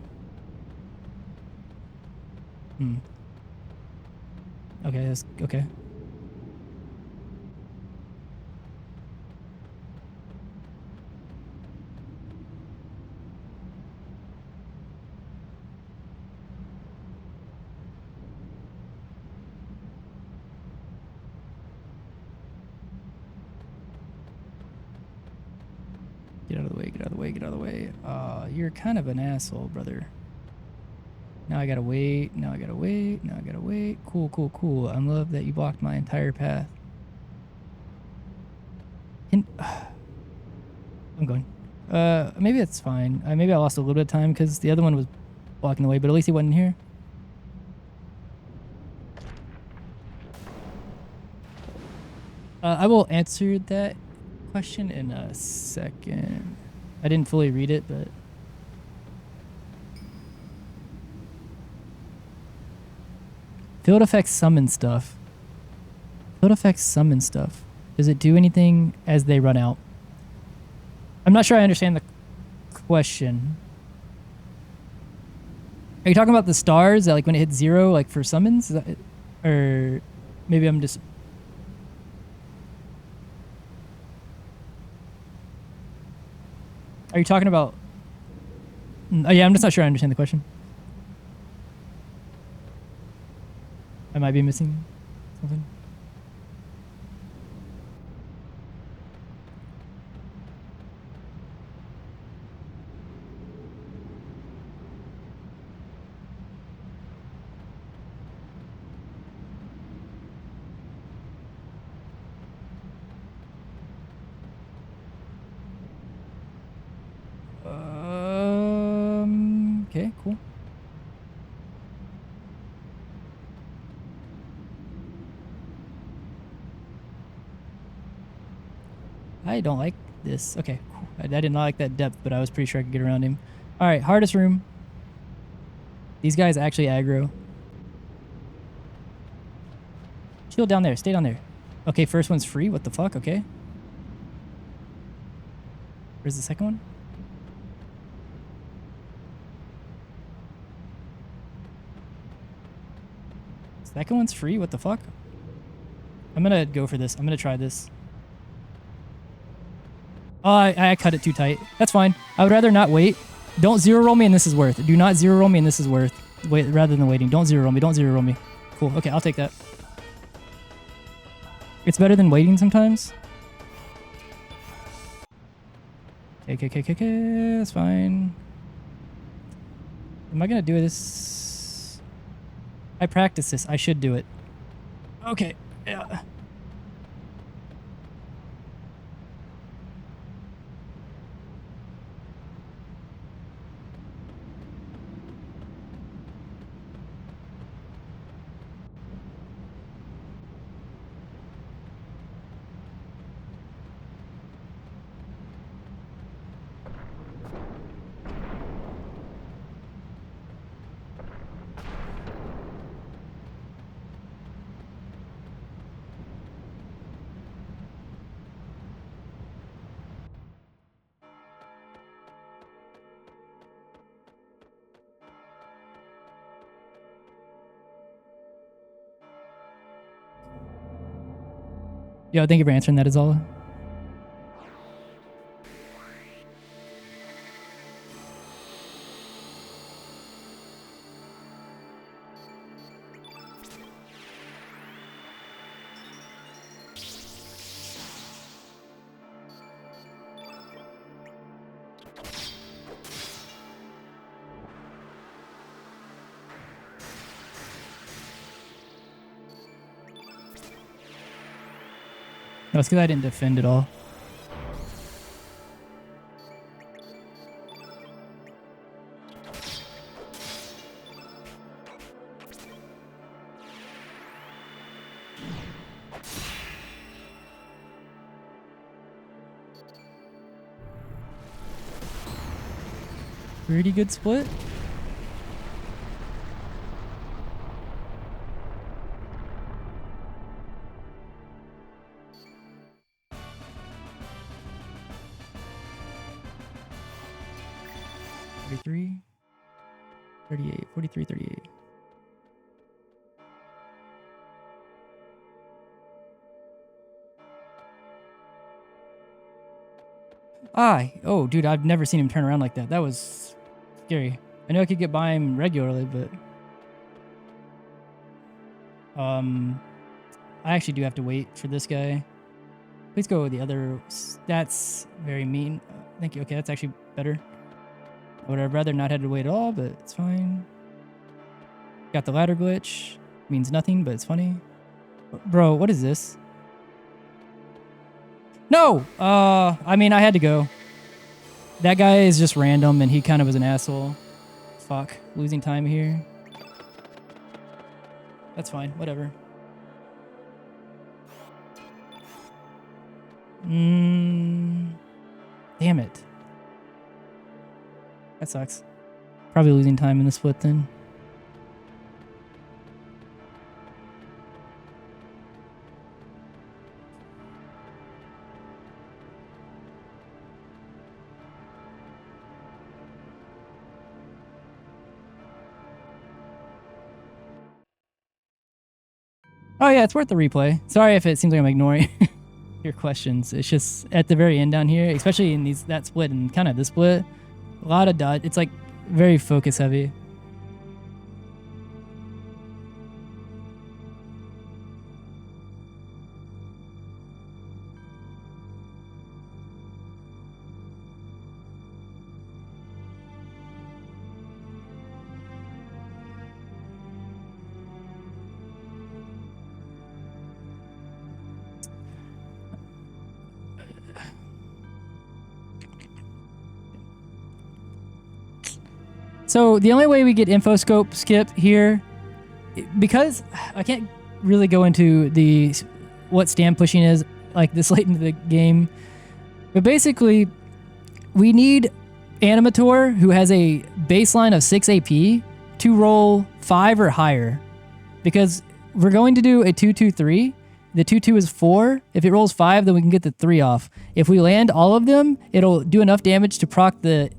Okay, that's okay. Get out of the way, get out of the way, get out of the way. You're kind of an asshole, brother. Now I gotta wait, now I gotta wait, now I gotta wait. Cool, cool, cool. I love that you blocked my entire path. I'm going. Maybe that's fine. Maybe I lost a little bit of time because the other one was blocking the way, but at least he wasn't here. I will answer that question in a second. I didn't fully read it, but... Field effects summon stuff. Field effects summon stuff. Does it do anything as they run out? I'm not sure I understand the question. Are you talking about the stars that, like, when it hits 0, like, for summons? Is that it? Or maybe I'm just... Are you talking about... Oh, yeah, I'm just not sure I understand the question. I might be missing something. Okay, cool. I don't like this. Okay, cool. I did not like that depth, but I was pretty sure I could get around him. All right, hardest room. These guys actually aggro. Chill down there. Stay down there. Okay, first one's free. What the fuck? Okay. Where's the second one? Second one's free? What the fuck? I'm gonna go for this. I'm gonna try this. Oh, I cut it too tight. That's fine. I would rather not wait. Don't zero roll me and this is worth. Do not zero roll me and this is worth. Wait, rather than waiting. Don't zero roll me. Don't zero roll me. Cool. Okay, I'll take that. It's better than waiting sometimes. Okay. That's fine. Am I gonna do this? I practice this. I should do it. Okay. Yeah. Yo, thank you for answering that, Azala. No, it's because I didn't defend at all. Pretty good split. $43, $38, $43, $38. Oh, dude, I've never seen him turn around like that. That was scary. I know I could get by him regularly, but I actually do have to wait for this guy. Please go with the other. That's very mean. Thank you. Okay, that's actually better. I would have rather not had to wait at all, but it's fine. Got the ladder glitch. Means nothing, but it's funny. Bro, what is this? No! I mean, I had to go. That guy is just random, and he kind of was an asshole. Fuck. Losing time here. That's fine. Whatever. Damn it. That sucks. Probably losing time in the split then. Oh yeah, it's worth the replay. Sorry if it seems like I'm ignoring your questions. It's just at the very end down here, especially in that split and kind of this split, a lot of dodge. It's like very focus heavy. So the only way we get info scope skip here, because I can't really go into what stand pushing is like this late into the game, but basically we need Animator who has a baseline of 6 AP to roll 5 or higher, because we're going to do a 2-2-3. The 2-2 is 4. If it rolls 5, then we can get the 3 off. If we land all of them, it'll do enough damage to proc the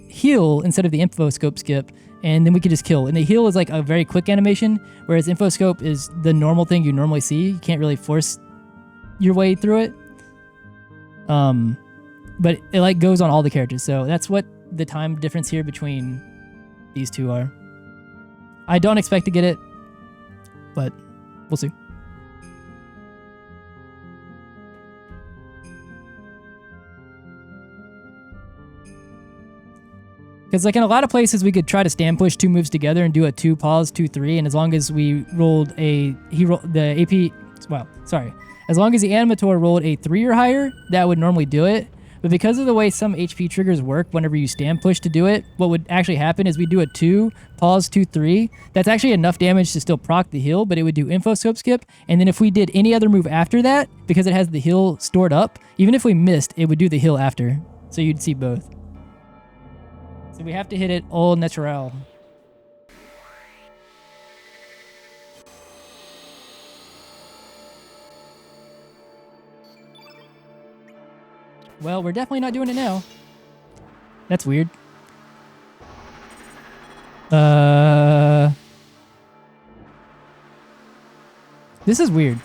heal instead of the info scope skip, and then we can just kill. And the heal is like a very quick animation, whereas info scope is the normal thing you normally see. You can't really force your way through it. But it like goes on all the characters, so that's what the time difference here between these two are. I don't expect to get it, but we'll see. Because like in a lot of places, we could try to stand push 2 moves together and do a 2 pause 2-3, and as long as we rolled the AP, well, sorry, as long as the Animator rolled a 3 or higher, that would normally do it. But because of the way some HP triggers work, whenever you stand push to do it, what would actually happen is we do a 2 pause 2-3. That's actually enough damage to still proc the heal, but it would do info scope skip. And then if we did any other move after that, because it has the heal stored up, even if we missed, it would do the heal after. So you'd see both. So we have to hit it all natural. Well, we're definitely not doing it now. That's weird. This is weird.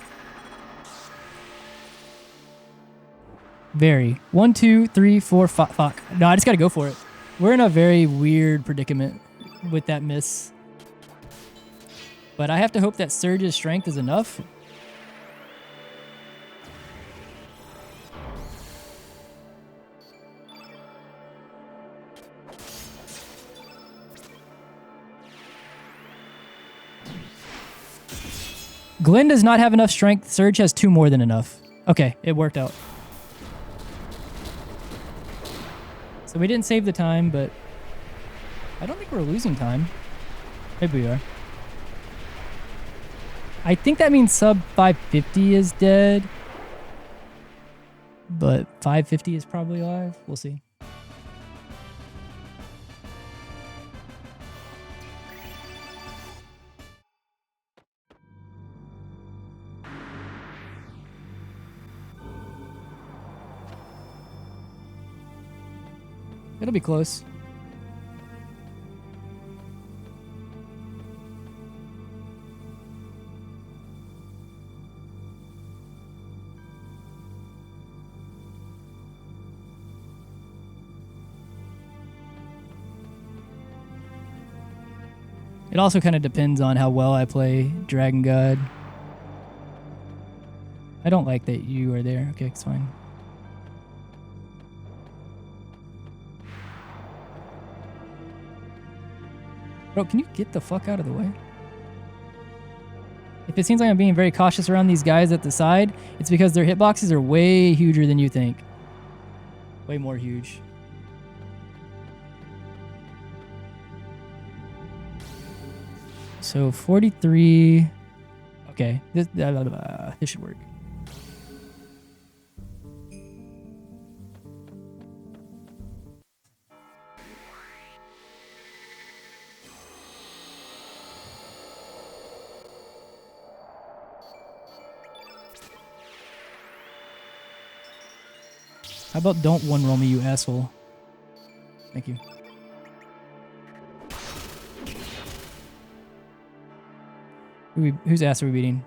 Very. 1, 2, 3, 4, 5. Fuck. No, I just gotta go for it. We're in a very weird predicament with that miss. But I have to hope that Surge's strength is enough. Glenn does not have enough strength. Surge has 2 more than enough. Okay, it worked out. So we didn't save the time, but I don't think we're losing time. Maybe we are. I think that means sub 550 is dead, but 550 is probably alive. We'll see. It'll be close. It also kind of depends on how well I play Dragon God. I don't like that you are there. Okay, it's fine. Bro, can you get the fuck out of the way? If it seems like I'm being very cautious around these guys at the side, it's because their hitboxes are way huger than you think. Way more huge. So 43. Okay, this should work. How about don't one roll me, you asshole? Thank you. Whose ass are we beating?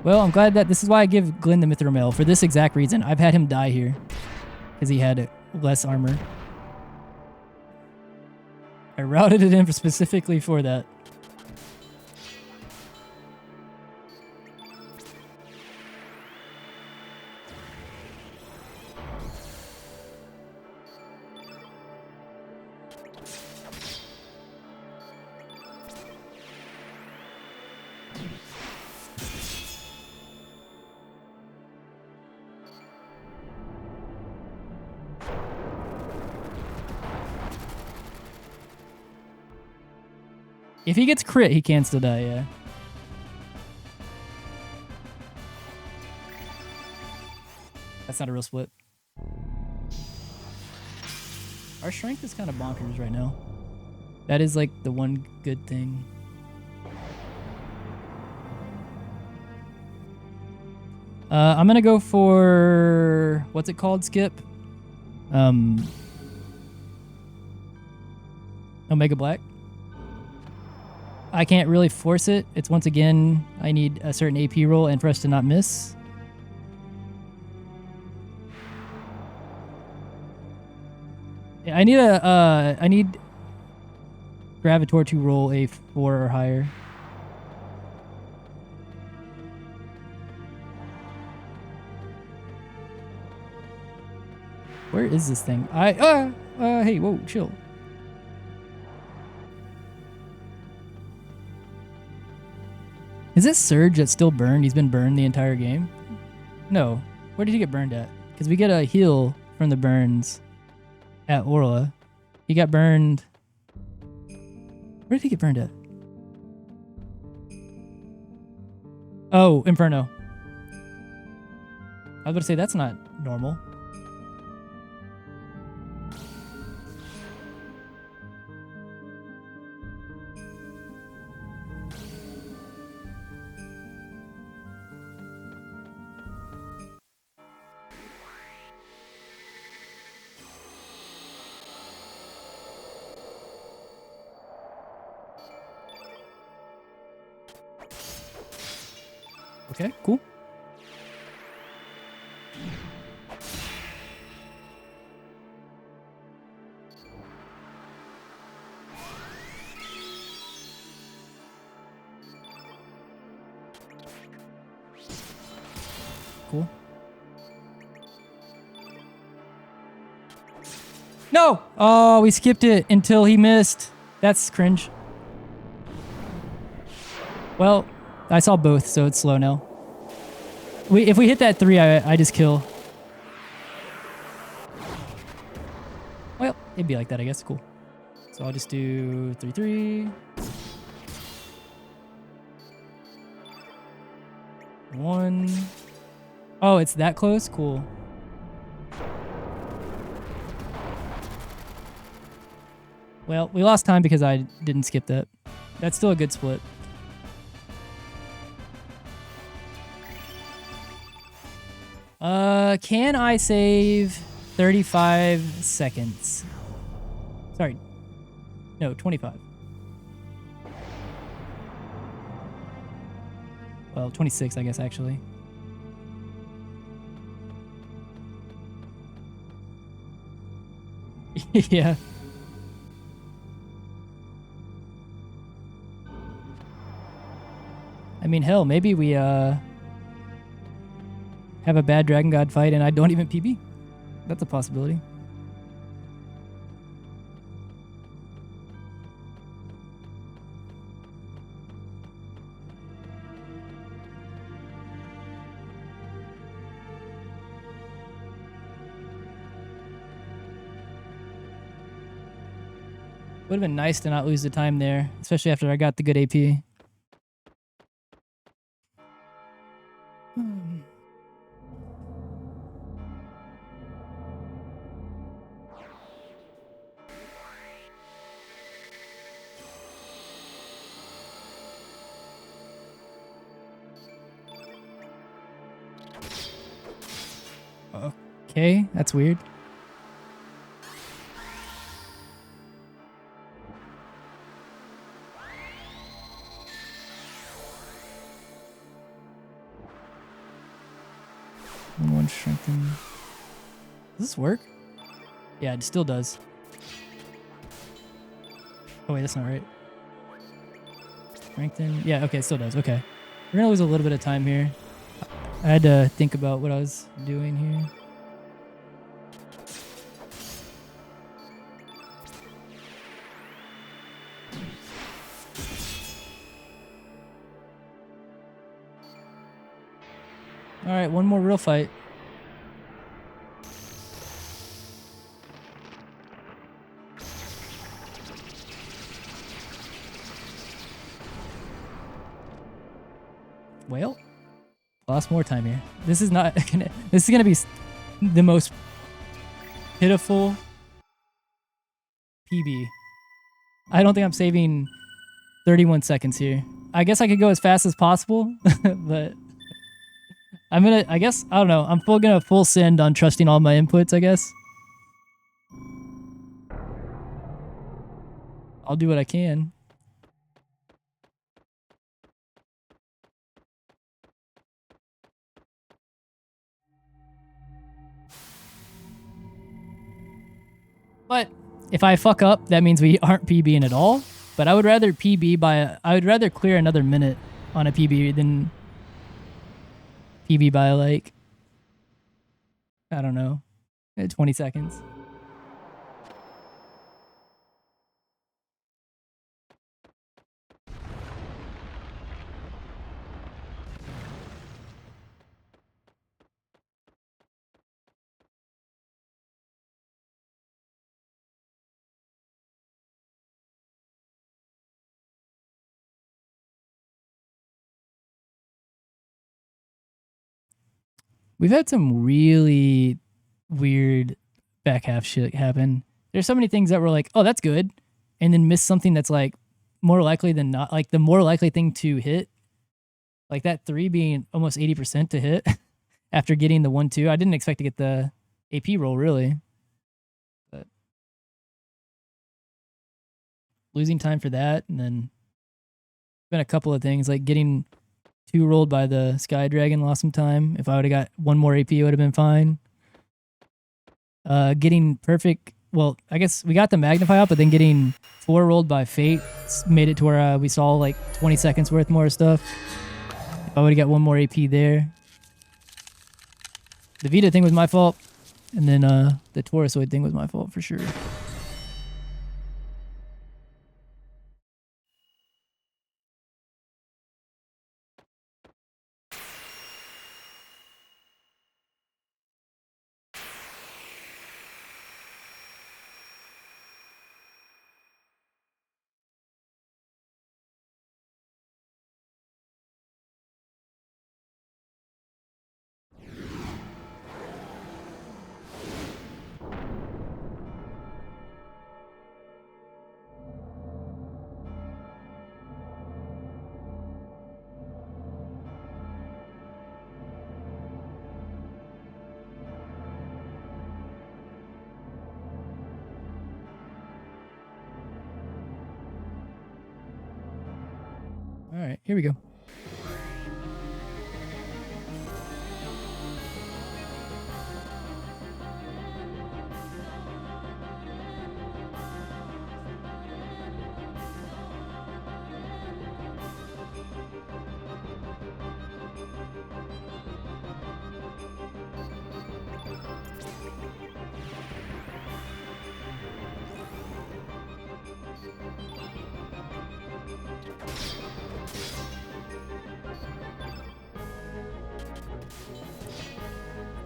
Well, I'm glad that this is why I give Glenn the Mithril Mail for this exact reason. I've had him die here because he had less armor. I routed it in specifically for that. If he gets crit, he can still die, yeah. That's not a real split. Our strength is kind of bonkers right now. That is like the one good thing. I'm gonna go for... What's it called, Skip? Omega Black. I can't really force it. It's once again, I need a certain AP roll and for us to not miss. Yeah, I need Gravitor to roll a 4 or higher. Where is this thing? Hey, whoa, chill. Is this Surge that's still burned? He's been burned the entire game? No. Where did he get burned at? Because we get a heal from the burns at Orla. He got burned... Where did he get burned at? Oh, Inferno. I was about to say, that's not normal. Okay, cool. Cool. No! Oh, we skipped it until he missed. That's cringe. Well, I saw both, so it's slow now. If we hit that 3, I just kill. Well, it'd be like that, I guess. Cool. So I'll just do 3-3. 1. Oh, it's that close? Cool. Well, we lost time because I didn't skip that. That's still a good split. Can I save 35 seconds. Sorry. No, 25. Well, 26, I guess, actually. Yeah. I mean, hell, maybe we have a bad Dragon God fight and I don't even PB. That's a possibility. Would have been nice to not lose the time there, especially after I got the good AP. Okay, that's weird. One strengthen. Does this work? Yeah, it still does. Oh wait, that's not right. Strengthen. Yeah, okay, it still does. Okay. We're gonna lose a little bit of time here. I had to think about what I was doing here. All right, one more real fight. Well, lost more time here. This is not gonna. This is gonna be the most pitiful PB. I don't think I'm saving 31 seconds here. I guess I could go as fast as possible, but I'm gonna. I guess I don't know. I'm gonna full send on trusting all my inputs. I guess I'll do what I can. But if I fuck up, that means we aren't PBing at all. But I would rather PB by. I would rather clear another minute on a PB than PB by like, I don't know, 20 seconds. We've had some really weird back half shit happen. There's so many things that were like, oh, that's good, and then miss something that's like more likely than not, like the more likely thing to hit, like that 3 being almost 80% to hit after getting the 1-2. I didn't expect to get the AP roll really, but losing time for that, and then been a couple of things like getting 2 rolled by the Sky Dragon, lost some time. If I would have got 1 more AP, it would have been fine. Getting perfect. Well, I guess we got the Magnify out, but then getting 4 rolled by Fate made it to where we saw like 20 seconds worth more stuff. If I would have got 1 more AP there. The Vita thing was my fault. And then the Taurusoid thing was my fault for sure. right, here we go.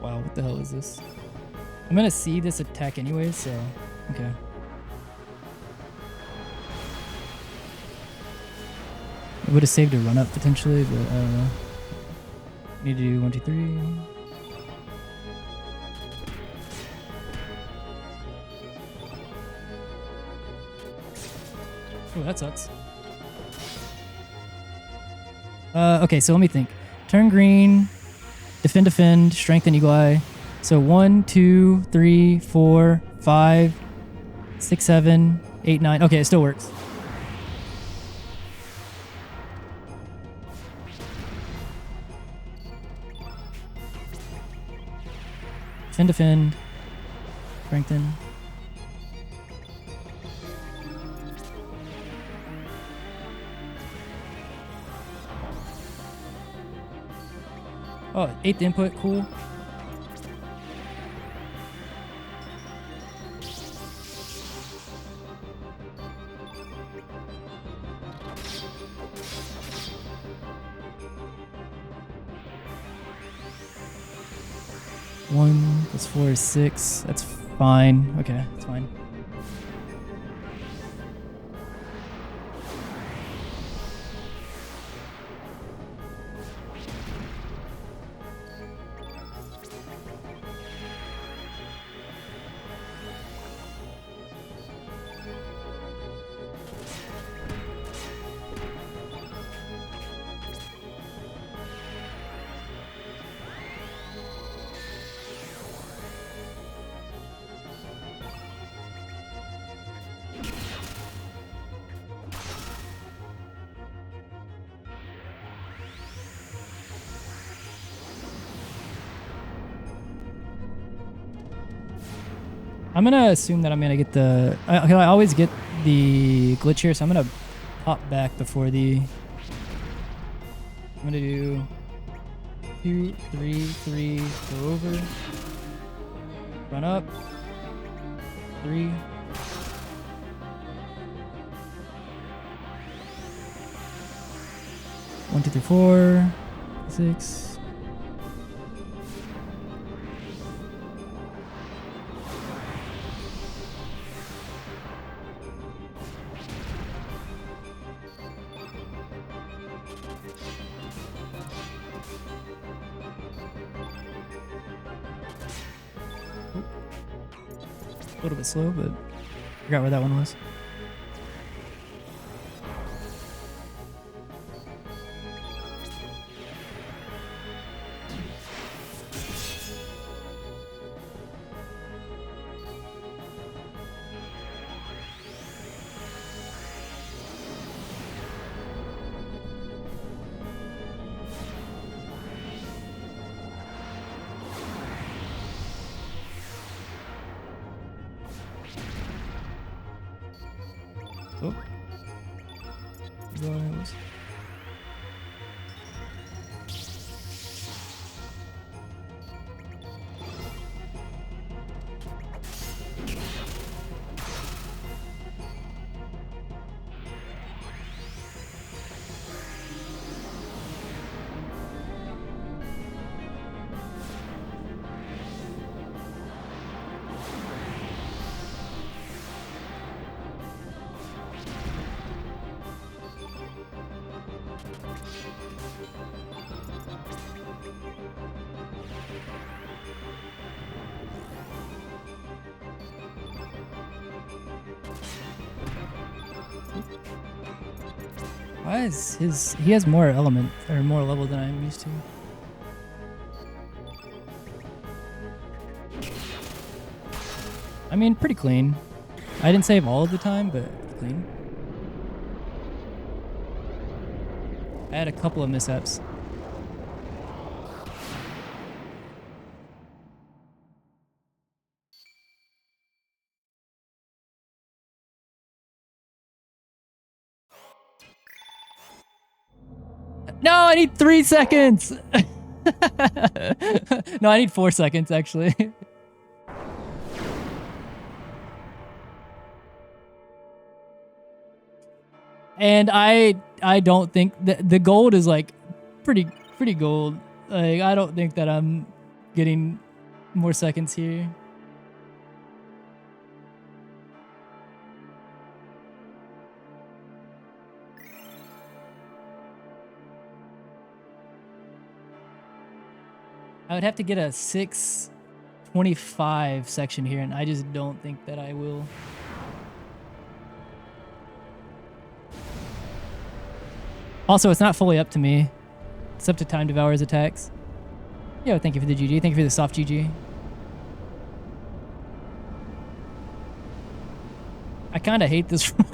Wow, what the hell is this? I'm gonna see this attack anyway, so okay. I would have saved a run up potentially, but I don't know. Need to do 1, 2, 3. Oh, that sucks. Okay, so let me think. Turn green, defend, strengthen, eagle eye. So 1, 2, 3, 4, 5, 6, 7, 8, 9. Okay, it still works. Defend, strengthen. Oh, 8th input, cool. One plus 4 is 6. That's fine. Okay, that's fine. I'm gonna assume that I'm gonna get the. I always get the glitch here, so I'm gonna pop back before the. I'm gonna do 2, 3, 3, go over, run up, 3. One, 2, 3, 4, 6. A little bit slow, but I forgot where that one was. Oh. Guys. Why is he has more element or more level than I'm used to. I mean, pretty clean. I didn't save all of the time, but clean. I had a couple of mishaps. No, I need 3 seconds. No, I need 4 seconds actually. And I don't think the gold is like pretty gold. Like I don't think that I'm getting more seconds here. I would have to get a 6:25 section here, and I just don't think that I will. Also, it's not fully up to me. It's up to Time Devourer's attacks. Yo, thank you for the GG. Thank you for the soft GG. I kind of hate this run.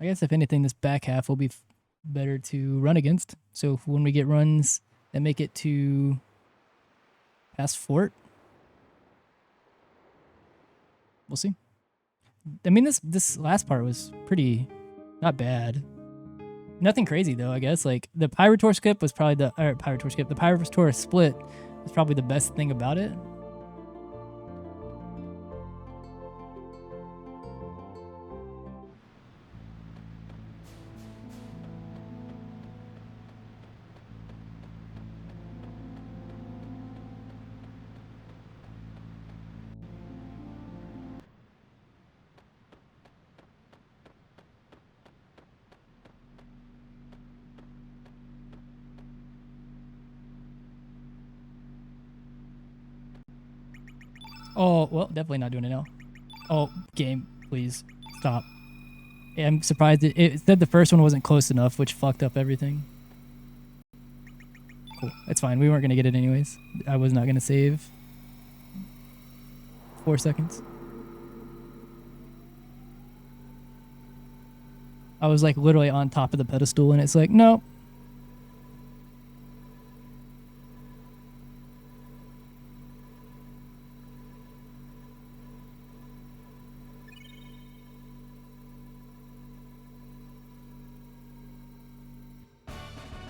I guess if anything, this back half will be better to run against. So when we get runs that make it to past Fort, we'll see. I mean, this last part was pretty not bad. Nothing crazy though, I guess. Like the Pyrotor skip was probably the Pyrotor split was probably the best thing about it. Oh, well, definitely not doing it now. Oh, game, please stop. Yeah, I'm surprised it said the first one wasn't close enough, which fucked up everything. Cool, it's fine. We weren't gonna get it anyways. I was not gonna save 4 seconds. I was like literally on top of the pedestal, and it's like, no.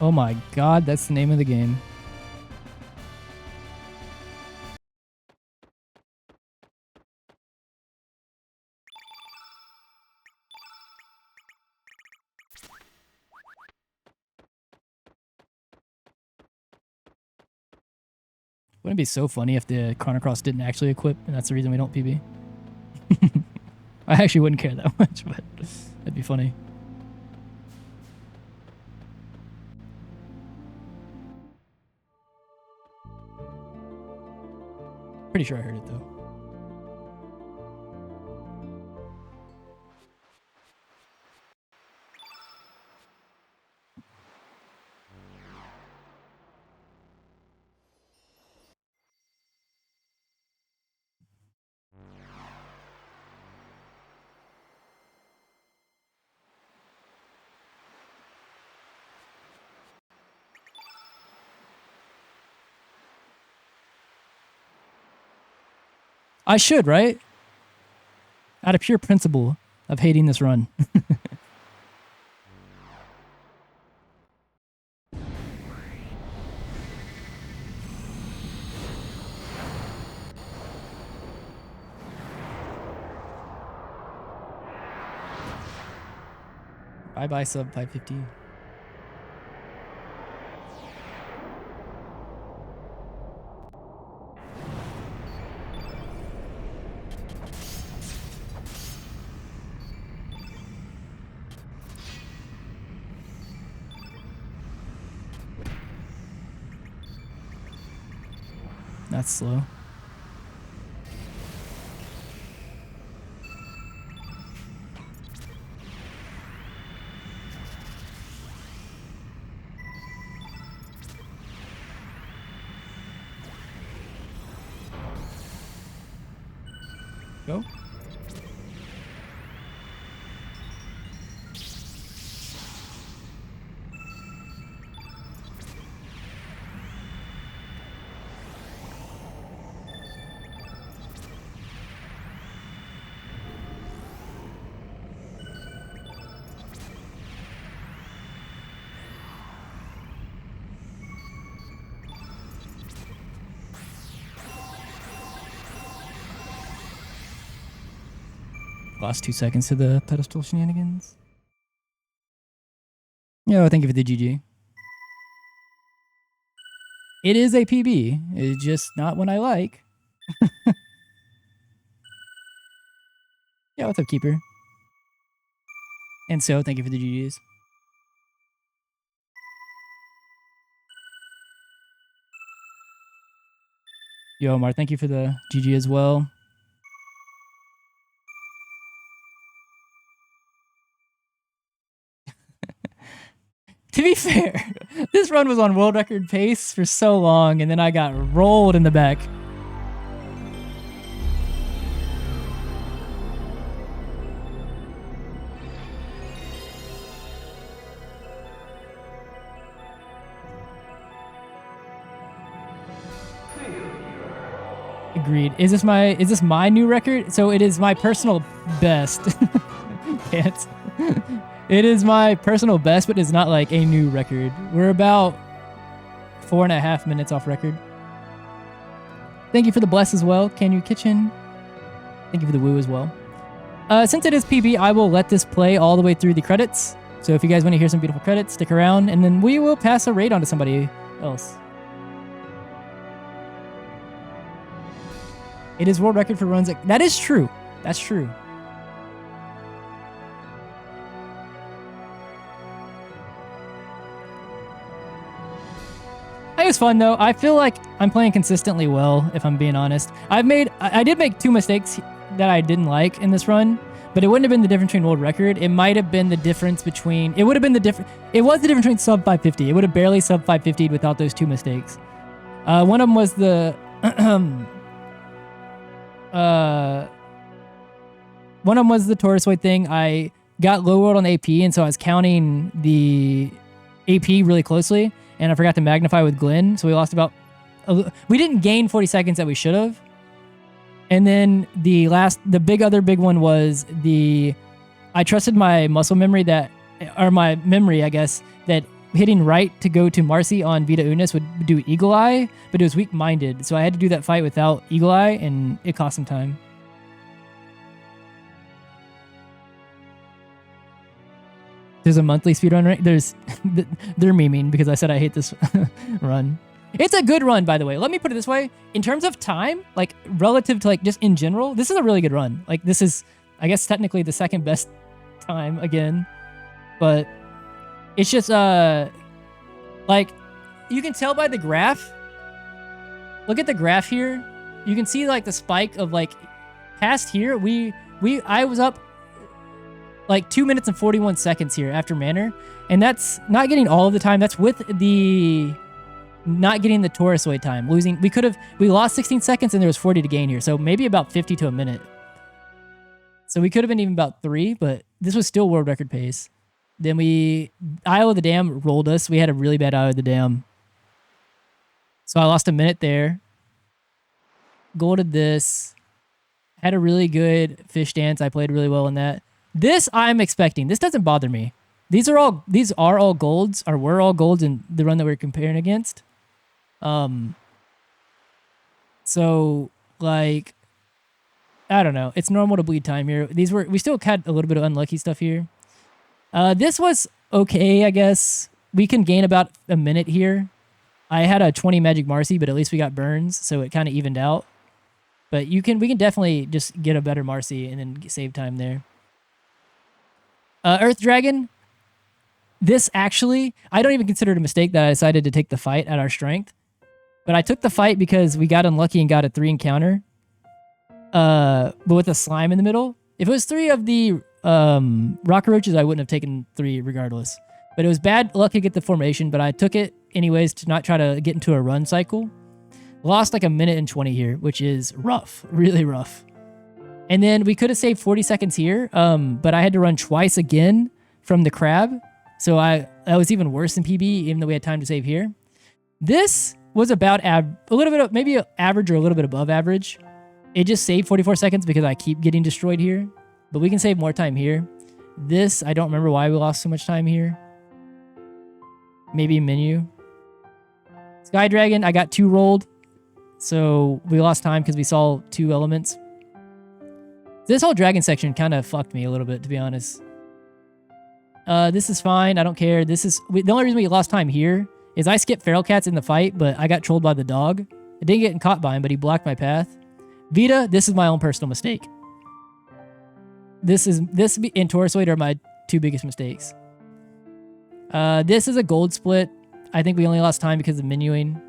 Oh my god, that's the name of the game. Wouldn't it be so funny if the Chrono Cross didn't actually equip, and that's the reason we don't PB? I actually wouldn't care that much, but that'd be funny. Pretty sure I heard it though. I should, right? Out of pure principle of hating this run. Bye-bye sub 550. That's slow. Go. Lost 2 seconds to the pedestal shenanigans. Yo, thank you for the GG. It is a PB. It's just not one I like. Yeah, what's up, Keeper? And so, thank you for the GGs. Yo, Omar, thank you for the GG as well. To be fair, this run was on world record pace for so long, and then I got rolled in the back. Agreed. Is this my new record? So it is my personal best. Can't. It is my personal best, but it's not like a new record. We're about 4.5 minutes off record. Thank you for the bless as well. Can You Kitchen? Thank you for the woo as well. Since it is PB, I will let this play all the way through the credits. So if you guys want to hear some beautiful credits, stick around, and then we will pass a raid on to somebody else. It is world record for runs. That is true. That's true. It was fun though. I feel like I'm playing consistently well, if I'm being honest. I did make 2 mistakes that I didn't like in this run, but it wouldn't have been the difference between world record. It might have been the difference between, it was the difference between sub 550. It would have barely sub 550'd without those 2 mistakes. One of them was the, one of them was the Taurusoid thing. I got low rolled on AP, and so I was counting the AP really closely, and I forgot to magnify with Glenn, so we lost about... We didn't gain 40 seconds that we should have. And then the other big one was I trusted my muscle memory my memory, I guess, that hitting right to go to Marcy on Vita Unis would do Eagle Eye, but it was weak-minded, so I had to do that fight without Eagle Eye, and it cost some time. There's a monthly speedrun right? They're memeing because I said I hate this run. It's a good run, by the way. Let me put it this way. In terms of time, like relative to like just in general, this is a really good run. Like this is, I guess, technically the second best time again. But it's just, like, you can tell by the graph. Look at the graph here. You can see like the spike of like past here. I was up like 2 minutes and 41 seconds here after Manor, and that's not getting all of the time. That's with the not getting the Taurusoid time. We lost 16 seconds and there was 40 to gain here, so maybe about 50 to a minute. So we could have been even about 3, but this was still world record pace. Then Isle of the Dam rolled us. We had a really bad Isle of the Dam, so I lost a minute there. Golded this. Had a really good fish dance. I played really well in that. This I'm expecting. This doesn't bother me. These are all golds, or were all golds in the run that we're comparing against. So like, I don't know. It's normal to bleed time here. We still had a little bit of unlucky stuff here. This was okay, I guess. We can gain about a minute here. I had a 20 Magic Marcy, but at least we got burns, so it kind of evened out. But we can definitely just get a better Marcy and then save time there. Earth Dragon. This actually, I don't even consider it a mistake that I decided to take the fight at our strength. But I took the fight because we got unlucky and got a 3 encounter. But with a slime in the middle. If it was 3 of the rocker roaches, I wouldn't have taken 3 regardless. But it was bad luck to get the formation, but I took it anyways to not try to get into a run cycle. Lost like a minute and 20 here, which is rough. Really rough. And then we could have saved 40 seconds here, but I had to run twice again from the crab. So that was even worse than PB, even though we had time to save here. This was about a little bit of, maybe average or a little bit above average. It just saved 44 seconds because I keep getting destroyed here. But we can save more time here. This, I don't remember why we lost so much time here. Maybe menu. Sky Dragon, I got 2 rolled. So we lost time because we saw 2 elements. This whole dragon section kind of fucked me a little bit, to be honest. This is fine. I don't care. The only reason we lost time here is I skipped Feral Cats in the fight, but I got trolled by the dog. I didn't get caught by him, but he blocked my path. Vita, this is my own personal mistake. This and Taurusoid are my 2 biggest mistakes. This is a gold split. I think we only lost time because of menuing.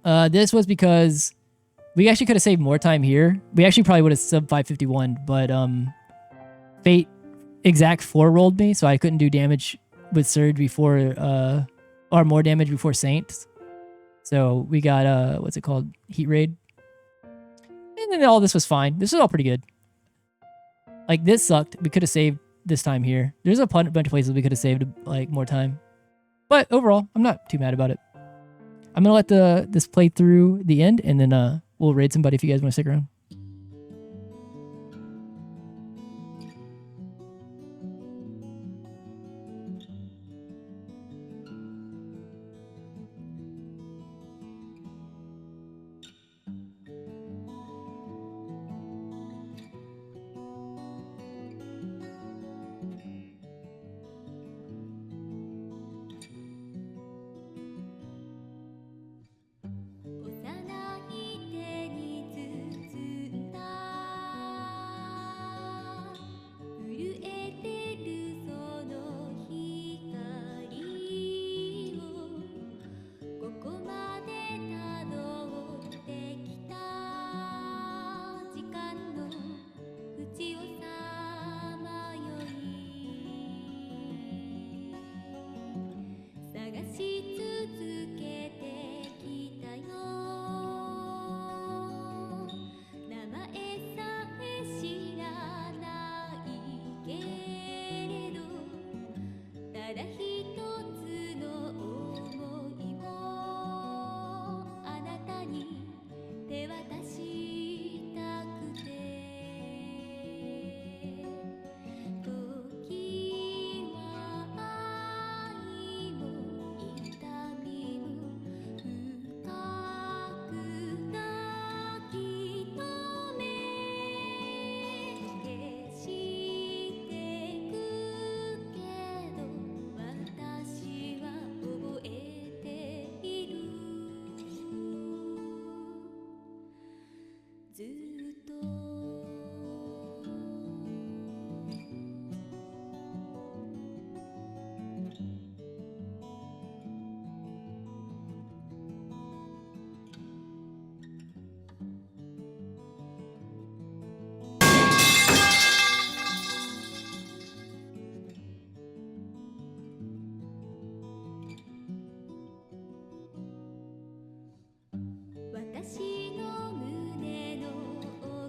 This was because we actually could have saved more time here. We actually probably would have sub 551, but Fate exact 4 rolled me, so I couldn't do damage with Surge before, or more damage before Saints. So we got, what's it called? Heat Raid. And then all this was fine. This was all pretty good. Like, this sucked. We could have saved this time here. There's a bunch of places we could have saved, like, more time. But overall, I'm not too mad about it. I'm going to let this play through the end, and then we'll raid somebody if you guys want to stick around.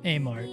Hey, Mark.